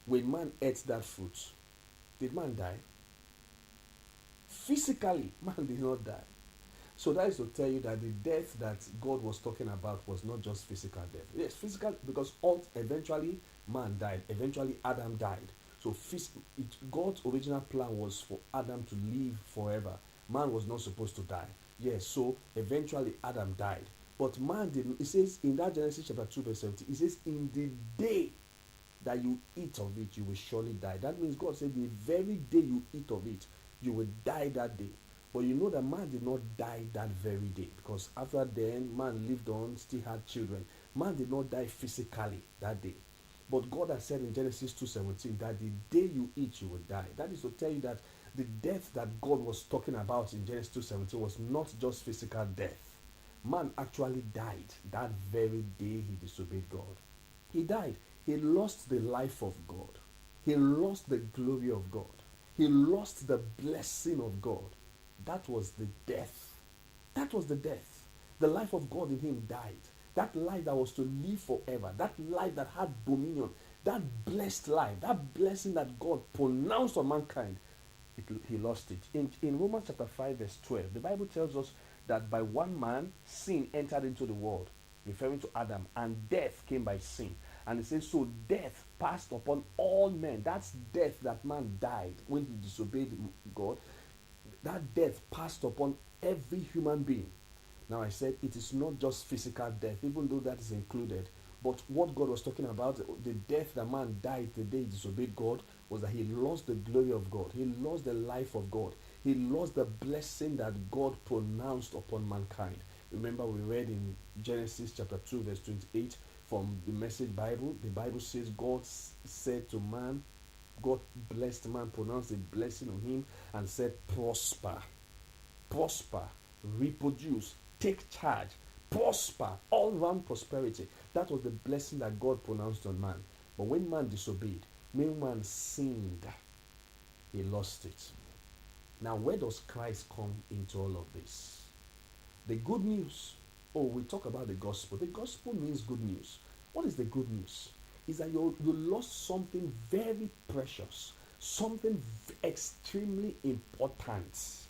When man ate that fruit, did man die? Physically, man did not die. So that is to tell you that the death that God was talking about was not just physical death. Yes, physical, because eventually man died. Eventually Adam died. So God's original plan was for Adam to live forever. Man was not supposed to die. Yes, so eventually Adam died. But man didn't. It says in that Genesis chapter 2 verse 17, it says, in the day that you eat of it, you will surely die. That means God said the very day you eat of it, you will die that day. But you know that man did not die that very day, because after then, man lived on, still had children. Man did not die physically that day. But God has said in Genesis 2:17 that the day you eat, you will die. That is to tell you that the death that God was talking about in Genesis 2:17 was not just physical death. Man actually died that very day he disobeyed God. He died. He lost the life of God. He lost the glory of God. He lost the blessing of God. That was the death. That was the death. The life of God in him died. That life that was to live forever. That life that had dominion. That blessed life. That blessing that God pronounced on mankind. He lost it. In Romans chapter 5 verse 12, the Bible tells us that by one man, sin entered into the world, referring to Adam, and death came by sin. And it says, so death passed upon all men. That's death that man died when he disobeyed God. That death passed upon every human being. Now I said it is not just physical death, even though that is included. But what God was talking about, the death that man died the day he disobeyed God, was that he lost the glory of God. He lost the life of God. He lost the blessing that God pronounced upon mankind. Remember, we read in Genesis chapter 2 verse 28 from the Message Bible. The Bible says God said to man, God blessed man, pronounced a blessing on him, and said, prosper, prosper, reproduce, take charge, prosper, all round prosperity. That was the blessing that God pronounced on man. But when man disobeyed, when man sinned, he lost it. Now, where does Christ come into all of this? The good news. Oh, we talk about the gospel. The gospel means good news. What is the good news? Is that you lost something very precious, something extremely important.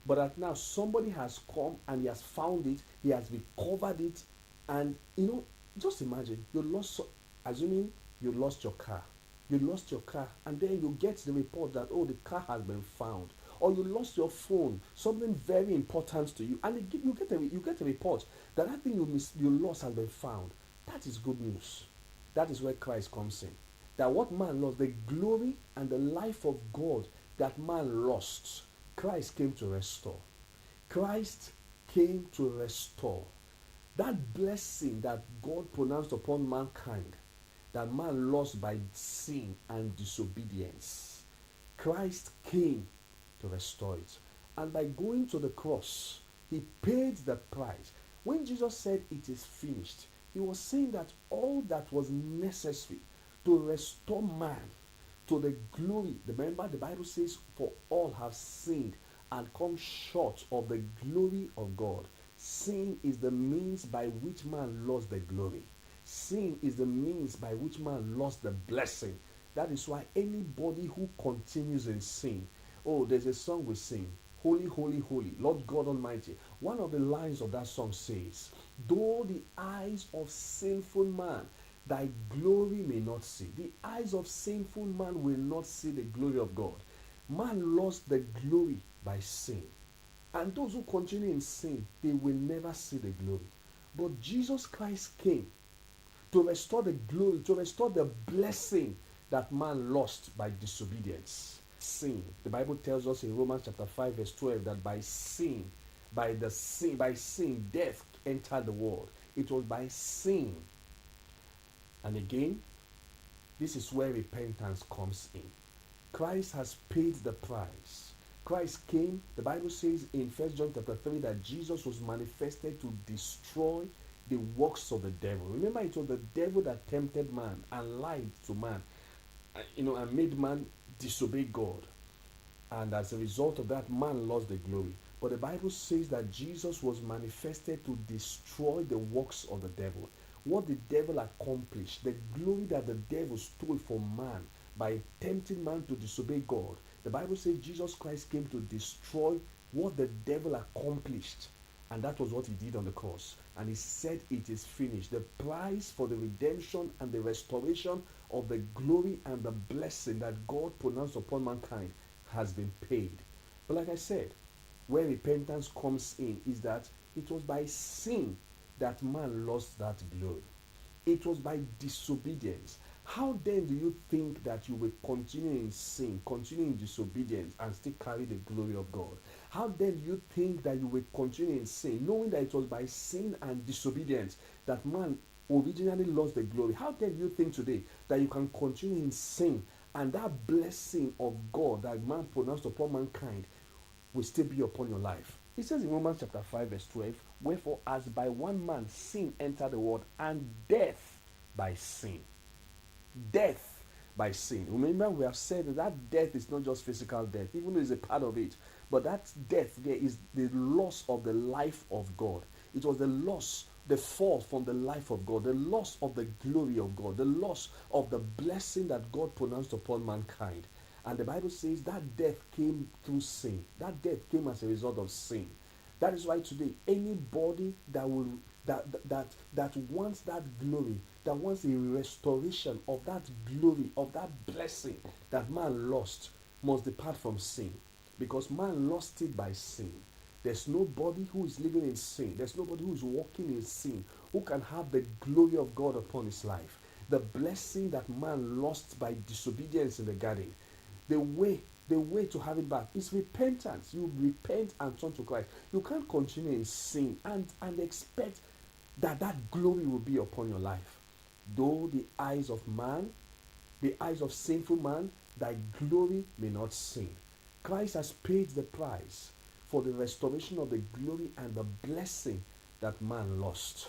But that now somebody has come and he has found it, he has recovered it, and just imagine assuming you lost your car. You lost your car, and then you get the report that, oh, the car has been found. Or you lost your phone, something very important to you, and you get a report that thing you lost has been found. That is good news. That is where Christ comes in. That what man lost, the glory and the life of God that man lost, Christ came to restore. Christ came to restore. That blessing that God pronounced upon mankind, that man lost by sin and disobedience, Christ came to restore it. And by going to the cross, he paid the price. When Jesus said it is finished, he was saying that all that was necessary to restore man to the glory. Remember, the Bible says, for all have sinned and come short of the glory of God. Sin is the means by which man lost the glory. Sin is the means by which man lost the blessing. That is why anybody who continues in sin, oh, there's a song we sing, Holy, holy, holy, Lord God Almighty. One of the lines of that song says, though the eyes of sinful man thy glory may not see. The eyes of sinful man will not see the glory of God. Man lost the glory by sin. And those who continue in sin, they will never see the glory. But Jesus Christ came to restore the glory, to restore the blessing that man lost by disobedience. Sin. The Bible tells us in Romans chapter 5 verse 12 that by sin, death entered the world. It was by sin. And again, this is where repentance comes in. Christ has paid the price. Christ came, the Bible says in 1 John chapter 3 that Jesus was manifested to destroy the works of the devil. Remember, it was the devil that tempted man and lied to man, and made man disobey God. And as a result of that, man lost the glory. But the Bible says that Jesus was manifested to destroy the works of the devil. What the devil accomplished, the glory that the devil stole from man by tempting man to disobey God. The Bible says Jesus Christ came to destroy what the devil accomplished. And that was what he did on the cross. And he said, it is finished. The price for the redemption and the restoration of the glory and the blessing that God pronounced upon mankind has been paid. But like I said, where repentance comes in is that it was by sin that man lost that glory. It was by disobedience. How then do you think that you will continue in sin, continue in disobedience, and still carry the glory of God? How then do you think that you will continue in sin, knowing that it was by sin and disobedience that man originally lost the glory? How then do you think today that you can continue in sin and that blessing of God that man pronounced upon mankind will still be upon your life? It says in Romans chapter 5 verse 12, wherefore as by one man sin entered the world, and death by sin. Death by sin. Remember, we have said that death is not just physical death, even though it's a part of it. But that death there is the loss of the life of God. It was the loss, the fall from the life of God, the loss of the glory of God, the loss of the blessing that God pronounced upon mankind. And the Bible says that death came through sin. That death came as a result of sin. That is why today, anybody that wants that glory, that wants a restoration of that glory, of that blessing that man lost, must depart from sin. Because man lost it by sin. There's nobody who is living in sin. There's nobody who is walking in sin who can have the glory of God upon his life. The blessing that man lost by disobedience in the garden. The way to have it back is repentance. You repent and turn to Christ. You can't continue in sin and expect that glory will be upon your life. Though the eyes of man, the eyes of sinful man, thy glory may not see. Christ has paid the price for the restoration of the glory and the blessing that man lost.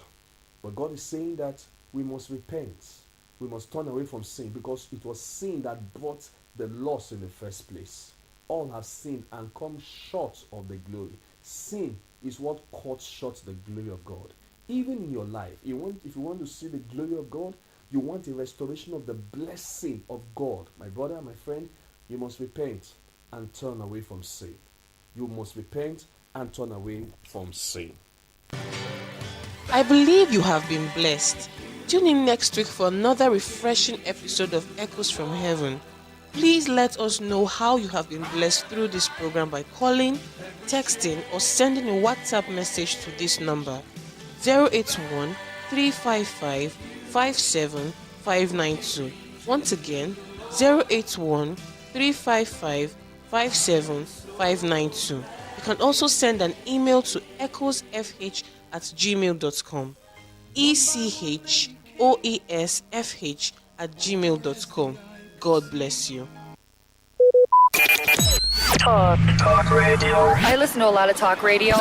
But God is saying that we must repent. We must turn away from sin, because it was sin that brought the loss in the first place. All have sinned and come short of the glory. Sin is what cuts short the glory of God. Even in your life, if you want to see the glory of God, you want a restoration of the blessing of God, my brother, my friend, you must repent and turn away from sin. You must repent and turn away from sin. I believe you have been blessed. Tune in next week for another refreshing episode of Echoes from Heaven. Please let us know how you have been blessed through this program by calling, texting, or sending a WhatsApp message to this number 081 355 57592. Once again, 081 355 57592. You can also send an email to echoesfh echoesfh@gmail.com. echoesfh@gmail.com. God bless you. Talk radio. I listen to a lot of talk radio.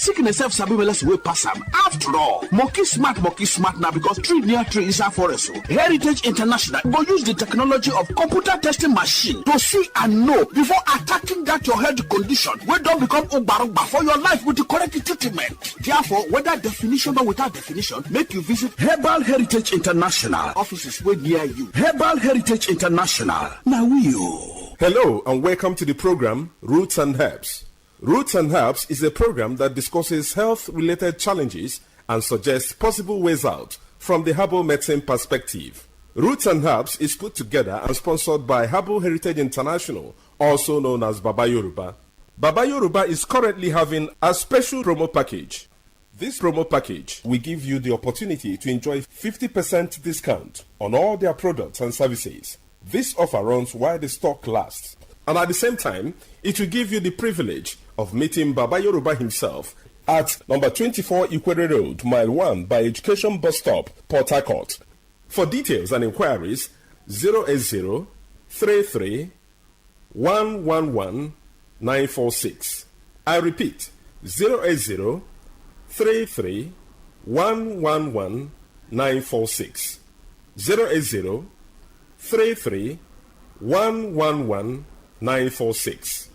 Sickness self sabi well way pass am. After all, monkey smart now because tree near tree inside forest. Heritage International go use the technology of computer testing machine to see and know before attacking that your health condition wey don become ogbarogba for your life with the correct treatment. Therefore, whether definition or without definition, make you visit Herbal Heritage International offices wey near you. Herbal Heritage International. Now we you. Hello and welcome to the program Roots and Herbs. Roots and Herbs is a program that discusses health-related challenges and suggests possible ways out from the herbal medicine perspective. Roots and Herbs is put together and sponsored by Herbal Heritage International, also known as Baba Yoruba. Baba Yoruba is currently having a special promo package. This promo package will give you the opportunity to enjoy 50% discount on all their products and services. This offer runs while the stock lasts. And at the same time, it will give you the privilege of meeting Baba Yoruba himself at number 24 Ikwere Road, Mile 1 by Education Bus Stop, Port Harcourt. For details and inquiries, 080 33 111 946. I repeat, 080 33 111 946. 080 33 111 946.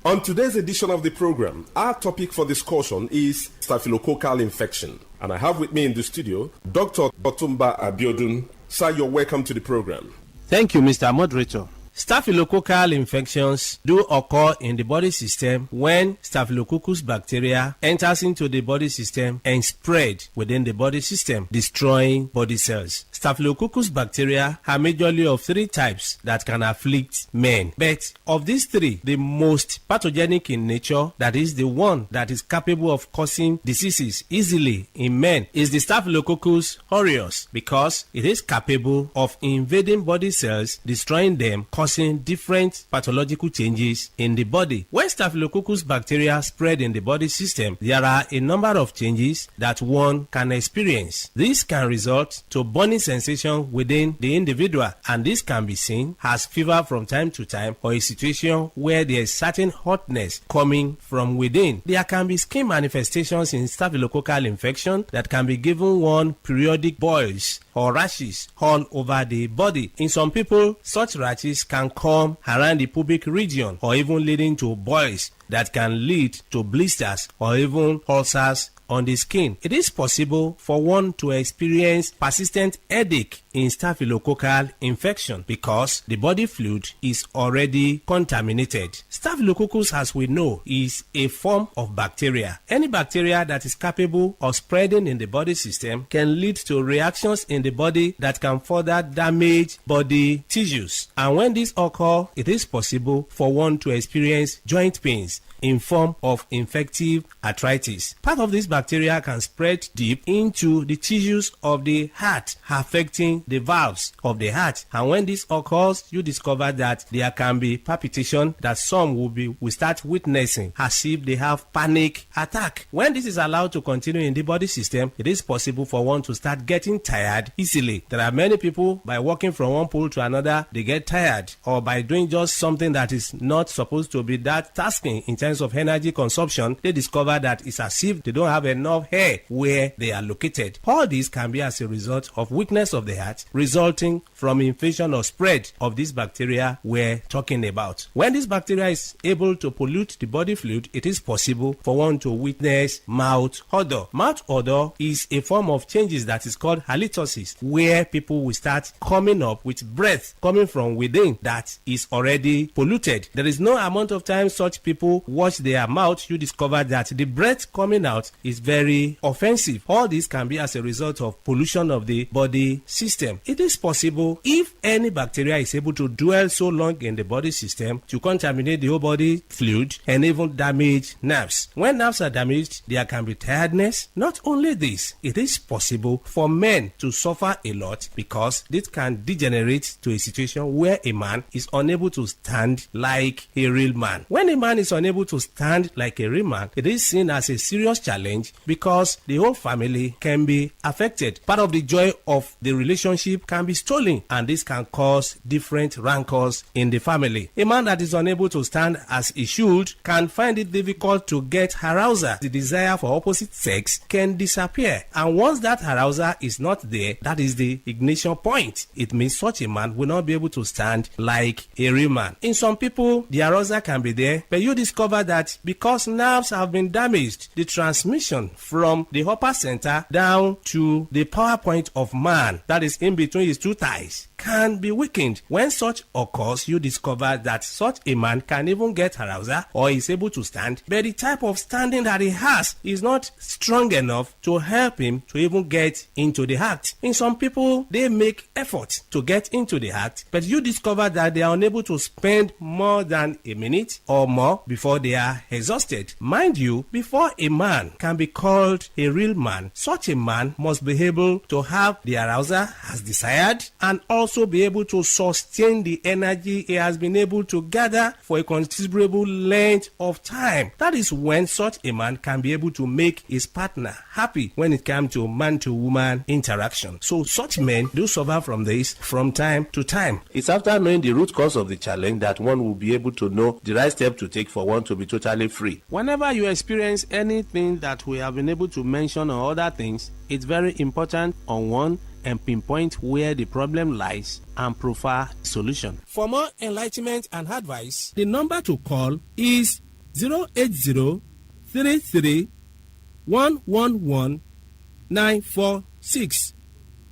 On today's edition of the program, our topic for discussion is staphylococcal infection. And I have with me in the studio Dr. Botumba Abiodun. Sir, you're welcome to the program. Thank you, Mr. Moderator. Staphylococcal infections do occur in the body system when Staphylococcus bacteria enters into the body system and spread within the body system, destroying body cells. Staphylococcus bacteria are majorly of three types that can afflict men. But of these three, the most pathogenic in nature, that is the one that is capable of causing diseases easily in men, is the Staphylococcus aureus, because it is capable of invading body cells, destroying them, causing different pathological changes in the body. When Staphylococcus bacteria spread in the body system, there are a number of changes that one can experience. This can result to burning sensation within the individual, and this can be seen as fever from time to time or a situation where there is certain hotness coming from within. There can be skin manifestations in staphylococcal infection that can be given one periodic boils or rashes all over the body. In some people, such rashes can come around the pubic region or even leading to boils that can lead to blisters or even ulcers on the skin. It is possible for one to experience persistent headache in staphylococcal infection because the body fluid is already contaminated. Staphylococcus, as we know, is a form of bacteria. Any bacteria that is capable of spreading in the body system can lead to reactions in the body that can further damage body tissues. And when this occurs, it is possible for one to experience joint pains in form of infective arthritis. Part of this bacteria can spread deep into the tissues of the heart, affecting the valves of the heart. And when this occurs, you discover that there can be palpitation that some will start witnessing as if they have panic attack. When this is allowed to continue in the body system, it is possible for one to start getting tired easily. There are many people, by walking from one pole to another, they get tired, or by doing just something that is not supposed to be that tasking in terms of energy consumption, they discover that it's as if they don't have enough hair where they are located. All this can be as a result of weakness of the heart resulting from infection or spread of this bacteria we're talking about. When this bacteria is able to pollute the body fluid, it is possible for one to witness mouth odor. Mouth odor is a form of changes that is called halitosis, where people will start coming up with breath coming from within that is already polluted. There is no amount of time such people wash their mouth, you discover that the breath coming out is very offensive. All this can be as a result of pollution of the body system. It is possible, if any bacteria is able to dwell so long in the body system, to contaminate the whole body fluid and even damage nerves. When nerves are damaged, there can be tiredness. Not only this, it is possible for men to suffer a lot because this can degenerate to a situation where a man is unable to stand like a real man. When a man is unable to stand like a real man, it is seen as a serious challenge because the whole family can be affected. Part of the joy of the relationship can be stolen thing, and this can cause different rancors in the family. A man that is unable to stand as he should can find it difficult to get arousal. The desire for opposite sex can disappear, and once that arousal is not there, that is the ignition point. It means such a man will not be able to stand like a real man. In some people, the arousal can be there, but you discover that because nerves have been damaged, the transmission from the upper center down to the power point of man, that is in between his two thighs, can be weakened. When such occurs, you discover that such a man can even get arousal or is able to stand, but the type of standing that he has is not strong enough to help him to even get into the act. In some people, they make effort to get into the act, but you discover that they are unable to spend more than a minute or more before they are exhausted. Mind you, before a man can be called a real man, such a man must be able to have the arousal as desired and also be able to sustain the energy he has been able to gather for a considerable length of time. That is when such a man can be able to make his partner happy when it comes to man-to-woman interaction. So such men do suffer from this from time to time. It's after knowing the root cause of the challenge that one will be able to know the right step to take for one to be totally free. Whenever you experience anything that we have been able to mention or other things, it's very important on one and pinpoint where the problem lies and prefer solution. For more enlightenment and advice, the number to call is 080-33-111-946.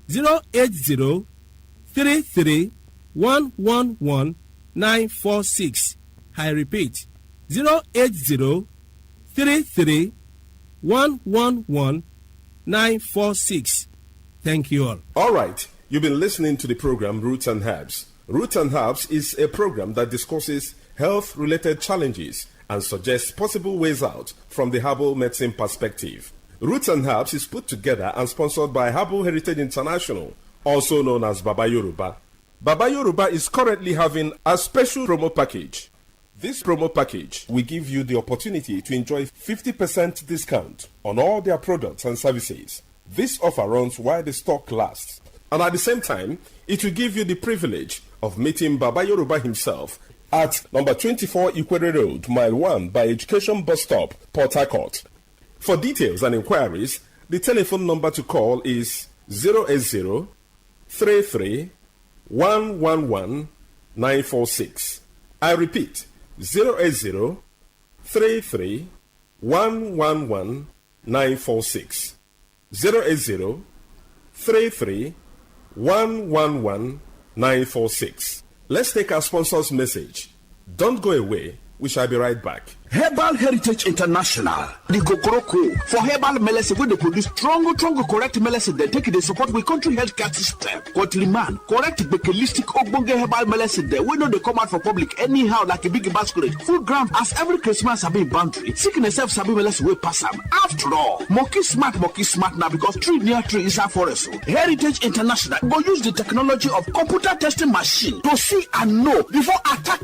080-33-111-946. I repeat, 080-33-111-946. Thank you all. All right. You've been listening to the program Roots and Herbs. Roots and Herbs is a program that discusses health-related challenges and suggests possible ways out from the herbal medicine perspective. Roots and Herbs is put together and sponsored by Herbal Heritage International, also known as Baba Yoruba. Baba Yoruba is currently having a special promo package. This promo package will give you the opportunity to enjoy 50% discount on all their products and services. This offer runs while the stock lasts, and at the same time, it will give you the privilege of meeting Baba Yoruba himself at number 24 Ikwere Road, Mile 1 by Education Bus Stop, Port Harcourt. For details and inquiries, the telephone number to call is 080-33-111-946. I repeat, 080-33-111-946. 080-33-111-946. Let's take our sponsor's message. Don't go away. We shall be right back. Herbal Heritage International, the Kokoroko, for herbal medicine, where they produce strong, correct medicine, they take the support with country healthcare system. Kotliman, correct bekelistic ogbonge herbal medicine, they we know they come out for public anyhow like a big basket. Full ground as every Christmas have been boundary. Sickness self sabi medicine will pass them. After all, monkey smart now because tree near tree is a forest. Heritage International go use the technology of computer testing machine to see and know before attack